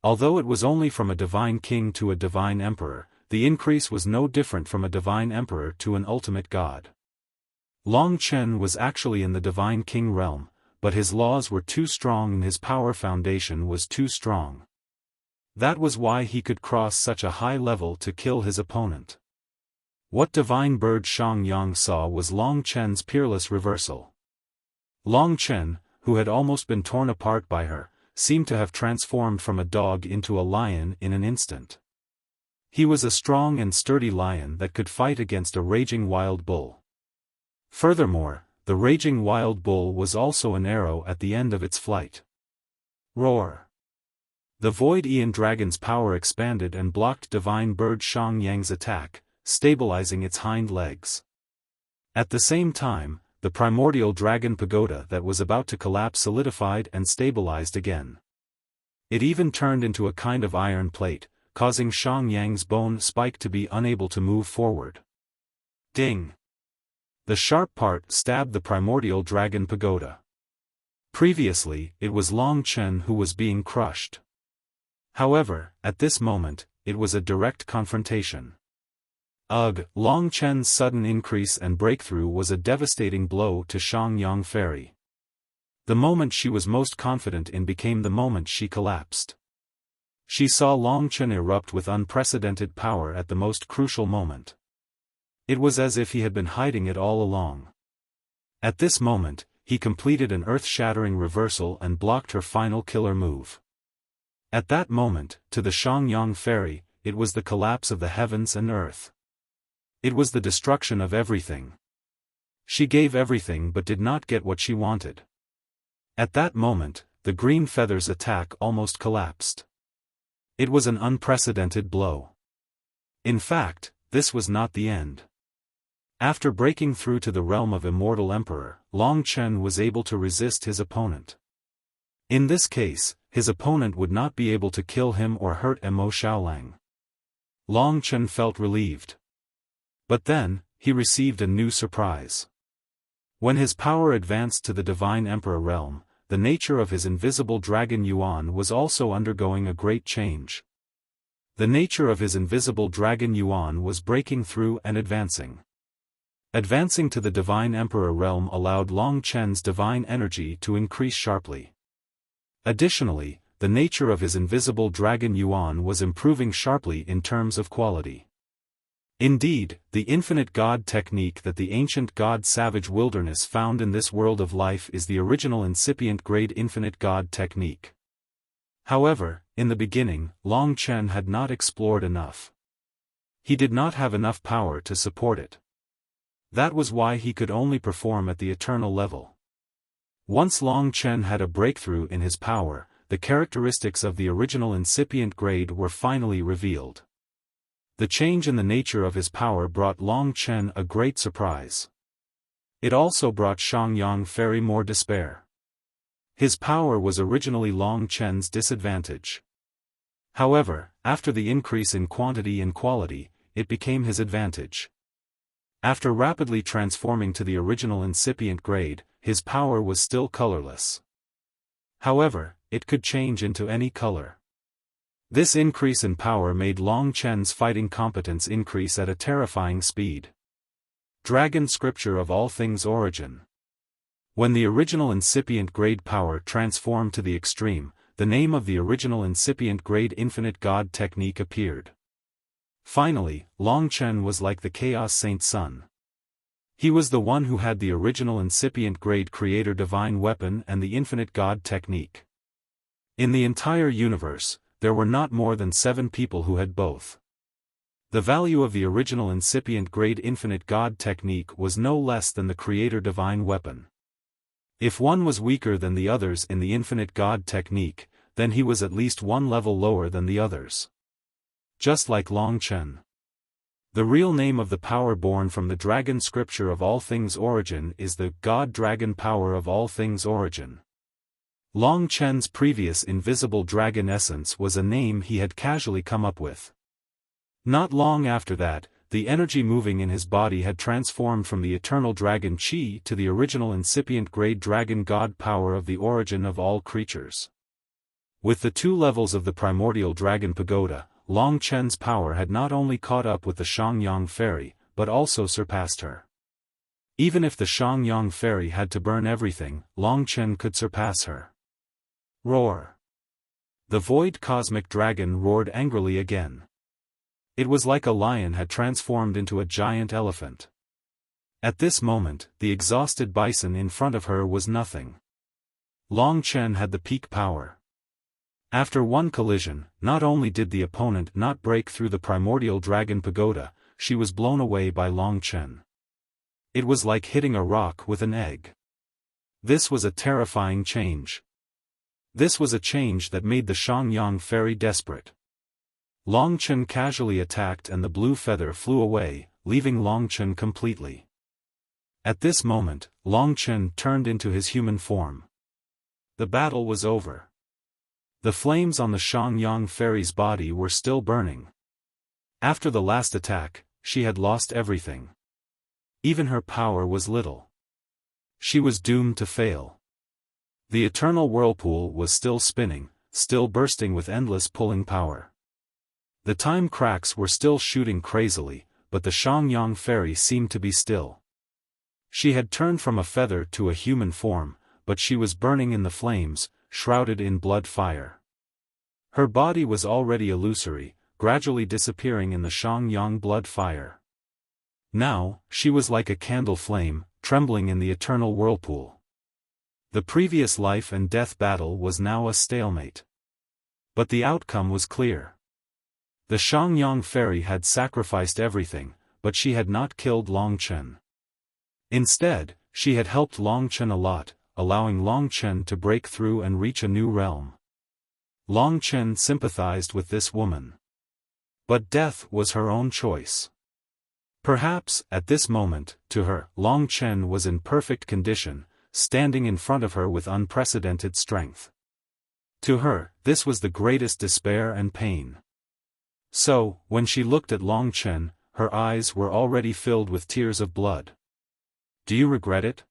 Although it was only from a divine king to a divine emperor, the increase was no different from a divine emperor to an ultimate god. Long Chen was actually in the divine king realm, but his laws were too strong and his power foundation was too strong. That was why he could cross such a high level to kill his opponent. What divine bird Xiangyang saw was Long Chen's peerless reversal. Long Chen, who had almost been torn apart by her, seemed to have transformed from a dog into a lion in an instant. He was a strong and sturdy lion that could fight against a raging wild bull. Furthermore, the raging wild bull was also an arrow at the end of its flight. Roar! The Void Aeon Dragon's power expanded and blocked divine bird Xiangyang's attack, stabilizing its hind legs. At the same time, the primordial dragon pagoda that was about to collapse solidified and stabilized again. It even turned into a kind of iron plate, causing Xiangyang's bone spike to be unable to move forward. Ding! The sharp part stabbed the primordial dragon pagoda. Previously, it was Long Chen who was being crushed. However, at this moment, it was a direct confrontation. Ugh! Long Chen's sudden increase and breakthrough was a devastating blow to Xiangyang Fairy. The moment she was most confident in became the moment she collapsed. She saw Long Chen erupt with unprecedented power at the most crucial moment. It was as if he had been hiding it all along. At this moment, he completed an earth-shattering reversal and blocked her final killer move. At that moment, to the Xiangyang Fairy, it was the collapse of the heavens and earth. It was the destruction of everything. She gave everything but did not get what she wanted. At that moment, the green feather's attack almost collapsed. It was an unprecedented blow. In fact, this was not the end. After breaking through to the realm of Immortal Emperor, Long Chen was able to resist his opponent. In this case, his opponent would not be able to kill him or hurt Mo Xiaolang. Long Chen felt relieved. But then, he received a new surprise. When his power advanced to the Divine Emperor realm, the nature of his invisible dragon Yuan was also undergoing a great change. The nature of his invisible dragon Yuan was breaking through and advancing. Advancing to the Divine Emperor realm allowed Long Chen's divine energy to increase sharply. Additionally, the nature of his invisible dragon Yuan was improving sharply in terms of quality. Indeed, the infinite god technique that the ancient god Savage Wilderness found in this world of life is the original incipient grade infinite god technique. However, in the beginning, Long Chen had not explored enough. He did not have enough power to support it. That was why he could only perform at the eternal level. Once Long Chen had a breakthrough in his power, the characteristics of the original incipient grade were finally revealed. The change in the nature of his power brought Long Chen a great surprise. It also brought Xiangyang Fairy more despair. His power was originally Long Chen's disadvantage. However, after the increase in quantity and quality, it became his advantage. After rapidly transforming to the original incipient grade, his power was still colorless. However, it could change into any color. This increase in power made Long Chen's fighting competence increase at a terrifying speed. Dragon Scripture of All Things Origin. When the original incipient grade power transformed to the extreme, the name of the original incipient grade infinite god technique appeared. Finally, Long Chen was like the Chaos Saint Sun. He was the one who had the original incipient grade creator divine weapon and the infinite god technique. In the entire universe, there were not more than 7 people who had both. The value of the original incipient grade infinite god technique was no less than the creator divine weapon. If one was weaker than the others in the infinite god technique, then he was at least one level lower than the others. Just like Long Chen. The real name of the power born from the Dragon Scripture of All Things Origin is the God-Dragon Power of All Things Origin. Long Chen's previous invisible dragon essence was a name he had casually come up with. Not long after that, the energy moving in his body had transformed from the eternal dragon Qi to the original incipient grade dragon god power of the origin of all creatures. With the 2 levels of the primordial dragon pagoda, Long Chen's power had not only caught up with the Shangyang fairy, but also surpassed her. Even if the Shangyang fairy had to burn everything, Long Chen could surpass her. Roar! The void cosmic dragon roared angrily again. It was like a lion had transformed into a giant elephant. At this moment, the exhausted bison in front of her was nothing. Long Chen had the peak power. After one collision, not only did the opponent not break through the primordial dragon pagoda, she was blown away by Long Chen. It was like hitting a rock with an egg. This was a terrifying change. This was a change that made the Shangyang fairy desperate. Long Chen casually attacked and the blue feather flew away, leaving Long Chen completely. At this moment, Long Chen turned into his human form. The battle was over. The flames on the Shangyang fairy's body were still burning. After the last attack, she had lost everything. Even her power was little. She was doomed to fail. The eternal whirlpool was still spinning, still bursting with endless pulling power. The time cracks were still shooting crazily, but the Shangyang fairy seemed to be still. She had turned from a feather to a human form, but she was burning in the flames, shrouded in blood fire. Her body was already illusory, gradually disappearing in the Shangyang blood fire. Now, she was like a candle flame, trembling in the eternal whirlpool. The previous life and death battle was now a stalemate. But the outcome was clear. The Shangyang fairy had sacrificed everything, but she had not killed Long Chen. Instead, she had helped Long Chen a lot, allowing Long Chen to break through and reach a new realm. Long Chen sympathized with this woman. But death was her own choice. Perhaps, at this moment, to her, Long Chen was in perfect condition, standing in front of her with unprecedented strength. To her, this was the greatest despair and pain. So, when she looked at Long Chen, her eyes were already filled with tears of blood. Do you regret it?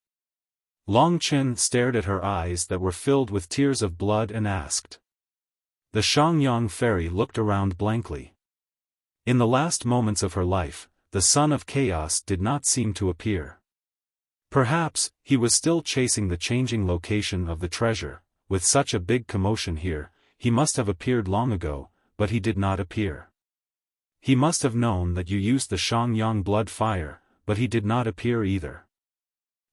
Long Chen stared at her eyes that were filled with tears of blood and asked. The Shangyang fairy looked around blankly. In the last moments of her life, the son of chaos did not seem to appear. Perhaps, he was still chasing the changing location of the treasure. With such a big commotion here, he must have appeared long ago, but he did not appear. He must have known that you used the Shangyang blood fire, but he did not appear either.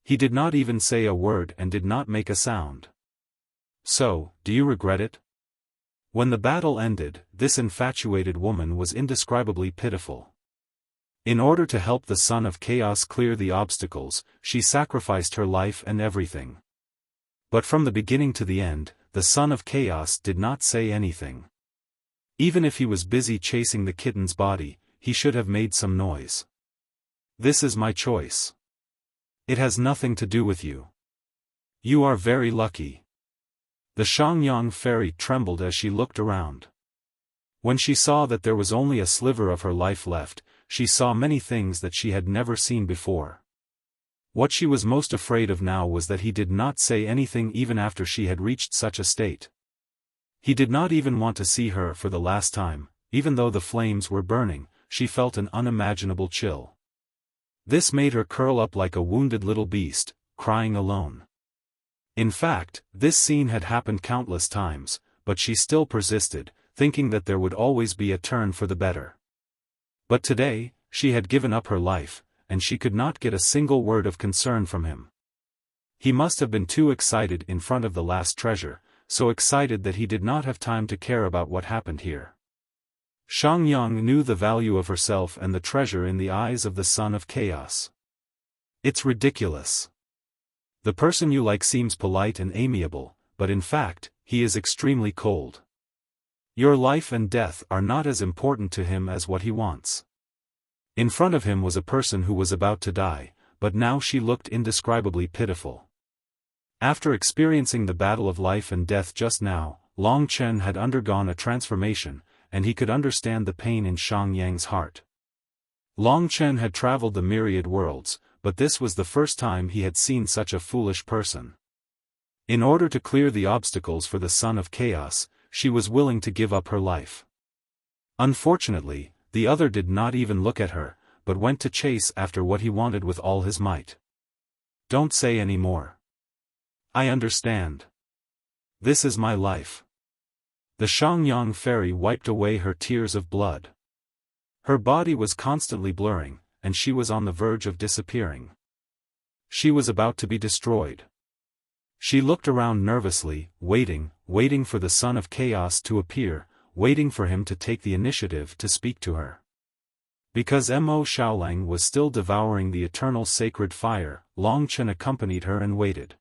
He did not even say a word and did not make a sound. So, do you regret it? When the battle ended, this infatuated woman was indescribably pitiful. In order to help the son of chaos clear the obstacles, she sacrificed her life and everything. But from the beginning to the end, the son of chaos did not say anything. Even if he was busy chasing the kitten's body, he should have made some noise. This is my choice. It has nothing to do with you. You are very lucky. The Shangyang fairy trembled as she looked around. When she saw that there was only a sliver of her life left, she saw many things that she had never seen before. What she was most afraid of now was that he did not say anything even after she had reached such a state. He did not even want to see her for the last time. Even though the flames were burning, she felt an unimaginable chill. This made her curl up like a wounded little beast, crying alone. In fact, this scene had happened countless times, but she still persisted, thinking that there would always be a turn for the better. But today, she had given up her life, and she could not get a single word of concern from him. He must have been too excited in front of the last treasure, so excited that he did not have time to care about what happened here. Xiangyang knew the value of herself and the treasure in the eyes of the Son of Chaos. It's ridiculous. The person you like seems polite and amiable, but in fact, he is extremely cold. Your life and death are not as important to him as what he wants. In front of him was a person who was about to die, but now she looked indescribably pitiful. After experiencing the battle of life and death just now, Long Chen had undergone a transformation, and he could understand the pain in Xiangyang's heart. Long Chen had traveled the myriad worlds, but this was the first time he had seen such a foolish person. In order to clear the obstacles for the Son of Chaos, she was willing to give up her life. Unfortunately, the other did not even look at her, but went to chase after what he wanted with all his might. Don't say any more. I understand. This is my life. The Xiangyang fairy wiped away her tears of blood. Her body was constantly blurring, and she was on the verge of disappearing. She was about to be destroyed. She looked around nervously, waiting for the Son of Chaos to appear, waiting for him to take the initiative to speak to her. Because Mo Xiaolang was still devouring the eternal sacred fire, Long Chen accompanied her and waited.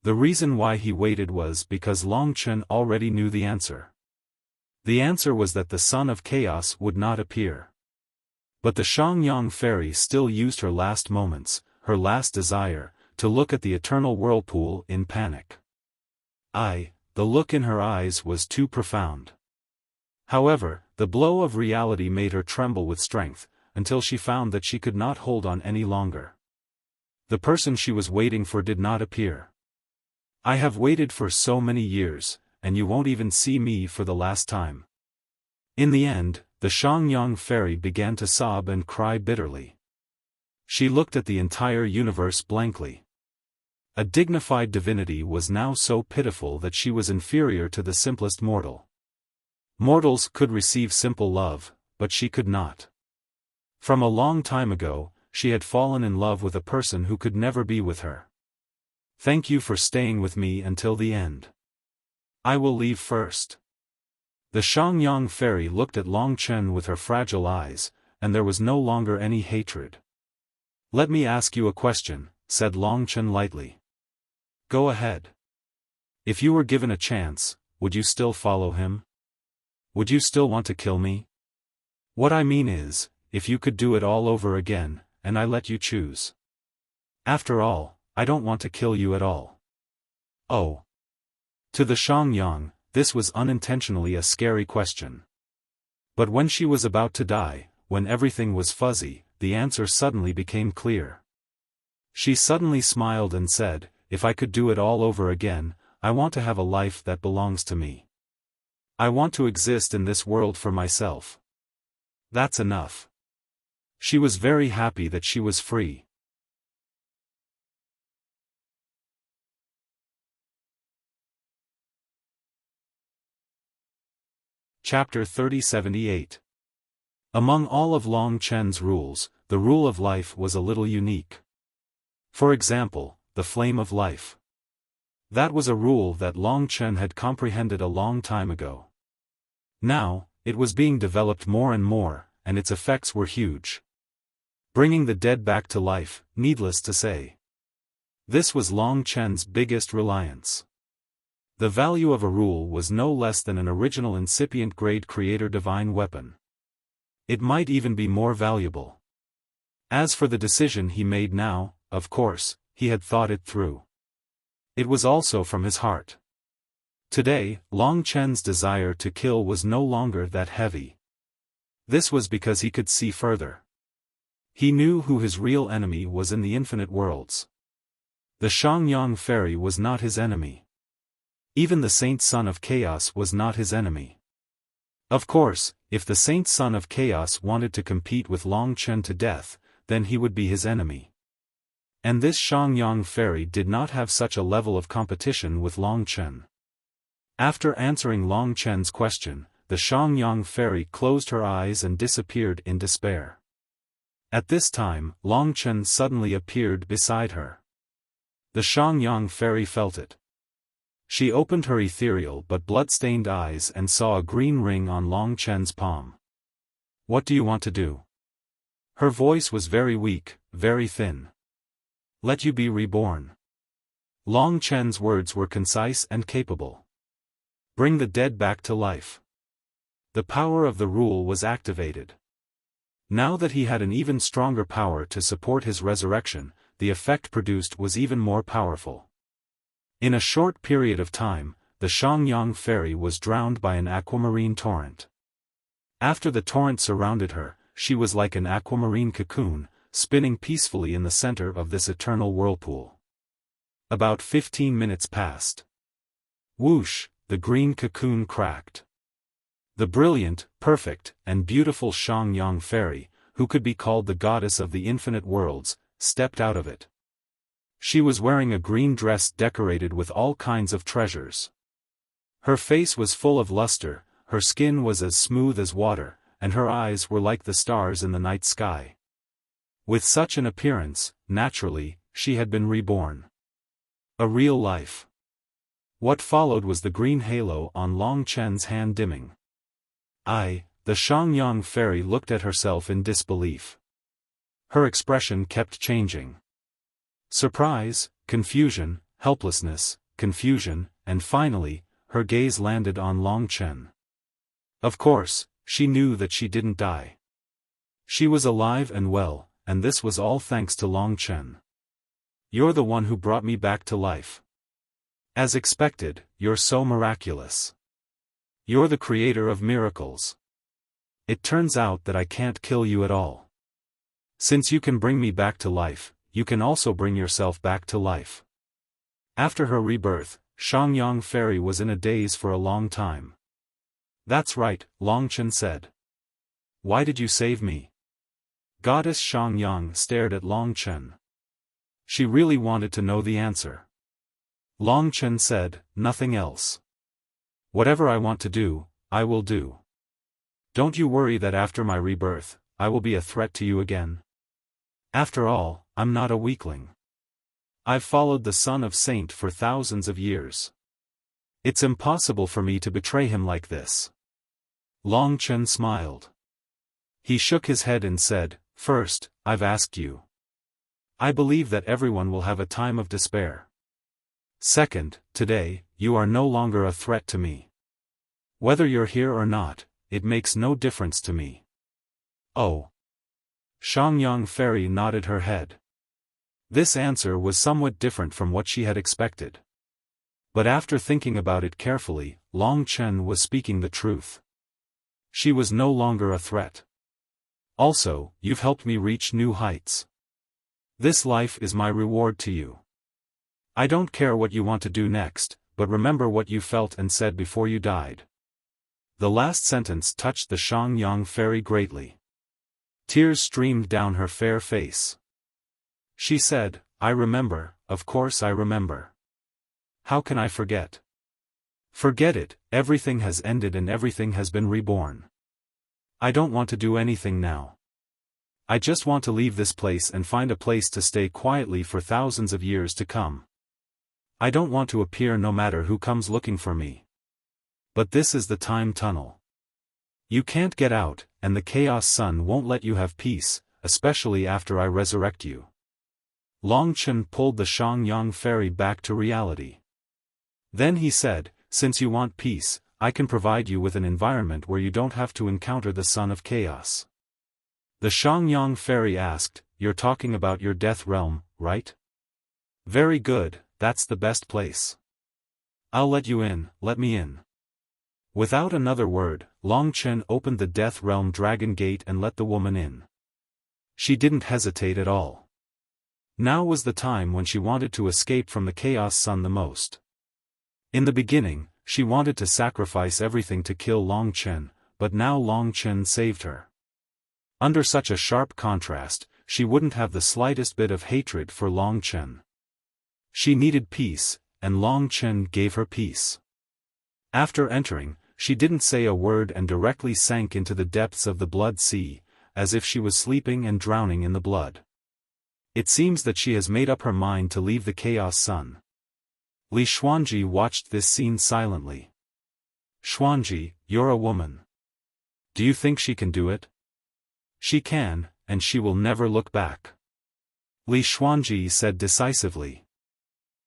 The reason why he waited was because Long Chen already knew the answer. The answer was that the Son of Chaos would not appear. But the Xiangyang fairy still used her last moments, her last desire, to look at the eternal whirlpool in panic. The look in her eyes was too profound. However, the blow of reality made her tremble with strength, until she found that she could not hold on any longer. The person she was waiting for did not appear. I have waited for so many years, and you won't even see me for the last time. In the end, the Xiangyang fairy began to sob and cry bitterly. She looked at the entire universe blankly. A dignified divinity was now so pitiful that she was inferior to the simplest mortal. Mortals could receive simple love, but she could not. From a long time ago, she had fallen in love with a person who could never be with her. Thank you for staying with me until the end. I will leave first. The Xiangyang fairy looked at Long Chen with her fragile eyes, and there was no longer any hatred. Let me ask you a question, said Long Chen lightly. Go ahead. If you were given a chance, would you still follow him? Would you still want to kill me? What I mean is, if you could do it all over again, and I let you choose. After all, I don't want to kill you at all. Oh. To the Xiangyang, this was unintentionally a scary question. But when she was about to die, when everything was fuzzy, the answer suddenly became clear. She suddenly smiled and said, if I could do it all over again, I want to have a life that belongs to me. I want to exist in this world for myself. That's enough. She was very happy that she was free. Chapter 3078. Among all of Long Chen's rules, the rule of life was a little unique. For example, the flame of life. That was a rule that Long Chen had comprehended a long time ago. Now, it was being developed more and more, and its effects were huge. Bringing the dead back to life, needless to say. This was Long Chen's biggest reliance. The value of a rule was no less than an original incipient grade creator divine weapon. It might even be more valuable. As for the decision he made now, of course, he had thought it through. It was also from his heart. Today, Long Chen's desire to kill was no longer that heavy. This was because he could see further. He knew who his real enemy was in the infinite worlds. The Xiangyang fairy was not his enemy. Even the Saint Son of Chaos was not his enemy. Of course, if the Saint Son of Chaos wanted to compete with Long Chen to death, then he would be his enemy. And this Xiangyang fairy did not have such a level of competition with Long Chen. After answering Long Chen's question, the Xiangyang fairy closed her eyes and disappeared in despair. At this time, Long Chen suddenly appeared beside her. The Xiangyang fairy felt it. She opened her ethereal but blood-stained eyes and saw a green ring on Long Chen's palm. "What do you want to do?" Her voice was very weak, very thin. "Let you be reborn." Long Chen's words were concise and capable. "Bring the dead back to life." The power of the rule was activated. Now that he had an even stronger power to support his resurrection, the effect produced was even more powerful. In a short period of time, the Xiangyang fairy was drowned by an aquamarine torrent. After the torrent surrounded her, she was like an aquamarine cocoon, spinning peacefully in the center of this eternal whirlpool. About 15 minutes passed. Whoosh, the green cocoon cracked. The brilliant, perfect, and beautiful Xiangyang fairy, who could be called the goddess of the infinite worlds, stepped out of it. She was wearing a green dress decorated with all kinds of treasures. Her face was full of luster, her skin was as smooth as water, and her eyes were like the stars in the night sky. With such an appearance, naturally, she had been reborn. A real life. What followed was the green halo on Long Chen's hand dimming. The Xiangyang fairy looked at herself in disbelief. Her expression kept changing. Surprise, confusion, helplessness, confusion, and finally, her gaze landed on Long Chen. Of course, she knew that she didn't die. She was alive and well, and this was all thanks to Long Chen. "You're the one who brought me back to life. As expected, you're so miraculous. You're the creator of miracles. It turns out that I can't kill you at all. Since you can bring me back to life, you can also bring yourself back to life." After her rebirth, Xiangyang fairy was in a daze for a long time. "That's right," Long Chen said. "Why did you save me?" Goddess Xiangyang stared at Long Chen. She really wanted to know the answer. Long Chen said, "Nothing else. Whatever I want to do, I will do. Don't you worry that after my rebirth, I will be a threat to you again. After all, I'm not a weakling. I've followed the Son of Saint for thousands of years. It's impossible for me to betray him like this." Long Chen smiled. He shook his head and said, "First, I've asked you. I believe that everyone will have a time of despair. Second, today, you are no longer a threat to me. Whether you're here or not, it makes no difference to me." "Oh." Xiangyang fairy nodded her head. This answer was somewhat different from what she had expected. But after thinking about it carefully, Long Chen was speaking the truth. She was no longer a threat. "Also, you've helped me reach new heights. This life is my reward to you. I don't care what you want to do next, but remember what you felt and said before you died." The last sentence touched the Xiangyang fairy greatly. Tears streamed down her fair face. She said, "I remember, of course I remember. How can I forget? Forget it, everything has ended and everything has been reborn. I don't want to do anything now. I just want to leave this place and find a place to stay quietly for thousands of years to come. I don't want to appear no matter who comes looking for me. But this is the time tunnel. You can't get out, and the Chaos Sun won't let you have peace, especially after I resurrect you." Long Chen pulled the Xiangyang fairy back to reality. Then he said, "Since you want peace, I can provide you with an environment where you don't have to encounter the Son of Chaos." The Xiangyang fairy asked, "You're talking about your death realm, right?" "Very good, that's the best place. I'll let you in, let me in." Without another word, Long Chen opened the Death Realm Dragon Gate and let the woman in. She didn't hesitate at all. Now was the time when she wanted to escape from the Chaos Sun the most. In the beginning, she wanted to sacrifice everything to kill Long Chen, but now Long Chen saved her. Under such a sharp contrast, she wouldn't have the slightest bit of hatred for Long Chen. She needed peace, and Long Chen gave her peace. After entering, she didn't say a word and directly sank into the depths of the blood sea, as if she was sleeping and drowning in the blood. It seems that she has made up her mind to leave the Chaos Sun. Li Xuanji watched this scene silently. Xuanji, you're a woman. Do you think she can do it? She can, and she will never look back. Li Xuanji said decisively.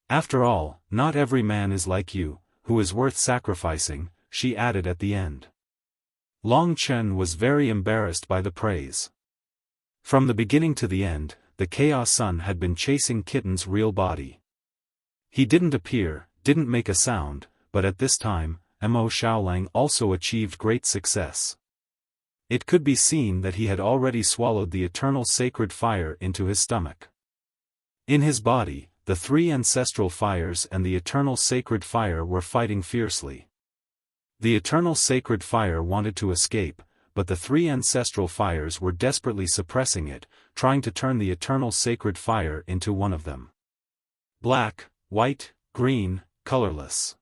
After all, not every man is like you, who is worth sacrificing, she added at the end. Long Chen was very embarrassed by the praise. From the beginning to the end, the Chaos Sun had been chasing Kitten's real body. He didn't appear, didn't make a sound, but at this time, Mo Xiaolang also achieved great success. It could be seen that he had already swallowed the eternal sacred fire into his stomach. In his body, the three ancestral fires and the eternal sacred fire were fighting fiercely. The eternal sacred fire wanted to escape, but the three ancestral fires were desperately suppressing it, trying to turn the eternal sacred fire into one of them. Black, white, green, colorless.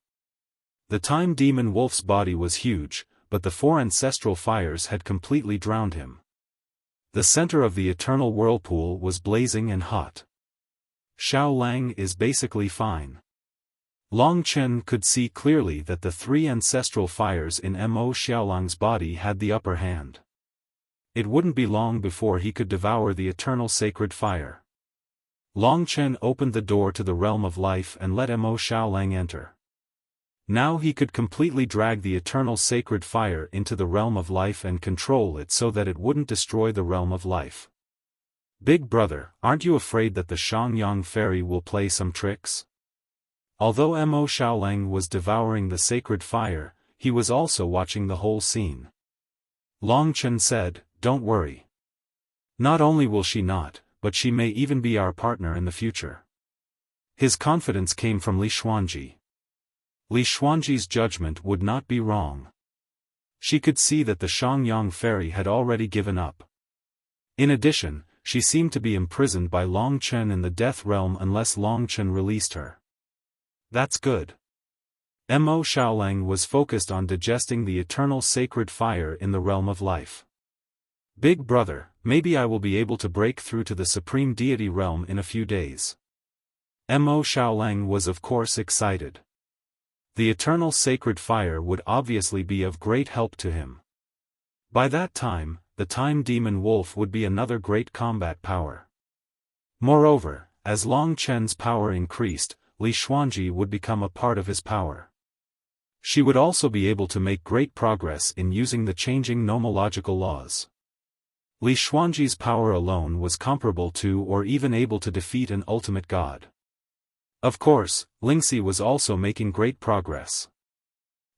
The time demon wolf's body was huge, but the four ancestral fires had completely drowned him. The center of the eternal whirlpool was blazing and hot. Xiaolang is basically fine. Long Chen could see clearly that the three ancestral fires in Mo Xiaolang's body had the upper hand. It wouldn't be long before he could devour the eternal sacred fire. Long Chen opened the door to the realm of life and let Mo Xiaolang enter. Now he could completely drag the eternal sacred fire into the realm of life and control it so that it wouldn't destroy the realm of life. Big brother, aren't you afraid that the Shangyang fairy will play some tricks? Although Mo Xiaolang was devouring the sacred fire, he was also watching the whole scene. Long Chen said, "Don't worry. Not only will she not, but she may even be our partner in the future." His confidence came from Li Xuanji. Li Xuanji's judgment would not be wrong. She could see that the Shangyang fairy had already given up. In addition, she seemed to be imprisoned by Long Chen in the death realm unless Long Chen released her. That's good. Mo Xiaolang was focused on digesting the eternal sacred fire in the realm of life. Big brother, maybe I will be able to break through to the supreme deity realm in a few days. Mo Xiaolang was of course excited. The eternal sacred fire would obviously be of great help to him. By that time, the time demon wolf would be another great combat power. Moreover, as Long Chen's power increased, Li Xuanji would become a part of his power. She would also be able to make great progress in using the changing nomological laws. Li Xuanji's power alone was comparable to or even able to defeat an ultimate god. Of course, Lingxi was also making great progress.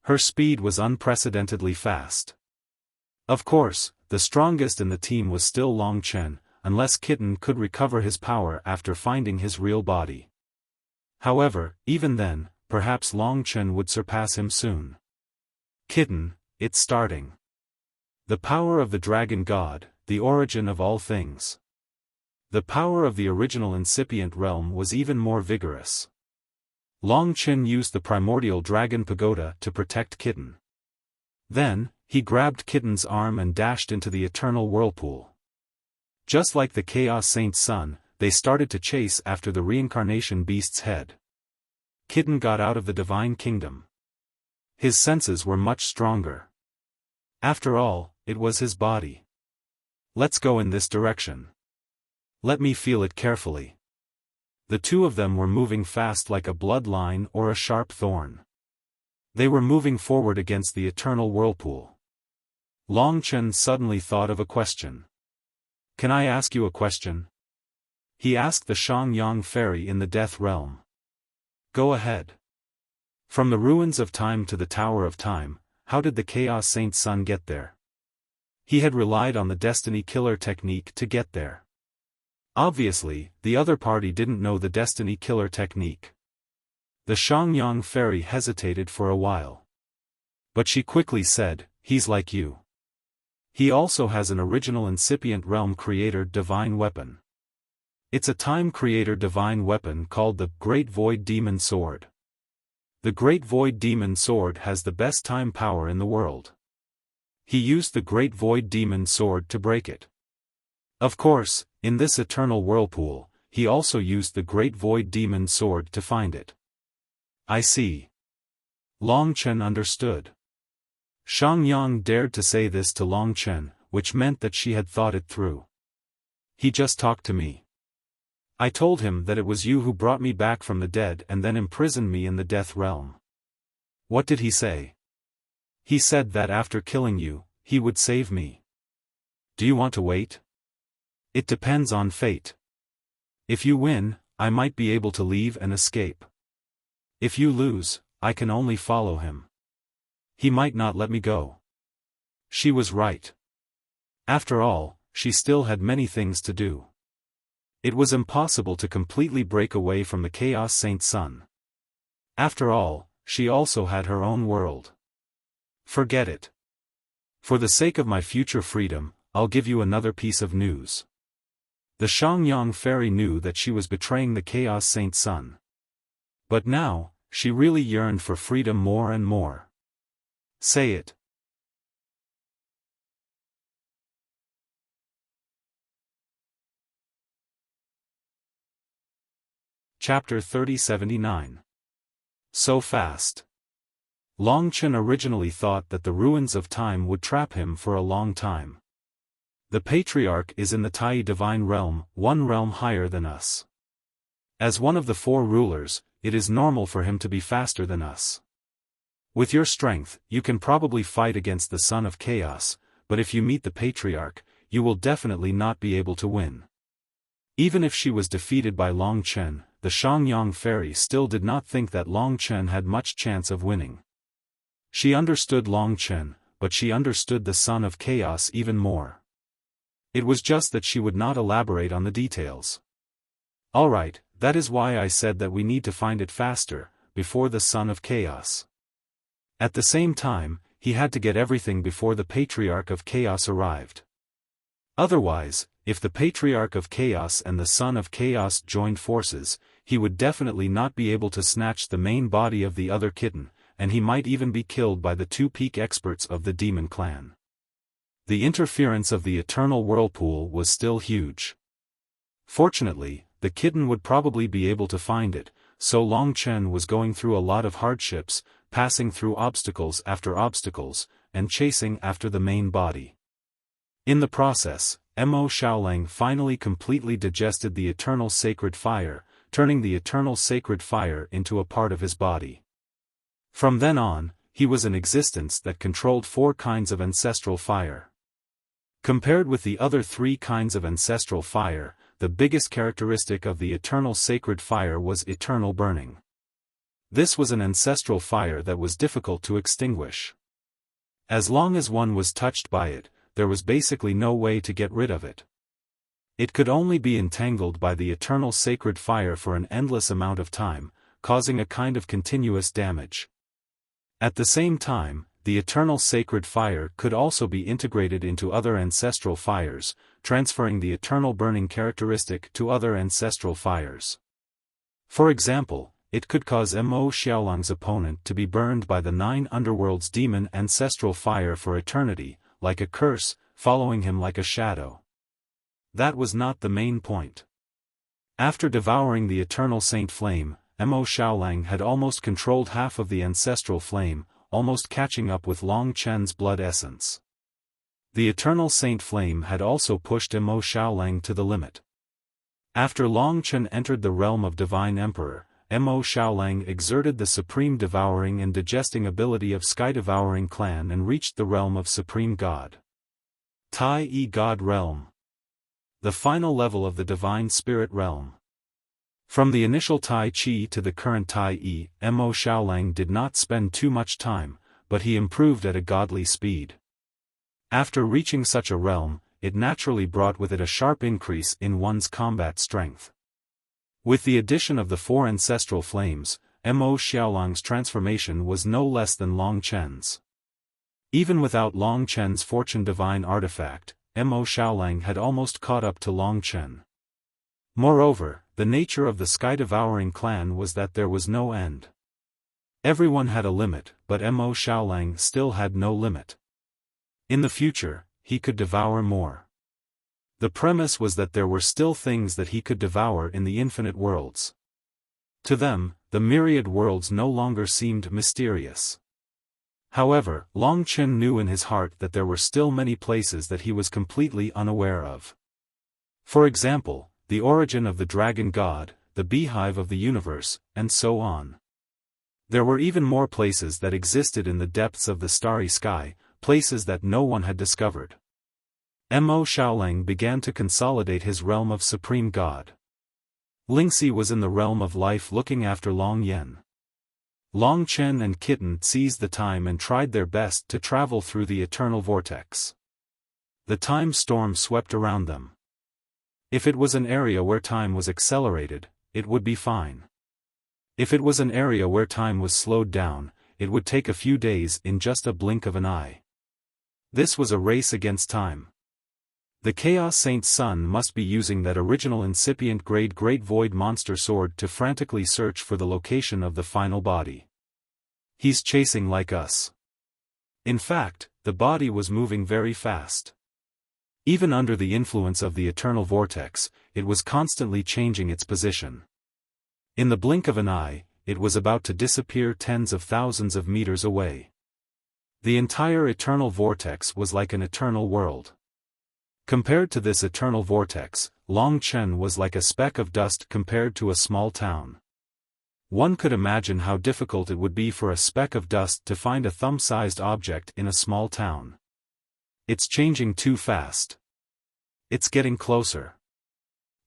Her speed was unprecedentedly fast. Of course, the strongest in the team was still Long Chen, unless Kitten could recover his power after finding his real body. However, even then, perhaps Long Chen would surpass him soon. Kitten, it's starting. The power of the dragon god, the origin of all things. The power of the original incipient realm was even more vigorous. Long Chen used the primordial dragon pagoda to protect Kitten. Then, he grabbed Kitten's arm and dashed into the eternal whirlpool. Just like the Chaos Saint's son, they started to chase after the reincarnation beast's head. Kitten got out of the divine kingdom. His senses were much stronger. After all, it was his body. Let's go in this direction. Let me feel it carefully. The two of them were moving fast like a bloodline or a sharp thorn. They were moving forward against the eternal whirlpool. Long Chen suddenly thought of a question. Can I ask you a question? He asked the Shangyang fairy in the death realm. Go ahead. From the ruins of time to the Tower of Time, how did the Chaos Saint's son get there? He had relied on the Destiny Killer technique to get there. Obviously, the other party didn't know the Destiny Killer technique. The Shangyang fairy hesitated for a while. But she quickly said, "He's like you. He also has an original incipient realm creator divine weapon. It's a time creator divine weapon called the Great Void Demon Sword. The Great Void Demon Sword has the best time power in the world. He used the Great Void Demon Sword to break it. Of course, in this eternal whirlpool, he also used the Great Void Demon Sword to find it." "I see." Long Chen understood. Shangyang dared to say this to Long Chen, which meant that she had thought it through. "He just talked to me. I told him that it was you who brought me back from the dead and then imprisoned me in the death realm." "What did he say?" "He said that after killing you, he would save me." "Do you want to wait?" "It depends on fate. If you win, I might be able to leave and escape. If you lose, I can only follow him. He might not let me go." She was right. After all, she still had many things to do. It was impossible to completely break away from the Chaos Saint Sun. After all, she also had her own world. "Forget it. For the sake of my future freedom, I'll give you another piece of news." The Shangyang fairy knew that she was betraying the Chaos Saint Sun. But now, she really yearned for freedom more and more. "Say it." Chapter 3079. So fast. Long Chen originally thought that the ruins of time would trap him for a long time. The Patriarch is in the Tai Divine Realm, one realm higher than us. As one of the four rulers, it is normal for him to be faster than us. With your strength, you can probably fight against the Son of Chaos, but if you meet the Patriarch, you will definitely not be able to win. Even if she was defeated by Long Chen, the Shangyang fairy still did not think that Long Chen had much chance of winning. She understood Long Chen, but she understood the Son of Chaos even more. It was just that she would not elaborate on the details. "Alright, that is why I said that we need to find it faster, before the Son of Chaos." At the same time, he had to get everything before the Patriarch of Chaos arrived. Otherwise, if the Patriarch of Chaos and the Son of Chaos joined forces, he would definitely not be able to snatch the main body of the other kitten, and he might even be killed by the two peak experts of the demon clan. The interference of the eternal whirlpool was still huge. Fortunately, the kitten would probably be able to find it, so Long Chen was going through a lot of hardships, passing through obstacles after obstacles, and chasing after the main body. In the process, Mo Xiaolang finally completely digested the eternal sacred fire, turning the eternal sacred fire into a part of his body. From then on, he was an existence that controlled 4 kinds of ancestral fire. Compared with the other 3 kinds of ancestral fire, the biggest characteristic of the eternal sacred fire was eternal burning. This was an ancestral fire that was difficult to extinguish. As long as one was touched by it, there was basically no way to get rid of it. It could only be entangled by the eternal sacred fire for an endless amount of time, causing a kind of continuous damage. At the same time, the eternal sacred fire could also be integrated into other ancestral fires, transferring the eternal burning characteristic to other ancestral fires. For example, it could cause Mo Xiaolang's opponent to be burned by the 9 underworld's demon ancestral fire for eternity, like a curse, following him like a shadow. That was not the main point. After devouring the eternal saint flame, Mo Xiaolang had almost controlled half of the ancestral flame, almost catching up with Long Chen's blood essence. The eternal saint flame had also pushed Mo Xiaolang to the limit. After Long Chen entered the realm of Divine Emperor, Mo Xiaolang exerted the supreme devouring and digesting ability of Sky Devouring Clan and reached the realm of Supreme God. Tai God Realm. The final level of the Divine Spirit Realm. From the initial Tai Chi to the current Tai, Mo Xiaolang did not spend too much time, but he improved at a godly speed. After reaching such a realm, it naturally brought with it a sharp increase in one's combat strength. With the addition of the 4 ancestral flames, Mo Xiaolang's transformation was no less than Long Chen's. Even without Long Chen's fortune divine artifact, Mo Xiaolang had almost caught up to Long Chen. Moreover, the nature of the sky-devouring clan was that there was no end. Everyone had a limit, but Mo Xiaolang still had no limit. In the future, he could devour more. The premise was that there were still things that he could devour in the infinite worlds. To them, the myriad worlds no longer seemed mysterious. However, Long Chen knew in his heart that there were still many places that he was completely unaware of. For example, the origin of the dragon god, the beehive of the universe, and so on. There were even more places that existed in the depths of the starry sky, places that no one had discovered. Mo Xiaolang began to consolidate his realm of supreme god. Lingxi was in the realm of life looking after Long Yan. Long Chen and Kitten seized the time and tried their best to travel through the eternal vortex. The time storm swept around them. If it was an area where time was accelerated, it would be fine. If it was an area where time was slowed down, it would take a few days in just a blink of an eye. This was a race against time. The Chaos Saint's son must be using that original incipient grade Great Void Monster sword to frantically search for the location of the final body. He's chasing like us. In fact, the body was moving very fast. Even under the influence of the eternal vortex, it was constantly changing its position. In the blink of an eye, it was about to disappear tens of thousands of meters away. The entire eternal vortex was like an eternal world. Compared to this eternal vortex, Long Chen was like a speck of dust compared to a small town. One could imagine how difficult it would be for a speck of dust to find a thumb-sized object in a small town. It's changing too fast. It's getting closer.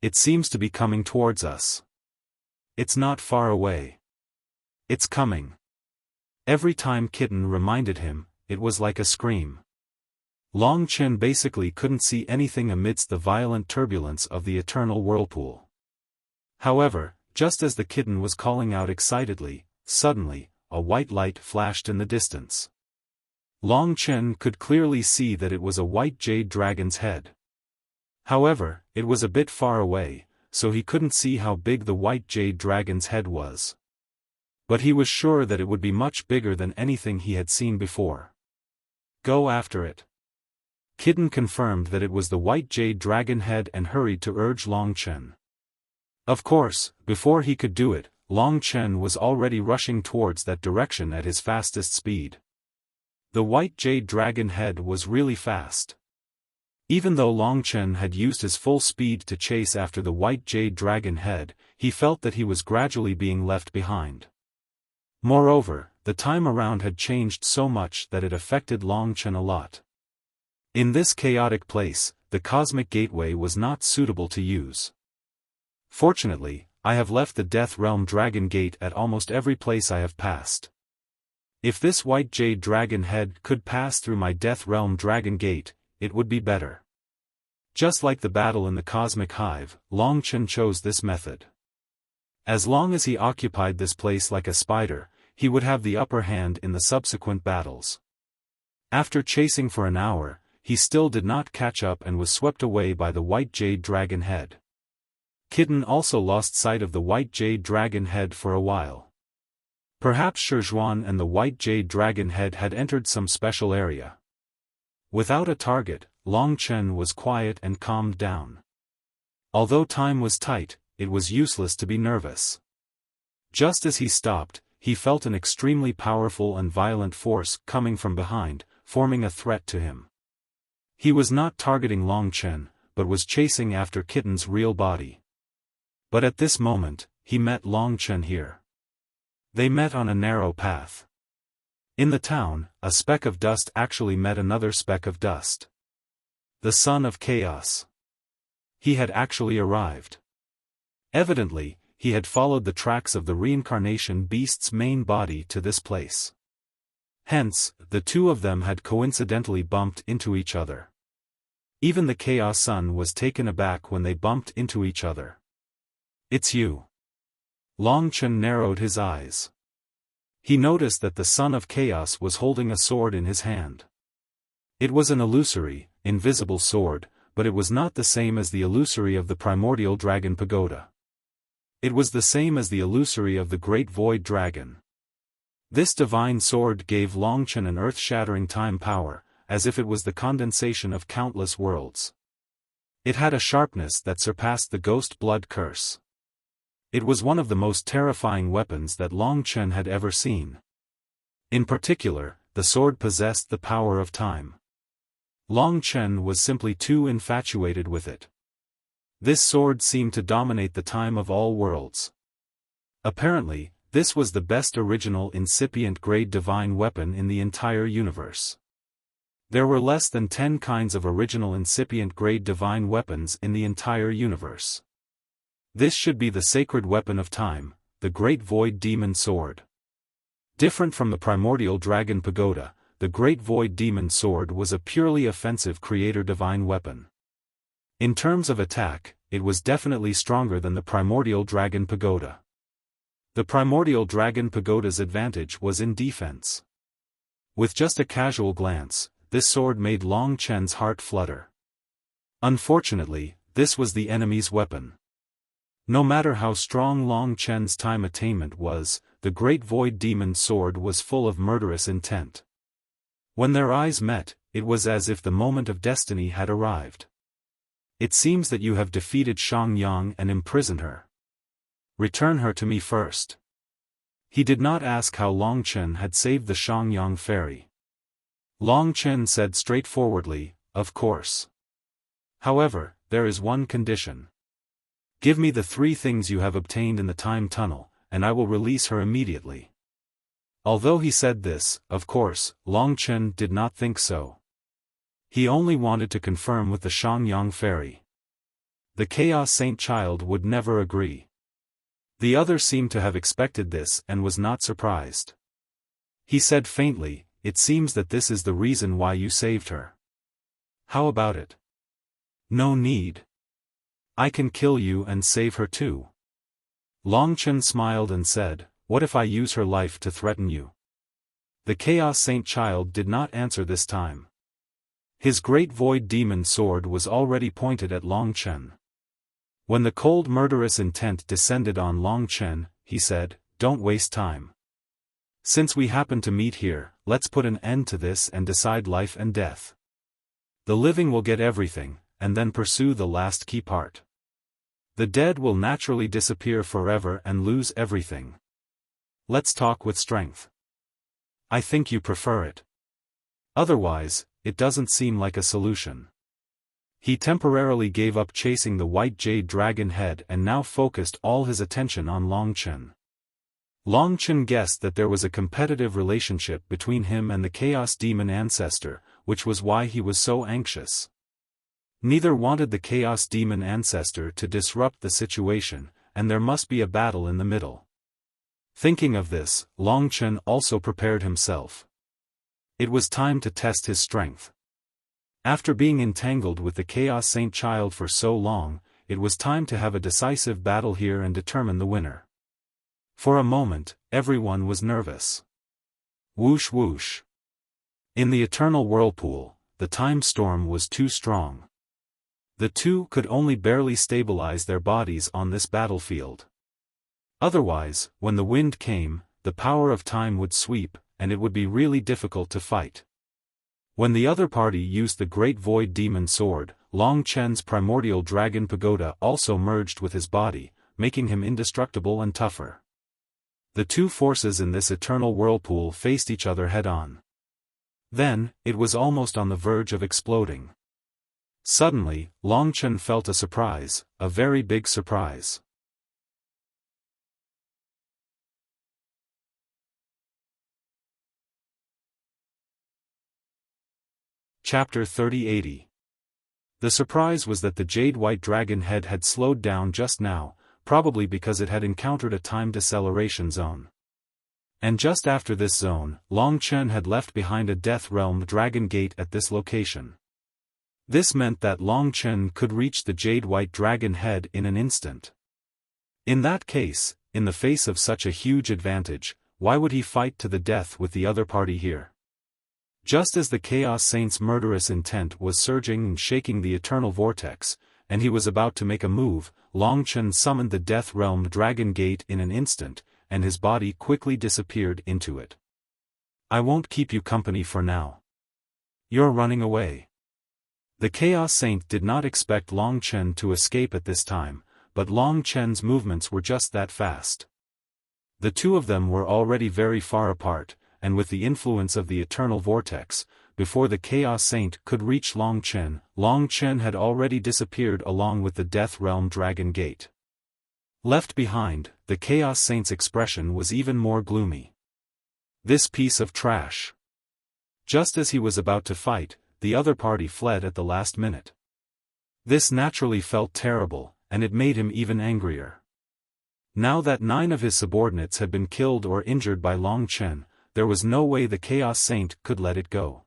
It seems to be coming towards us. It's not far away. It's coming. Every time Kitten reminded him, it was like a scream. Long Chen basically couldn't see anything amidst the violent turbulence of the eternal whirlpool. However, just as the kitten was calling out excitedly, suddenly, a white light flashed in the distance. Long Chen could clearly see that it was a white jade dragon's head. However, it was a bit far away, so he couldn't see how big the white jade dragon's head was. But he was sure that it would be much bigger than anything he had seen before. Go after it. Kitten confirmed that it was the white jade dragon head and hurried to urge Long Chen. Of course, before he could do it, Long Chen was already rushing towards that direction at his fastest speed. The white jade dragon head was really fast. Even though Long Chen had used his full speed to chase after the white jade dragon head, he felt that he was gradually being left behind. Moreover, the time around had changed so much that it affected Long Chen a lot. In this chaotic place, the cosmic gateway was not suitable to use. Fortunately, I have left the Death Realm Dragon Gate at almost every place I have passed. If this white jade dragon head could pass through my Death Realm Dragon Gate, it would be better. Just like the battle in the Cosmic Hive, Long Chen chose this method. As long as he occupied this place like a spider, he would have the upper hand in the subsequent battles. After chasing for an hour, he still did not catch up and was swept away by the white jade dragon head. Kitten also lost sight of the white jade dragon head for a while. Perhaps Shizhuan and the white jade dragon head had entered some special area. Without a target, Long Chen was quiet and calmed down. Although time was tight, it was useless to be nervous. Just as he stopped, he felt an extremely powerful and violent force coming from behind, forming a threat to him. He was not targeting Long Chen, but was chasing after Kitten's real body. But at this moment, he met Long Chen here. They met on a narrow path. In the town, a speck of dust actually met another speck of dust. The son of chaos. He had actually arrived. Evidently, he had followed the tracks of the reincarnation beast's main body to this place. Hence, the two of them had coincidentally bumped into each other. Even the Chaos Sun was taken aback when they bumped into each other. It's you. Long Chen narrowed his eyes. He noticed that the Son of Chaos was holding a sword in his hand. It was an illusory, invisible sword, but it was not the same as the illusory of the primordial dragon pagoda. It was the same as the illusory of the great void dragon. This divine sword gave Long Chen an earth-shattering time power, as if it was the condensation of countless worlds. It had a sharpness that surpassed the ghost blood curse. It was one of the most terrifying weapons that Long Chen had ever seen. In particular, the sword possessed the power of time. Long Chen was simply too infatuated with it. This sword seemed to dominate the time of all worlds. Apparently, this was the best original incipient grade divine weapon in the entire universe. There were less than 10 kinds of original incipient grade divine weapons in the entire universe. This should be the sacred weapon of time, the Great Void Demon Sword. Different from the primordial dragon pagoda, the Great Void Demon Sword was a purely offensive creator divine weapon. In terms of attack, it was definitely stronger than the primordial dragon pagoda. The primordial dragon pagoda's advantage was in defense. With just a casual glance, this sword made Long Chen's heart flutter. Unfortunately, this was the enemy's weapon. No matter how strong Long Chen's time attainment was, the Great Void Demon Sword was full of murderous intent. When their eyes met, it was as if the moment of destiny had arrived. It seems that you have defeated Xiaofan and imprisoned her. Return her to me first. He did not ask how Long Chen had saved the Xiaofan fairy. Long Chen said straightforwardly, "Of course. However, there is one condition. Give me the 3 things you have obtained in the time tunnel, and I will release her immediately." Although he said this, of course, Long Chen did not think so. He only wanted to confirm with the Xiaofan fairy. The Chaos Saint Child would never agree. The other seemed to have expected this and was not surprised. He said faintly, "It seems that this is the reason why you saved her. How about it?" "No need. I can kill you and save her too." Long Chen smiled and said, "What if I use her life to threaten you?" The Chaos Saint Child did not answer this time. His Great Void Demon Sword was already pointed at Long Chen. When the cold murderous intent descended on Long Chen, he said, "Don't waste time. Since we happen to meet here, let's put an end to this and decide life and death. The living will get everything, and then pursue the last key part. The dead will naturally disappear forever and lose everything. Let's talk with strength. I think you prefer it. Otherwise, it doesn't seem like a solution." He temporarily gave up chasing the white jade dragon head and now focused all his attention on Long Chen. Long Chen guessed that there was a competitive relationship between him and the Chaos Demon Ancestor, which was why he was so anxious. Neither wanted the Chaos Demon Ancestor to disrupt the situation, and there must be a battle in the middle. Thinking of this, Long Chen also prepared himself. It was time to test his strength. After being entangled with the Chaos Saint Child for so long, it was time to have a decisive battle here and determine the winner. For a moment, everyone was nervous. Whoosh whoosh. In the eternal whirlpool, the time storm was too strong. The two could only barely stabilize their bodies on this battlefield. Otherwise, when the wind came, the power of time would sweep, and it would be really difficult to fight. When the other party used the Great Void Demon Sword, Long Chen's primordial dragon pagoda also merged with his body, making him indestructible and tougher. The two forces in this eternal whirlpool faced each other head-on. Then, it was almost on the verge of exploding. Suddenly, Long Chen felt a surprise, a very big surprise. Chapter 3080. The surprise was that the jade-white dragon head had slowed down just now, probably because it had encountered a time deceleration zone. And just after this zone, Long Chen had left behind a Death Realm dragon gate at this location. This meant that Long Chen could reach the jade-white dragon head in an instant. In that case, in the face of such a huge advantage, why would he fight to the death with the other party here? Just as the Chaos Saint's murderous intent was surging and shaking the eternal vortex, and he was about to make a move, Long Chen summoned the Death Realm Dragon Gate in an instant, and his body quickly disappeared into it. I won't keep you company for now. You're running away. The Chaos Saint did not expect Long Chen to escape at this time, but Long Chen's movements were just that fast. The two of them were already very far apart, and with the influence of the eternal vortex, before the Chaos Saint could reach Long Chen had already disappeared along with the Death Realm Dragon Gate. Left behind, the Chaos Saint's expression was even more gloomy. This piece of trash. Just as he was about to fight, the other party fled at the last minute. This naturally felt terrible, and it made him even angrier. Now that 9 of his subordinates had been killed or injured by Long Chen, there was no way the Chaos Saint could let it go.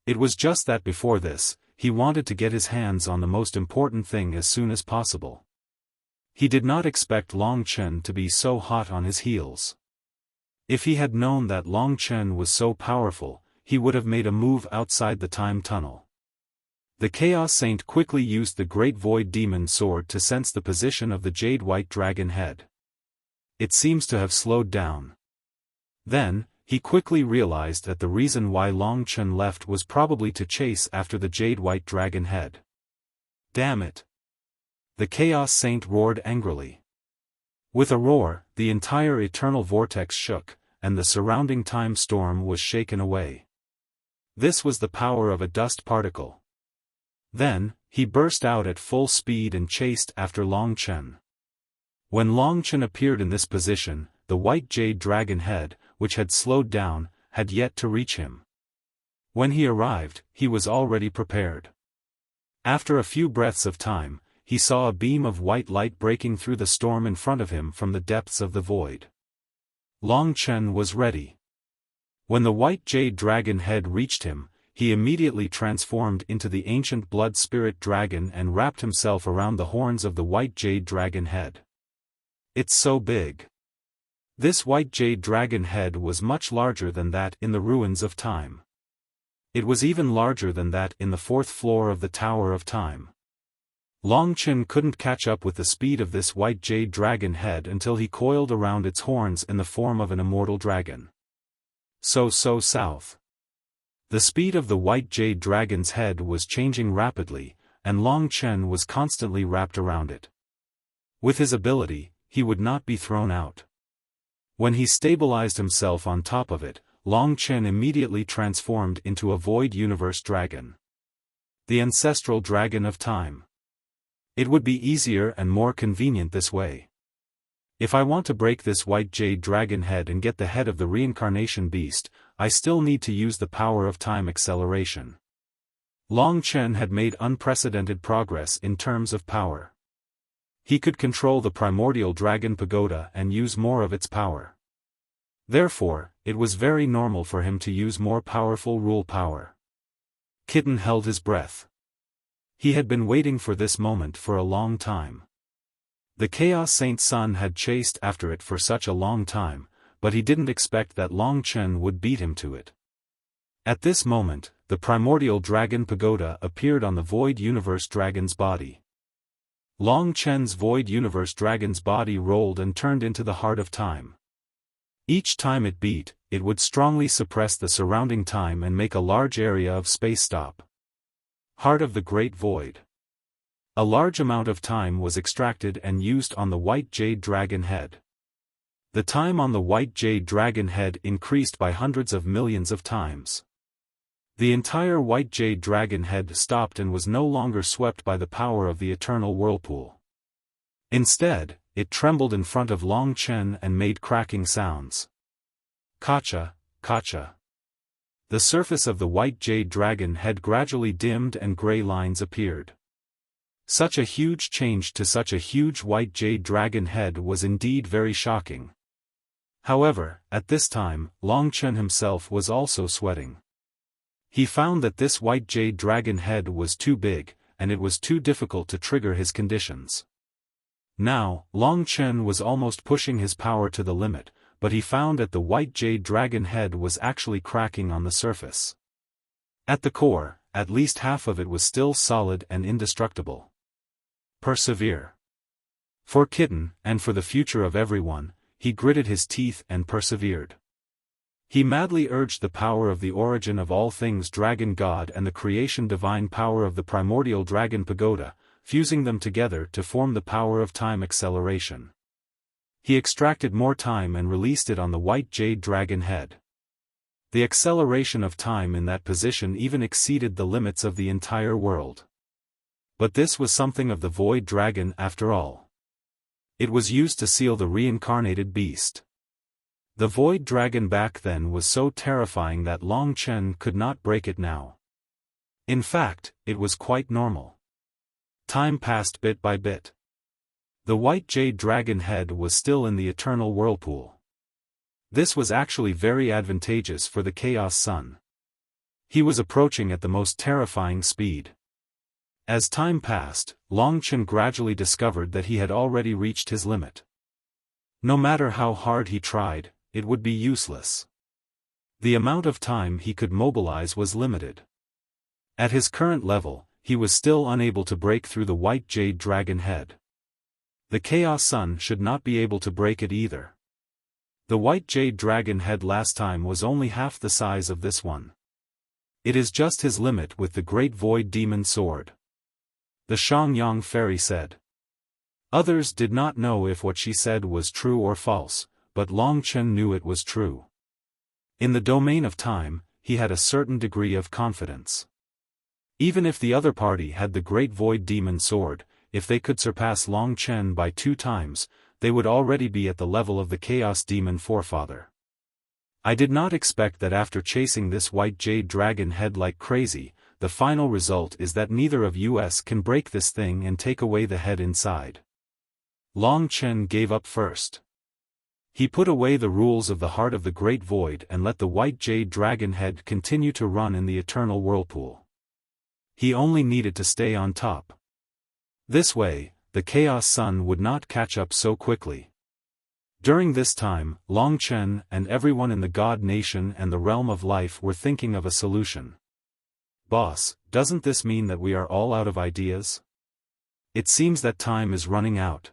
It was just that before this, he wanted to get his hands on the most important thing as soon as possible. He did not expect Long Chen to be so hot on his heels. If he had known that Long Chen was so powerful, he would have made a move outside the time tunnel. The Chaos Saint quickly used the Great Void Demon Sword to sense the position of the Jade White Dragon head. It seems to have slowed down. Then, he quickly realized that the reason why Long Chen left was probably to chase after the Jade White Dragon head. Damn it! The Chaos Saint roared angrily. With a roar, the entire eternal vortex shook, and the surrounding time storm was shaken away. This was the power of a dust particle. Then, he burst out at full speed and chased after Long Chen. When Long Chen appeared in this position, the White Jade Dragon head, which had slowed down, had yet to reach him. When he arrived, he was already prepared. After a few breaths of time, he saw a beam of white light breaking through the storm in front of him from the depths of the void. Long Chen was ready. When the White Jade Dragon head reached him, he immediately transformed into the ancient blood spirit dragon and wrapped himself around the horns of the White Jade Dragon head. It's so big. This White Jade Dragon head was much larger than that in the ruins of time. It was even larger than that in the 4th floor of the Tower of Time. Long Chen couldn't catch up with the speed of this White Jade Dragon head until he coiled around its horns in the form of an immortal dragon. South. The speed of the White Jade Dragon's head was changing rapidly, and Long Chen was constantly wrapped around it. With his ability, he would not be thrown out. When he stabilized himself on top of it, Long Chen immediately transformed into a Void Universe Dragon. The ancestral dragon of time. It would be easier and more convenient this way. If I want to break this White Jade Dragon head and get the head of the reincarnation beast, I still need to use the power of time acceleration. Long Chen had made unprecedented progress in terms of power. He could control the primordial dragon pagoda and use more of its power. Therefore, it was very normal for him to use more powerful rule power. Kitten held his breath. He had been waiting for this moment for a long time. The Chaos Saint's son had chased after it for such a long time, but he didn't expect that Long Chen would beat him to it. At this moment, the primordial dragon pagoda appeared on the Void Universe Dragon's body. Long Chen's Void Universe Dragon's body rolled and turned into the heart of time. Each time it beat, it would strongly suppress the surrounding time and make a large area of space stop. Heart of the Great Void. A large amount of time was extracted and used on the White Jade Dragon head. The time on the White Jade Dragon head increased by hundreds of millions of times. The entire White Jade Dragon head stopped and was no longer swept by the power of the eternal whirlpool. Instead, it trembled in front of Long Chen and made cracking sounds. Kacha, kacha. The surface of the White Jade Dragon head gradually dimmed and gray lines appeared. Such a huge change to such a huge White Jade Dragon head was indeed very shocking. However, at this time, Long Chen himself was also sweating. He found that this White Jade Dragon head was too big, and it was too difficult to trigger his conditions. Now, Long Chen was almost pushing his power to the limit, but he found that the white jade dragon head was actually cracking on the surface. At the core, at least half of it was still solid and indestructible. Persevere. For Kitten, and for the future of everyone, he gritted his teeth and persevered. He madly urged the power of the origin of all things dragon god and the creation divine power of the primordial dragon pagoda, fusing them together to form the power of time acceleration. He extracted more time and released it on the white jade dragon head. The acceleration of time in that position even exceeded the limits of the entire world. But this was something of the void dragon after all. It was used to seal the reincarnated beast. The void dragon back then was so terrifying that Long Chen could not break it now. In fact, it was quite normal. Time passed bit by bit. The white jade dragon head was still in the eternal whirlpool. This was actually very advantageous for the Chaos Sun. He was approaching at the most terrifying speed. As time passed, Long Chen gradually discovered that he had already reached his limit. No matter how hard he tried, it would be useless. The amount of time he could mobilize was limited. At his current level, he was still unable to break through the white jade dragon head. The Chaos Sun should not be able to break it either. The white jade dragon head last time was only half the size of this one. It is just his limit with the great void demon sword. The Shangyang fairy said. Others did not know if what she said was true or false, but Long Chen knew it was true. In the domain of time, he had a certain degree of confidence. Even if the other party had the great void demon sword, if they could surpass Long Chen by 2 times, they would already be at the level of the Chaos Demon Forefather. I did not expect that after chasing this white jade dragon head like crazy, the final result is that neither of us can break this thing and take away the head inside. Long Chen gave up first. He put away the rules of the heart of the great void and let the white jade dragon head continue to run in the eternal whirlpool. He only needed to stay on top. This way, the Chaos Sun would not catch up so quickly. During this time, Long Chen and everyone in the God Nation and the Realm of Life were thinking of a solution. Boss, doesn't this mean that we are all out of ideas? It seems that time is running out.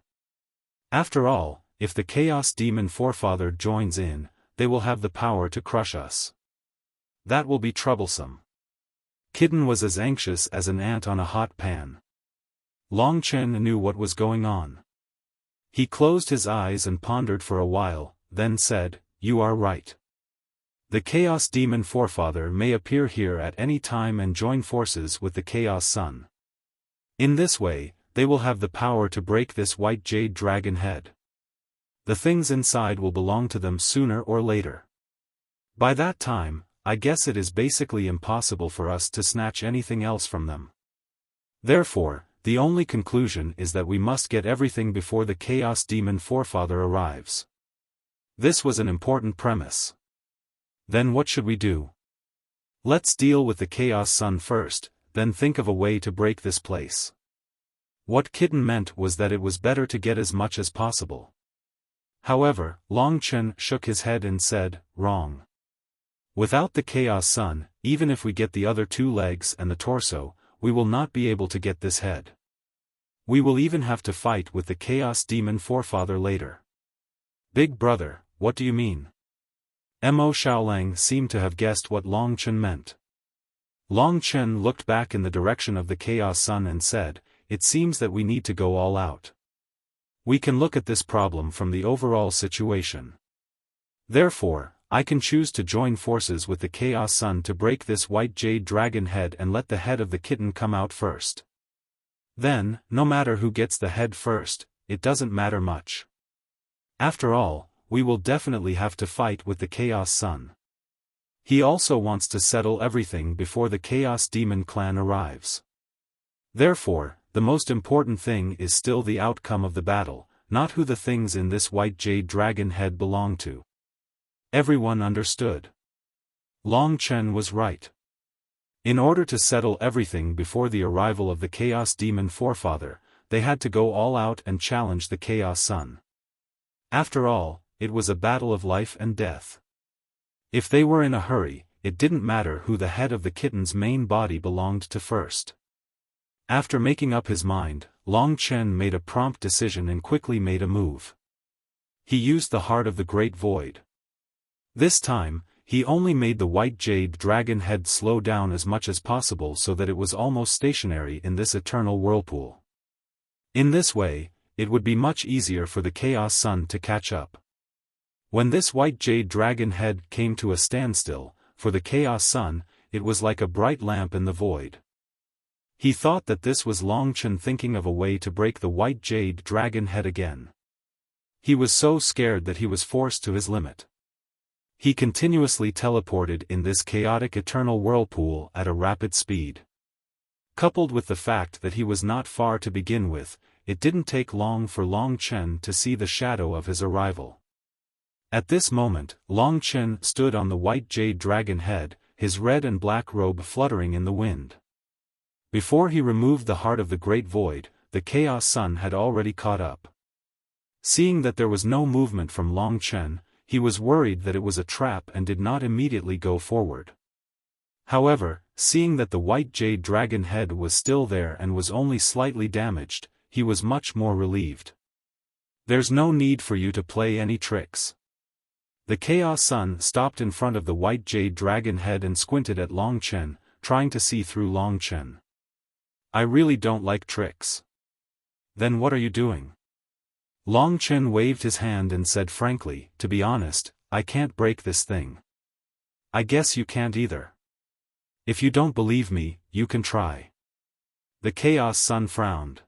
After all, if the Chaos Demon Forefather joins in, they will have the power to crush us. That will be troublesome. Kitten was as anxious as an ant on a hot pan. Long Chen knew what was going on. He closed his eyes and pondered for a while, then said, "You are right. The Chaos Demon Forefather may appear here at any time and join forces with the Chaos Sun. In this way, they will have the power to break this white jade dragon head. The things inside will belong to them sooner or later. By that time, I guess it is basically impossible for us to snatch anything else from them. Therefore, the only conclusion is that we must get everything before the Chaos Demon Forefather arrives." This was an important premise. Then what should we do? Let's deal with the Chaos Sun first, then think of a way to break this place. What Kitten meant was that it was better to get as much as possible. However, Long Chen shook his head and said, "Wrong. Without the Chaos Sun, even if we get the other 2 legs and the torso, we will not be able to get this head. We will even have to fight with the Chaos Demon Forefather later." "Big brother, what do you mean?" Mo Xiaolang seemed to have guessed what Long Chen meant. Long Chen looked back in the direction of the Chaos Sun and said, "It seems that we need to go all out. We can look at this problem from the overall situation. Therefore, I can choose to join forces with the Chaos Sun to break this white jade dragon head and let the head of the kitten come out first. Then, no matter who gets the head first, it doesn't matter much. After all, we will definitely have to fight with the Chaos Sun. He also wants to settle everything before the Chaos Demon clan arrives. Therefore, the most important thing is still the outcome of the battle, not who the things in this white jade dragon head belong to." Everyone understood. Long Chen was right. In order to settle everything before the arrival of the Chaos Demon Forefather, they had to go all out and challenge the Chaos Sun. After all, it was a battle of life and death. If they were in a hurry, it didn't matter who the head of the kitten's main body belonged to first. After making up his mind, Long Chen made a prompt decision and quickly made a move. He used the heart of the Great Void. This time, he only made the white jade dragon head slow down as much as possible so that it was almost stationary in this eternal whirlpool. In this way, it would be much easier for the Chaos Sun to catch up. When this white jade dragon head came to a standstill, for the Chaos Sun, it was like a bright lamp in the void. He thought that this was Long Chen thinking of a way to break the white jade dragon head again. He was so scared that he was forced to his limit. He continuously teleported in this chaotic eternal whirlpool at a rapid speed. Coupled with the fact that he was not far to begin with, it didn't take long for Long Chen to see the shadow of his arrival. At this moment, Long Chen stood on the white jade dragon head, his red and black robe fluttering in the wind. Before he removed the heart of the Great Void, the Chaos Sun had already caught up. Seeing that there was no movement from Long Chen, he was worried that it was a trap and did not immediately go forward. However, seeing that the white jade dragon head was still there and was only slightly damaged, he was much more relieved. "There's no need for you to play any tricks." The Chaos Sun stopped in front of the white jade dragon head and squinted at Long Chen, trying to see through Long Chen. "I really don't like tricks." "Then what are you doing?" Long Chen waved his hand and said frankly, "To be honest, I can't break this thing." "I guess you can't either. If you don't believe me, you can try." The Chaos Sun frowned.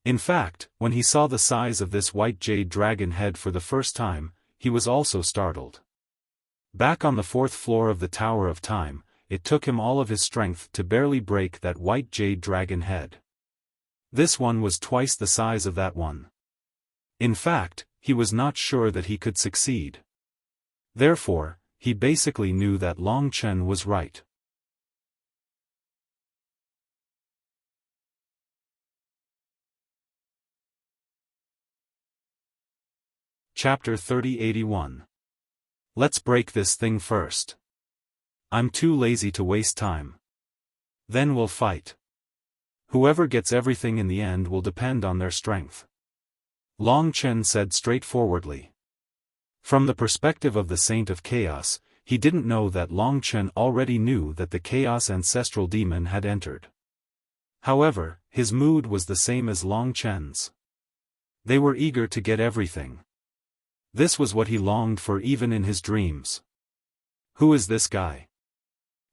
In fact, when he saw the size of this white jade dragon head for the first time, he was also startled. Back on the 4th floor of the Tower of Time, it took him all of his strength to barely break that white jade dragon head. This one was twice the size of that one. In fact, he was not sure that he could succeed. Therefore, he basically knew that Long Chen was right. Chapter 3081. Let's break this thing first. I'm too lazy to waste time. Then we'll fight. Whoever gets everything in the end will depend on their strength. Long Chen said straightforwardly. From the perspective of the Saint of Chaos, he didn't know that Long Chen already knew that the Chaos Ancestral Demon had entered. However, his mood was the same as Long Chen's. They were eager to get everything. This was what he longed for even in his dreams. Who is this guy?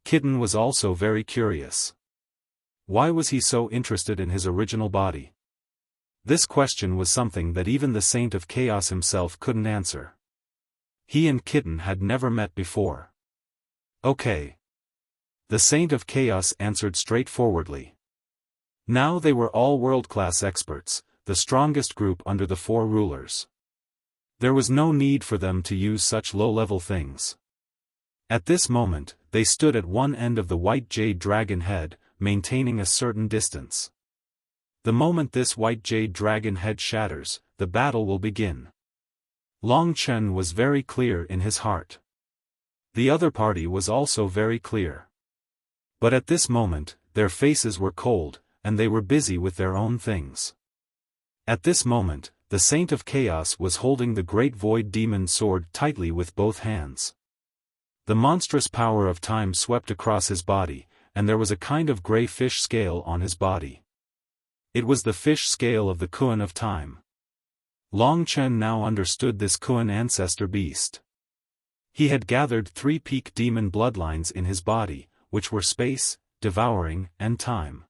Kitten was also very curious. Why was he so interested in his original body? This question was something that even the Saint of Chaos himself couldn't answer. He and Kitten had never met before. Okay. The Saint of Chaos answered straightforwardly. Now they were all world-class experts, the strongest group under the 4 rulers. There was no need for them to use such low-level things. At this moment, they stood at one end of the white jade dragon head, maintaining a certain distance. The moment this white jade dragon head shatters, the battle will begin. Long Chen was very clear in his heart. The other party was also very clear. But at this moment, their faces were cold, and they were busy with their own things. At this moment, the Saint of Chaos was holding the Great Void Demon sword tightly with both hands. The monstrous power of time swept across his body, and there was a kind of gray fish scale on his body. It was the fish scale of the Kuan of time. Long Chen now understood this Kuan ancestor beast. He had gathered 3 peak demon bloodlines in his body, which were space, devouring, and time.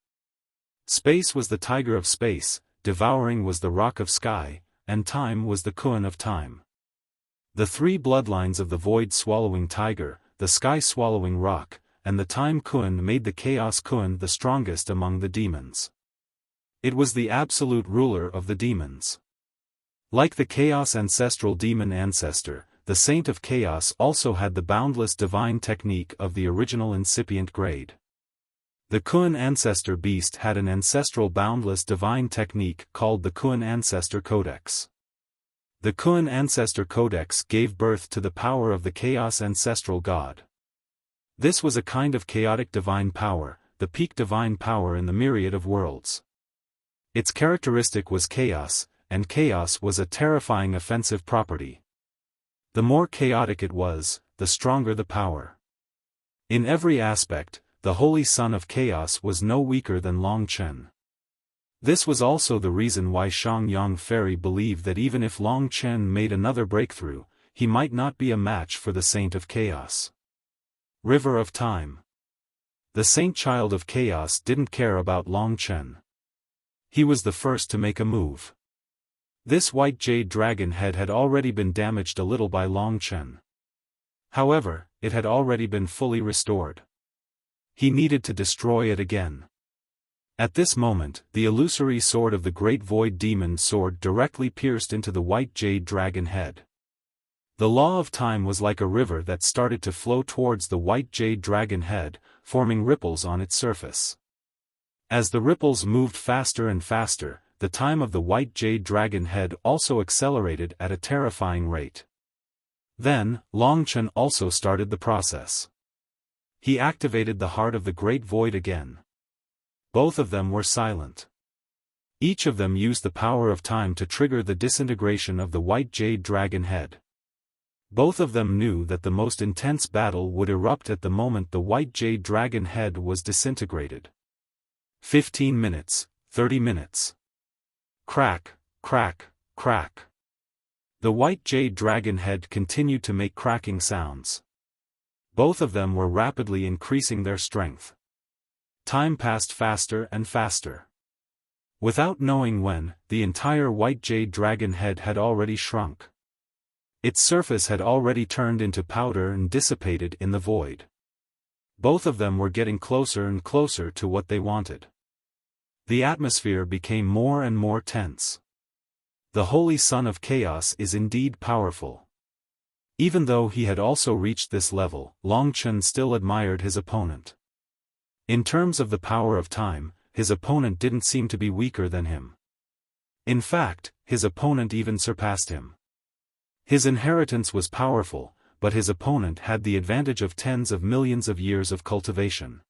Space was the tiger of space, devouring was the rock of sky, and time was the Kuan of time. The 3 bloodlines of the void-swallowing tiger, the sky-swallowing rock, and the time Kuan made the chaos Kuan the strongest among the demons. It was the absolute ruler of the demons. Like the chaos ancestral demon ancestor, the Saint of Chaos also had the boundless divine technique of the original incipient grade. The Kun ancestor beast had an ancestral boundless divine technique called the Kun Ancestor Codex. The Kun Ancestor Codex gave birth to the power of the Chaos Ancestral God. This was a kind of chaotic divine power, the peak divine power in the myriad of worlds. Its characteristic was chaos, and chaos was a terrifying offensive property. The more chaotic it was, the stronger the power. In every aspect, the Holy Son of Chaos was no weaker than Long Chen. This was also the reason why Shangyang Fairy believed that even if Long Chen made another breakthrough, he might not be a match for the Saint of Chaos. River of Time. The Saint Child of Chaos didn't care about Long Chen. He was the first to make a move. This white jade dragon head had already been damaged a little by Long Chen. However, it had already been fully restored. He needed to destroy it again. At this moment, the illusory sword of the great void demon sword directly pierced into the white jade dragon head. The law of time was like a river that started to flow towards the white jade dragon head, forming ripples on its surface. As the ripples moved faster and faster, the time of the white jade dragon head also accelerated at a terrifying rate. Then, Long Chen also started the process. He activated the heart of the great void again. Both of them were silent. Each of them used the power of time to trigger the disintegration of the white jade dragon head. Both of them knew that the most intense battle would erupt at the moment the white jade dragon head was disintegrated. 15 minutes, 30 minutes. Crack, crack, crack. The white jade dragon head continued to make cracking sounds. Both of them were rapidly increasing their strength. Time passed faster and faster. Without knowing when, the entire white jade dragon head had already shrunk. Its surface had already turned into powder and dissipated in the void. Both of them were getting closer and closer to what they wanted. The atmosphere became more and more tense. The Holy Son of Chaos is indeed powerful. Even though he had also reached this level, Long Chen still admired his opponent. In terms of the power of time, his opponent didn't seem to be weaker than him. In fact, his opponent even surpassed him. His inheritance was powerful, but his opponent had the advantage of tens of millions of years of cultivation.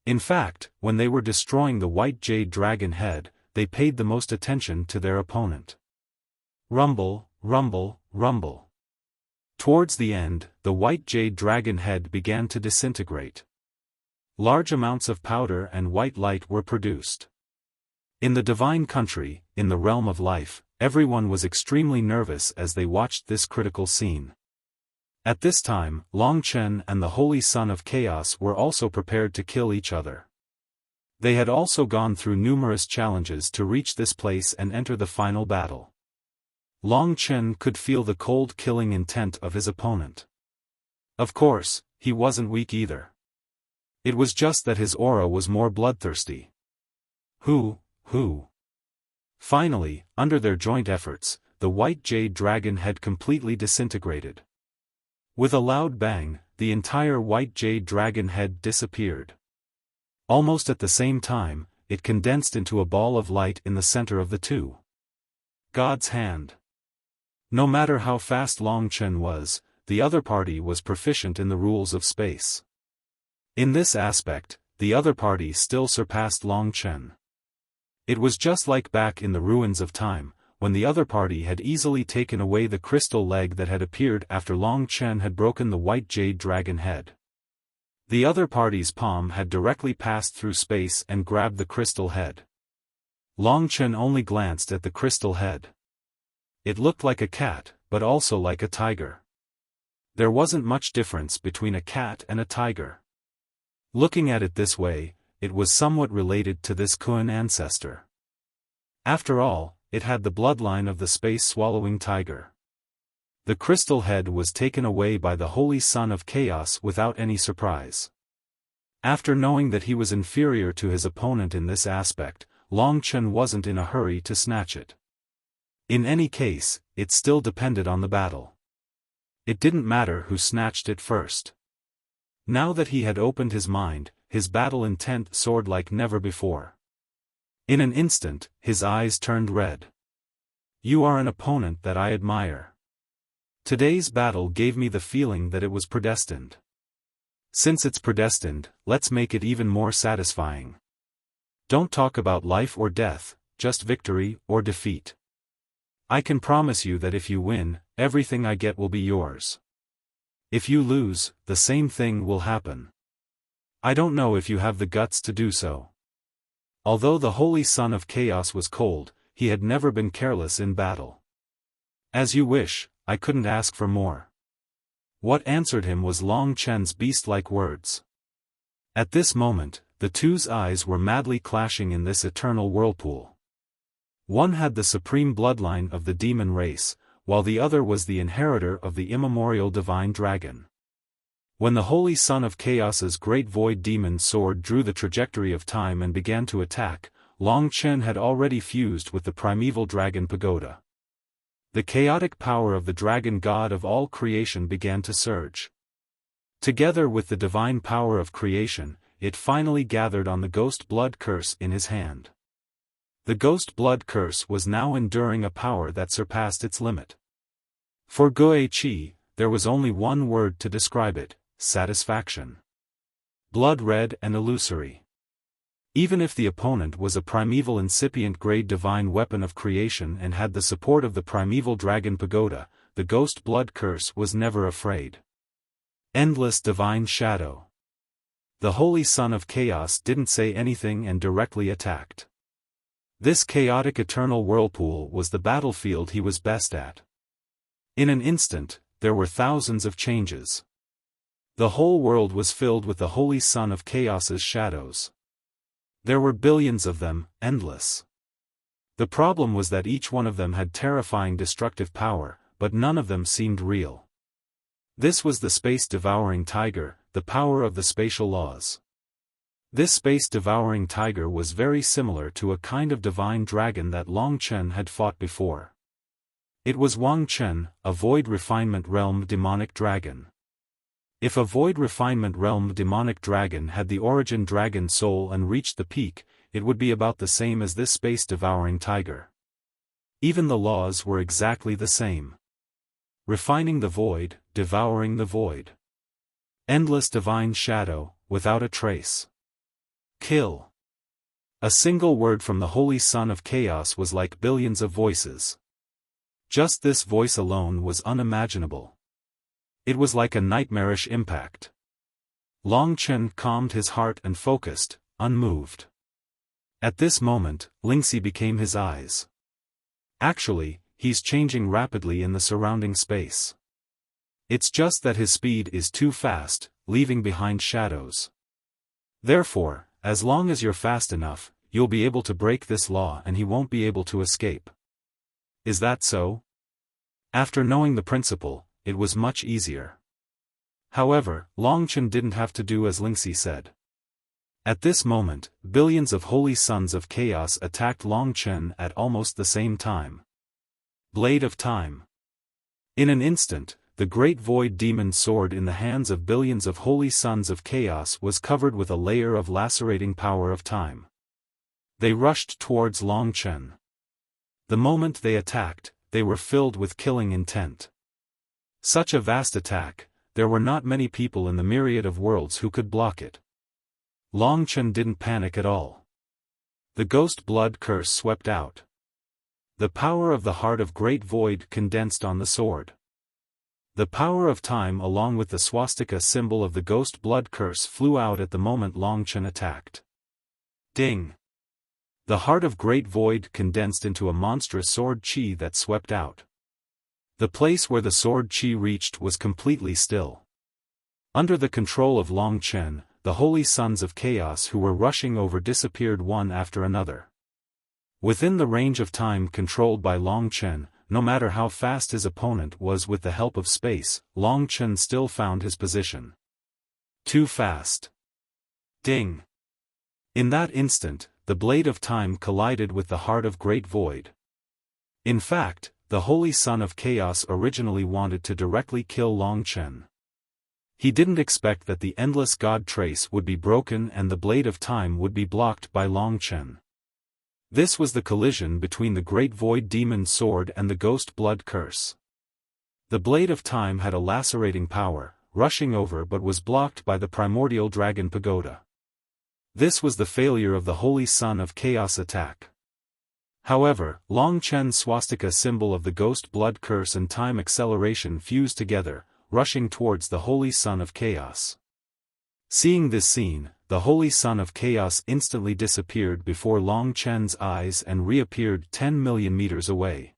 In fact, when they were destroying the white jade dragon head, they paid the most attention to their opponent. Rumble, rumble, rumble. Towards the end, the white jade dragon head began to disintegrate. Large amounts of powder and white light were produced. In the divine country, in the realm of life, everyone was extremely nervous as they watched this critical scene. At this time, Long Chen and the Holy Son of Chaos were also prepared to kill each other. They had also gone through numerous challenges to reach this place and enter the final battle. Long Chen could feel the cold killing intent of his opponent. Of course, he wasn't weak either. It was just that his aura was more bloodthirsty. Who? Finally, under their joint efforts, the white jade dragon had completely disintegrated. With a loud bang, the entire white jade dragon head disappeared. Almost at the same time, it condensed into a ball of light in the center of the two. God's hand. No matter how fast Long Chen was, the other party was proficient in the rules of space. In this aspect, the other party still surpassed Long Chen. It was just like back in the ruins of time, when the other party had easily taken away the crystal leg that had appeared after Long Chen had broken the white jade dragon head. The other party's palm had directly passed through space and grabbed the crystal head. Long Chen only glanced at the crystal head. It looked like a cat, but also like a tiger. There wasn't much difference between a cat and a tiger. Looking at it this way, it was somewhat related to this Kun ancestor. After all, it had the bloodline of the space-swallowing tiger. The crystal head was taken away by the Holy Son of Chaos without any surprise. After knowing that he was inferior to his opponent in this aspect, Long Chen wasn't in a hurry to snatch it. In any case, it still depended on the battle. It didn't matter who snatched it first. Now that he had opened his mind, his battle intent soared like never before. In an instant, his eyes turned red. You are an opponent that I admire. Today's battle gave me the feeling that it was predestined. Since it's predestined, let's make it even more satisfying. Don't talk about life or death, just victory or defeat. I can promise you that if you win, everything I get will be yours. If you lose, the same thing will happen. I don't know if you have the guts to do so. Although the Holy Son of Chaos was cold, he had never been careless in battle. As you wish, I couldn't ask for more. What answered him was Long Chen's beast-like words. At this moment, the two's eyes were madly clashing in this eternal whirlpool. One had the supreme bloodline of the demon race, while the other was the inheritor of the immemorial divine dragon. When the Holy Son of Chaos's great void demon sword drew the trajectory of time and began to attack, Long Chen had already fused with the primeval dragon pagoda. The chaotic power of the dragon god of all creation began to surge. Together with the divine power of creation, it finally gathered on the ghost blood curse in his hand. The ghost blood curse was now enduring a power that surpassed its limit. For Guo Qi, there was only one word to describe it: satisfaction. Blood red and illusory. Even if the opponent was a primeval incipient grade divine weapon of creation and had the support of the primeval dragon pagoda, the ghost blood curse was never afraid. Endless divine shadow. The Holy Son of Chaos didn't say anything and directly attacked. This chaotic eternal whirlpool was the battlefield he was best at. In an instant, there were thousands of changes. The whole world was filled with the Holy Son of Chaos's shadows. There were billions of them, endless. The problem was that each one of them had terrifying destructive power, but none of them seemed real. This was the space-devouring tiger, the power of the spatial laws. This space-devouring tiger was very similar to a kind of divine dragon that Long Chen had fought before. It was Wang Chen, a void refinement realm demonic dragon. If a void refinement realm demonic dragon had the origin dragon soul and reached the peak, it would be about the same as this space-devouring tiger. Even the laws were exactly the same. Refining the void, devouring the void. Endless divine shadow, without a trace. Kill. A single word from the Holy Son of Chaos was like billions of voices. Just this voice alone was unimaginable. It was like a nightmarish impact. Long Chen calmed his heart and focused, unmoved. At this moment, Lingxi became his eyes. Actually, he's changing rapidly in the surrounding space. It's just that his speed is too fast, leaving behind shadows. Therefore, as long as you're fast enough, you'll be able to break this law and he won't be able to escape. Is that so? After knowing the principle, it was much easier. However, Long Chen didn't have to do as Lingxi said. At this moment, billions of holy sons of chaos attacked Long Chen at almost the same time. Blade of Time. In an instant, the great void demon sword in the hands of billions of holy sons of chaos was covered with a layer of lacerating power of time. They rushed towards Long Chen. The moment they attacked, they were filled with killing intent. Such a vast attack, there were not many people in the myriad of worlds who could block it. Long Chen didn't panic at all. The ghost blood curse swept out. The power of the heart of great void condensed on the sword. The power of time along with the swastika symbol of the ghost blood curse flew out at the moment Long Chen attacked. Ding! The heart of great void condensed into a monstrous sword chi that swept out. The place where the sword chi reached was completely still. Under the control of Long Chen, the holy sons of chaos who were rushing over disappeared one after another. Within the range of time controlled by Long Chen, no matter how fast his opponent was with the help of space, Long Chen still found his position. Too fast. Ding! In that instant, the blade of time collided with the heart of great void. In fact, the Holy Son of Chaos originally wanted to directly kill Long Chen. He didn't expect that the endless god trace would be broken and the blade of time would be blocked by Long Chen. This was the collision between the great void demon sword and the ghost blood curse. The blade of time had a lacerating power, rushing over but was blocked by the primordial dragon pagoda. This was the failure of the Holy Son of Chaos attack. However, Long Chen's swastika symbol of the ghost blood curse and time acceleration fused together, rushing towards the Holy Son of Chaos. Seeing this scene, the Holy Son of Chaos instantly disappeared before Long Chen's eyes and reappeared 10 million meters away.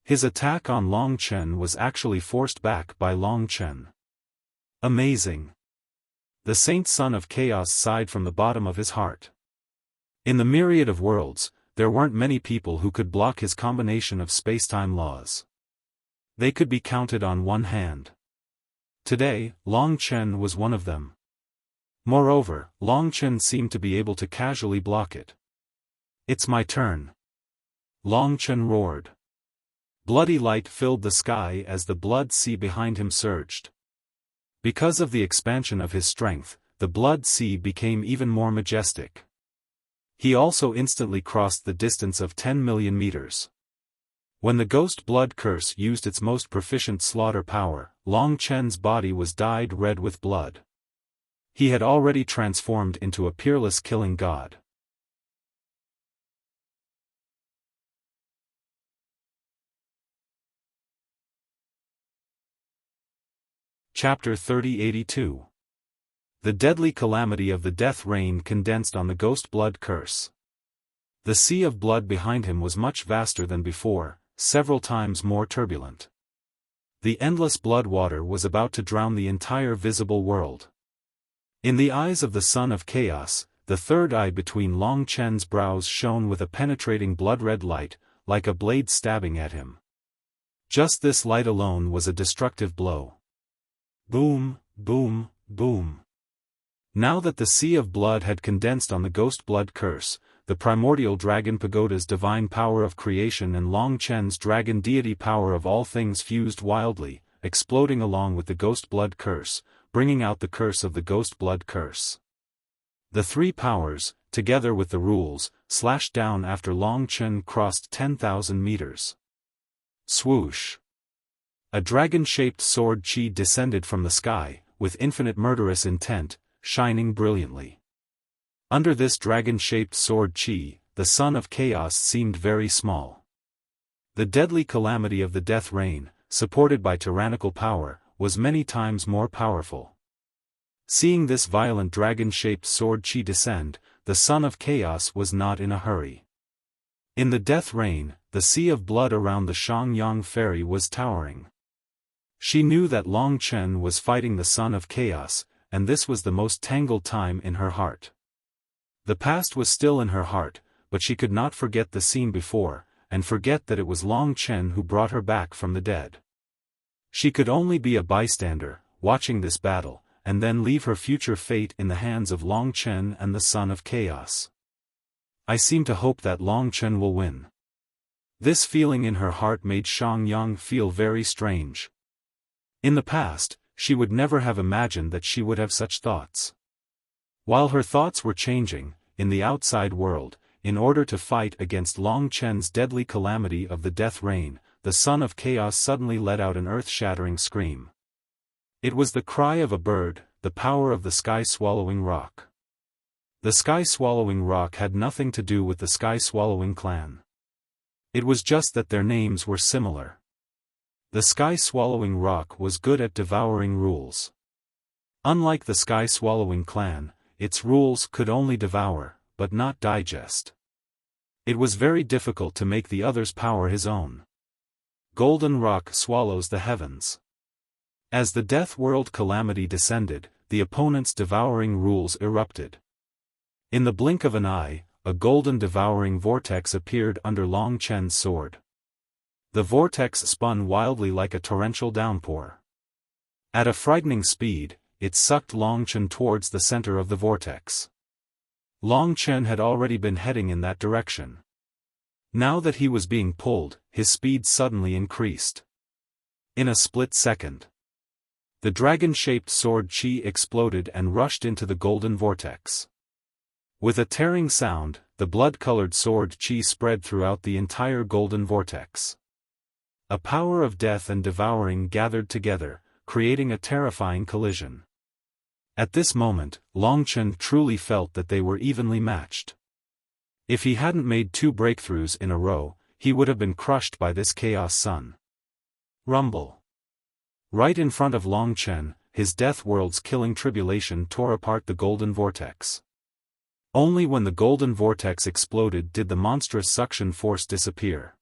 His attack on Long Chen was actually forced back by Long Chen. Amazing! The Saint Son of Chaos sighed from the bottom of his heart. In the myriad of worlds, there weren't many people who could block his combination of spacetime laws. They could be counted on one hand. Today, Long Chen was one of them. Moreover, Long Chen seemed to be able to casually block it. "It's my turn!" Long Chen roared. Bloody light filled the sky as the blood sea behind him surged. Because of the expansion of his strength, the blood sea became even more majestic. He also instantly crossed the distance of 10 million meters. When the ghost blood curse used its most proficient slaughter power, Long Chen's body was dyed red with blood. He had already transformed into a peerless killing god. Chapter 3082. The deadly calamity of the death rain condensed on the ghost blood curse. The sea of blood behind him was much vaster than before, several times more turbulent. The endless blood water was about to drown the entire visible world. In the eyes of the Son of Chaos, the third eye between Long Chen's brows shone with a penetrating blood-red light, like a blade stabbing at him. Just this light alone was a destructive blow. Boom, boom, boom. Now that the sea of blood had condensed on the ghost blood curse, the primordial dragon pagoda's divine power of creation and Long Chen's dragon deity power of all things fused wildly, exploding along with the ghost blood curse, bringing out the curse of the ghost blood curse. The three powers, together with the rules, slashed down after Long Chen crossed 10,000 meters. Swoosh! A dragon-shaped sword chi descended from the sky, with infinite murderous intent, shining brilliantly. Under this dragon-shaped sword chi, the Son of Chaos seemed very small. The deadly calamity of the death rain, supported by tyrannical power, was many times more powerful. Seeing this violent dragon-shaped sword chi descend, the Son of Chaos was not in a hurry. In the death rain, the sea of blood around the Shangyang ferry was towering. She knew that Long Chen was fighting the Son of Chaos, and this was the most tangled time in her heart. The past was still in her heart, but she could not forget the scene before, and forget that it was Long Chen who brought her back from the dead. She could only be a bystander, watching this battle, and then leave her future fate in the hands of Long Chen and the Son of Chaos. I seem to hope that Long Chen will win. This feeling in her heart made Shangyang feel very strange. In the past, she would never have imagined that she would have such thoughts. While her thoughts were changing, in the outside world, in order to fight against Long Chen's deadly calamity of the death rain, the Son of Chaos suddenly let out an earth-shattering scream. It was the cry of a bird, the power of the sky-swallowing rock. The sky-swallowing rock had nothing to do with the sky-swallowing clan. It was just that their names were similar. The sky-swallowing rock was good at devouring rules. Unlike the sky-swallowing clan, its rules could only devour, but not digest. It was very difficult to make the other's power his own. Golden rock swallows the heavens. As the death world calamity descended, the opponent's devouring rules erupted. In the blink of an eye, a golden devouring vortex appeared under Long Chen's sword. The vortex spun wildly like a torrential downpour. At a frightening speed, it sucked Long Chen towards the center of the vortex. Long Chen had already been heading in that direction. Now that he was being pulled, his speed suddenly increased. In a split second, The dragon-shaped sword chi exploded and rushed into the golden vortex. With a tearing sound, the blood-colored sword chi spread throughout the entire golden vortex. A power of death and devouring gathered together, creating a terrifying collision. At this moment, Long Chen truly felt that they were evenly matched. If he hadn't made 2 breakthroughs in a row, he would have been crushed by this Chaos Sun. Rumble. Right in front of Long Chen, his death world's killing tribulation tore apart the golden vortex. Only when the golden vortex exploded did the monstrous suction force disappear.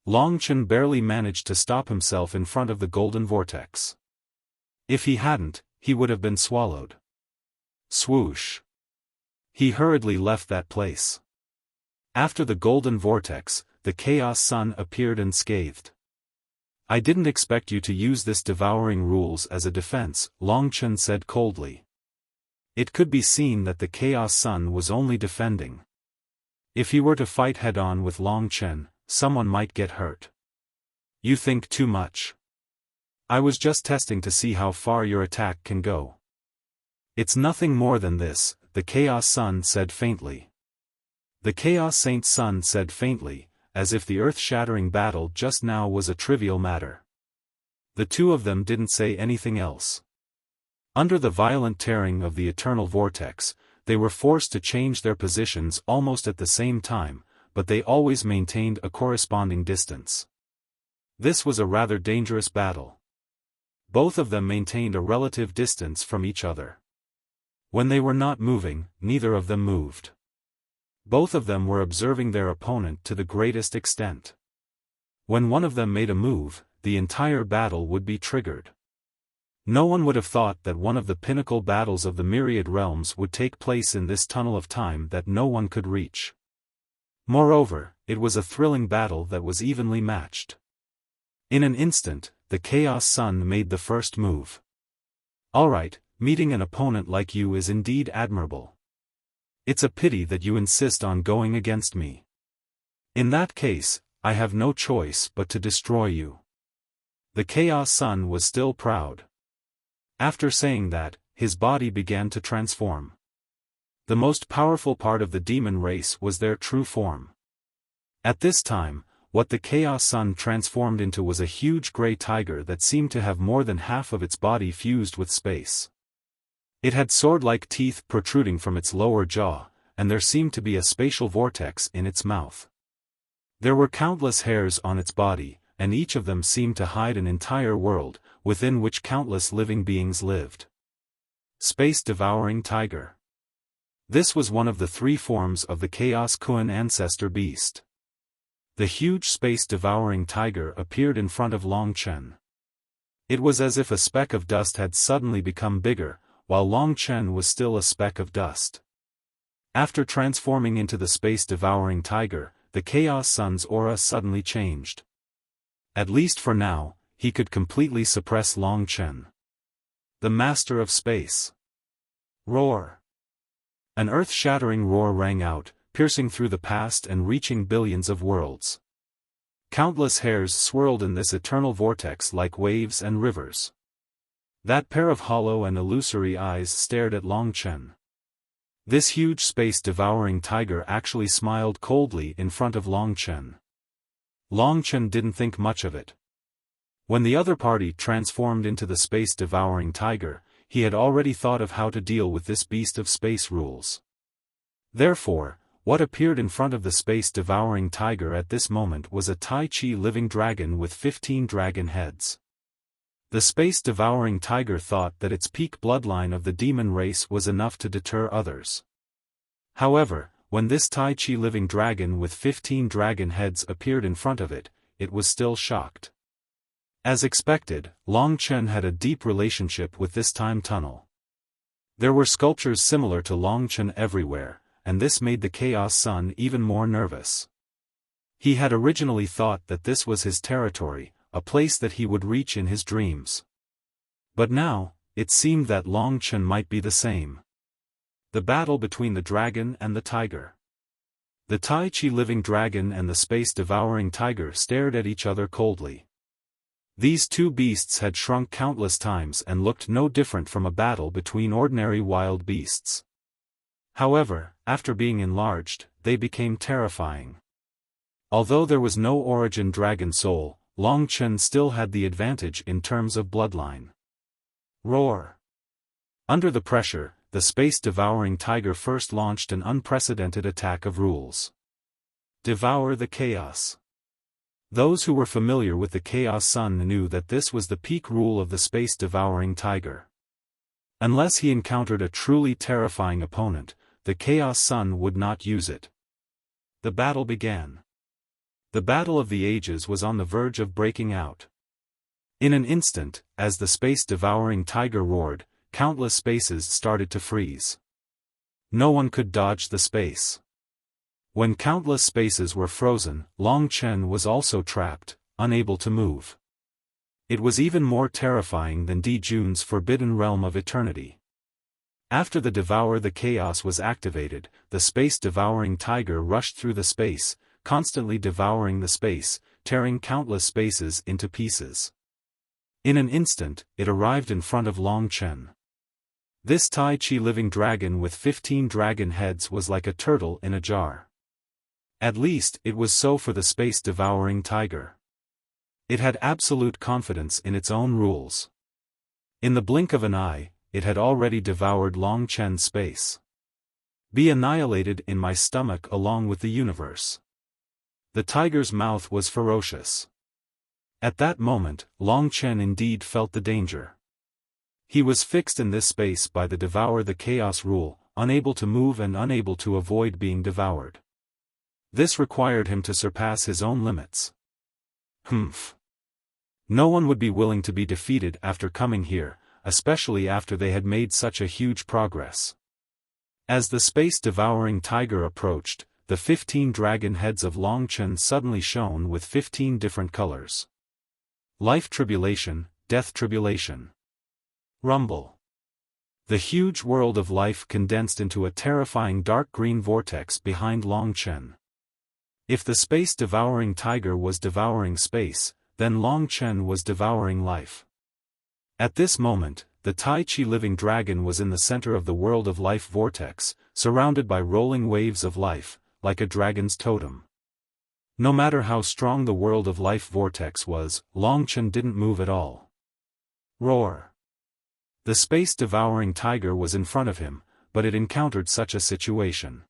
Long Chen barely managed to stop himself in front of the golden vortex. If he hadn't, he would have been swallowed. Swoosh. He hurriedly left that place. After the golden vortex, the Chaos Sun appeared unscathed. I didn't expect you to use this devouring rules as a defense, Long Chen said coldly. It could be seen that the Chaos Sun was only defending. If he were to fight head-on with Long Chen, someone might get hurt. You think too much. I was just testing to see how far your attack can go. It's nothing more than this, the Chaos Sun said faintly. The Chaos Saint Sun said faintly, as if the earth-shattering battle just now was a trivial matter. The two of them didn't say anything else. Under the violent tearing of the eternal vortex, they were forced to change their positions almost at the same time, but they always maintained a corresponding distance. This was a rather dangerous battle. Both of them maintained a relative distance from each other. When they were not moving, neither of them moved. Both of them were observing their opponent to the greatest extent. When one of them made a move, the entire battle would be triggered. No one would have thought that one of the pinnacle battles of the myriad realms would take place in this tunnel of time that no one could reach. Moreover, it was a thrilling battle that was evenly matched. In an instant, the Chaos Sun made the first move. Alright, meeting an opponent like you is indeed admirable. It's a pity that you insist on going against me. In that case, I have no choice but to destroy you. The Chaos Sun was still proud. After saying that, his body began to transform. The most powerful part of the demon race was their true form. At this time, what the Chaos Sun transformed into was a huge grey tiger that seemed to have more than half of its body fused with space. It had sword-like teeth protruding from its lower jaw, and there seemed to be a spatial vortex in its mouth. There were countless hairs on its body, and each of them seemed to hide an entire world, within which countless living beings lived. Space-devouring tiger. This was one of the 3 forms of the Chaos Kun ancestor beast. The huge space-devouring tiger appeared in front of Long Chen. It was as if a speck of dust had suddenly become bigger, while Long Chen was still a speck of dust. After transforming into the space-devouring tiger, the Chaos Sun's aura suddenly changed. At least for now, he could completely suppress Long Chen. The Master of Space. Roar. An earth-shattering roar rang out, piercing through the past and reaching billions of worlds. Countless hairs swirled in this eternal vortex like waves and rivers. That pair of hollow and illusory eyes stared at Long Chen. This huge space-devouring tiger actually smiled coldly in front of Long Chen. Long Chen didn't think much of it. When the other party transformed into the space-devouring tiger, he had already thought of how to deal with this beast of space rules. Therefore, what appeared in front of the space-devouring tiger at this moment was a Tai Chi living dragon with 15 dragon heads. The space-devouring tiger thought that its peak bloodline of the demon race was enough to deter others. However, when this Tai Chi living dragon with 15 dragon heads appeared in front of it, it was still shocked. As expected, Long Chen had a deep relationship with this time tunnel. There were sculptures similar to Long Chen everywhere, and this made the Chaos Sun even more nervous. He had originally thought that this was his territory, a place that he would reach in his dreams. But now, it seemed that Long Chen might be the same. The battle between the dragon and the tiger. The Tai Chi living dragon and the space-devouring tiger stared at each other coldly. These two beasts had shrunk countless times and looked no different from a battle between ordinary wild beasts. However, after being enlarged, they became terrifying. Although there was no origin dragon soul, Long Chen still had the advantage in terms of bloodline. Roar! Under the pressure, the space-devouring tiger first launched an unprecedented attack of rules. Devour the chaos. Those who were familiar with the Chaos Sun knew that this was the peak rule of the space-devouring tiger. Unless he encountered a truly terrifying opponent, the Chaos Sun would not use it. The battle began. The battle of the ages was on the verge of breaking out. In an instant, as the space-devouring tiger roared, countless spaces started to freeze. No one could dodge the space. When countless spaces were frozen, Long Chen was also trapped, unable to move. It was even more terrifying than Di Jun's forbidden realm of eternity. After the Devour the Chaos was activated, the space-devouring tiger rushed through the space, constantly devouring the space, tearing countless spaces into pieces. In an instant, it arrived in front of Long Chen. This Tai Chi living dragon with 15 dragon heads was like a turtle in a jar. At least, it was so for the space-devouring tiger. It had absolute confidence in its own rules. In the blink of an eye, it had already devoured Long Chen's space. Be annihilated in my stomach along with the universe. The tiger's mouth was ferocious. At that moment, Long Chen indeed felt the danger. He was fixed in this space by the Devour the Chaos rule, unable to move and unable to avoid being devoured. This required him to surpass his own limits. Humph. No one would be willing to be defeated after coming here, especially after they had made such a huge progress. As the space-devouring tiger approached, the 15 dragon heads of Long Chen suddenly shone with 15 different colors. Life tribulation, death tribulation. Rumble. The huge world of life condensed into a terrifying dark green vortex behind Long Chen. If the space-devouring tiger was devouring space, then Long Chen was devouring life. At this moment, the Tai Chi living dragon was in the center of the world of life vortex, surrounded by rolling waves of life, like a dragon's totem. No matter how strong the world of life vortex was, Long Chen didn't move at all. Roar! The space-devouring tiger was in front of him, but it encountered such a situation.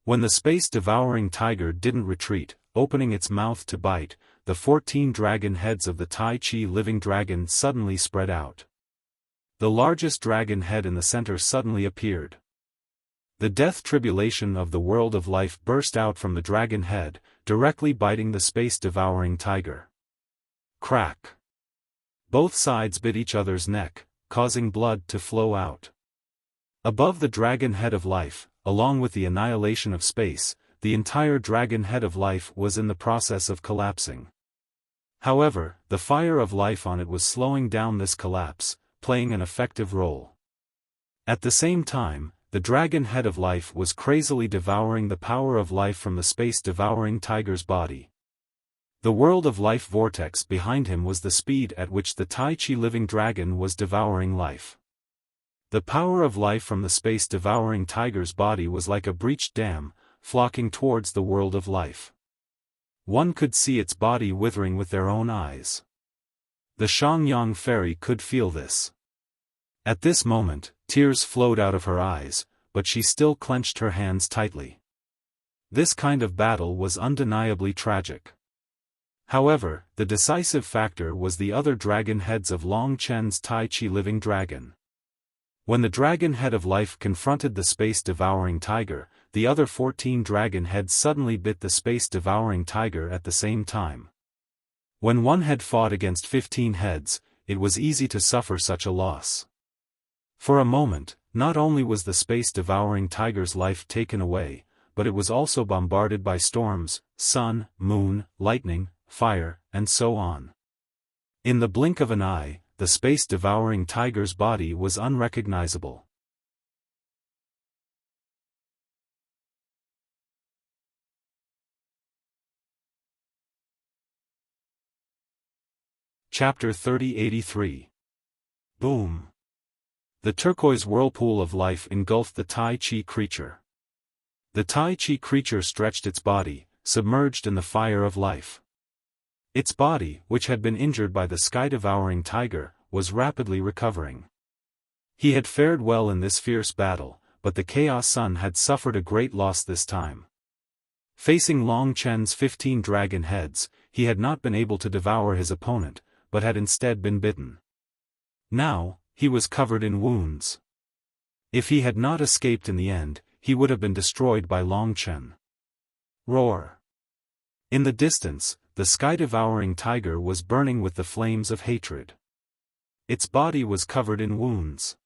When the space-devouring tiger didn't retreat, opening its mouth to bite, the 14 dragon heads of the Tai Chi living dragon suddenly spread out. The largest dragon head in the center suddenly appeared. The death tribulation of the world of life burst out from the dragon head, directly biting the space-devouring tiger. Crack! Both sides bit each other's neck, causing blood to flow out. Above the dragon head of life, along with the annihilation of space, the entire dragon head of life was in the process of collapsing. However, the fire of life on it was slowing down this collapse, playing an effective role. At the same time, the dragon head of life was crazily devouring the power of life from the space-devouring tiger's body. The world of life vortex behind him was the speed at which the Tai Chi living dragon was devouring life. The power of life from the space-devouring tiger's body was like a breached dam, flocking towards the world of life. One could see its body withering with their own eyes. The Shangyang fairy could feel this. At this moment, tears flowed out of her eyes, but she still clenched her hands tightly. This kind of battle was undeniably tragic. However, the decisive factor was the other dragon heads of Long Chen's Tai Chi living dragon. When the dragon head of life confronted the space-devouring tiger, the other 14 dragon heads suddenly bit the space-devouring tiger at the same time. When one head fought against 15 heads, it was easy to suffer such a loss. For a moment, not only was the space-devouring tiger's life taken away, but it was also bombarded by storms, sun, moon, lightning, fire, and so on. In the blink of an eye, the space-devouring tiger's body was unrecognizable. Chapter 3083. Boom. The turquoise whirlpool of life engulfed the Tai Chi creature. The Tai Chi creature stretched its body, submerged in the fire of life. Its body, which had been injured by the sky-devouring tiger, was rapidly recovering. He had fared well in this fierce battle, but the Chaos Sun had suffered a great loss this time. Facing Long Chen's 15 dragon heads, he had not been able to devour his opponent, but had instead been bitten. Now, he was covered in wounds. If he had not escaped in the end, he would have been destroyed by Long Chen. Roar! In the distance, the sky-devouring tiger was burning with the flames of hatred. Its body was covered in wounds.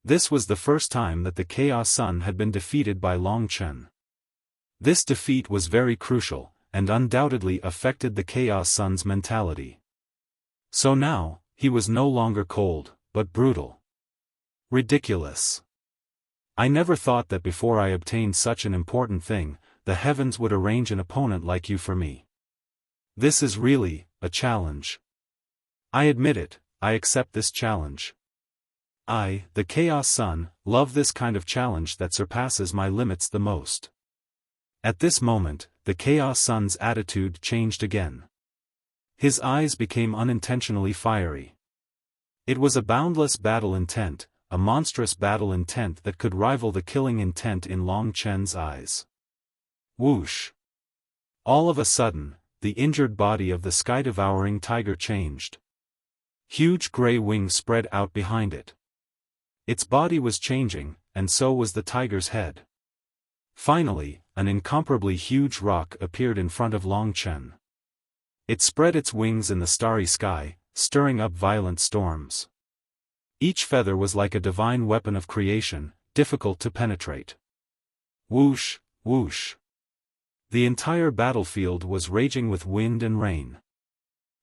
This was the first time that the Chaos Sun had been defeated by Long Chen. This defeat was very crucial, and undoubtedly affected the Chaos Sun's mentality. So now, he was no longer cold, but brutal. Ridiculous. I never thought that before I obtained such an important thing, the heavens would arrange an opponent like you for me. This is really a challenge. I admit it, I accept this challenge. I, the Chaos Sun, love this kind of challenge that surpasses my limits the most. At this moment, the Chaos Sun's attitude changed again. His eyes became unintentionally fiery. It was a boundless battle intent, a monstrous battle intent that could rival the killing intent in Long Chen's eyes. Whoosh! All of a sudden, the injured body of the sky-devouring tiger changed. Huge gray wings spread out behind it. Its body was changing, and so was the tiger's head. Finally, an incomparably huge rock appeared in front of Long Chen. It spread its wings in the starry sky, stirring up violent storms. Each feather was like a divine weapon of creation, difficult to penetrate. Whoosh, whoosh. The entire battlefield was raging with wind and rain.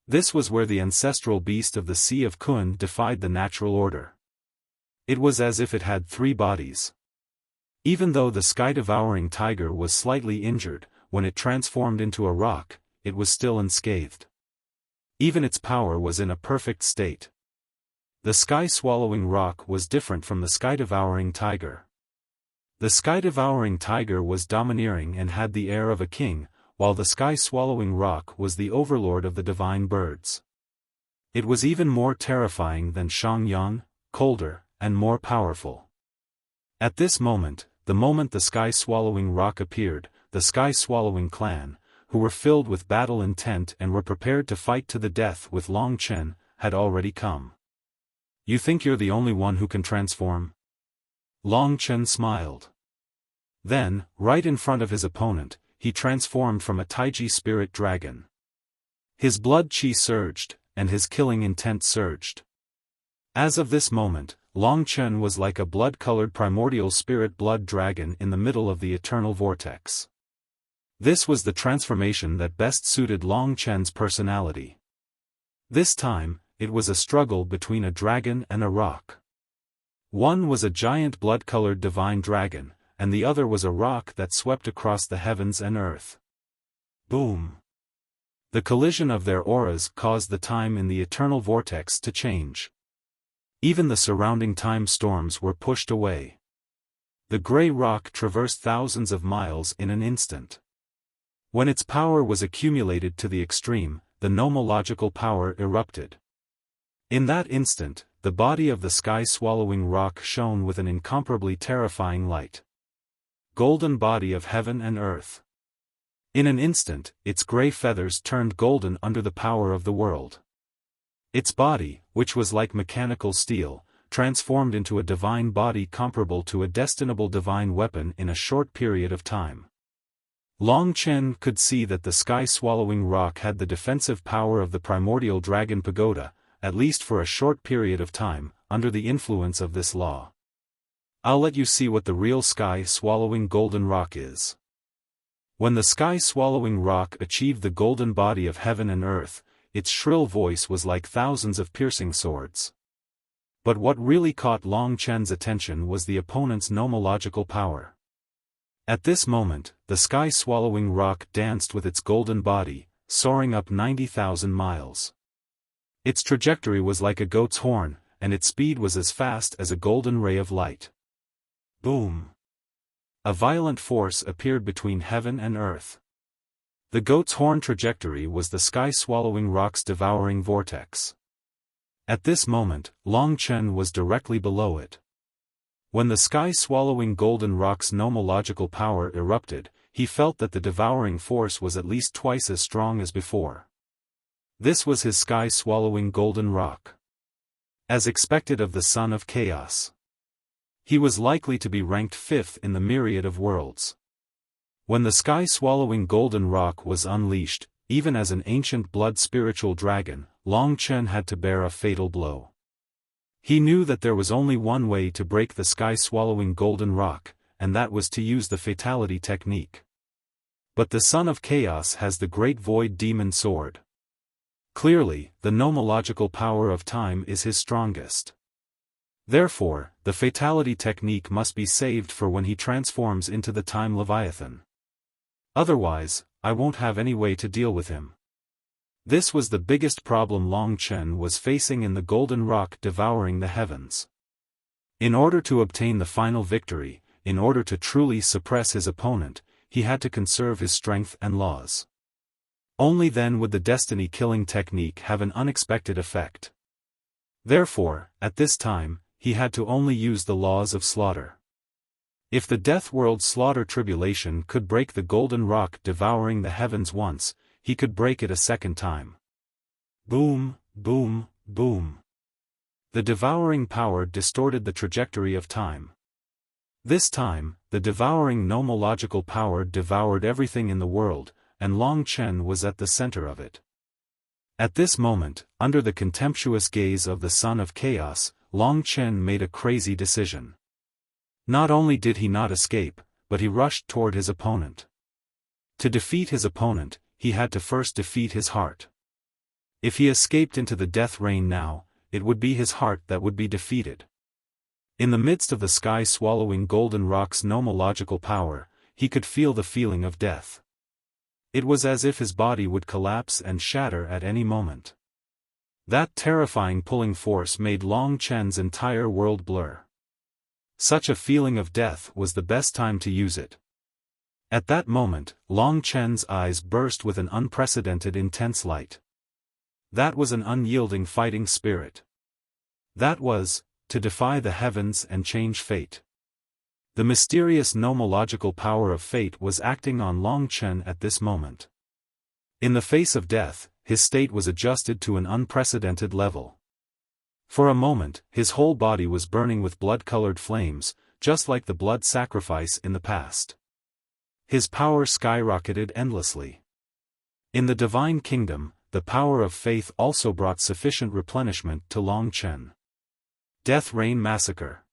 This was where the ancestral beast of the Sea of Kun defied the natural order. It was as if it had 3 bodies. Even though the sky-devouring tiger was slightly injured, when it transformed into a rock, it was still unscathed. Even its power was in a perfect state. The sky-swallowing rock was different from the sky-devouring tiger. The sky-devouring tiger was domineering and had the air of a king, while the sky-swallowing rock was the overlord of the divine birds. It was even more terrifying than Shangyang, colder, and more powerful. At this moment, the moment the sky-swallowing rock appeared, the sky-swallowing clan, who were filled with battle intent and were prepared to fight to the death with Long Chen, had already come. You think you're the only one who can transform? Long Chen smiled. Then, right in front of his opponent, he transformed from a Taiji spirit dragon. His blood chi surged, and his killing intent surged. As of this moment, Long Chen was like a blood-colored primordial spirit blood dragon in the middle of the eternal vortex. This was the transformation that best suited Long Chen's personality. This time, it was a struggle between a dragon and a rock. One was a giant blood-colored divine dragon, and the other was a rock that swept across the heavens and earth. Boom! The collision of their auras caused the time in the eternal vortex to change. Even the surrounding time storms were pushed away. The gray rock traversed thousands of miles in an instant. When its power was accumulated to the extreme, the nomological power erupted. In that instant, the body of the sky-swallowing rock shone with an incomparably terrifying light. Golden body of heaven and earth. In an instant, its gray feathers turned golden under the power of the world. Its body, which was like mechanical steel, transformed into a divine body comparable to a destinable divine weapon in a short period of time. Long Chen could see that the sky-swallowing rock had the defensive power of the primordial dragon pagoda, at least for a short period of time, under the influence of this law. I'll let you see what the real sky-swallowing golden rock is. When the sky-swallowing rock achieved the golden body of heaven and earth, its shrill voice was like thousands of piercing swords. But what really caught Long Chen's attention was the opponent's nomological power. At this moment, the sky-swallowing rock danced with its golden body, soaring up 90,000 miles. Its trajectory was like a goat's horn, and its speed was as fast as a golden ray of light. Boom! A violent force appeared between heaven and earth. The goat's horn trajectory was the sky-swallowing rock's devouring vortex. At this moment, Long Chen was directly below it. When the sky-swallowing golden rock's nomological power erupted, he felt that the devouring force was at least twice as strong as before. This was his sky-swallowing golden rock. As expected of the Son of Chaos, he was likely to be ranked 5th in the myriad of worlds. When the sky-swallowing golden rock was unleashed, even as an ancient blood spiritual dragon, Long Chen had to bear a fatal blow. He knew that there was only one way to break the sky-swallowing golden rock, and that was to use the fatality technique. But the Son of Chaos has the great void demon sword. Clearly, the nomological power of time is his strongest. Therefore, the fatality technique must be saved for when he transforms into the Time Leviathan. Otherwise, I won't have any way to deal with him. This was the biggest problem Long Chen was facing in the golden rock devouring the heavens. In order to obtain the final victory, in order to truly suppress his opponent, he had to conserve his strength and laws. Only then would the destiny-killing technique have an unexpected effect. Therefore, at this time, he had to only use the laws of slaughter. If the Death World Slaughter Tribulation could break the golden rock devouring the heavens once, he could break it a second time. Boom, boom, boom. The devouring power distorted the trajectory of time. This time, the devouring nomological power devoured everything in the world, and Long Chen was at the center of it. At this moment, under the contemptuous gaze of the Son of Chaos, Long Chen made a crazy decision. Not only did he not escape, but he rushed toward his opponent. To defeat his opponent, he had to first defeat his heart. If he escaped into the death rain now, it would be his heart that would be defeated. In the midst of the sky-swallowing golden rock's nomological power, he could feel the feeling of death. It was as if his body would collapse and shatter at any moment. That terrifying pulling force made Long Chen's entire world blur. Such a feeling of death was the best time to use it. At that moment, Long Chen's eyes burst with an unprecedented intense light. That was an unyielding fighting spirit. That was, to defy the heavens and change fate. The mysterious nomological power of fate was acting on Long Chen at this moment. In the face of death, his state was adjusted to an unprecedented level. For a moment, his whole body was burning with blood-colored flames, just like the blood sacrifice in the past. His power skyrocketed endlessly. In the divine kingdom, the power of faith also brought sufficient replenishment to Long Chen. Death Rain Massacre.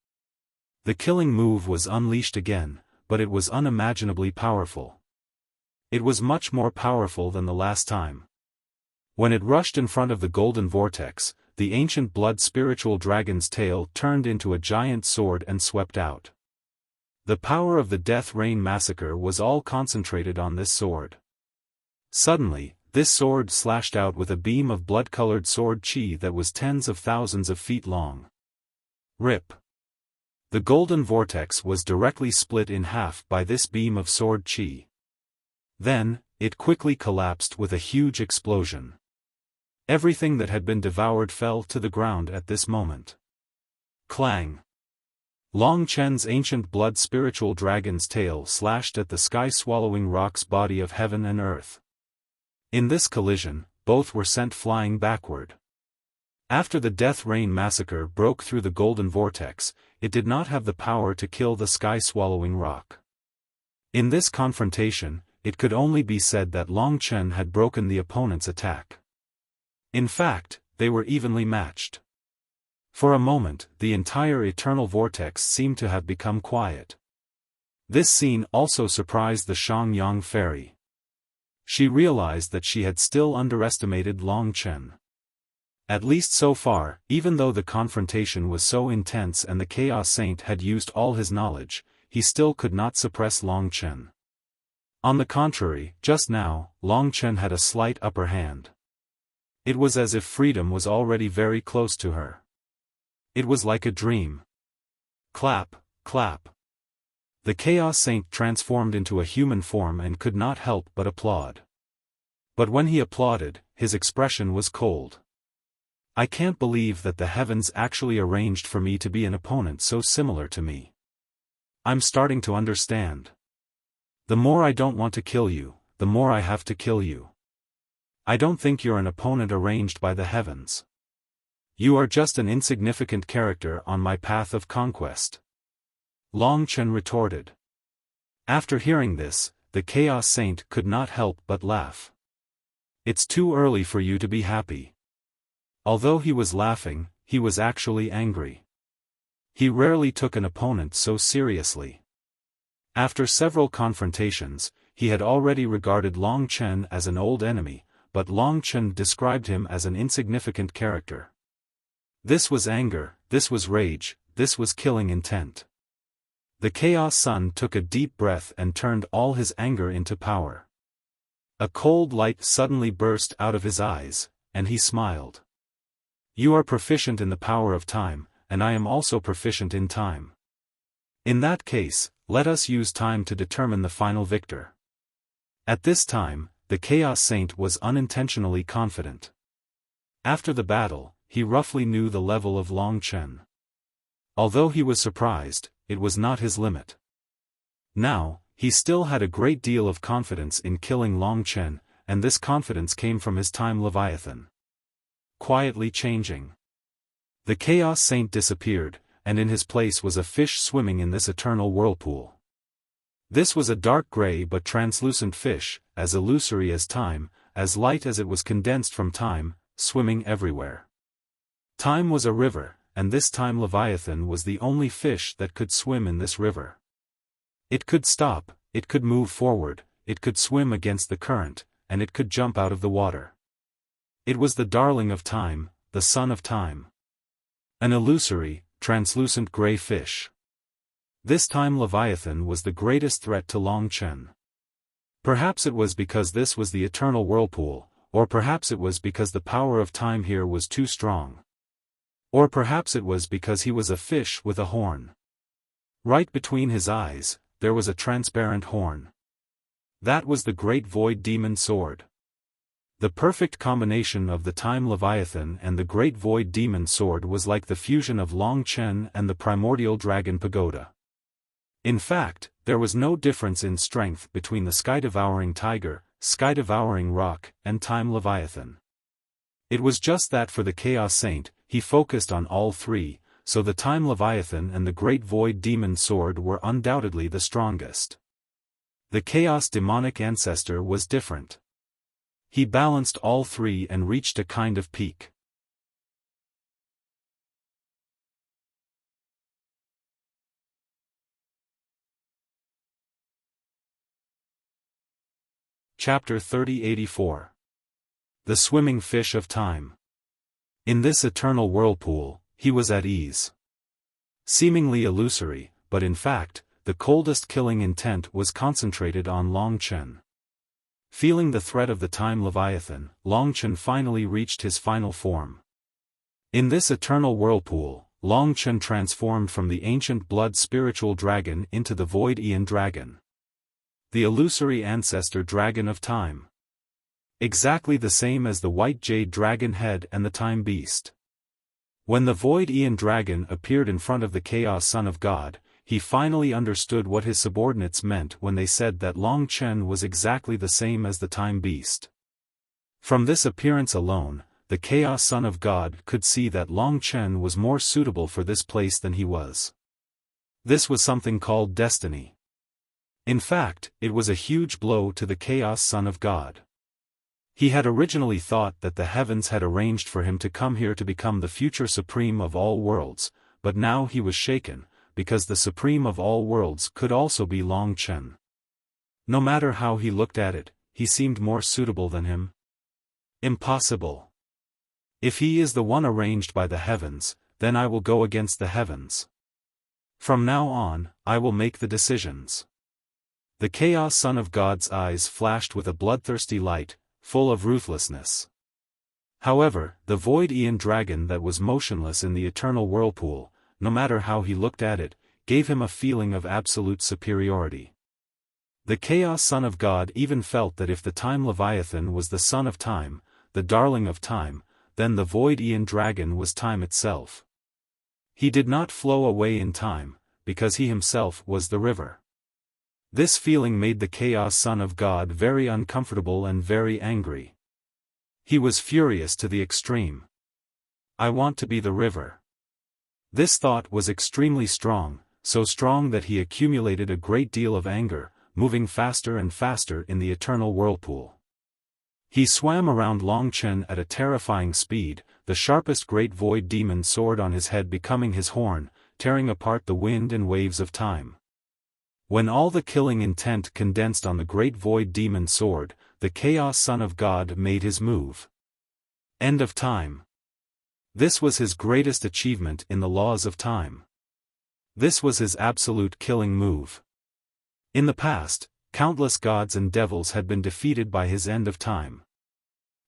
The killing move was unleashed again, but it was unimaginably powerful. It was much more powerful than the last time. When it rushed in front of the golden vortex, the ancient blood spiritual dragon's tail turned into a giant sword and swept out. The power of the Death Rain Massacre was all concentrated on this sword. Suddenly, this sword slashed out with a beam of blood-colored sword chi that was tens of thousands of feet long. Rip. The golden vortex was directly split in half by this beam of sword chi. Then, it quickly collapsed with a huge explosion. Everything that had been devoured fell to the ground at this moment. Clang! Long Chen's ancient blood spiritual dragon's tail slashed at the sky-swallowing rock's body of heaven and earth. In this collision, both were sent flying backward. After the Death Rain Massacre broke through the golden vortex, it did not have the power to kill the sky-swallowing rock. In this confrontation, it could only be said that Long Chen had broken the opponent's attack. In fact, they were evenly matched. For a moment, the entire eternal vortex seemed to have become quiet. This scene also surprised the Shangyang fairy. She realized that she had still underestimated Long Chen. At least so far, even though the confrontation was so intense and the Chaos Saint had used all his knowledge, he still could not suppress Long Chen. On the contrary, just now, Long Chen had a slight upper hand. It was as if freedom was already very close to her. It was like a dream. Clap, clap. The Chaos Saint transformed into a human form and could not help but applaud. But when he applauded, his expression was cold. I can't believe that the heavens actually arranged for me to be an opponent so similar to me. I'm starting to understand. The more I don't want to kill you, the more I have to kill you. I don't think you're an opponent arranged by the heavens. You are just an insignificant character on my path of conquest. Long Chen retorted. After hearing this, the Chaos Saint could not help but laugh. It's too early for you to be happy. Although he was laughing, he was actually angry. He rarely took an opponent so seriously. After several confrontations, he had already regarded Long Chen as an old enemy, but Long Chen described him as an insignificant character. This was anger, this was rage, this was killing intent. The Chaos Sun took a deep breath and turned all his anger into power. A cold light suddenly burst out of his eyes, and he smiled. You are proficient in the power of time, and I am also proficient in time. In that case, let us use time to determine the final victor. At this time, the Chaos Saint was unintentionally confident. After the battle, he roughly knew the level of Long Chen. Although he was surprised, it was not his limit. Now, he still had a great deal of confidence in killing Long Chen, and this confidence came from his time Leviathan. Quietly changing. The Chaos Saint disappeared, and in his place was a fish swimming in this eternal whirlpool. This was a dark gray but translucent fish, as illusory as time, as light as it was condensed from time, swimming everywhere. Time was a river, and this time Leviathan was the only fish that could swim in this river. It could stop, it could move forward, it could swim against the current, and it could jump out of the water. It was the darling of time, the son of time. An illusory, translucent gray fish. This time Leviathan was the greatest threat to Long Chen. Perhaps it was because this was the eternal whirlpool, or perhaps it was because the power of time here was too strong. Or perhaps it was because he was a fish with a horn. Right between his eyes, there was a transparent horn. That was the great void demon sword. The perfect combination of the time Leviathan and the great void demon sword was like the fusion of Long Chen and the primordial dragon pagoda. In fact, there was no difference in strength between the sky-devouring tiger, sky-devouring rock, and time Leviathan. It was just that for the Chaos Saint, he focused on all three, so the time Leviathan and the great void demon sword were undoubtedly the strongest. The Chaos demonic ancestor was different. He balanced all three and reached a kind of peak. Chapter 3084. The Swimming Fish of Time. In this eternal whirlpool, he was at ease. Seemingly illusory, but in fact, the coldest killing intent was concentrated on Long Chen. Feeling the threat of the time Leviathan, Long Chen finally reached his final form. In this eternal whirlpool, Long Chen transformed from the ancient blood spiritual dragon into the void Aeon dragon. The illusory ancestor dragon of time. Exactly the same as the white jade dragon head and the time beast. When the void Aeon dragon appeared in front of the Chaos Son of God, he finally understood what his subordinates meant when they said that Long Chen was exactly the same as the time beast. From this appearance alone, the Chaos Son of God could see that Long Chen was more suitable for this place than he was. This was something called destiny. In fact, it was a huge blow to the Chaos Son of God. He had originally thought that the heavens had arranged for him to come here to become the future supreme of all worlds, but now he was shaken, because the supreme of all worlds could also be Long Chen. No matter how he looked at it, he seemed more suitable than him. Impossible. If he is the one arranged by the heavens, then I will go against the heavens. From now on, I will make the decisions. The Chaos Son of God's eyes flashed with a bloodthirsty light, full of ruthlessness. However, the void Aeon dragon that was motionless in the eternal whirlpool, no matter how he looked at it, gave him a feeling of absolute superiority. The Chaos Son of God even felt that if the Time Leviathan was the son of time, the darling of time, then the void Aeon dragon was time itself. He did not flow away in time, because he himself was the river. This feeling made the Chaos Son of God very uncomfortable and very angry. He was furious to the extreme. I want to be the river. This thought was extremely strong, so strong that he accumulated a great deal of anger, moving faster and faster in the eternal whirlpool. He swam around Longchen at a terrifying speed, the sharpest great void demon sword on his head becoming his horn, tearing apart the wind and waves of time. When all the killing intent condensed on the great void demon sword, the Chaos Son of God made his move. End of time. This was his greatest achievement in the laws of time. This was his absolute killing move. In the past, countless gods and devils had been defeated by his end of time.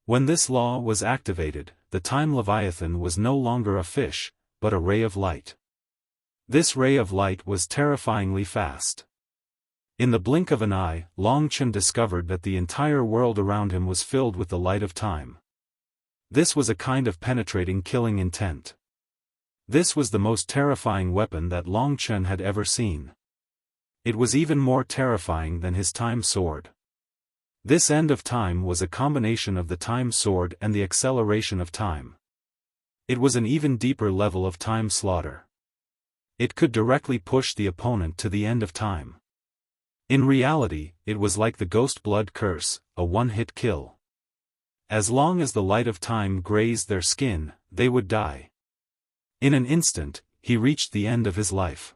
When this law was activated, the Time Leviathan was no longer a fish, but a ray of light. This ray of light was terrifyingly fast. In the blink of an eye, Longchen discovered that the entire world around him was filled with the light of time. This was a kind of penetrating killing intent. This was the most terrifying weapon that Longchen had ever seen. It was even more terrifying than his time sword. This end of time was a combination of the time sword and the acceleration of time. It was an even deeper level of time slaughter. It could directly push the opponent to the end of time. In reality, it was like the ghost blood curse, a one-hit kill. As long as the light of time grazed their skin, they would die. In an instant, he reached the end of his life.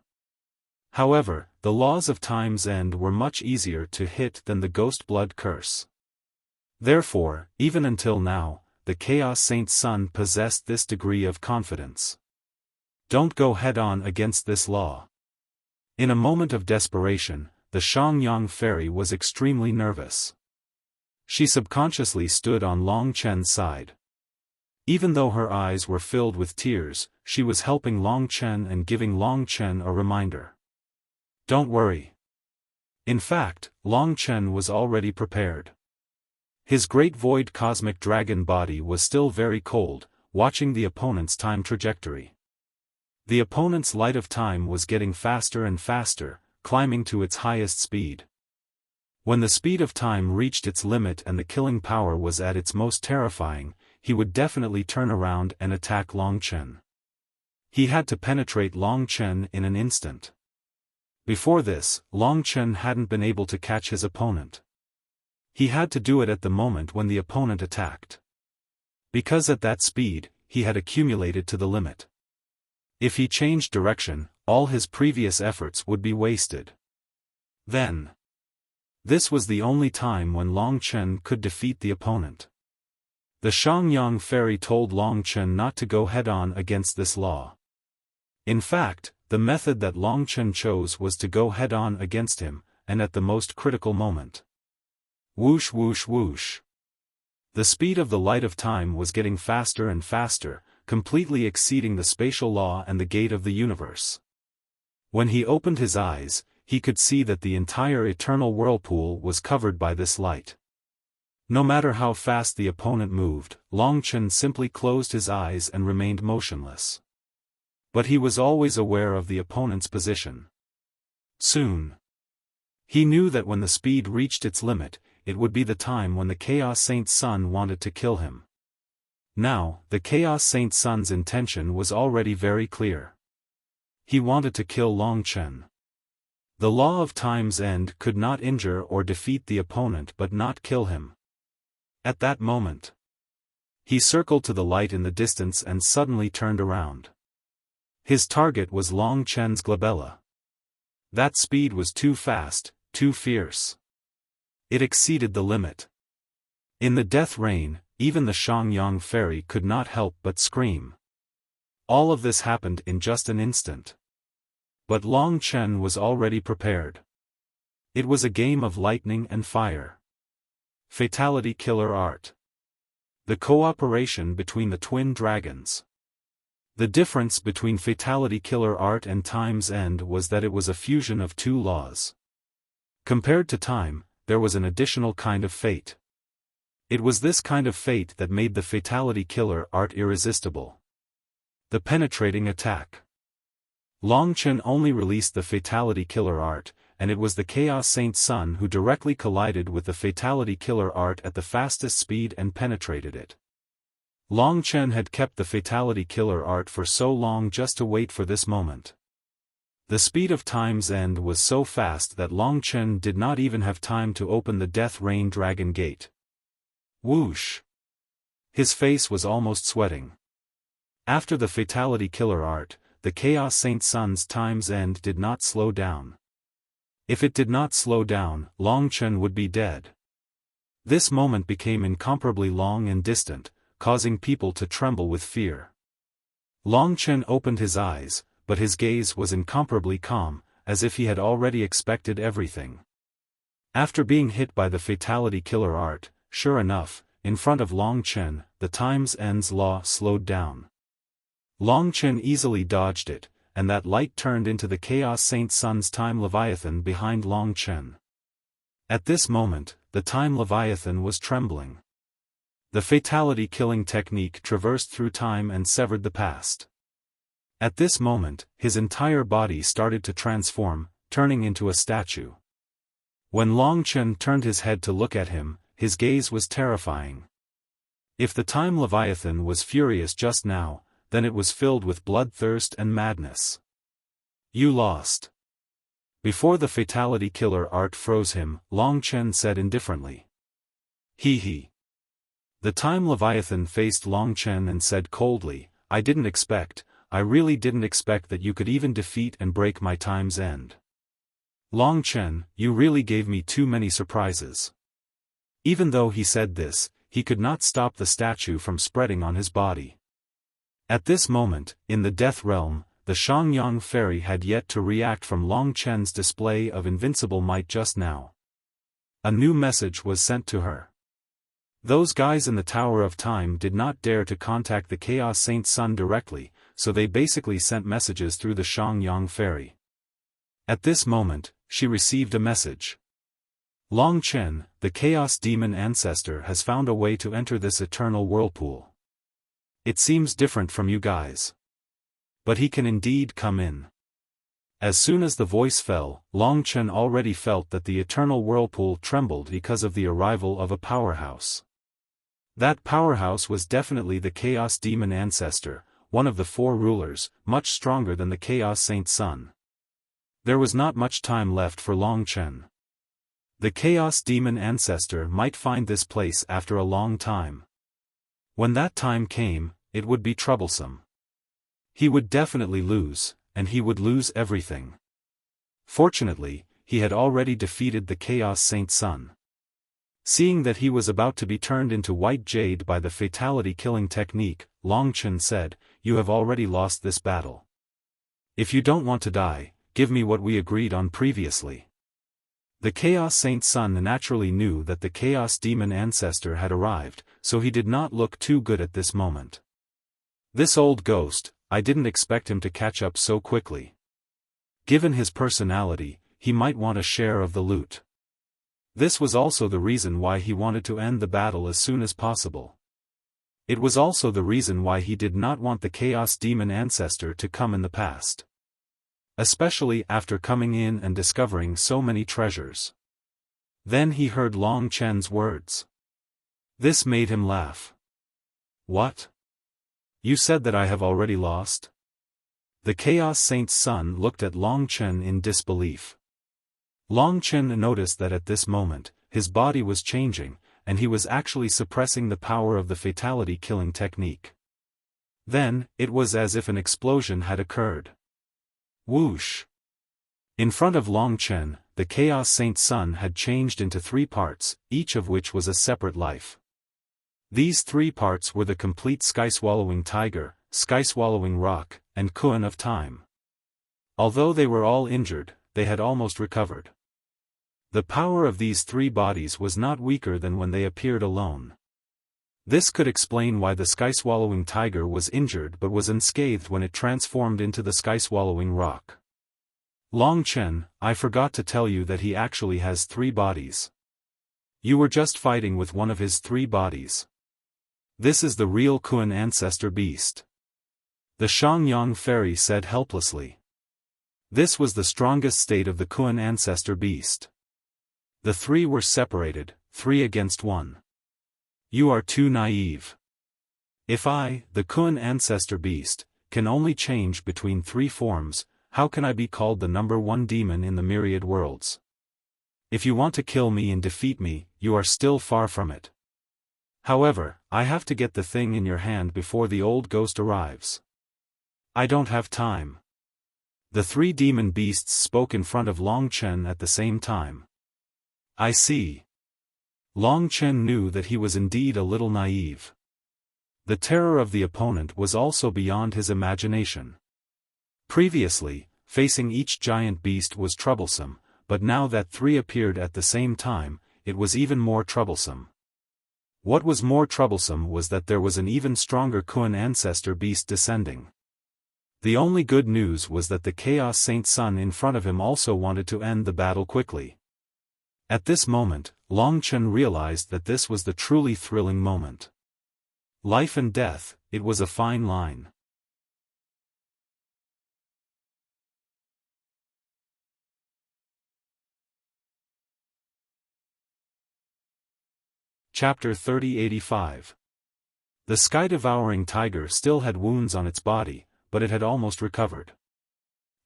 However, the laws of time's end were much easier to hit than the ghost blood curse. Therefore, even until now, the Chaos Saint's son possessed this degree of confidence. Don't go head-on against this law. In a moment of desperation, the Xiaofan fairy was extremely nervous. She subconsciously stood on Longchen's side. Even though her eyes were filled with tears, she was helping Longchen and giving Longchen a reminder. Don't worry. In fact, Longchen was already prepared. His great void cosmic dragon body was still very cold, watching the opponent's time trajectory. The opponent's light of time was getting faster and faster, climbing to its highest speed. When the speed of time reached its limit and the killing power was at its most terrifying, he would definitely turn around and attack Longchen. He had to penetrate Longchen in an instant. Before this, Longchen hadn't been able to catch his opponent. He had to do it at the moment when the opponent attacked. Because at that speed, he had accumulated to the limit. If he changed direction, all his previous efforts would be wasted. Then, this was the only time when Longchen could defeat the opponent. The Xiaofan fairy told Longchen not to go head-on against this law. In fact, the method that Longchen chose was to go head-on against him, and at the most critical moment. Whoosh whoosh whoosh. The speed of the light of time was getting faster and faster, completely exceeding the spatial law and the gate of the universe. When he opened his eyes, he could see that the entire eternal whirlpool was covered by this light. No matter how fast the opponent moved, Longchen simply closed his eyes and remained motionless. But he was always aware of the opponent's position. Soon, he knew that when the speed reached its limit, it would be the time when the Chaos Saint's son wanted to kill him. Now, the Chaos Saint's son's intention was already very clear. He wanted to kill Longchen. The law of time's end could not injure or defeat the opponent but not kill him. At that moment, he circled to the light in the distance and suddenly turned around. His target was Longchen's glabella. That speed was too fast, too fierce. It exceeded the limit. In the death rain, even the Xiaofan fairy could not help but scream. All of this happened in just an instant. But Longchen was already prepared. It was a game of lightning and fire. Fatality killer art. The cooperation between the twin dragons. The difference between Fatality Killer Art and Time's End was that it was a fusion of two laws. Compared to time, there was an additional kind of fate. It was this kind of fate that made the Fatality Killer Art irresistible. The penetrating attack. Long Chen only released the Fatality Killer Art, and it was the Chaos Saint Sun who directly collided with the Fatality Killer Art at the fastest speed and penetrated it. Long Chen had kept the Fatality Killer Art for so long just to wait for this moment. The speed of Time's End was so fast that Long Chen did not even have time to open the Death Rain Dragon Gate. Whoosh! His face was almost sweating. After the Fatality Killer Art, the Chaos Saint Sun's Time's End did not slow down. If it did not slow down, Long Chen would be dead. This moment became incomparably long and distant, causing people to tremble with fear. Long Chen opened his eyes, but his gaze was incomparably calm, as if he had already expected everything. After being hit by the Fatality Killer Art, sure enough, in front of Long Chen, the Time's End's law slowed down. Long Chen easily dodged it, and that light turned into the Chaos Saint Sun's Time Leviathan behind Long Chen. At this moment, the Time Leviathan was trembling. The fatality killing technique traversed through time and severed the past. At this moment, his entire body started to transform, turning into a statue. When Long Chen turned his head to look at him, his gaze was terrifying. If the Time Leviathan was furious just now, then it was filled with bloodthirst and madness. You lost. Before the Fatality Killer Art froze him, Long Chen said indifferently. He. The Time Leviathan faced Long Chen and said coldly, I really didn't expect that you could even defeat and break my Time's End. Long Chen, you really gave me too many surprises. Even though he said this, he could not stop the statue from spreading on his body. At this moment, in the Death Realm, the Shangyang Fairy had yet to react from Long Chen's display of invincible might just now. A new message was sent to her. Those guys in the Tower of Time did not dare to contact the Chaos Saint Sun directly, so they basically sent messages through the Shangyang Fairy. At this moment, she received a message. Long Chen, the Chaos Demon Ancestor, has found a way to enter this eternal whirlpool. It seems different from you guys. But he can indeed come in. As soon as the voice fell, Long Chen already felt that the eternal whirlpool trembled because of the arrival of a powerhouse. That powerhouse was definitely the Chaos Demon Ancestor, one of the four rulers, much stronger than the Chaos Saint Sun. There was not much time left for Long Chen. The Chaos Demon Ancestor might find this place after a long time. When that time came, it would be troublesome. He would definitely lose, and he would lose everything. Fortunately, he had already defeated the Chaos Saint Sun. Seeing that he was about to be turned into white jade by the fatality-killing technique, Long Chen said, You have already lost this battle. If you don't want to die, give me what we agreed on previously. The Chaos Saint Sun naturally knew that the Chaos Demon Ancestor had arrived, so he did not look too good at this moment. This old ghost, I didn't expect him to catch up so quickly. Given his personality, he might want a share of the loot. This was also the reason why he wanted to end the battle as soon as possible. It was also the reason why he did not want the Chaos Demon Ancestor to come in the past. Especially after coming in and discovering so many treasures. Then he heard Long Chen's words. This made him laugh. What? You said that I have already lost? The Chaos Saint's Sun looked at Long Chen in disbelief. Long Chen noticed that at this moment, his body was changing, and he was actually suppressing the power of the fatality-killing technique. Then, it was as if an explosion had occurred. Whoosh! In front of Long Chen, the Chaos Saint Sun had changed into 3 parts, each of which was a separate life. These 3 parts were the complete sky-swallowing tiger, sky-swallowing rock, and Kuan of time. Although they were all injured, they had almost recovered. The power of these 3 bodies was not weaker than when they appeared alone. This could explain why the sky-swallowing tiger was injured but was unscathed when it transformed into the sky-swallowing rock. Long Chen, I forgot to tell you that he actually has 3 bodies. You were just fighting with one of his 3 bodies. This is the real Kun ancestor beast. The Shangyang fairy said helplessly. This was the strongest state of the Kun ancestor beast. The 3 were separated, 3 against 1. You are too naive. If I, the Kun ancestor beast, can only change between 3 forms, how can I be called the number 1 demon in the myriad worlds? If you want to kill me and defeat me, you are still far from it. However, I have to get the thing in your hand before the old ghost arrives. I don't have time. The 3 demon beasts spoke in front of Long Chen at the same time. I see. Long Chen knew that he was indeed a little naive. The terror of the opponent was also beyond his imagination. Previously, facing each giant beast was troublesome, but now that 3 appeared at the same time, it was even more troublesome. What was more troublesome was that there was an even stronger Kun ancestor beast descending. The only good news was that the Chaos Saint Sun in front of him also wanted to end the battle quickly. At this moment, Long Chen realized that this was the truly thrilling moment. Life and death, it was a fine line. Chapter 3085. The sky-devouring tiger still had wounds on its body, but it had almost recovered.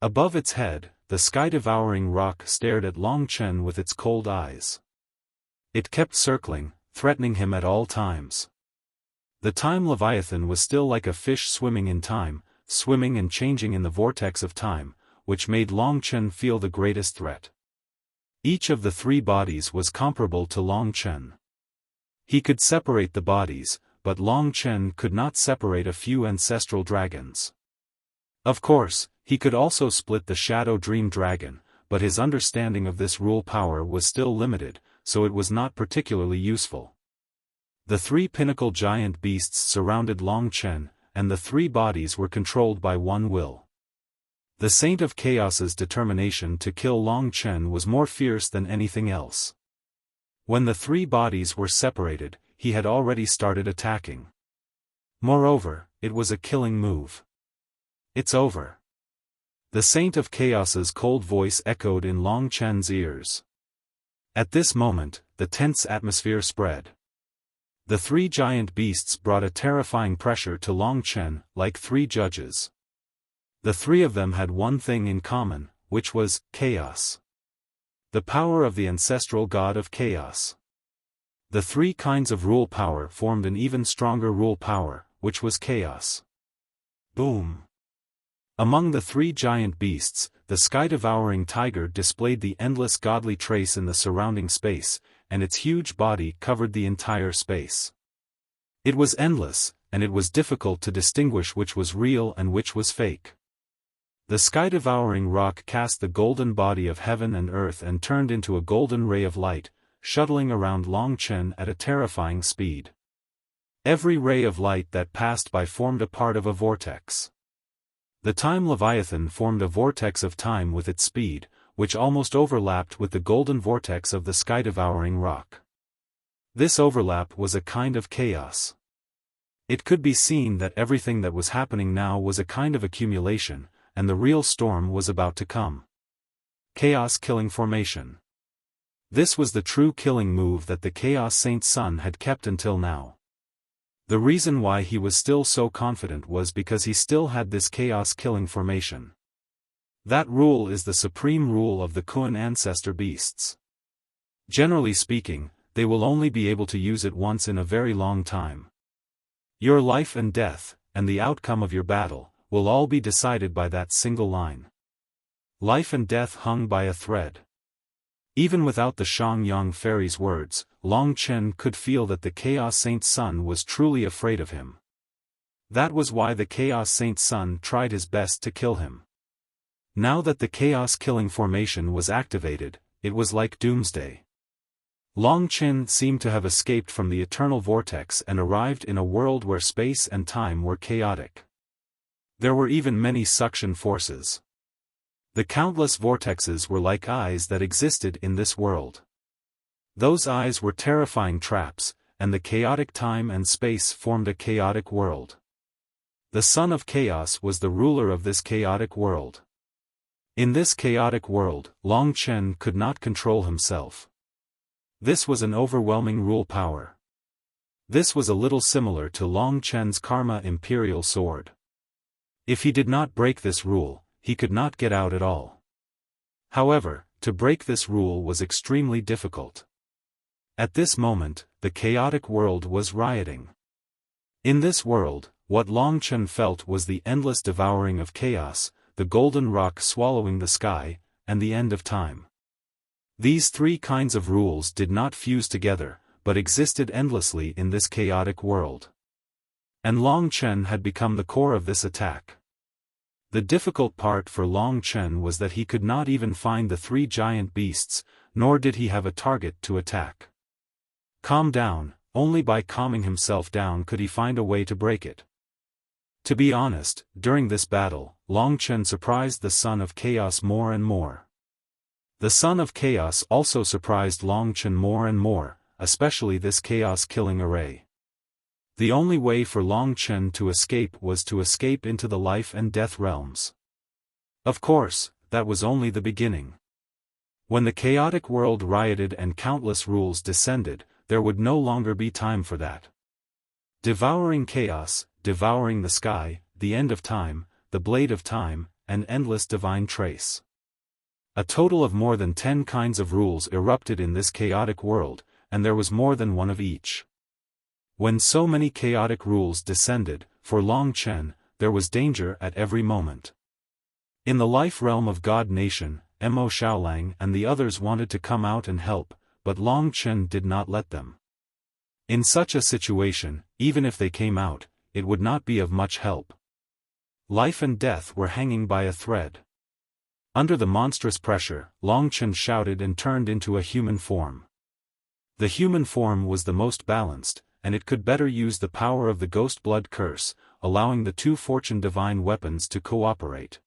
Above its head, the sky-devouring rock stared at Long Chen with its cold eyes. It kept circling, threatening him at all times. The time Leviathan was still like a fish swimming in time, swimming and changing in the vortex of time, which made Long Chen feel the greatest threat. Each of the 3 bodies was comparable to Long Chen. He could separate the bodies, but Long Chen could not separate a few ancestral dragons. Of course, he could also split the Shadow Dream Dragon, but his understanding of this rule power was still limited, so it was not particularly useful. The 3 pinnacle giant beasts surrounded Long Chen, and the 3 bodies were controlled by one will. The Saint of Chaos's determination to kill Long Chen was more fierce than anything else. When the 3 bodies were separated, he had already started attacking. Moreover, it was a killing move. It's over. The Saint of Chaos's cold voice echoed in Long Chen's ears. At this moment, the tense atmosphere spread. The 3 giant beasts brought a terrifying pressure to Long Chen, like 3 judges. The 3 of them had one thing in common, which was chaos. The power of the ancestral god of chaos. The 3 kinds of rule power formed an even stronger rule power, which was chaos. Boom! Among the 3 giant beasts, the sky-devouring tiger displayed the endless godly trace in the surrounding space, and its huge body covered the entire space. It was endless, and it was difficult to distinguish which was real and which was fake. The sky-devouring rock cast the golden body of heaven and earth and turned into a golden ray of light, shuttling around Long Chen at a terrifying speed. Every ray of light that passed by formed a part of a vortex. The time Leviathan formed a vortex of time with its speed, which almost overlapped with the golden vortex of the sky-devouring rock. This overlap was a kind of chaos. It could be seen that everything that was happening now was a kind of accumulation, and the real storm was about to come. Chaos Killing Formation. This was the true killing move that the Chaos Saint Sun had kept until now. The reason why he was still so confident was because he still had this Chaos Killing Formation. That rule is the supreme rule of the Kun ancestor beasts. Generally speaking, they will only be able to use it once in a very long time. Your life and death, and the outcome of your battle, will all be decided by that single line. Life and death hung by a thread. Even without the Shangyang fairy's words, Long Chen could feel that the Chaos Saint Sun was truly afraid of him. That was why the Chaos Saint Sun tried his best to kill him. Now that the Chaos Killing Formation was activated, it was like doomsday. Long Chen seemed to have escaped from the eternal vortex and arrived in a world where space and time were chaotic. There were even many suction forces. The countless vortexes were like eyes that existed in this world. Those eyes were terrifying traps, and the chaotic time and space formed a chaotic world. The Son of Chaos was the ruler of this chaotic world. In this chaotic world, Long Chen could not control himself. This was an overwhelming rule power. This was a little similar to Long Chen's Karma Imperial Sword. If he did not break this rule, he could not get out at all. However, to break this rule was extremely difficult. At this moment, the chaotic world was rioting. In this world, what Long Chen felt was the endless devouring of chaos, the golden rock swallowing the sky, and the end of time. These three kinds of rules did not fuse together, but existed endlessly in this chaotic world. And Long Chen had become the core of this attack. The difficult part for Long Chen was that he could not even find the three giant beasts, nor did he have a target to attack. Calm down, only by calming himself down could he find a way to break it. To be honest, during this battle, Long Chen surprised the Son of Chaos more and more. The Son of Chaos also surprised Long Chen more and more, especially this chaos-killing array. The only way for Long Chen to escape was to escape into the life and death realms. Of course, that was only the beginning. When the chaotic world rioted and countless rules descended, there would no longer be time for that. Devouring chaos, devouring the sky, the end of time, the blade of time, and endless divine trace. A total of more than 10 kinds of rules erupted in this chaotic world, and there was more than one of each. When so many chaotic rules descended, for Long Chen, there was danger at every moment. In the life realm of God Nation, Mo Xiaolang and the others wanted to come out and help, but Long Chen did not let them. In such a situation, even if they came out, it would not be of much help. Life and death were hanging by a thread. Under the monstrous pressure, Long Chen shouted and turned into a human form. The human form was the most balanced, and it could better use the power of the Ghost Blood Curse, allowing the two Fortune Divine weapons to cooperate.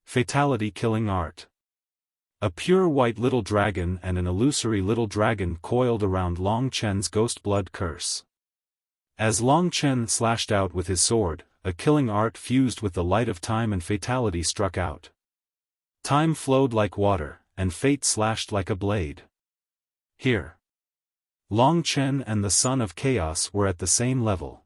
Fatality Killing Art. A pure white little dragon and an illusory little dragon coiled around Long Chen's Ghost Blood Curse. As Long Chen slashed out with his sword, a killing art fused with the light of time and fatality struck out. Time flowed like water, and fate slashed like a blade. Here. Long Chen and the Son of Chaos were at the same level.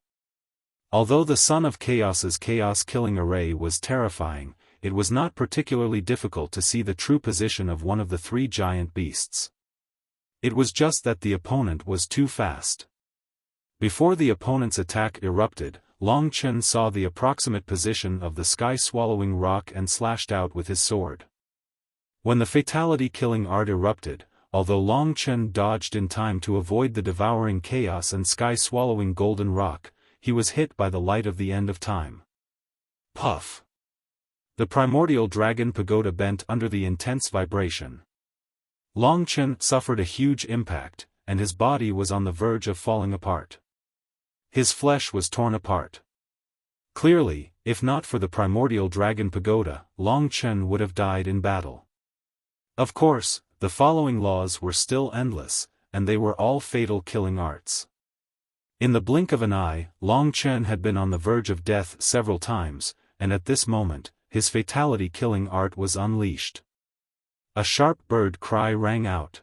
Although the Son of Chaos's chaos-killing array was terrifying, it was not particularly difficult to see the true position of one of the three giant beasts. It was just that the opponent was too fast. Before the opponent's attack erupted, Long Chen saw the approximate position of the sky-swallowing rock and slashed out with his sword. When the fatality-killing art erupted, although Long Chen dodged in time to avoid the devouring chaos and sky-swallowing golden rock, he was hit by the light of the end of time. Puff! The primordial dragon pagoda bent under the intense vibration. Long Chen suffered a huge impact, and his body was on the verge of falling apart. His flesh was torn apart. Clearly, if not for the primordial dragon pagoda, Long Chen would have died in battle. Of course, the following laws were still endless, and they were all fatal killing arts. In the blink of an eye, Long Chen had been on the verge of death several times, and at this moment, his fatality-killing art was unleashed. A sharp bird cry rang out.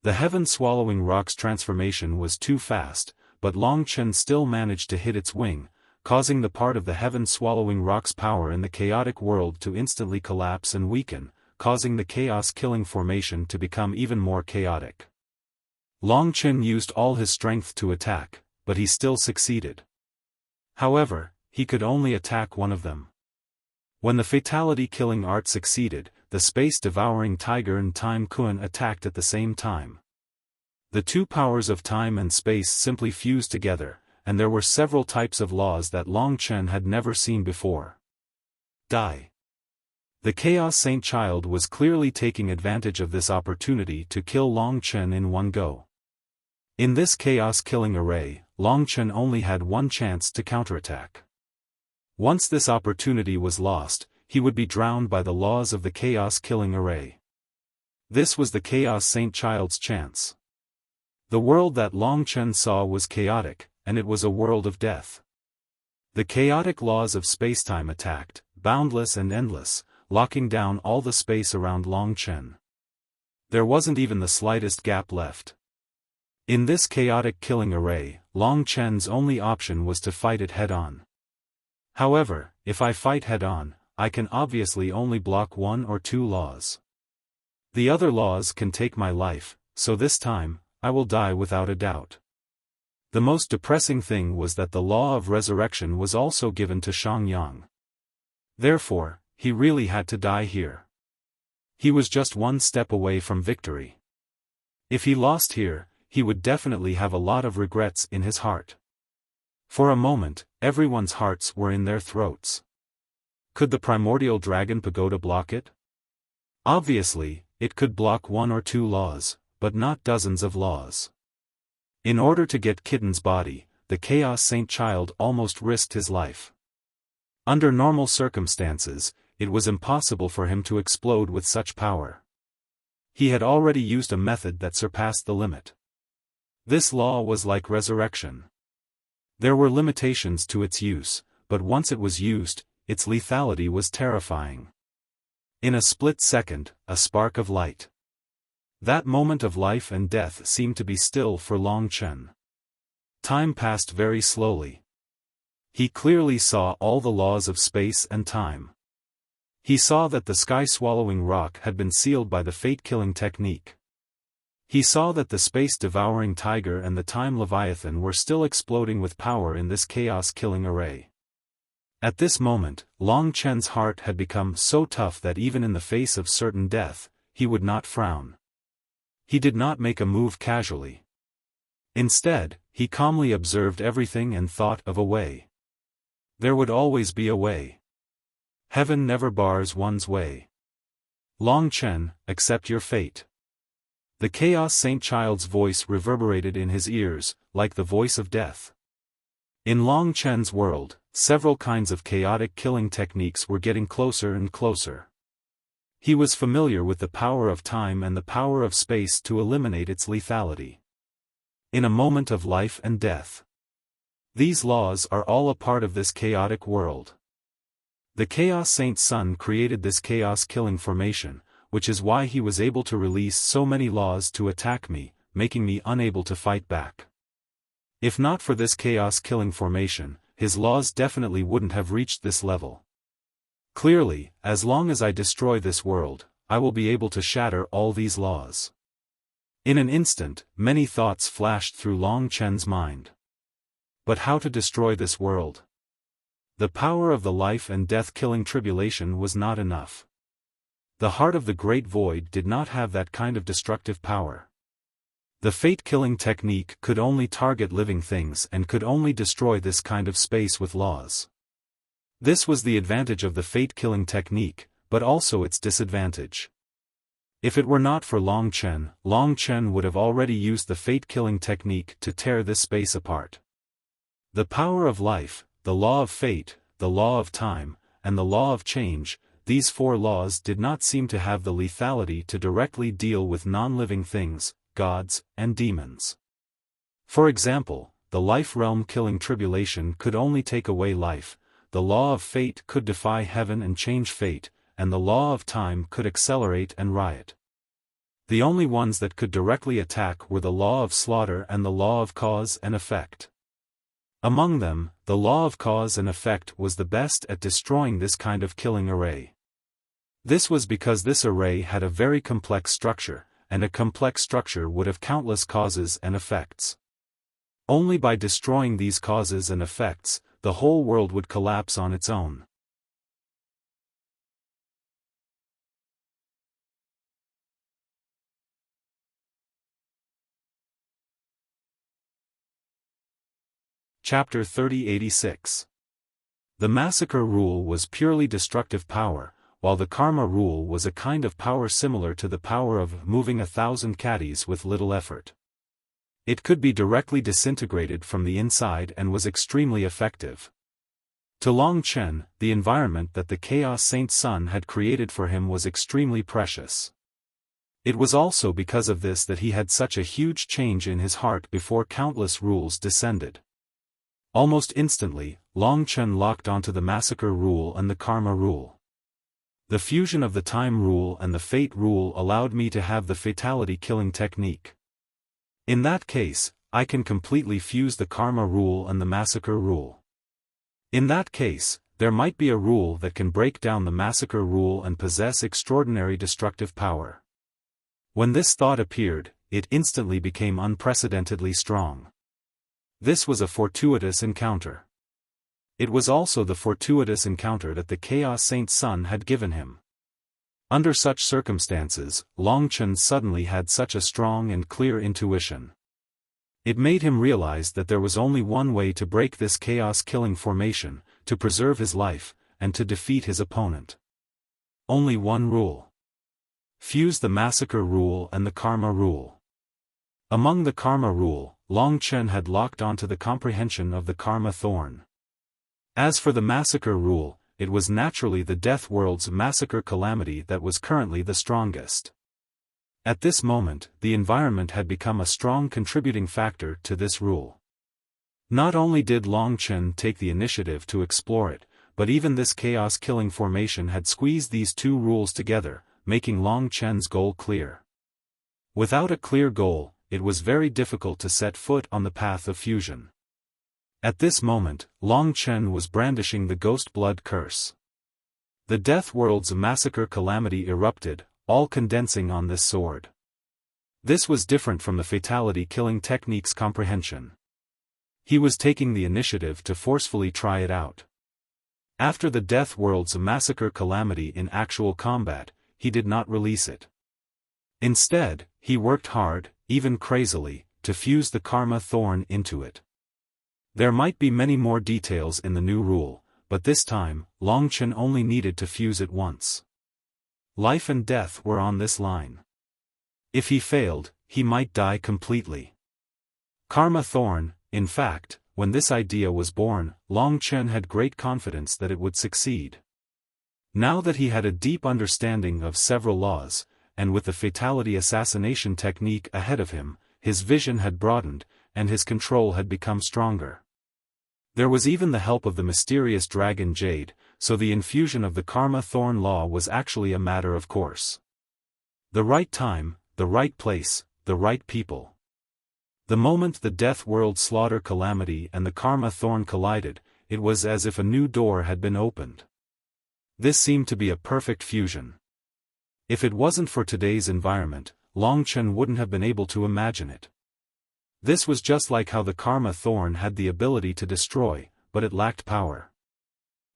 The heaven-swallowing rock's transformation was too fast, but Long Chen still managed to hit its wing, causing the part of the heaven-swallowing rock's power in the chaotic world to instantly collapse and weaken, causing the chaos-killing formation to become even more chaotic. Long Chen used all his strength to attack, but he still succeeded. However, he could only attack one of them. When the fatality-killing art succeeded, the space-devouring tiger and Time Kun attacked at the same time. The two powers of time and space simply fused together, and there were several types of laws that Long Chen had never seen before. Die. The Chaos Saint Child was clearly taking advantage of this opportunity to kill Long Chen in one go. In this chaos-killing array, Long Chen only had one chance to counterattack. Once this opportunity was lost, he would be drowned by the laws of the chaos-killing array. This was the Chaos Saint Child's chance. The world that Long Chen saw was chaotic, and it was a world of death. The chaotic laws of spacetime attacked, boundless and endless, locking down all the space around Long Chen. There wasn't even the slightest gap left. In this chaotic killing array, Long Chen's only option was to fight it head-on. However, if I fight head-on, I can obviously only block one or two laws. The other laws can take my life, so this time, I will die without a doubt. The most depressing thing was that the law of resurrection was also given to Shangyang. Therefore, he really had to die here. He was just one step away from victory. If he lost here, he would definitely have a lot of regrets in his heart. For a moment, everyone's hearts were in their throats. Could the primordial dragon pagoda block it? Obviously, it could block one or two laws, but not dozens of laws. In order to get Kitten's body, the Chaos Saint Child almost risked his life. Under normal circumstances, it was impossible for him to explode with such power. He had already used a method that surpassed the limit. This law was like resurrection. There were limitations to its use, but once it was used, its lethality was terrifying. In a split second, a spark of light. That moment of life and death seemed to be still for Long Chen. Time passed very slowly. He clearly saw all the laws of space and time. He saw that the sky-swallowing rock had been sealed by the fate-killing technique. He saw that the space-devouring tiger and the time leviathan were still exploding with power in this chaos-killing array. At this moment, Long Chen's heart had become so tough that even in the face of certain death, he would not frown. He did not make a move casually. Instead, he calmly observed everything and thought of a way. There would always be a way. Heaven never bars one's way. Long Chen, accept your fate. The Chaos Saint Child's voice reverberated in his ears, like the voice of death. In Long Chen's world, several kinds of chaotic killing techniques were getting closer and closer. He was familiar with the power of time and the power of space to eliminate its lethality. In a moment of life and death. These laws are all a part of this chaotic world. The Chaos Saint Sun created this chaos-killing formation, which is why he was able to release so many laws to attack me, making me unable to fight back. If not for this chaos-killing formation, his laws definitely wouldn't have reached this level. Clearly, as long as I destroy this world, I will be able to shatter all these laws. In an instant, many thoughts flashed through Long Chen's mind. But how to destroy this world? The power of the life and death-killing tribulation was not enough. The heart of the Great Void did not have that kind of destructive power. The fate-killing technique could only target living things and could only destroy this kind of space with laws. This was the advantage of the fate-killing technique, but also its disadvantage. If it were not for Long Chen would have already used the fate-killing technique to tear this space apart. The power of life, the law of fate, the law of time, and the law of change, these four laws did not seem to have the lethality to directly deal with non-living things, gods, and demons. For example, the life realm killing tribulation could only take away life, the law of fate could defy heaven and change fate, and the law of time could accelerate and riot. The only ones that could directly attack were the law of slaughter and the law of cause and effect. Among them, the law of cause and effect was the best at destroying this kind of killing array. This was because this array had a very complex structure, and a complex structure would have countless causes and effects. Only by destroying these causes and effects, the whole world would collapse on its own. Chapter 3086. The massacre rule was purely destructive power, while the karma rule was a kind of power similar to the power of moving 1,000 caddies with little effort. It could be directly disintegrated from the inside and was extremely effective. To Long Chen, the environment that the Chaos Saint Sun had created for him was extremely precious. It was also because of this that he had such a huge change in his heart before countless rules descended. Almost instantly, Long Chen locked onto the Massacre Rule and the Karma Rule. The fusion of the Time Rule and the Fate Rule allowed me to have the Fatality Killing technique. In that case, I can completely fuse the Karma Rule and the Massacre Rule. In that case, there might be a rule that can break down the Massacre Rule and possess extraordinary destructive power. When this thought appeared, it instantly became unprecedentedly strong. This was a fortuitous encounter. It was also the fortuitous encounter that the Chaos Saint Sun had given him. Under such circumstances, Long Chen suddenly had such a strong and clear intuition. It made him realize that there was only one way to break this chaos-killing formation, to preserve his life, and to defeat his opponent. Only one rule. Fuse the Massacre Rule and the Karma Rule. Among the Karma Rule, Long Chen had locked onto the comprehension of the Karma Thorn. As for the Massacre Rule, it was naturally the Death World's Massacre Calamity that was currently the strongest. At this moment, the environment had become a strong contributing factor to this rule. Not only did Long Chen take the initiative to explore it, but even this chaos-killing formation had squeezed these two rules together, making Long Chen's goal clear. Without a clear goal, it was very difficult to set foot on the path of fusion. At this moment, Long Chen was brandishing the Ghost Blood Curse. The Death World's Massacre Calamity erupted, all condensing on this sword. This was different from the fatality-killing technique's comprehension. He was taking the initiative to forcefully try it out. After the Death World's Massacre Calamity in actual combat, he did not release it. Instead, he worked hard, even crazily, to fuse the Karma Thorn into it. There might be many more details in the new rule, but this time, Long Chen only needed to fuse it once. Life and death were on this line. If he failed, he might die completely. Karma Thorn, in fact, when this idea was born, Long Chen had great confidence that it would succeed. Now that he had a deep understanding of several laws, and with the fatality assassination technique ahead of him, his vision had broadened, and his control had become stronger. There was even the help of the mysterious dragon Jade, so the infusion of the Karma Thorn law was actually a matter of course. The right time, the right place, the right people. The moment the Death World Slaughter Calamity and the Karma Thorn collided, it was as if a new door had been opened. This seemed to be a perfect fusion. If it wasn't for today's environment, Long Chen wouldn't have been able to imagine it. This was just like how the Karma Thorn had the ability to destroy, but it lacked power.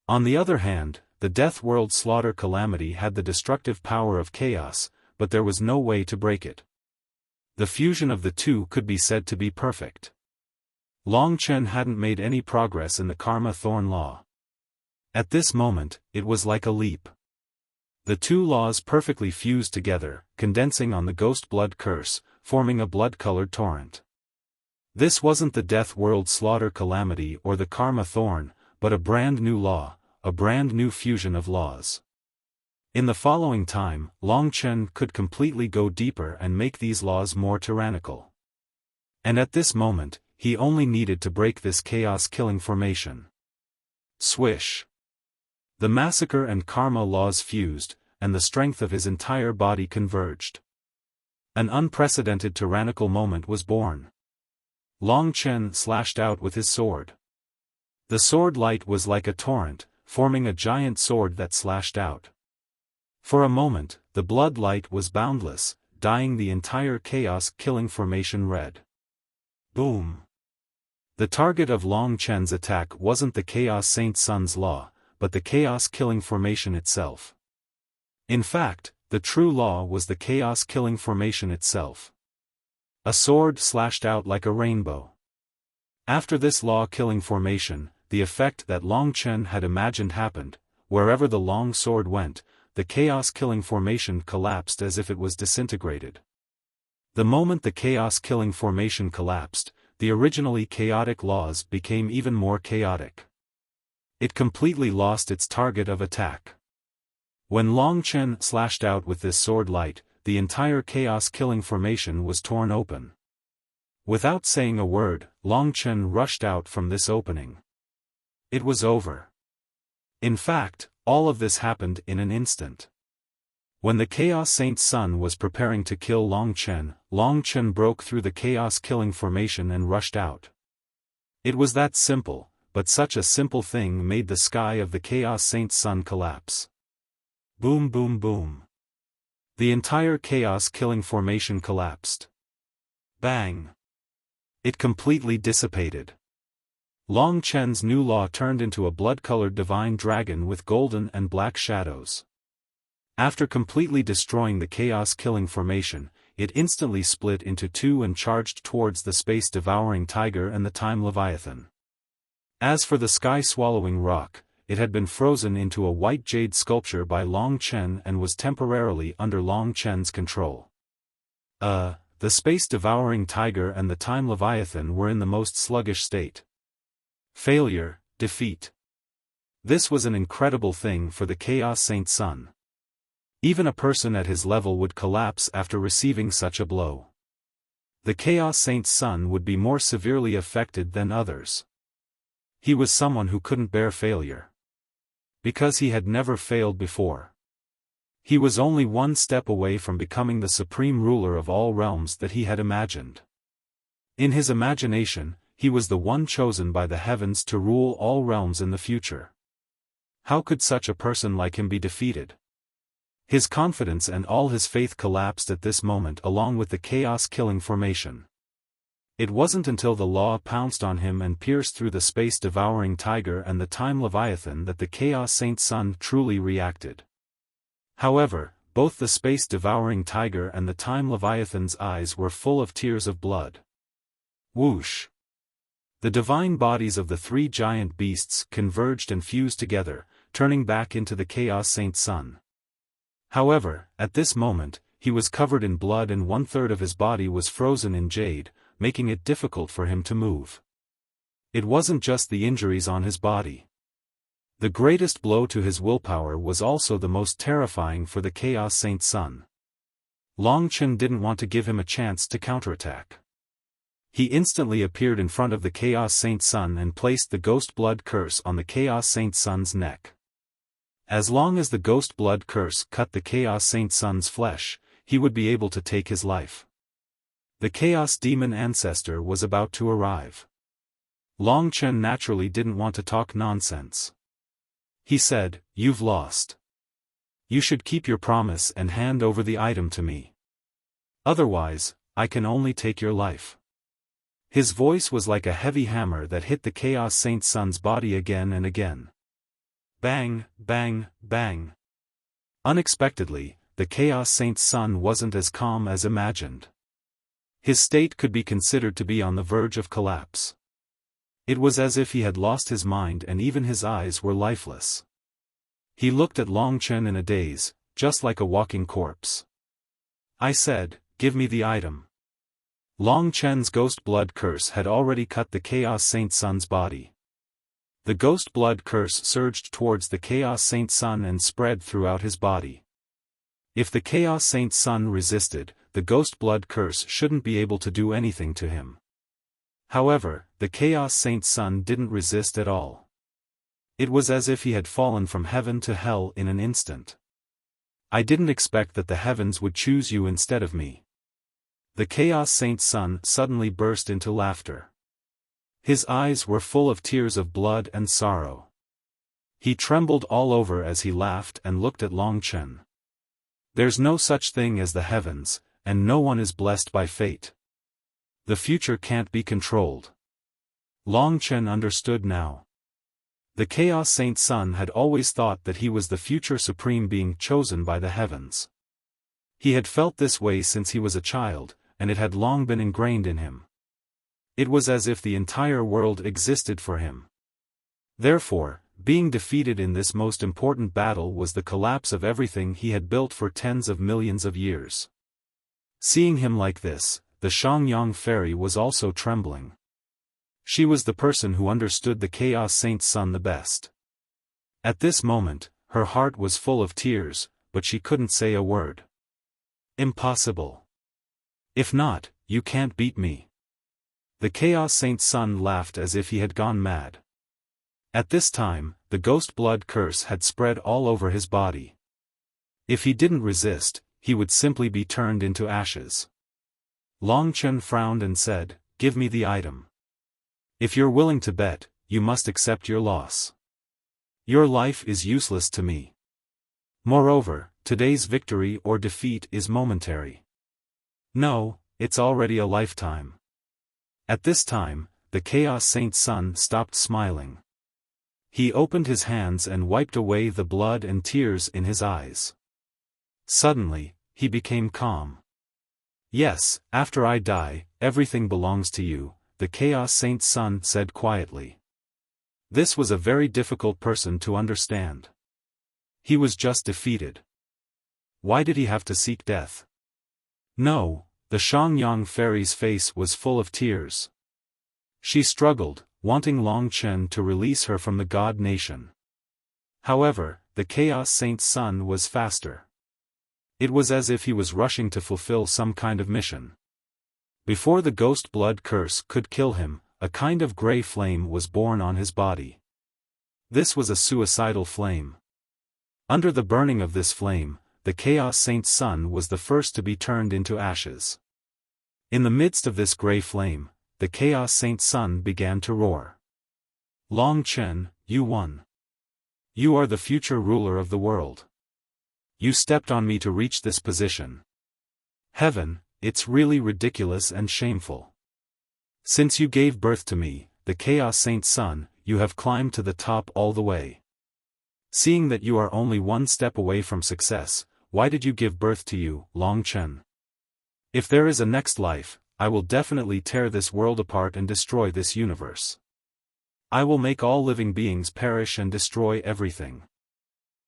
On the other hand, the Death World Slaughter Calamity had the destructive power of chaos, but there was no way to break it. The fusion of the two could be said to be perfect. Long Chen hadn't made any progress in the Karma Thorn law. At this moment, it was like a leap. The two laws perfectly fused together, condensing on the Ghost Blood Curse, forming a blood-colored torrent. This wasn't the Death World Slaughter Calamity or the Karma Thorn, but a brand new law, a brand new fusion of laws. In the following time, Long Chen could completely go deeper and make these laws more tyrannical. And at this moment, he only needed to break this chaos-killing formation. Swish! The massacre and karma laws fused, and the strength of his entire body converged. An unprecedented tyrannical moment was born. Long Chen slashed out with his sword. The sword light was like a torrent, forming a giant sword that slashed out. For a moment, the blood light was boundless, dyeing the entire chaos-killing formation red. Boom! The target of Long Chen's attack wasn't the Chaos Saint Sun's law, but the chaos-killing formation itself. In fact, the true law was the chaos-killing formation itself. A sword slashed out like a rainbow. After this law-killing formation, the effect that Long Chen had imagined happened. Wherever the long sword went, the chaos-killing formation collapsed as if it was disintegrated. The moment the chaos-killing formation collapsed, the originally chaotic laws became even more chaotic. It completely lost its target of attack. When Long Chen slashed out with this sword light, the entire chaos-killing formation was torn open. Without saying a word, Long Chen rushed out from this opening. It was over. In fact, all of this happened in an instant. When the Chaos Saint's son was preparing to kill Long Chen broke through the chaos-killing formation and rushed out. It was that simple, but such a simple thing made the sky of the Chaos Saint's son collapse. Boom boom boom. The entire chaos-killing formation collapsed. Bang. It completely dissipated. Long Chen's new law turned into a blood-colored divine dragon with golden and black shadows. After completely destroying the chaos-killing formation, it instantly split into two and charged towards the space-devouring tiger and the time leviathan. As for the sky-swallowing rock, it had been frozen into a white jade sculpture by Long Chen and was temporarily under Long Chen's control. The space-devouring tiger and the time leviathan were in the most sluggish state. Failure, defeat. This was an incredible thing for the Chaos Saint's son. Even a person at his level would collapse after receiving such a blow. The Chaos Saint's son would be more severely affected than others. He was someone who couldn't bear failure. Because he had never failed before. He was only one step away from becoming the supreme ruler of all realms that he had imagined. In his imagination, he was the one chosen by the heavens to rule all realms in the future. How could such a person like him be defeated? His confidence and all his faith collapsed at this moment along with the chaos-killing formation. It wasn't until the law pounced on him and pierced through the space-devouring tiger and the time leviathan that the Chaos Saint's son truly reacted. However, both the space-devouring tiger and the time leviathan's eyes were full of tears of blood. Whoosh! The divine bodies of the three giant beasts converged and fused together, turning back into the Chaos Saint's son. However, at this moment, he was covered in blood and 1/3 of his body was frozen in jade, making it difficult for him to move. It wasn't just the injuries on his body. The greatest blow to his willpower was also the most terrifying for the Chaos Saint's son. Long Chen didn't want to give him a chance to counterattack. He instantly appeared in front of the Chaos Saint's son and placed the Ghost Blood Curse on the Chaos Saint's son's neck. As long as the Ghost Blood Curse cut the Chaos Saint's son's flesh, he would be able to take his life. The Chaos Demon Ancestor was about to arrive. Long Chen naturally didn't want to talk nonsense. He said, "You've lost. You should keep your promise and hand over the item to me. Otherwise, I can only take your life." His voice was like a heavy hammer that hit the Chaos Saint's son's body again and again. Bang, bang, bang. Unexpectedly, the Chaos Saint's son wasn't as calm as imagined. His state could be considered to be on the verge of collapse. It was as if he had lost his mind and even his eyes were lifeless. He looked at Long Chen in a daze, just like a walking corpse. I said, "Give me the item." Long Chen's Ghost Blood Curse had already cut the Chaos Saint's son's body. The Ghost Blood Curse surged towards the Chaos Saint's son and spread throughout his body. If the Chaos Saint's son resisted, the Ghost Blood Curse shouldn't be able to do anything to him. However, the Chaos Saint's son didn't resist at all. It was as if he had fallen from heaven to hell in an instant. I didn't expect that the heavens would choose you instead of me. The Chaos Saint's son suddenly burst into laughter. His eyes were full of tears of blood and sorrow. He trembled all over as he laughed and looked at Long Chen. There's no such thing as the heavens, and no one is blessed by fate. The future can't be controlled. Long Chen understood now. The Chaos Saint's son had always thought that he was the future supreme being chosen by the heavens. He had felt this way since he was a child, and it had long been ingrained in him. It was as if the entire world existed for him. Therefore, being defeated in this most important battle was the collapse of everything he had built for tens of millions of years. Seeing him like this, the Xiangyang fairy was also trembling. She was the person who understood the Chaos Saint's son the best. At this moment, her heart was full of tears, but she couldn't say a word. Impossible. If not, you can't beat me. The Chaos Saint's son laughed as if he had gone mad. At this time, the ghost blood curse had spread all over his body. If he didn't resist, he would simply be turned into ashes. Long Chen frowned and said, "Give me the item. If you're willing to bet, you must accept your loss. Your life is useless to me. Moreover, today's victory or defeat is momentary. No, it's already a lifetime." At this time, the Chaos Saint's son stopped smiling. He opened his hands and wiped away the blood and tears in his eyes. Suddenly, he became calm. "Yes, after I die, everything belongs to you," the Chaos Saint's son said quietly. This was a very difficult person to understand. He was just defeated. Why did he have to seek death? No, the Xiangyang fairy's face was full of tears. She struggled, wanting Long Chen to release her from the god nation. However, the Chaos Saint's son was faster. It was as if he was rushing to fulfill some kind of mission. Before the ghost blood curse could kill him, a kind of grey flame was born on his body. This was a suicidal flame. Under the burning of this flame, the Chaos Saint's son was the first to be turned into ashes. In the midst of this grey flame, the Chaos Saint's son began to roar. "Long Chen, you won. You are the future ruler of the world. You stepped on me to reach this position. Heaven, it's really ridiculous and shameful. Since you gave birth to me, the Chaos Saint's son, you have climbed to the top all the way. Seeing that you are only one step away from success, why did you give birth to you, Long Chen? If there is a next life, I will definitely tear this world apart and destroy this universe. I will make all living beings perish and destroy everything.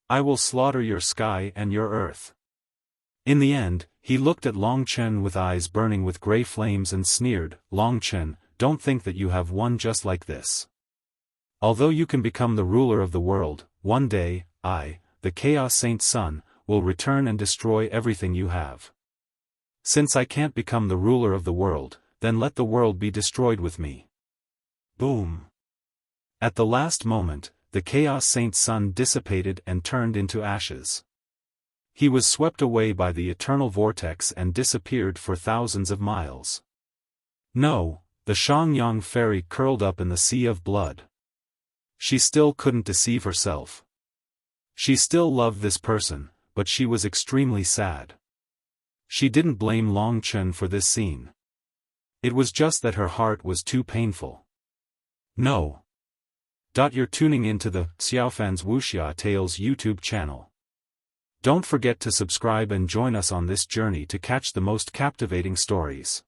I will slaughter your sky and your earth." In the end, he looked at Long Chen with eyes burning with grey flames and sneered, "Long Chen, don't think that you have won just like this. Although you can become the ruler of the world, one day, I, the Chaos Saint's son, will return and destroy everything you have. Since I can't become the ruler of the world, then let the world be destroyed with me." Boom! At the last moment, the Chaos Saint's son dissipated and turned into ashes. He was swept away by the eternal vortex and disappeared for thousands of miles. No, the Xiangyang fairy curled up in the sea of blood. She still couldn't deceive herself. She still loved this person, but she was extremely sad. She didn't blame Long Chen for this scene. It was just that her heart was too painful. No. You're tuning into the Xiaofan's Wuxia Tales YouTube channel. Don't forget to subscribe and join us on this journey to catch the most captivating stories.